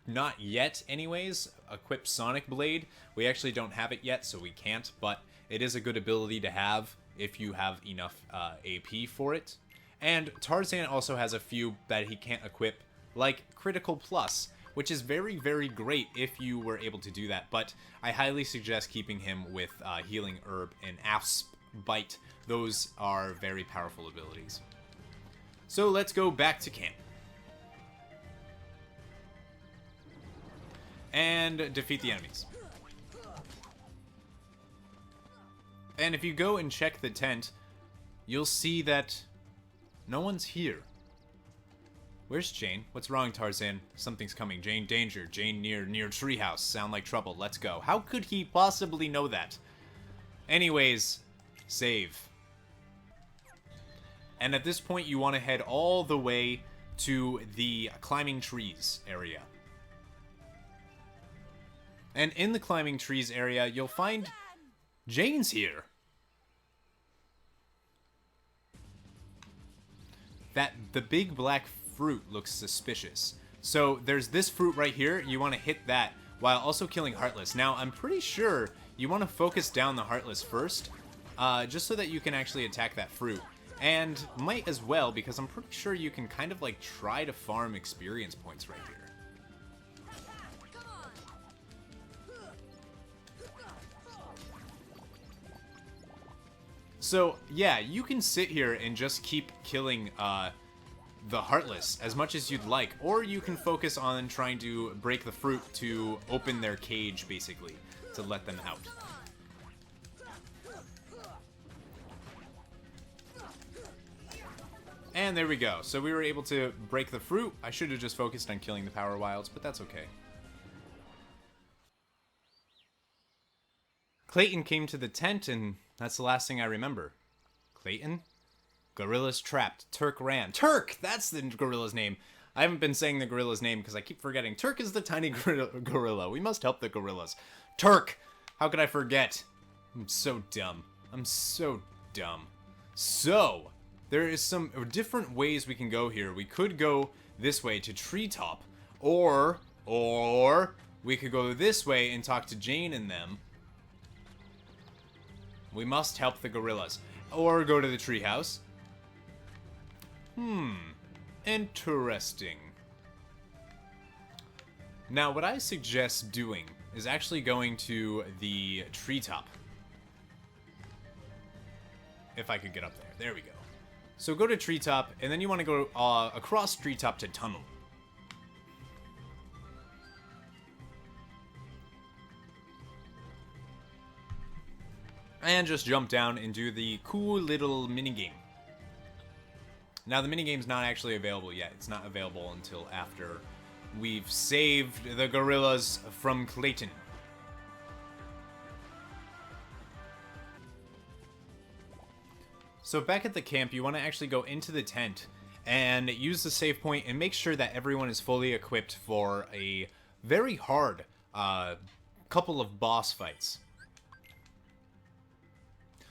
not yet anyways, equip Sonic Blade. We actually don't have it yet, so we can't, but it is a good ability to have if you have enough AP for it. And Tarzan also has a few that he can't equip, like Critical Plus, which is very, very great if you were able to do that, but I highly suggest keeping him with Healing Herb and Asp Bite. Those are very powerful abilities. So let's go back to camp. And defeat the enemies. And if you go and check the tent, you'll see that no one's here. Where's Jane? What's wrong, Tarzan? Something's coming. Jane, danger. Jane near treehouse. Sound like trouble. Let's go. How could he possibly know that? Anyways, save. And at this point, you want to head all the way to the climbing trees area. And in the climbing trees area, you'll find Jane's here. The big black fruit looks suspicious. So there's this fruit right here. You want to hit that while also killing Heartless. Now, I'm pretty sure you want to focus down the Heartless first, just so that you can actually attack that fruit. And might as well, because I'm pretty sure you can kind of like try to farm experience points right here. So, yeah, you can sit here and just keep killing the Heartless as much as you'd like, or you can focus on trying to break the fruit to open their cage, basically, to let them out. And there we go. So we were able to break the fruit. I should have just focused on killing the Power Wilds, but that's okay. Clayton came to the tent, and that's the last thing I remember. Clayton? Gorillas trapped. Turk ran. Turk! That's the gorilla's name. I haven't been saying the gorilla's name because I keep forgetting. Turk is the tiny gorilla. We must help the gorillas. Turk! How could I forget? I'm so dumb. I'm so dumb. So, there is some different ways we can go here. We could go this way to Treetop, or we could go this way and talk to Jane and them. We must help the gorillas. or go to the treehouse. Interesting. Now, what I suggest doing is actually going to the treetop. If I could get up there. There we go. So go to treetop, and then you want to go across treetop to tunnel. And just jump down and do the cool little minigame. Now, the minigame's not actually available yet. It's not available until after we've saved the gorillas from Clayton. So back at the camp, you want to actually go into the tent and use the save point and make sure that everyone is fully equipped for a very hard couple of boss fights.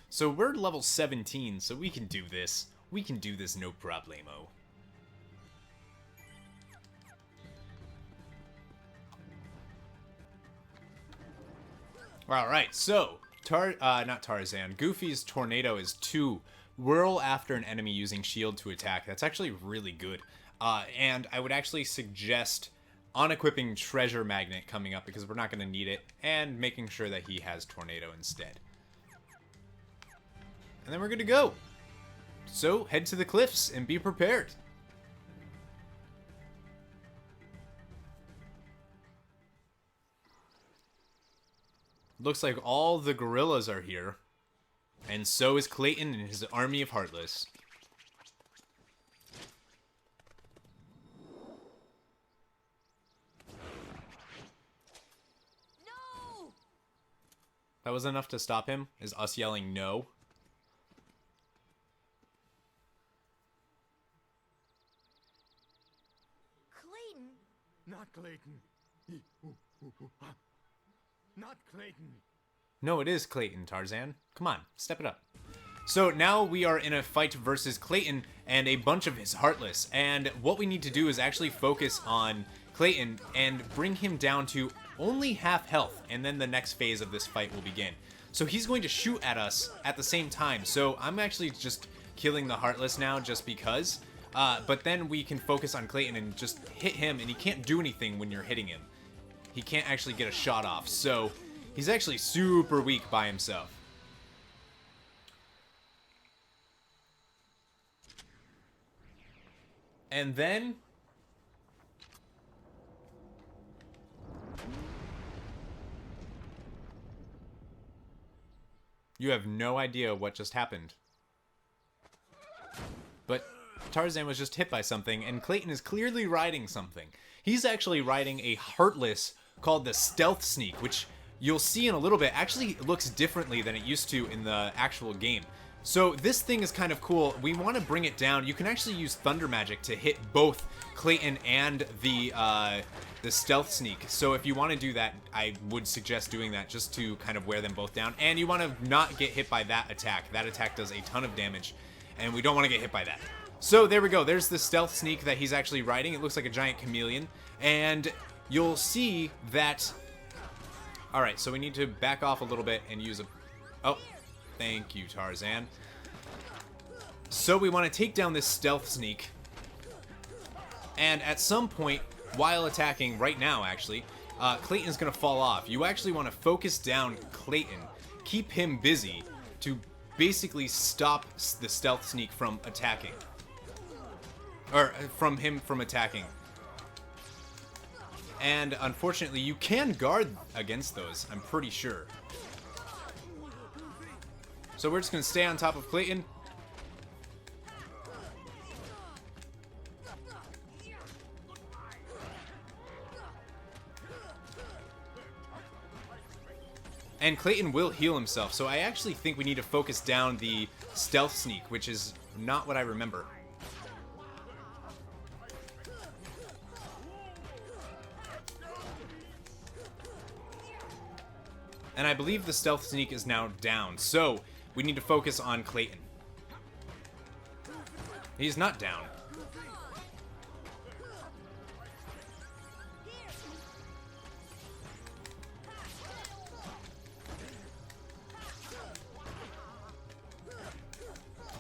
So we're level 17, so we can do this. We can do this no problemo. Alright, so, not Tarzan. Goofy's Tornado is 2. Whirl after an enemy using shield to attack. That's actually really good. And I would actually suggest unequipping Treasure Magnet coming up because we're not going to need it, and making sure that he has Tornado instead. And then we're good to go. So, head to the cliffs and be prepared. Looks like all the gorillas are here. And so is Clayton and his army of Heartless. No! That was enough to stop him? Is us yelling no? Clayton? Not Clayton. Not Clayton. No, it is Clayton, Tarzan. Come on, step it up. So now we are in a fight versus Clayton and a bunch of his Heartless. And what we need to do is actually focus on Clayton and bring him down to only half health. And then the next phase of this fight will begin. So he's going to shoot at us at the same time. So I'm actually just killing the Heartless now just because. But then we can focus on Clayton and just hit him. And he can't do anything when you're hitting him. He can't actually get a shot off. So he's actually super weak by himself. And then you have no idea what just happened. But Tarzan was just hit by something, and Clayton is clearly riding something. He's actually riding a Heartless called the Stealth Sneak, which you'll see in a little bit actually looks differently than it used to in the actual game. So this thing is kind of cool. We want to bring it down. You can actually use Thunder Magic to hit both Clayton and the Stealth Sneak. So if you want to do that, I would suggest doing that just to kind of wear them both down. And you want to not get hit by that attack. That attack does a ton of damage, and we don't want to get hit by that. So there we go. There's the Stealth Sneak that he's actually riding. It looks like a giant chameleon. And you'll see that... Alright, so we need to back off a little bit and use a... Oh, thank you, Tarzan. So we want to take down this Stealth Sneak. And at some point, while attacking, right now actually, Clayton's going to fall off. You actually want to focus down Clayton. Keep him busy to basically stop the Stealth Sneak from attacking. Or from him from attacking. And unfortunately, you can guard against those, I'm pretty sure. So we're just going to stay on top of Clayton. And Clayton will heal himself, so I actually think we need to focus down the Stealth Sneak, which is not what I remember. And I believe the Stealth Sneak is now down, so we need to focus on Clayton. He's not down.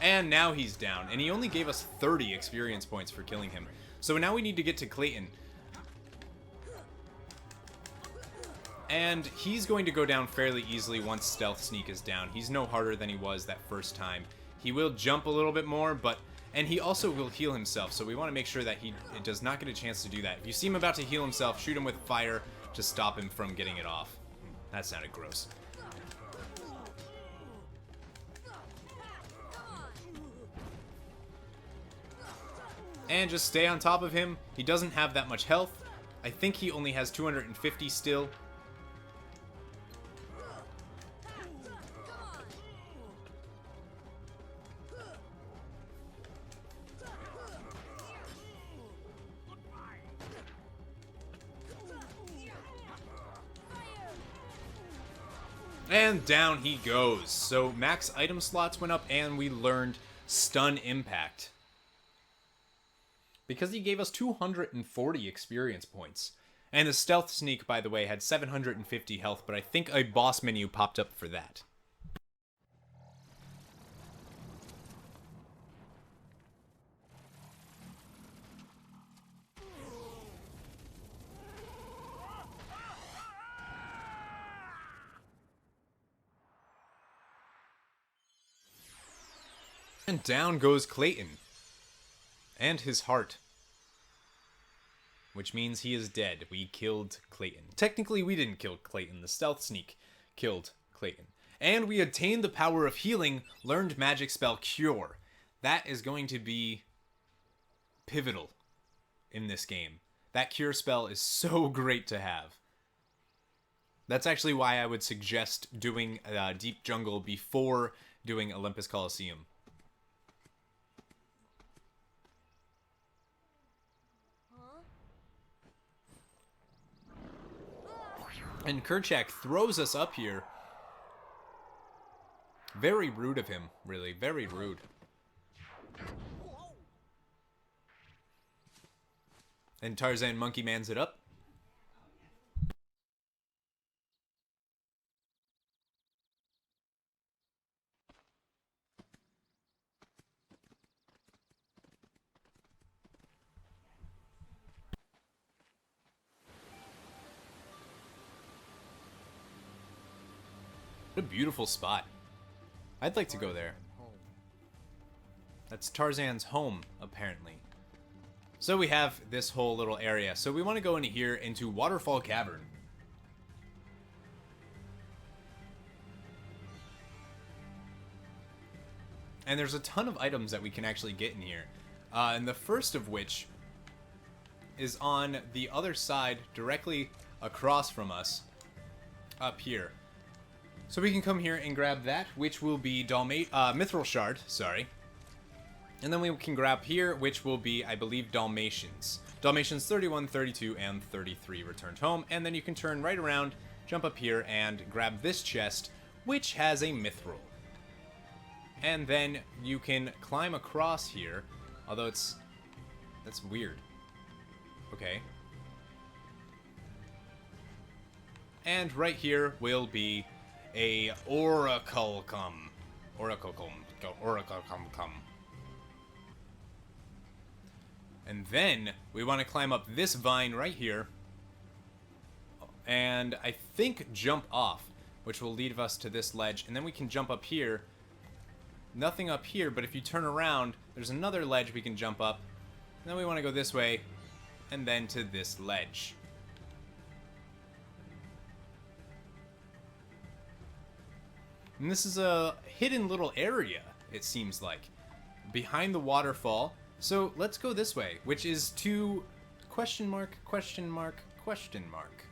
And now he's down, and he only gave us 30 experience points for killing him. So now we need to get to Clayton. And he's going to go down fairly easily once Stealth Sneak is down. He's no harder than he was that first time. He will jump a little bit more, and he also will heal himself, so we want to make sure that he does not get a chance to do that. If you see him about to heal himself, shoot him with fire to stop him from getting it off. That sounded gross. And just stay on top of him. He doesn't have that much health. I think he only has 250 still. And down he goes. So max item slots went up and we learned Stun Impact. Because he gave us 240 experience points. And the Stealth Sneak, by the way, had 750 health, but I think a boss menu popped up for that. And down goes Clayton. And his heart. Which means he is dead. We killed Clayton. Technically, we didn't kill Clayton. The Stealth Sneak killed Clayton. And we obtained the power of healing, learned magic spell Cure. That is going to be pivotal in this game. That Cure spell is so great to have. That's actually why I would suggest doing Deep Jungle before doing Olympus Coliseum. And Kerchak throws us up here. Very rude of him, really. Very rude. And Tarzan Monkey Mans it up. What a beautiful spot. I'd like to go there. That's Tarzan's home, apparently. So we have this whole little area. So we want to go into here, into Waterfall Cavern. And there's a ton of items that we can actually get in here. And the first of which is on the other side, directly across from us, up here. So we can come here and grab that, which will be Mithril Shard, sorry. And then we can grab here, which will be, I believe, Dalmatians. Dalmatians 31, 32, and 33 returned home. And then you can turn right around, jump up here, and grab this chest, which has a Mithril. And then you can climb across here, although that's weird. Okay. And right here will be a Oraclecum. Oraclecum. And then we want to climb up this vine right here. And I think jump off, which will lead us to this ledge. And then we can jump up here. Nothing up here, but if you turn around, there's another ledge we can jump up. And then we want to go this way, and then to this ledge. And this is a hidden little area, it seems like, behind the waterfall. So let's go this way, which is to question mark, question mark, question mark.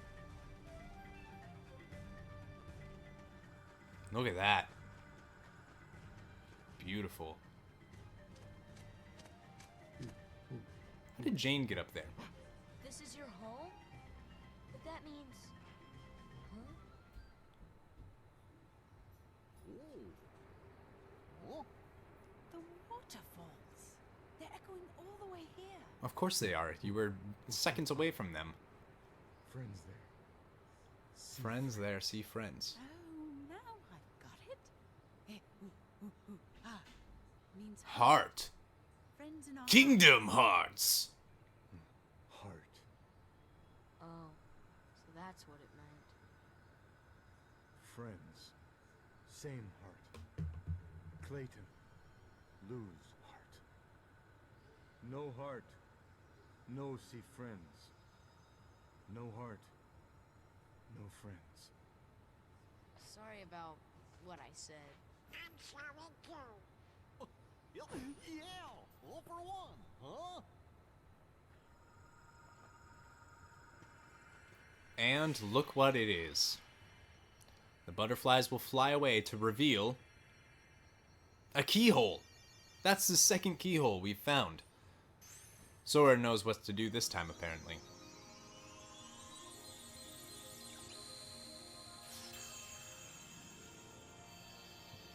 Look at that. Beautiful. How did Jane get up there? This is your home? But that means... Huh? The waterfalls. They're echoing all the way here. Of course they are. You were seconds away from them. Friends there. Friends there, see friends. Oh, now I've got it. Means means Heart. friends in our Kingdom Hearts. Heart. Oh, so that's what it meant. Friends. Same heart. Clayton. Lose heart. No heart. No see friends. No heart. No friends. Sorry about what I said. I'm sorry too. Yeah, all for one, huh? And look what it is. The butterflies will fly away to reveal a keyhole. That's the second keyhole we've found. Sora knows what to do this time, apparently.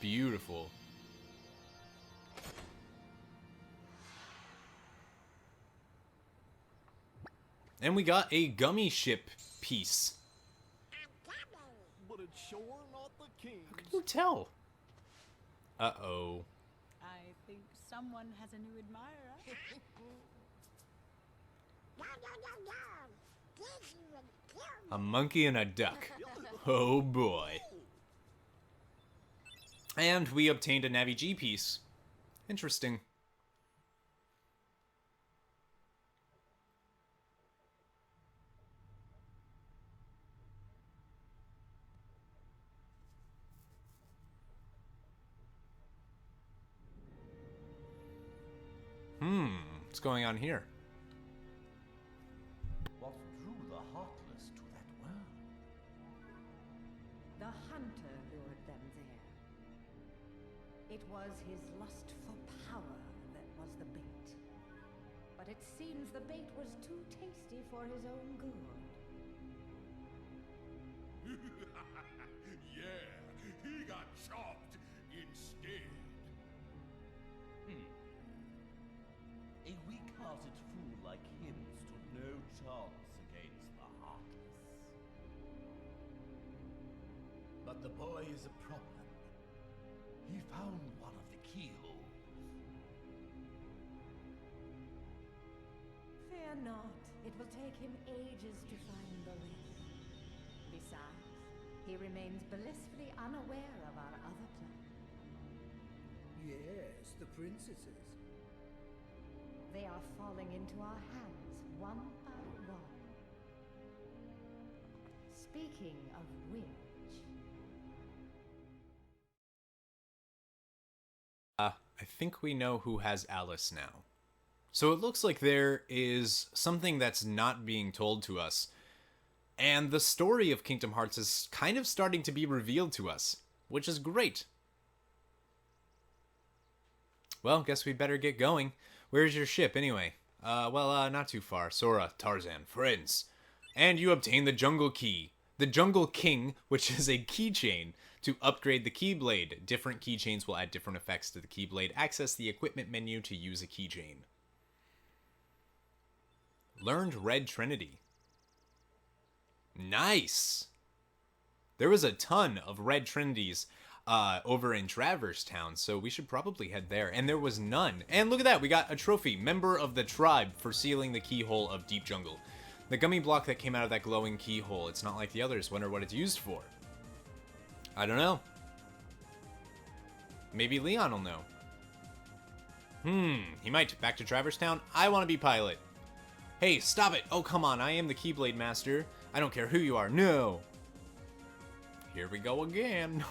Beautiful. And we got a gummy ship piece. But it's sure not the king. How can you tell? Uh-oh. I think someone has a new admirer. A monkey and a duck. Oh boy. And we obtained a Navi G piece. Interesting. What's going on here? What drew the Heartless to that world? The hunter lured them there. It was his lust for power that was the bait. But it seems the bait was too tasty for his own good. Yeah, he got chopped instead. A weak-hearted fool like him stood no chance against the Heartless. But the boy is a problem. He found one of the keyholes. Fear not. It will take him ages to find the rest. Besides, he remains blissfully unaware of our other plan. Yes, the princesses. They are falling into our hands, one by one. Speaking of which... I think we know who has Alice now. So it looks like there is something that's not being told to us. And the story of Kingdom Hearts is kind of starting to be revealed to us, which is great. Well, guess we better get going. Where's your ship, anyway? Not too far. Sora, Tarzan, friends. And you obtain the Jungle Key. The Jungle King, which is a keychain to upgrade the Keyblade. Different keychains will add different effects to the Keyblade. Access the equipment menu to use a keychain. Learned Red Trinity. Nice! There was a ton of Red Trinities over in Traverse Town, so we should probably head there. And there was none. And look at that, we got a trophy. Member of the tribe for sealing the keyhole of Deep Jungle. The gummy block that came out of that glowing keyhole. It's not like the others. Wonder what it's used for. I don't know. Maybe Leon will know. He might. Back to Traverse Town? I want to be pilot. Hey, stop it! Oh, come on, I am the Keyblade Master. I don't care who you are. No! Here we go again.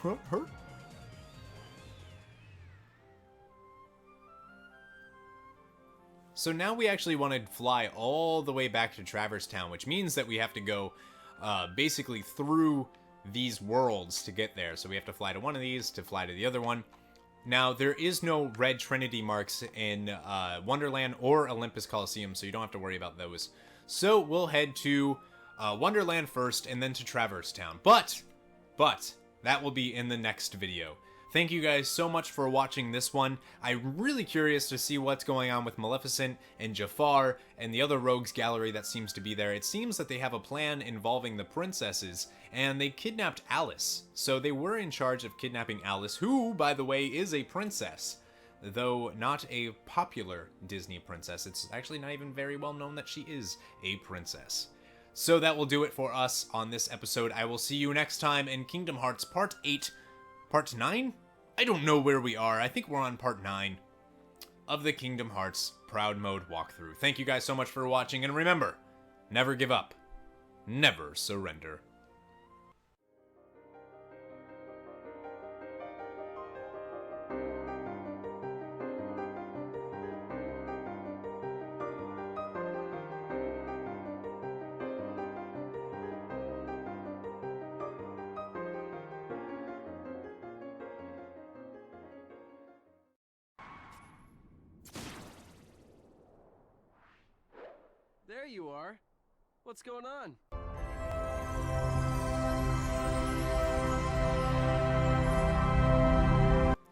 So now we actually want to fly all the way back to Traverse Town, which means that we have to go basically through these worlds to get there. So we have to fly to one of these to fly to the other one. Now, there is no Red Trinity marks in Wonderland or Olympus Coliseum, so you don't have to worry about those. So we'll head to Wonderland first and then to Traverse Town. But that will be in the next video. Thank you guys so much for watching this one. I'm really curious to see what's going on with Maleficent and Jafar and the other rogues gallery that seems to be there. It seems that they have a plan involving the princesses, and they kidnapped Alice. So they were in charge of kidnapping Alice, who, by the way, is a princess. though not a popular Disney princess. It's actually not even very well known that she is a princess. So that will do it for us on this episode. I will see you next time in Kingdom Hearts Part 8. Part 9? I don't know where we are. I think we're on Part 9 of the Kingdom Hearts Proud Mode walkthrough. Thank you guys so much for watching, and remember, never give up, never surrender. There you are. What's going on?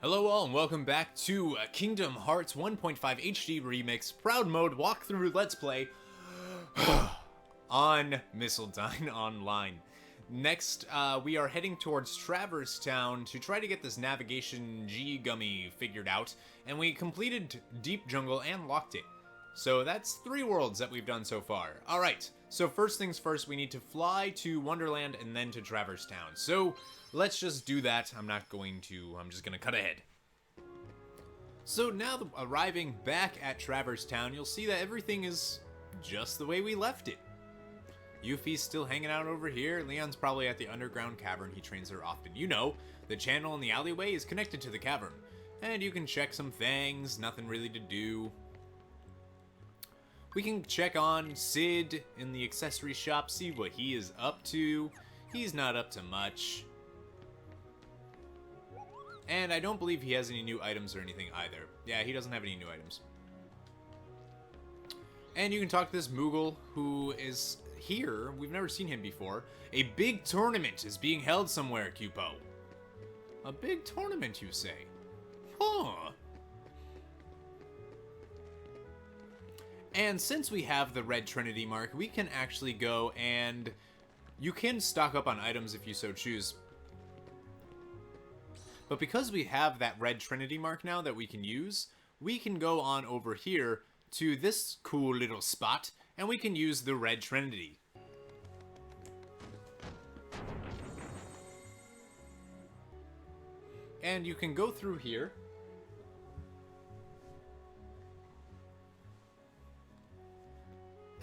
Hello all, and welcome back to Kingdom Hearts 1.5 HD Remix Proud Mode walkthrough Let's Play on Missildine Online. Next, we are heading towards Traverse Town to try to get this navigation G-Gummy figured out, and we completed Deep Jungle and locked it. So that's 3 worlds that we've done so far. Alright, so first things first, we need to fly to Wonderland and then to Traverse Town. So let's just do that. I'm just gonna cut ahead. So now arriving back at Traverse Town, you'll see that everything is just the way we left it. Yuffie's still hanging out over here. Leon's probably at the underground cavern. He trains there often. You know, the channel in the alleyway is connected to the cavern. And you can check some things, nothing really to do. We can check on Sid in the accessory shop, see what he is up to. He's not up to much. And I don't believe he has any new items or anything either. Yeah, he doesn't have any new items. And you can talk to this Moogle who is here. We've never seen him before. A big tournament is being held somewhere, Cupo. A big tournament, you say? Huh. And since we have the Red Trinity mark, we can actually go and you can stock up on items if you so choose. But because we have that Red Trinity mark now that we can use, we can go on over here to this cool little spot and we can use the Red Trinity. And you can go through here.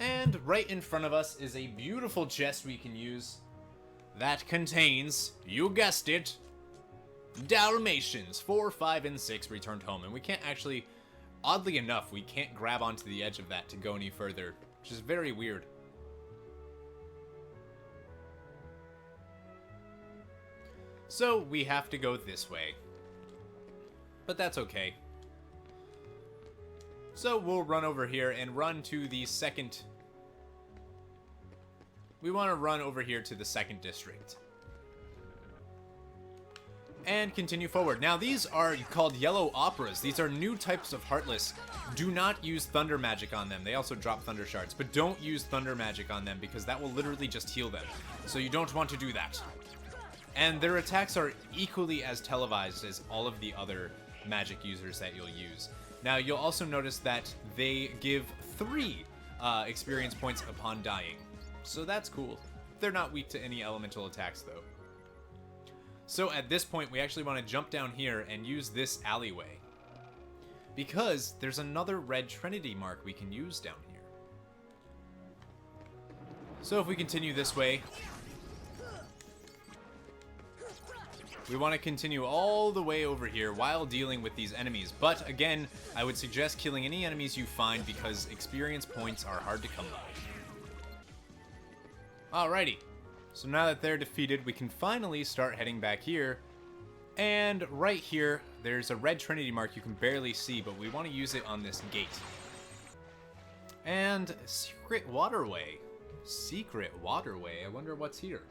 And right in front of us is a beautiful chest we can use that contains, you guessed it, Dalmatians. 4, 5, and 6 returned home. And we can't actually, oddly enough, we can't grab onto the edge of that to go any further, which is very weird. So we have to go this way. But that's okay. So we'll run over here and run to the second. We want to run over here to the second district. And continue forward. Now these are called yellow operas. These are new types of Heartless. Do not use thunder magic on them. They also drop thunder shards, but don't use thunder magic on them because that will literally just heal them. So you don't want to do that. And their attacks are equally as televised as all of the other magic users that you'll use. Now, you'll also notice that they give 3 experience points upon dying. So that's cool. They're not weak to any elemental attacks, though. So at this point, we actually want to jump down here and use this alleyway. Because there's another Red Trinity mark we can use down here. So if we continue this way, we want to continue all the way over here while dealing with these enemies. But again, I would suggest killing any enemies you find because experience points are hard to come by. Alrighty. So now that they're defeated, we can finally start heading back here. And right here, there's a Red Trinity mark you can barely see, but we want to use it on this gate. And secret waterway. Secret waterway. I wonder what's here.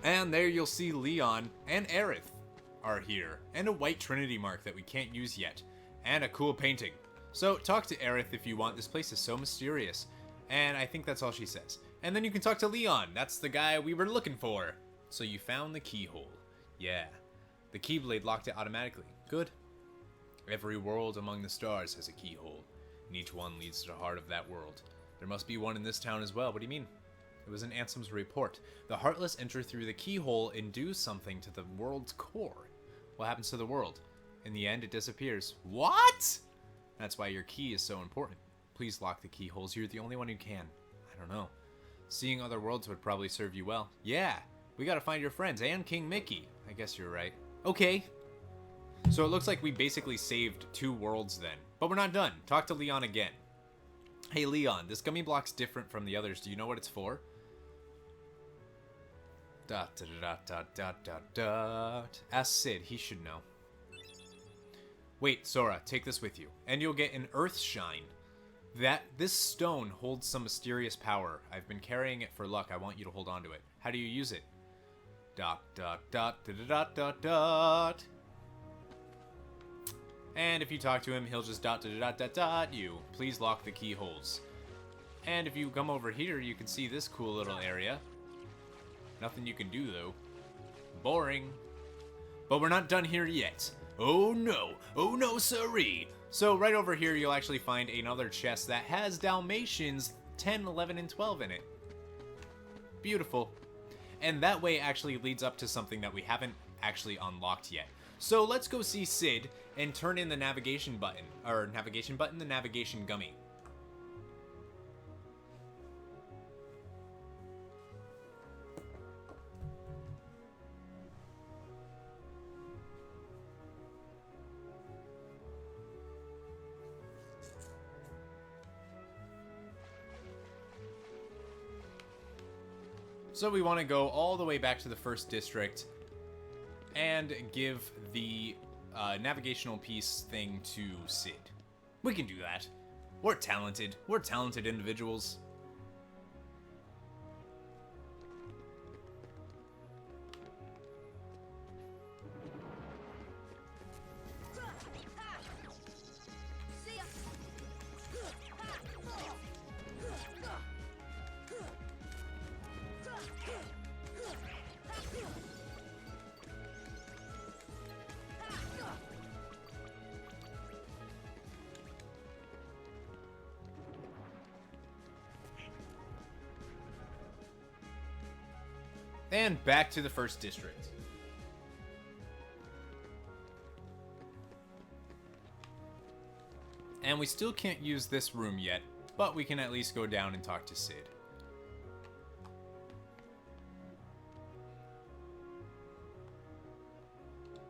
And there you'll see Leon and Aerith are here. And a white Trinity mark that we can't use yet. And a cool painting. So talk to Aerith if you want. This place is so mysterious. And I think that's all she says. And then you can talk to Leon. That's the guy we were looking for. So you found the keyhole. Yeah. The Keyblade locked it automatically. Good. Every world among the stars has a keyhole, and each one leads to the heart of that world. There must be one in this town as well. What do you mean? It was in Ansem's report. The Heartless enter through the keyhole and do something to the world's core. What happens to the world? In the end, it disappears. What? That's why your key is so important. Please lock the keyholes. You're the only one who can. I don't know. Seeing other worlds would probably serve you well. Yeah, we gotta find your friends and King Mickey. I guess you're right. Okay. So it looks like we basically saved 2 worlds then. But we're not done. Talk to Leon again. Hey Leon, this gummy block's different from the others. Do you know what it's for? Dot dot dot dot dot dot dot. Ask Sid, he should know. Wait, Sora, take this with you, and you'll get an Earth Shine. This stone holds some mysterious power. I've been carrying it for luck. I want you to hold on to it. How do you use it? Dot dot dot dot dot dot dot. And if you talk to him, he'll just dot dot dot dot dot you. Please lock the keyholes. And if you come over here, you can see this cool little area. Nothing you can do though. Boring. But we're not done here yet. Oh no siree. So right over here you'll actually find another chest that has Dalmatians 10, 11, and 12 in it. Beautiful. And that way actually leads up to something that we haven't actually unlocked yet. So let's go see Sid and turn in the navigation button. The navigation gummy. So we want to go all the way back to the first district and give the navigational piece thing to Sid. We can do that. We're talented. We're talented individuals. And back to the first district. And we still can't use this room yet, but we can at least go down and talk to Sid.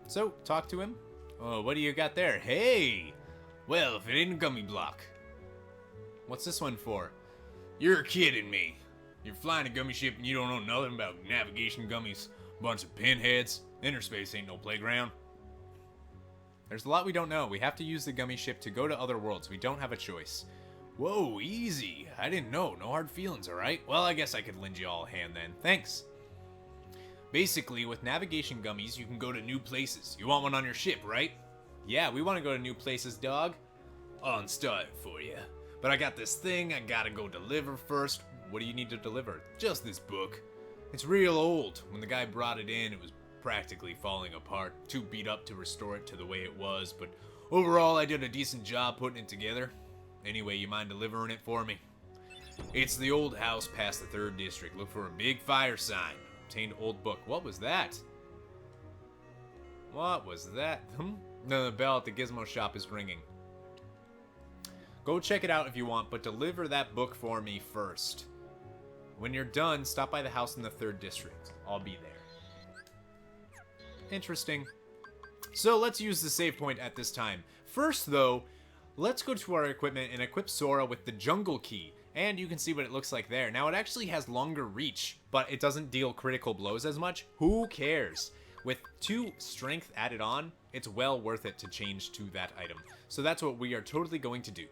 So, talk to him. Oh, what do you got there? Hey! Well, if it ain't a gummy block. What's this one for? You're kidding me. You're flying a gummy ship and you don't know nothing about navigation gummies. Bunch of pinheads. Inner space ain't no playground. There's a lot we don't know. We have to use the gummy ship to go to other worlds. We don't have a choice. Whoa, easy. I didn't know. No hard feelings, alright? Well, I guess I could lend you all a hand then. Thanks. Basically, with navigation gummies, you can go to new places. You want one on your ship, right? Yeah, we want to go to new places, dog. On start for you. But I got this thing I gotta go deliver first. What do you need to deliver? Just this book. It's real old. When the guy brought it in, it was practically falling apart. Too beat up to restore it to the way it was, but overall I did a decent job putting it together. Anyway, you mind delivering it for me? It's the old house past the 3rd district. Look for a big fire sign. Obtained old book. What was that? What was that? No, the bell at the gizmo shop is ringing. Go check it out if you want, but deliver that book for me first. When you're done, stop by the house in the 3rd district. I'll be there. Interesting. So let's use the save point at this time. First, though, let's go to our equipment and equip Sora with the jungle key. And you can see what it looks like there. Now, it actually has longer reach, but it doesn't deal critical blows as much. Who cares? With 2 strength added on, it's well worth it to change to that item. So that's what we are totally going to do.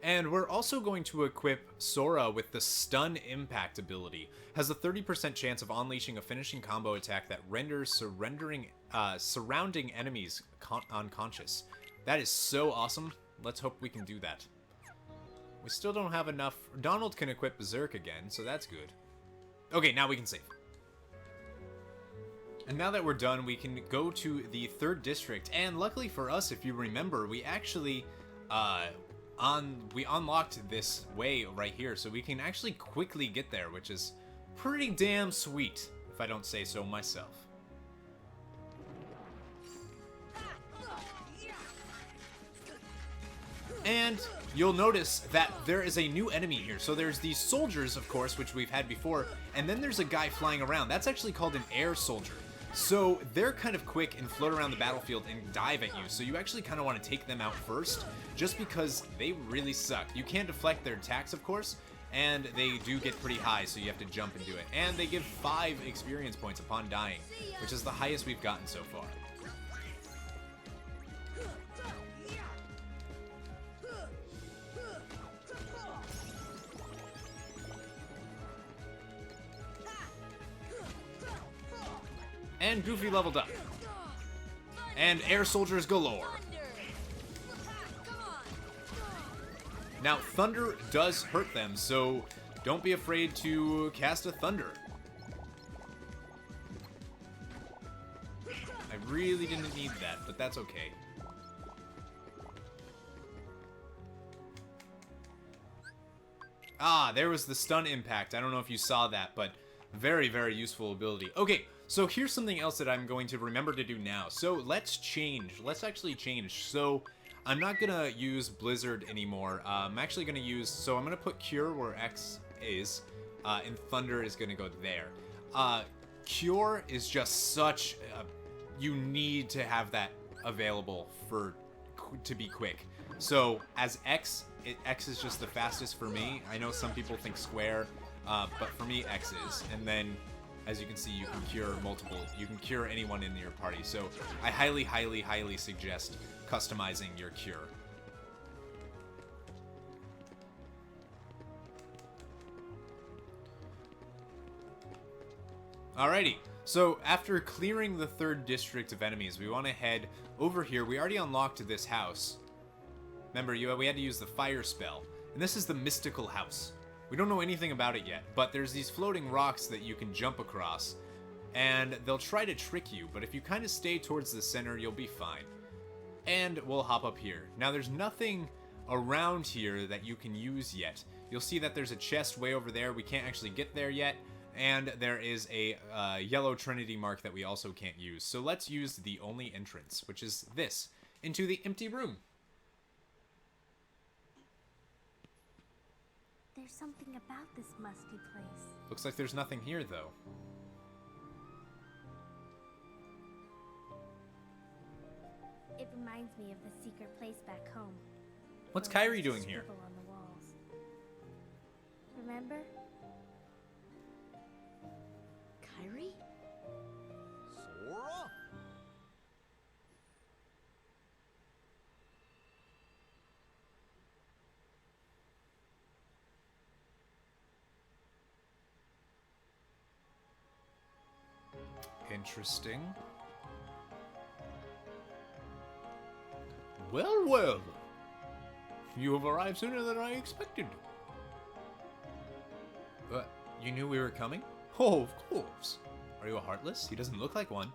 And we're also going to equip Sora with the Stun Impact ability. Has a 30% chance of unleashing a finishing combo attack that renders surrounding enemies unconscious. That is so awesome. Let's hope we can do that. We still don't have enough. Donald can equip Berserk again, so that's good. Okay, now we can save. And now that we're done, we can go to the 3rd district. And luckily for us, if you remember, we actually we unlocked this way right here, so we can actually quickly get there, which is pretty damn sweet, if I don't say so myself. And you'll notice that there is a new enemy here. So there's these soldiers, of course, which we've had before, and then there's a guy flying around. That's actually called an air soldier. So they're kind of quick and float around the battlefield and dive at you. So you actually kind of want to take them out first, just because they really suck. You can't deflect their attacks, of course, and they do get pretty high, so you have to jump and do it. And they give 5 experience points upon dying, which is the highest we've gotten so far. And Goofy leveled up. And air soldiers galore. Now, thunder does hurt them, so don't be afraid to cast a thunder. I really didn't need that, but that's okay. Ah, there was the stun impact. I don't know if you saw that, but very, very useful ability. Okay. So here's something else that I'm going to remember to do now. So let's change. Let's actually change. So I'm not going to use Blizzard anymore. I'm actually going to use... So I'm going to put Cure where X is. And Thunder is going to go there. Cure is just such... you need to have that available to be quick. So as X, X is just the fastest for me. I know some people think square, but for me X is. And then... as you can see, you can cure you can cure anyone in your party. So I highly, highly, highly suggest customizing your cure. Alrighty, so after clearing the 3rd district of enemies, we want to head over here. We already unlocked this house. Remember, we had to use the fire spell. And this is the mystical house. We don't know anything about it yet, but there's these floating rocks that you can jump across, and they'll try to trick you, but if you kind of stay towards the center, you'll be fine. And we'll hop up here. Now, there's nothing around here that you can use yet. You'll see that there's a chest way over there. We can't actually get there yet, and there is a yellow Trinity mark that we also can't use. So let's use the only entrance, which is this, into the empty room. There's something about this musty place. Looks like there's nothing here, though. It reminds me of the secret place back home. What's Kairi doing here? On the walls. Remember? Kairi? Sora? Interesting. Well, well. You have arrived sooner than I expected. You knew we were coming? Oh, of course. Are you a Heartless? He doesn't look like one.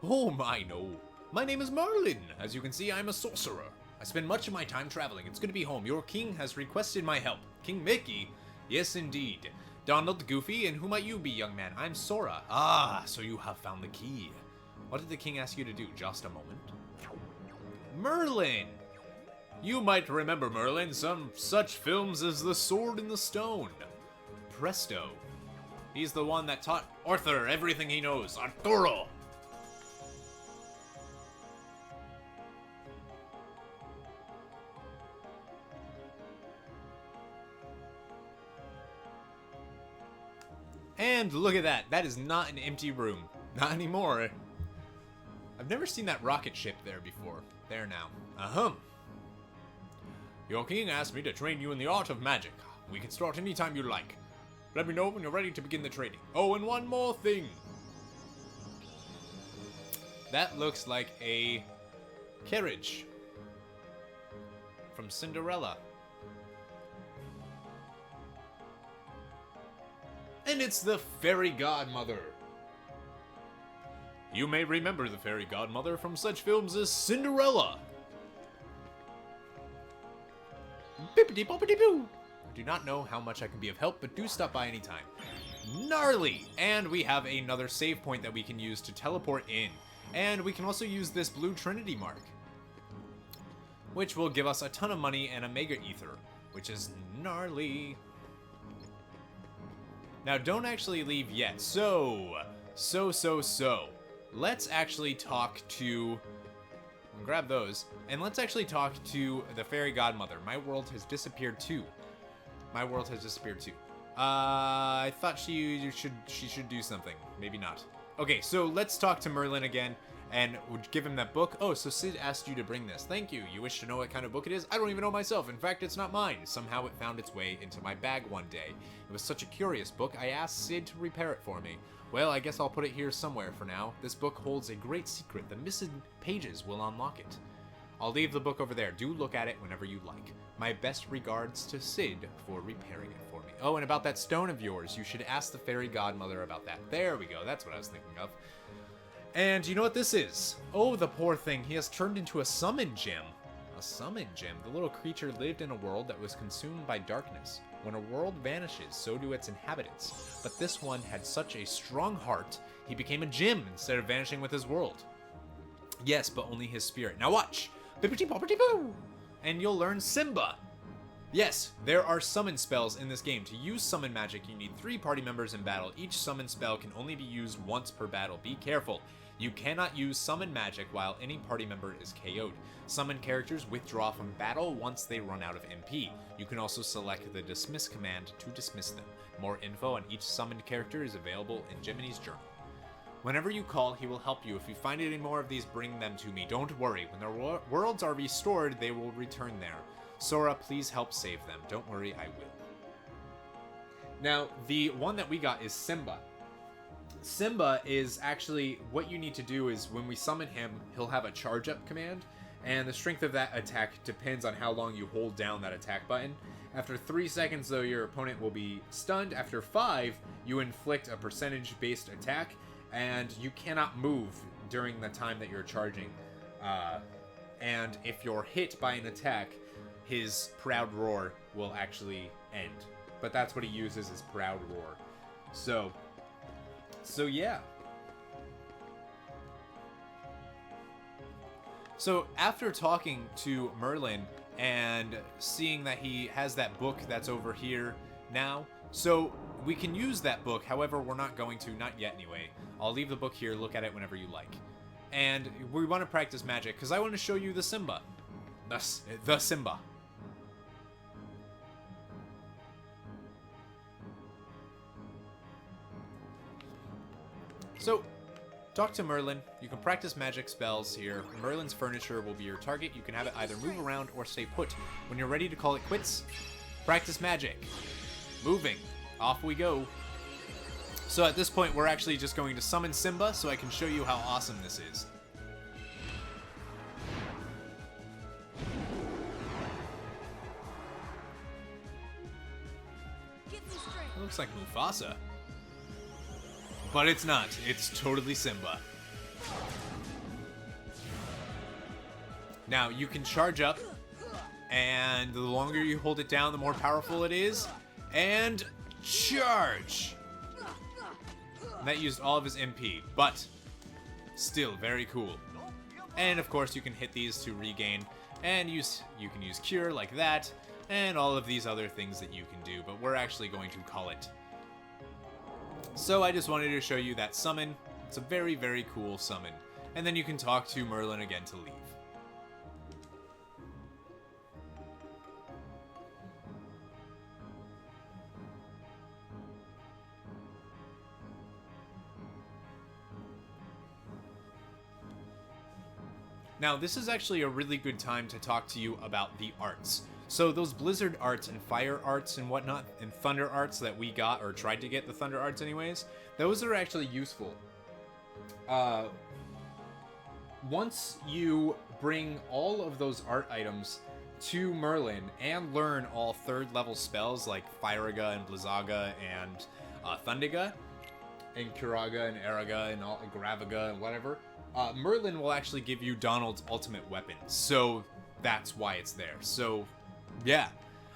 Oh my, no. My name is Merlin. As you can see, I'm a sorcerer. I spend much of my time traveling. It's good to be home. Your king has requested my help. King Mickey? Yes, indeed. Donald, Goofy, and who might you be, young man? I'm Sora. Ah, so you have found the key. What did the king ask you to do? Just a moment. Merlin! You might remember Merlin, some such films as The Sword in the Stone. Presto. He's the one that taught Arthur everything he knows. Arturo! And look at that. That is not an empty room. Not anymore. I've never seen that rocket ship there before. There now. Your king asked me to train you in the art of magic. We can start anytime you like. Let me know when you're ready to begin the training. Oh, and one more thing. That looks like a carriage from Cinderella. And it's the fairy godmother. You may remember the fairy godmother from such films as Cinderella. Bippity boppity boo. I do not know how much I can be of help, but do stop by anytime. Gnarly! And we have another save point that we can use to teleport in. And we can also use this blue Trinity mark, which will give us a ton of money and a mega ether, which is gnarly. Now, don't actually leave yet. So. Let's actually talk to... grab those. And let's actually talk to the fairy godmother. My world has disappeared too. I thought she should do something. Maybe not. Okay, so let's talk to Merlin again and give him that book. Oh, so Sid asked you to bring this. Thank you. You wish to know what kind of book it is? I don't even know myself. In fact, it's not mine. Somehow it found its way into my bag one day. It was such a curious book, I asked Sid to repair it for me. Well, I guess I'll put it here somewhere for now. This book holds a great secret. The missing pages will unlock it. I'll leave the book over there. Do look at it whenever you like. My best regards to Sid for repairing it for me. Oh, and about that stone of yours, you should ask the fairy godmother about that. There we go. That's what I was thinking of. And you know what this is? Oh, the poor thing. He has turned into a summon gem. A summon gem. The little creature lived in a world that was consumed by darkness. When a world vanishes, so do its inhabitants. But this one had such a strong heart, he became a gem instead of vanishing with his world. Yes, but only his spirit. Now watch! Bippity-boppity-boo! And you'll learn Simba! Yes, there are summon spells in this game. To use summon magic, you need 3 party members in battle. Each summon spell can only be used once per battle. Be careful. You cannot use summon magic while any party member is KO'd. Summon characters withdraw from battle once they run out of MP. You can also select the dismiss command to dismiss them. More info on each summoned character is available in Gemini's journal. Whenever you call, he will help you. If you find any more of these, bring them to me. Don't worry. When their worlds are restored, they will return there. Sora, please help save them. Don't worry, I will. Now, the one that we got is Simba. Simba is actually, what you need to do is when we summon him, he'll have a charge up command, and the strength of that attack depends on how long you hold down that attack button. After 3 seconds, though, your opponent will be stunned. After 5, you inflict a percentage-based attack, and you cannot move during the time that you're charging. And if you're hit by an attack, his Proud Roar will actually end. But that's what he uses, is Proud Roar. So yeah. So after talking to Merlin and seeing that he has that book that's over here now, so we can use that book. However, we're not going to, not yet anyway. I'll leave the book here, look at it whenever you like. And we want to practice magic because I want to show you the Simba. The Simba. So, talk to Merlin. You can practice magic spells here. Merlin's furniture will be your target. You can have it either move around or stay put. When you're ready to call it quits, practice magic. Moving. Off we go. So at this point, we're actually just going to summon Simba so I can show you how awesome this is. It looks like Mufasa. But it's not. It's totally Simba. Now, you can charge up, and the longer you hold it down, the more powerful it is. And charge! And that used all of his MP, but still very cool. And of course, you can hit these to regain, and you can use Cure like that, and all of these other things that you can do, but we're actually going to call it. So I just wanted to show you that summon. It's a very, very cool summon. And then you can talk to Merlin again to leave. Now, this is actually a really good time to talk to you about the arts. So those blizzard arts and fire arts and whatnot, and thunder arts that we got, or tried to get the thunder arts anyways, those are actually useful. Once you bring all of those art items to Merlin and learn all 3rd level spells like Firaga and Blizzaga and Thundiga and Kiraga and Araga and Gravaga and whatever, Merlin will actually give you Donald's ultimate weapon. So that's why it's there. So yeah.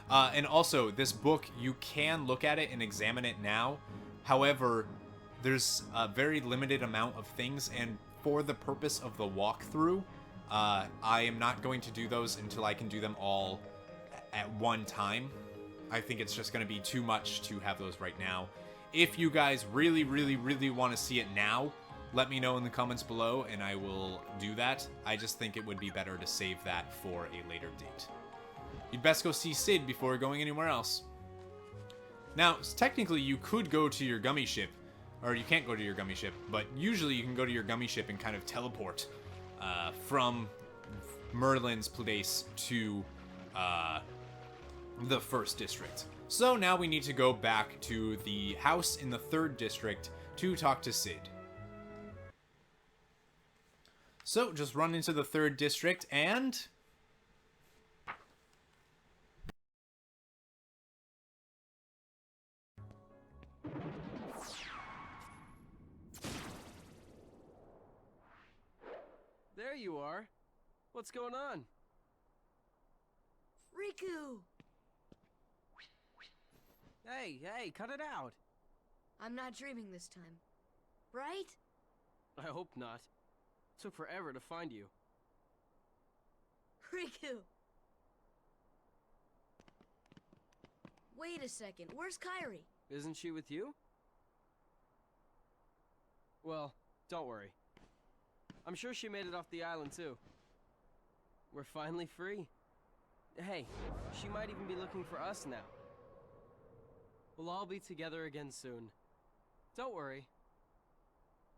And also, this book, you can look at it and examine it now. However, there's a very limited amount of things, and for the purpose of the walkthrough, I am not going to do those until I can do them all at one time. I think it's just going to be too much to have those right now. If you guys really, really, really want to see it now, let me know in the comments below, and I will do that. I just think it would be better to save that for a later date. You'd best go see Sid before going anywhere else. Now, technically, you could go to your gummy ship, or you can't go to your gummy ship, but usually you can go to your gummy ship and kind of teleport from Merlin's place to the 1st district. So now we need to go back to the house in the 3rd district to talk to Sid. So just run into the 3rd district and... There you are. What's going on? Riku! Hey, cut it out. I'm not dreaming this time. Right? I hope not. Took forever to find you. Riku! Wait a second, where's Kairi? Isn't she with you? Well, don't worry. I'm sure she made it off the island too. We're finally free. Hey, she might even be looking for us now. We'll all be together again soon. Don't worry.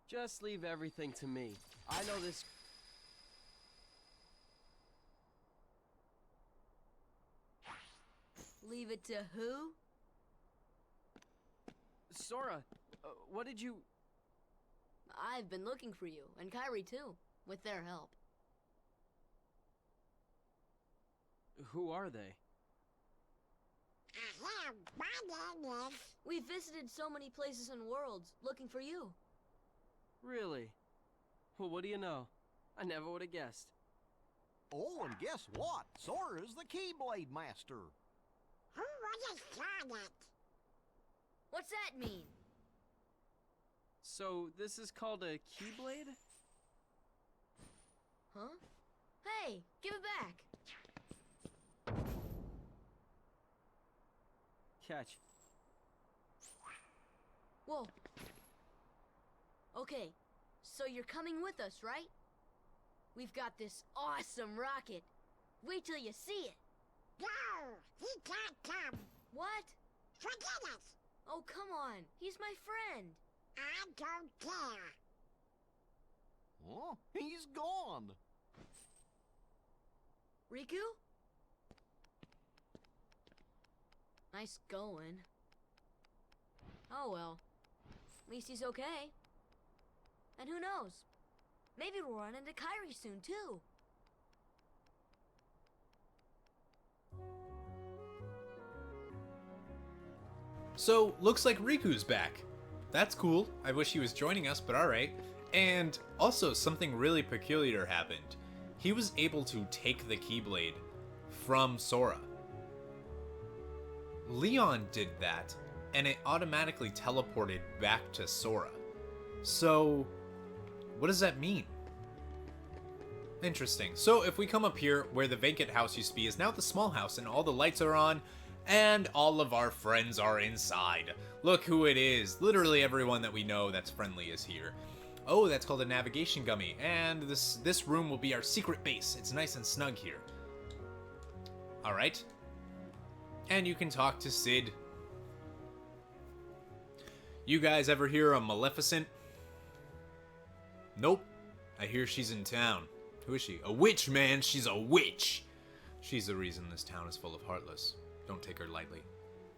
Just leave everything to me. I know this... Leave it to who? Sora, what did you... I've been looking for you, and Kairi too, with their help. Who are they? We've visited so many places and worlds, looking for you. Really? Well, what do you know? I never would have guessed. Oh, and guess what? Sora's the Keyblade Master. Who understand it? What's that mean? So, this is called a Keyblade? Huh? Hey, give it back! Catch. Whoa. Okay, so you're coming with us, right? We've got this awesome rocket. Wait till you see it. No, he can't come. What? Forget it. Oh, come on. He's my friend. I don't care. Oh, he's gone. Riku? Nice going. Oh well. At least he's okay. And who knows? Maybe we'll run into Kairi soon too. So, looks like Riku's back. That's cool. I wish he was joining us, but alright. And also, something really peculiar happened. He was able to take the Keyblade from Sora. Leon did that, and it automatically teleported back to Sora. So, what does that mean? Interesting. So if we come up here, where the vacant house used to be is now the small house, and all the lights are on, and all of our friends are inside. Look who it is. Literally everyone that we know that's friendly is here. Oh, that's called a navigation gummy, and this room will be our secret base. It's nice and snug here. Alright. And you can talk to Sid. You guys ever hear of Maleficent? Nope. I hear she's in town. Who is she? A witch, man. She's a witch. She's the reason this town is full of Heartless. Don't take her lightly.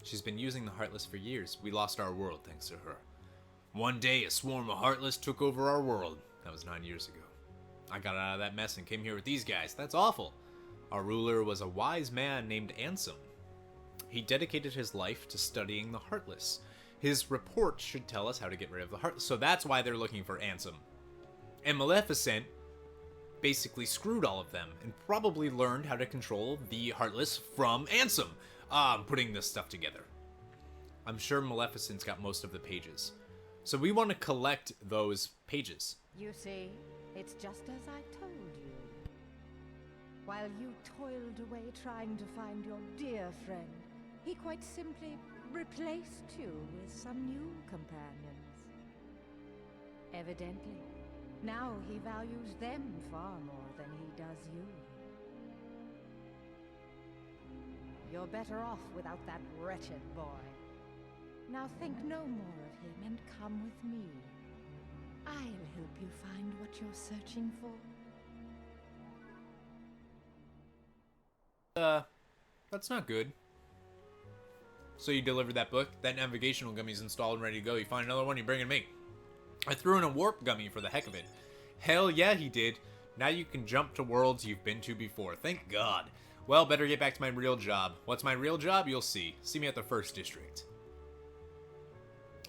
She's been using the Heartless for years. We lost our world thanks to her. One day, a swarm of Heartless took over our world. That was 9 years ago. I got out of that mess and came here with these guys. That's awful. Our ruler was a wise man named Ansem. He dedicated his life to studying the Heartless. His report should tell us how to get rid of the Heartless. So that's why they're looking for Ansem. And Maleficent basically screwed all of them and probably learned how to control the Heartless from Ansem. I'm putting this stuff together. I'm sure Maleficent's got most of the pages. So we want to collect those pages. You see, it's just as I told you. While you toiled away trying to find your dear friend, he quite simply replaced you with some new companions. Evidently, now he values them far more than he does you. You're better off without that wretched boy. Now think no more of him and come with me. I'll help you find what you're searching for. That's not good. So you delivered that book, that navigational gummy's installed and ready to go. You find another one, you bring it to me. I threw in a warp gummy for the heck of it. Hell yeah, he did. Now you can jump to worlds you've been to before. Thank God. Well, better get back to my real job. What's my real job? You'll see. See me at the 1st district.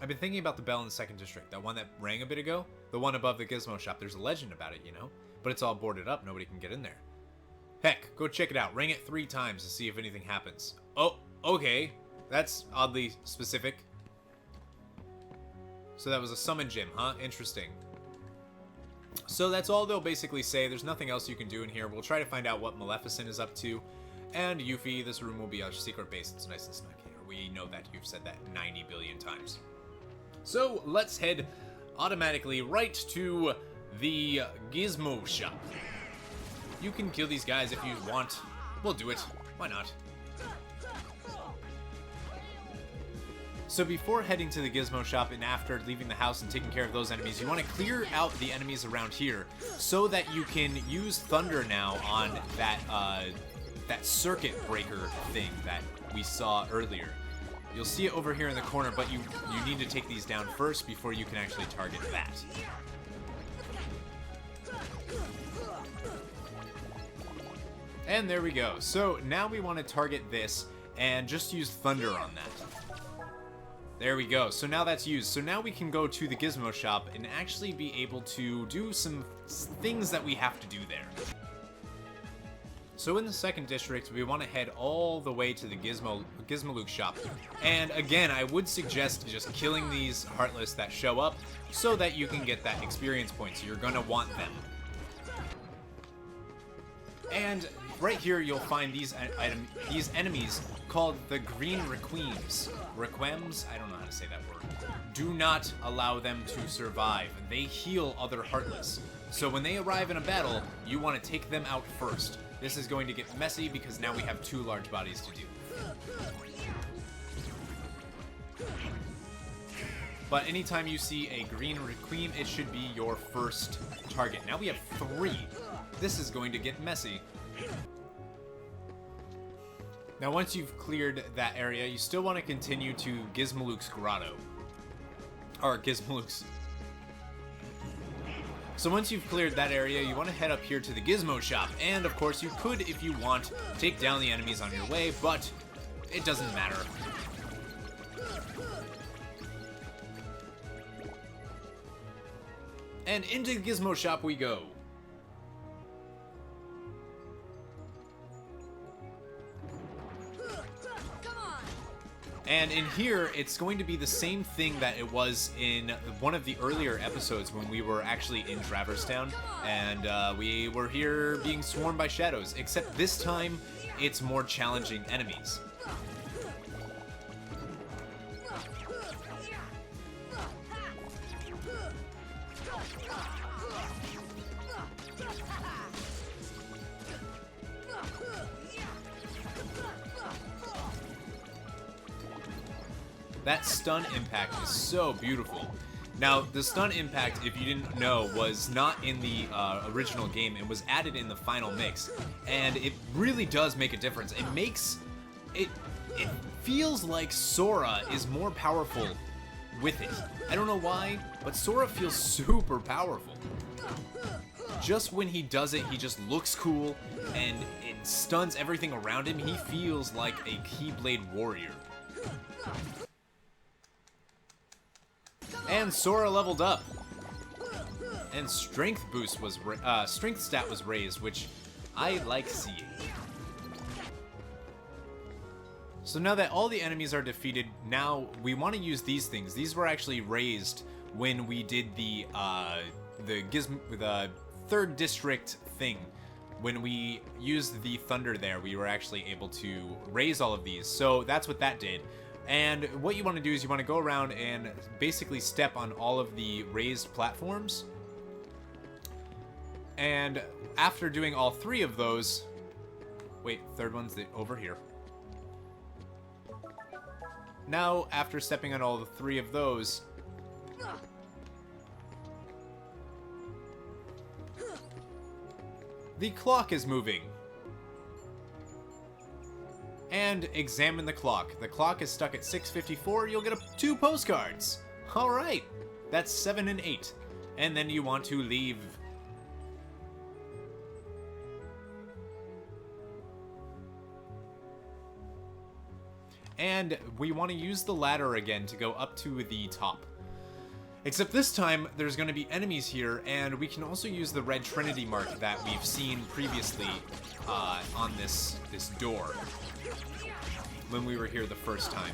I've been thinking about the bell in the 2nd district. That one that rang a bit ago. The one above the gizmo shop. There's a legend about it, you know? But it's all boarded up. Nobody can get in there. Heck, go check it out. Ring it 3 times to see if anything happens. Oh, okay. That's oddly specific. So that was a summon gym, huh? Interesting. So that's all they'll basically say. There's nothing else you can do in here. We'll try to find out what Maleficent is up to. And Yuffie, this room will be our secret base. It's nice and snug here. We know that. You've said that 90 billion times. So let's head automatically right to the gizmo shop. You can kill these guys if you want. We'll do it. Why not? So before heading to the gizmo shop and after leaving the house and taking care of those enemies, you want to clear out the enemies around here so that you can use thunder now on that that circuit breaker thing that we saw earlier. You'll see it over here in the corner, but you need to take these down first before you can actually target that. And there we go. So now we want to target this and just use thunder on that. There we go. So now that's used. So now we can go to the gizmo shop and actually be able to do some things that we have to do there. So in the 2nd district, we want to head all the way to the Gizmalook shop. And again, I would suggest just killing these Heartless that show up so that you can get that experience point. So you're going to want them. And right here, you'll find these enemies called the Green Requems. Requems? I don't know how to say that word. Do not allow them to survive. They heal other Heartless. So when they arrive in a battle, you want to take them out first. This is going to get messy because now we have 2 large bodies to do. But anytime you see a Green Requiem, it should be your first target. Now we have 3. This is going to get messy. Now once you've cleared that area, you still want to continue to Gizmalook's Grotto. Or Gizmalook's... So once you've cleared that area, you want to head up here to the Gizmo shop. And of course you could, if you want, take down the enemies on your way, but it doesn't matter. And into the Gizmo shop we go. And in here, it's going to be the same thing that it was in one of the earlier episodes when we were actually in Traverse Town, and we were here being swarmed by shadows, except this time, it's more challenging enemies. That stun impact is so beautiful. Now, the stun impact, if you didn't know, was not in the original game. It was added in the final mix, and it really does make a difference. It makes it feels like Sora is more powerful with it. I don't know why, but Sora feels super powerful. Just when he does it, he just looks cool, and it stuns everything around him. He feels like a Keyblade warrior. And Sora leveled up, and strength boost was strength stat was raised, which I like seeing. So now that all the enemies are defeated, now we want to use these things. These were actually raised when we did the 3rd district thing. When we used the thunder there, we were actually able to raise all of these. So that's what that did. And what you want to do is you want to go around and basically step on all of the raised platforms. And after doing all 3 of those... Wait, 3rd one's over here. Now, after stepping on all 3 of those... the clock is moving. And examine the clock. The clock is stuck at 6:54. You'll get 2 postcards. All right. That's 7 and 8. And then you want to leave. And we want to use the ladder again to go up to the top. Except this time, there's going to be enemies here, and we can also use the red Trinity mark that we've seen previously on this door when we were here the first time.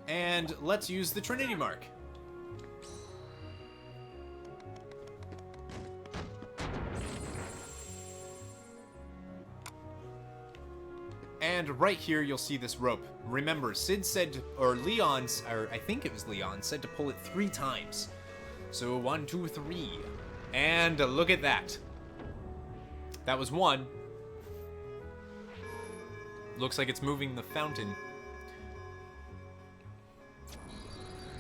And let's use the Trinity mark. And right here, you'll see this rope. Remember, Sid said, or I think it was Leon, said to pull it 3 times. So 1, 2, 3. And look at that. That was 1. Looks like it's moving the fountain.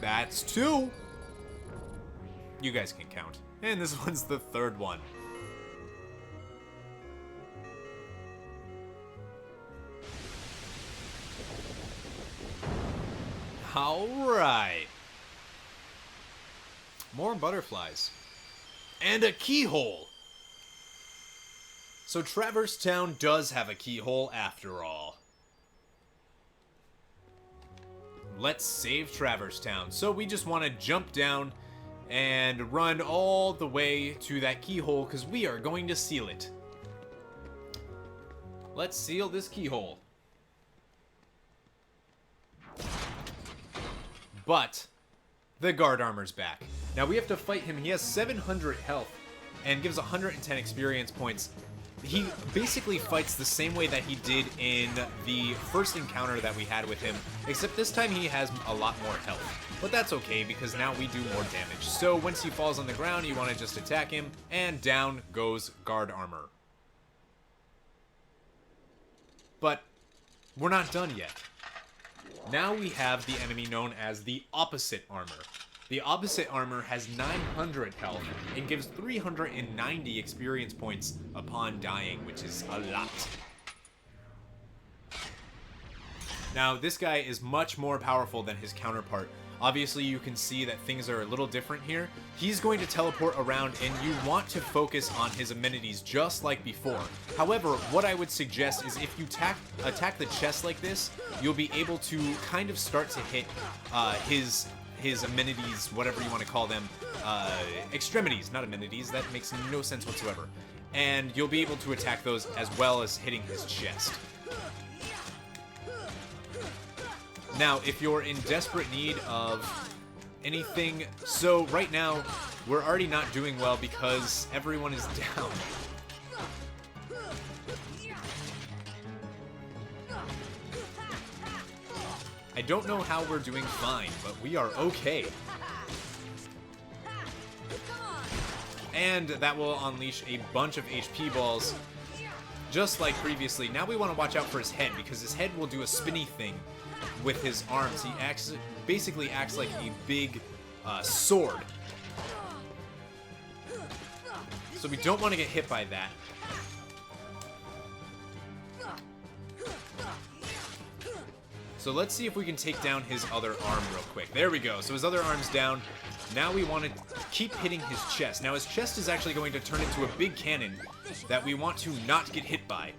That's 2. You guys can count. And this one's the 3rd one. Alright. More butterflies. And a keyhole. So Traverse Town does have a keyhole after all. Let's save Traverse Town. So we just want to jump down and run all the way to that keyhole because we are going to seal it. Let's seal this keyhole. But the guard armor's back. Now we have to fight him. He has 700 health and gives 110 experience points. He basically fights the same way that he did in the first encounter that we had with him, except this time he has a lot more health. But that's okay because now we do more damage. So once he falls on the ground, you want to just attack him, and down goes guard armor. But we're not done yet. Now we have the enemy known as the Opposite Armor. The Opposite Armor has 900 health and gives 390 experience points upon dying, which is a lot. Now, this guy is much more powerful than his counterpart. Obviously, you can see that things are a little different here. He's going to teleport around, and you want to focus on his amenities just like before. However, what I would suggest is if you attack the chest like this, you'll be able to kind of start to hit his amenities, whatever you want to call them, extremities, not amenities. That makes no sense whatsoever. And you'll be able to attack those as well as hitting his chest. Now, if you're in desperate need of anything, so right now, we're already not doing well because everyone is down. I don't know how we're doing fine, but we are okay. And that will unleash a bunch of HP balls, just like previously. Now we want to watch out for his head, because his head will do a spinny thing with his arms. He basically acts like a big sword. So we don't want to get hit by that. So let's see if we can take down his other arm real quick. There we go. So his other arm's down. Now we want to keep hitting his chest. Now his chest is actually going to turn into a big cannon that we want to not get hit by.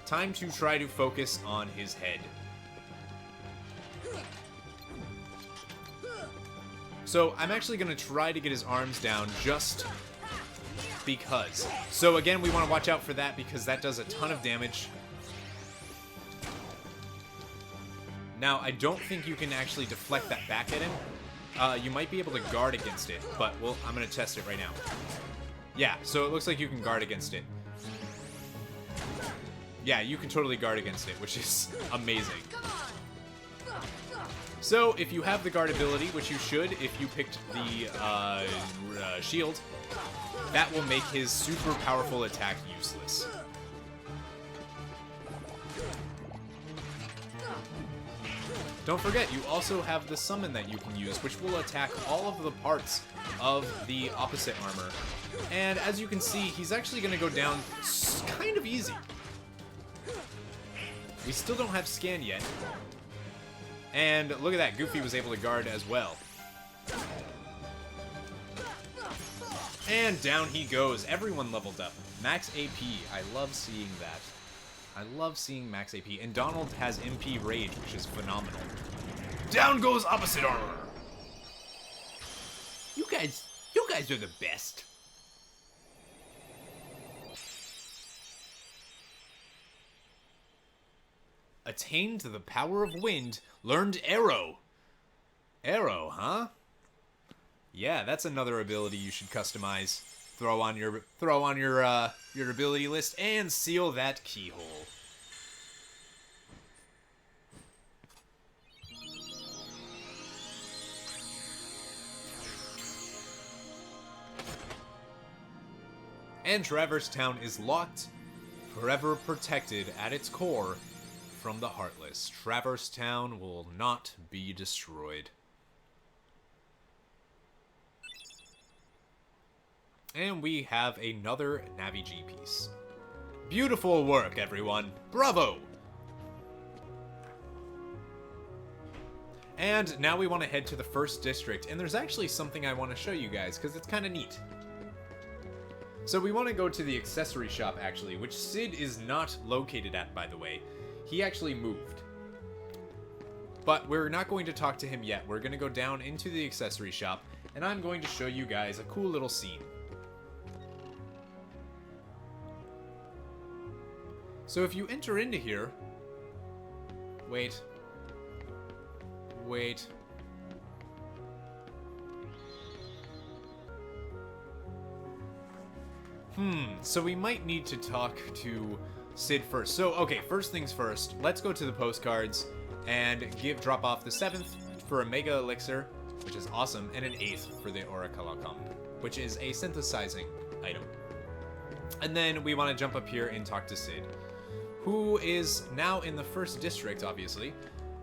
Time to try to focus on his head. So I'm actually going to try to get his arms down just because. So again, we want to watch out for that because that does a ton of damage. Now, I don't think you can actually deflect that back at him. You might be able to guard against it, but I'm going to test it right now. Yeah, so it looks like you can guard against it. Yeah, you can totally guard against it, which is amazing. So, if you have the guard ability, which you should if you picked the shield, that will make his super powerful attack useless. Don't forget, you also have the summon that you can use, which will attack all of the parts of the opposite armor. And as you can see, he's actually going to go down kind of easy. We still don't have scan yet. And look at that, Goofy was able to guard as well. And down he goes. Everyone leveled up. Max AP. I love seeing that. I love seeing max AP. And Donald has MP Rage, which is phenomenal. Down goes opposite armor. You guys are the best. Attained the power of wind. Learned arrow. Arrow, huh? Yeah, that's another ability you should customize. Throw on your ability list and seal that keyhole. And Traverse Town is locked, forever protected at its core from the Heartless. Traverse Town will not be destroyed. And we have another Navi G piece. Beautiful work, everyone. Bravo! And now we want to head to the first district, and there's actually something I want to show you guys, because it's kind of neat. So we want to go to the accessory shop, actually, which Sid is not located at, by the way. He actually moved. But we're not going to talk to him yet. We're going to go down into the accessory shop, and I'm going to show you guys a cool little scene. So if you enter into here... Wait. So we might need to talk to Sid first. So, okay, first things first, let's go to the postcards and drop off the 7th for a Mega Elixir, which is awesome, and an 8th for the Orichalcum, which is a synthesizing item. And then we want to jump up here and talk to Sid, who is now in the first district, obviously,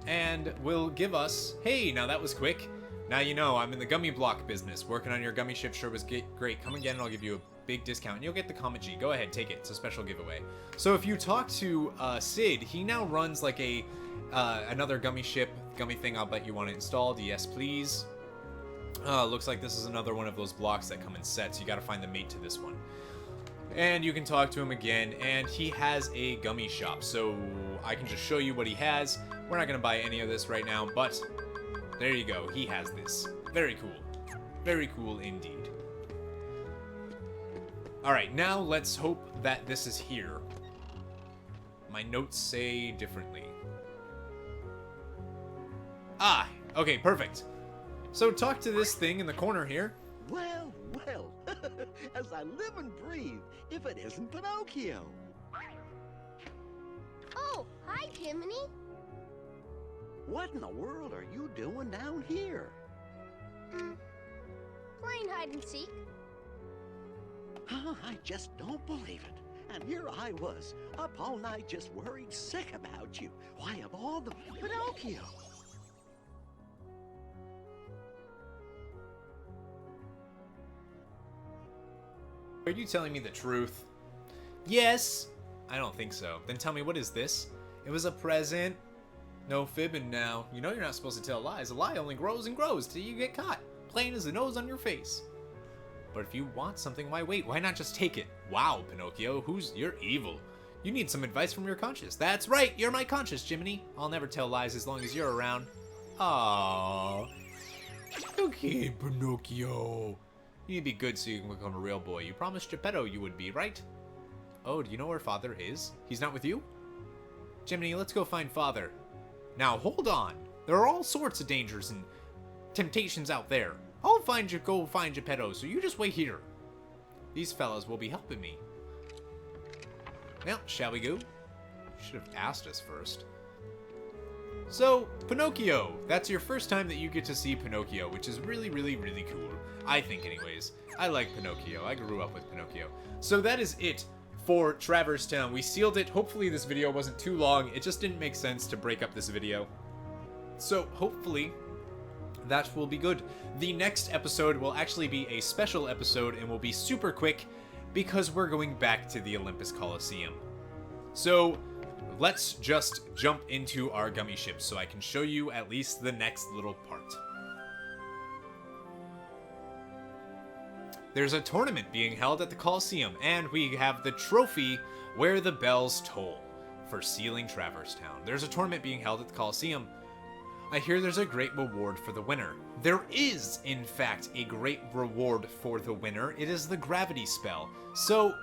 and will give us... Hey, now that was quick. Now you know, I'm in the gummy block business. Working on your gummy ship sure was great. Come again and I'll give you a big discount, and you'll get the Comet G. Go ahead, take it. It's a special giveaway. So if you talk to Sid, he now runs like a another gummy ship, gummy thing I'll bet you want it installed. Yes, please. Looks like this is another one of those blocks that come in sets. You gotta find the mate to this one. And you can talk to him again, and he has a gummy shop, so I can just show you what he has. We're not gonna buy any of this right now, but there you go. He has this. Very cool. Very cool indeed. Alright, now let's hope that this is here. My notes say differently. Ah, okay, perfect. So talk to this thing in the corner here. Well, as I live and breathe, if it isn't Pinocchio. Oh, hi, Jiminy. What in the world are you doing down here? playing hide and seek. I just don't believe it. And here I was, up all night just worried sick about you. Why, of all the... Pinocchio! Are you telling me the truth? Yes! I don't think so. Then tell me, what is this? It was a present. No fibbing now. You know you're not supposed to tell lies. A lie only grows and grows till you get caught. Plain as the nose on your face. But if you want something, why wait? Why not just take it? Wow, Pinocchio, you're evil. You need some advice from your conscience. That's right, you're my conscience, Jiminy. I'll never tell lies as long as you're around. Aww. Okay, Pinocchio. You need to be good so you can become a real boy. You promised Geppetto you would be, right? Oh, do you know where Father is? He's not with you? Jiminy, let's go find Father. Now, hold on. There are all sorts of dangers and temptations out there. I'll go find Geppetto, so you just wait here. These fellas will be helping me. Now, shall we go? Should have asked us first. So, Pinocchio. That's your first time that you get to see Pinocchio, which is really, really, really cool. I think anyways. I like Pinocchio. I grew up with Pinocchio. So that is it for Traverse Town. We sealed it. Hopefully this video wasn't too long. It just didn't make sense to break up this video. So, hopefully that will be good. The next episode will actually be a special episode and will be super quick because we're going back to the Olympus Coliseum. So let's just jump into our gummy ship so I can show you at least the next little part. There's a tournament being held at the Coliseum, and we have the trophy where the bells toll for sealing Traverse Town. There's a tournament being held at the Coliseum. I hear there's a great reward for the winner. There is, in fact, a great reward for the winner. It is the gravity spell. So,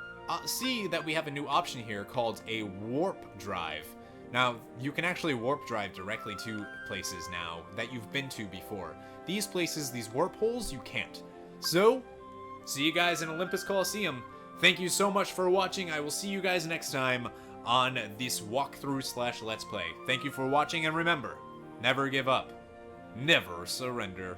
see that we have a new option here called a warp drive. Now, you can actually warp drive directly to places now that you've been to before. These places, these warp holes, you can't. So, see you guys in Olympus Coliseum. Thank you so much for watching. I will see you guys next time on this walkthrough/let's play. Thank you for watching, and remember, never give up. Never surrender.